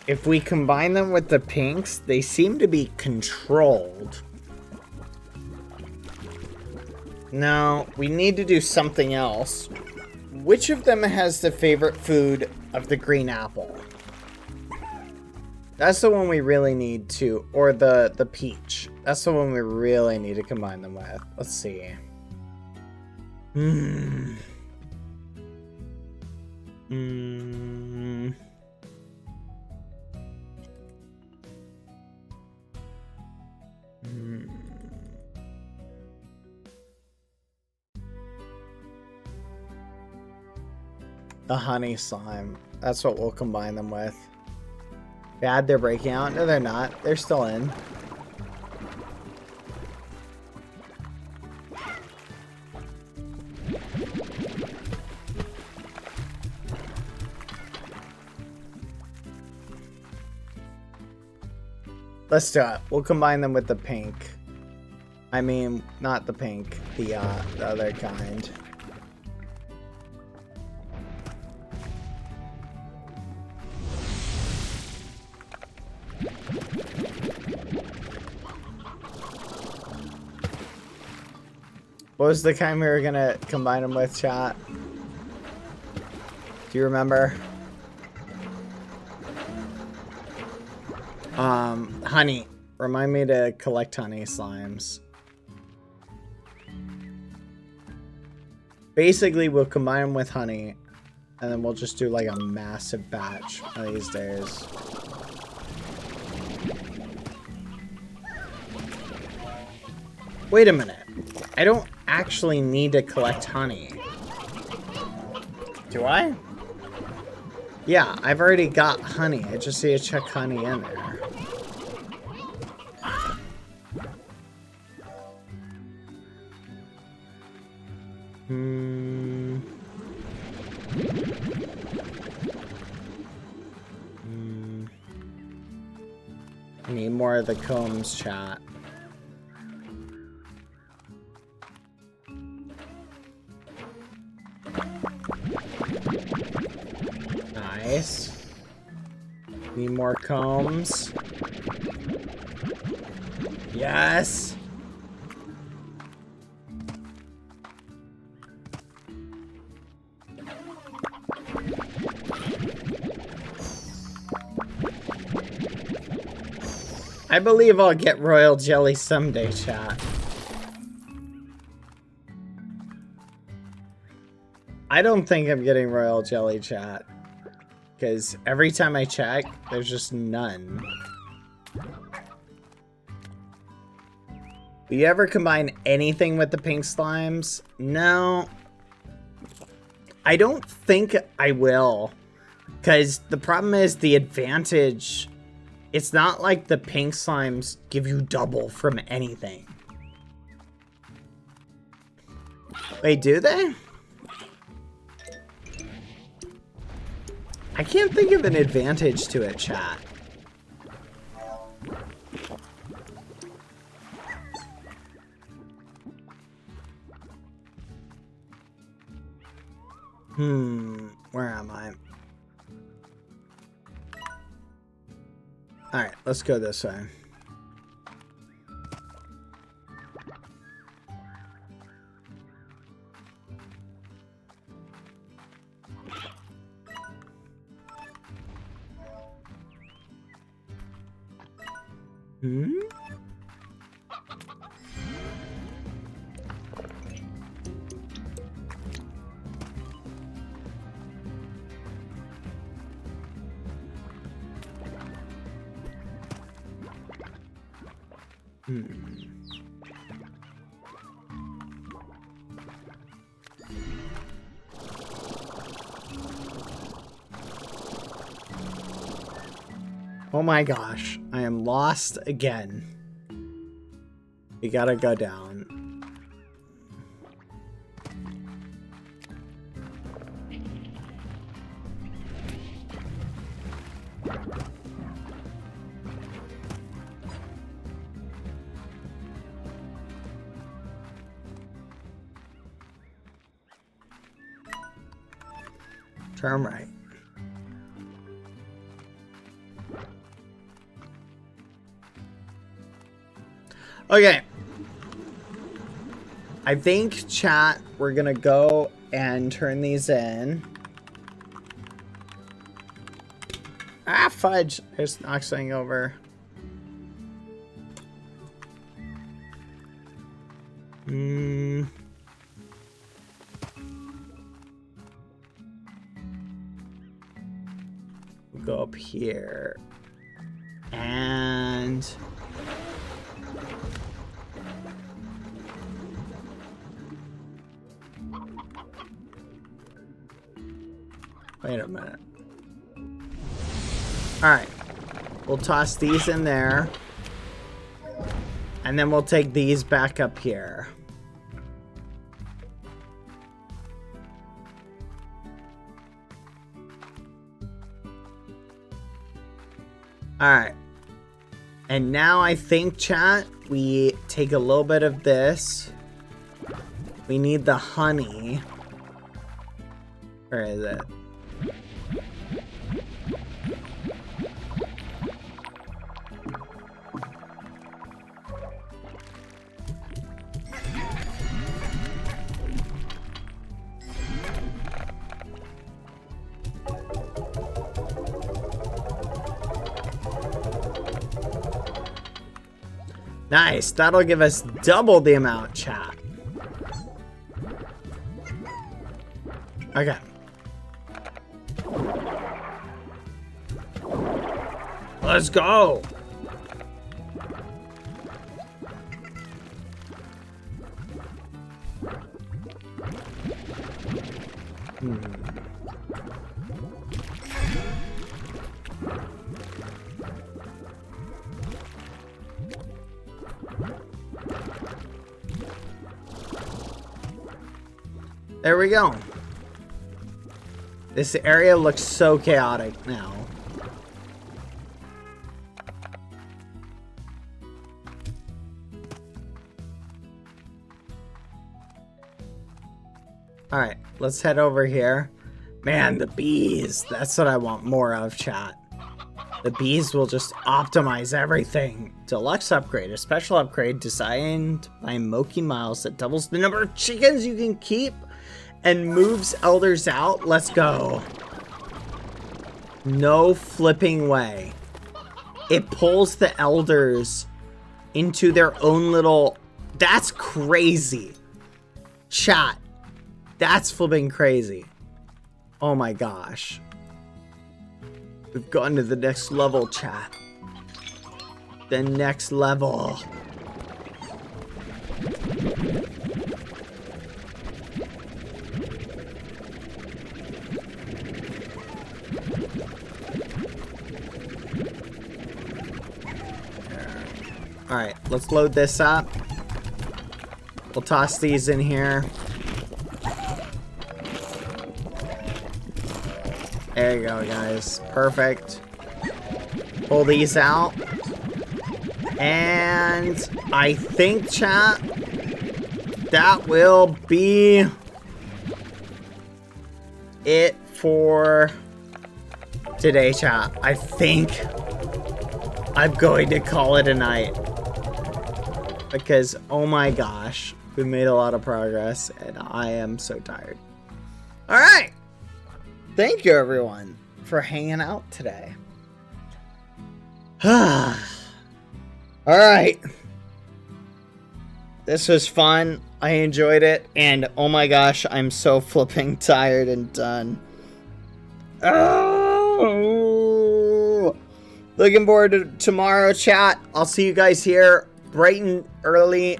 If we combine them with the pinks, they seem to be controlled. No, we need to do something else. Which of them has the favorite food of the green apple? That's the one we really need to, or the peach. That's the one we really need to combine them with. Let's see. The honey slime. That's what we'll combine them with. Bad, they're breaking out. No, they're not. They're still in. Let's do it. We'll combine them with the pink. I mean, not the pink. The other kind. What was the kind we were gonna combine them with, chat? Do you remember? Honey. Remind me to collect honey slimes. Basically, we'll combine them with honey, and then we'll just do like a massive batch one of these days. Wait a minute. I don't actually need to collect honey. Do I? Yeah, I've already got honey. I just need to check honey in there. I need more of the combs, chat. Nice. Need more combs. Yes. I believe I'll get royal jelly someday, chat. I don't think I'm getting royal jelly, chat. Because every time I check, there's just none. Will you ever combine anything with the pink slimes? No. I don't think I will. Because the problem is the advantage... It's not like the pink slimes give you double from anything. Wait, do they? I can't think of an advantage to it, chat. Where am I? Alright, let's go this way. Oh my gosh, I am lost again. We gotta go down. Turn right. Okay. I think, chat, we're gonna go and turn these in. Ah, fudge. I just knocked something over. We'll go up here. And... wait a minute. Alright. We'll toss these in there. And then we'll take these back up here. Alright. And now I think, chat, we take a little bit of this. We need the honey. Where is it? Nice, that'll give us double the amount, chat. Okay. Let's go. There we go. This area looks so chaotic now. Alright, let's head over here. Man, the bees. That's what I want more of, chat. The bees will just optimize everything. Deluxe upgrade. A special upgrade designed by Moki Miles that doubles the number of chickens you can keep and moves elders out. Let's go. No flipping way. It pulls the elders into their own little... That's crazy. Chat. That's flipping crazy. Oh my gosh. We've gone to the next level, chat. The next level. Alright, let's load this up. We'll toss these in here. There you go, guys. Perfect. Pull these out. And I think, chat, that will be it for today, chat. I think I'm going to call it a night. Because, oh my gosh, we made a lot of progress and I am so tired. Alright. Thank you, everyone, for hanging out today. Alright. This was fun. I enjoyed it. And oh my gosh, I'm so flipping tired and done. Oh! Looking forward to tomorrow, chat. I'll see you guys here bright and early.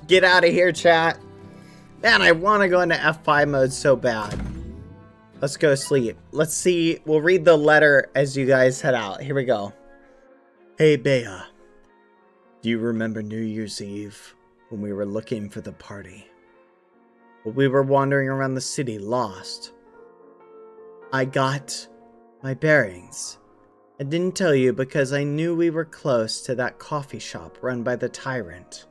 Get out of here, chat. Man, I want to go into F5 mode so bad. Let's go sleep. Let's see. We'll read the letter as you guys head out. Here we go. Hey, Bea. Do you remember New Year's Eve when we were looking for the party? Well, we were wandering around the city lost. I got my bearings. I didn't tell you because I knew we were close to that coffee shop run by the tyrant.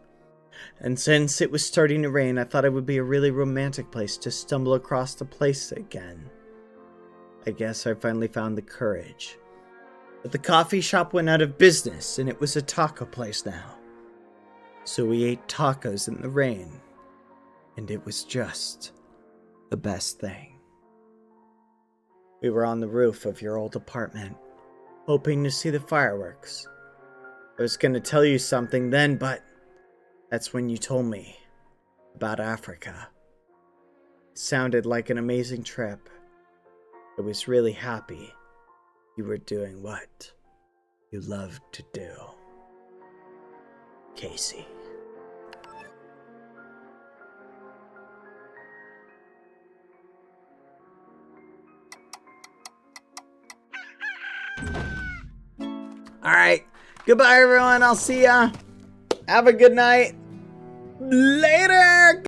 And since it was starting to rain, I thought it would be a really romantic place to stumble across the place again. I guess I finally found the courage. But the coffee shop went out of business, and it was a taco place now. So we ate tacos in the rain, and it was just the best thing. We were on the roof of your old apartment, hoping to see the fireworks. I was gonna tell you something then, but that's when you told me about Africa. It sounded like an amazing trip. I was really happy you were doing what you loved to do. Casey. Alright. Goodbye, everyone. I'll see ya. Have a good night. Later.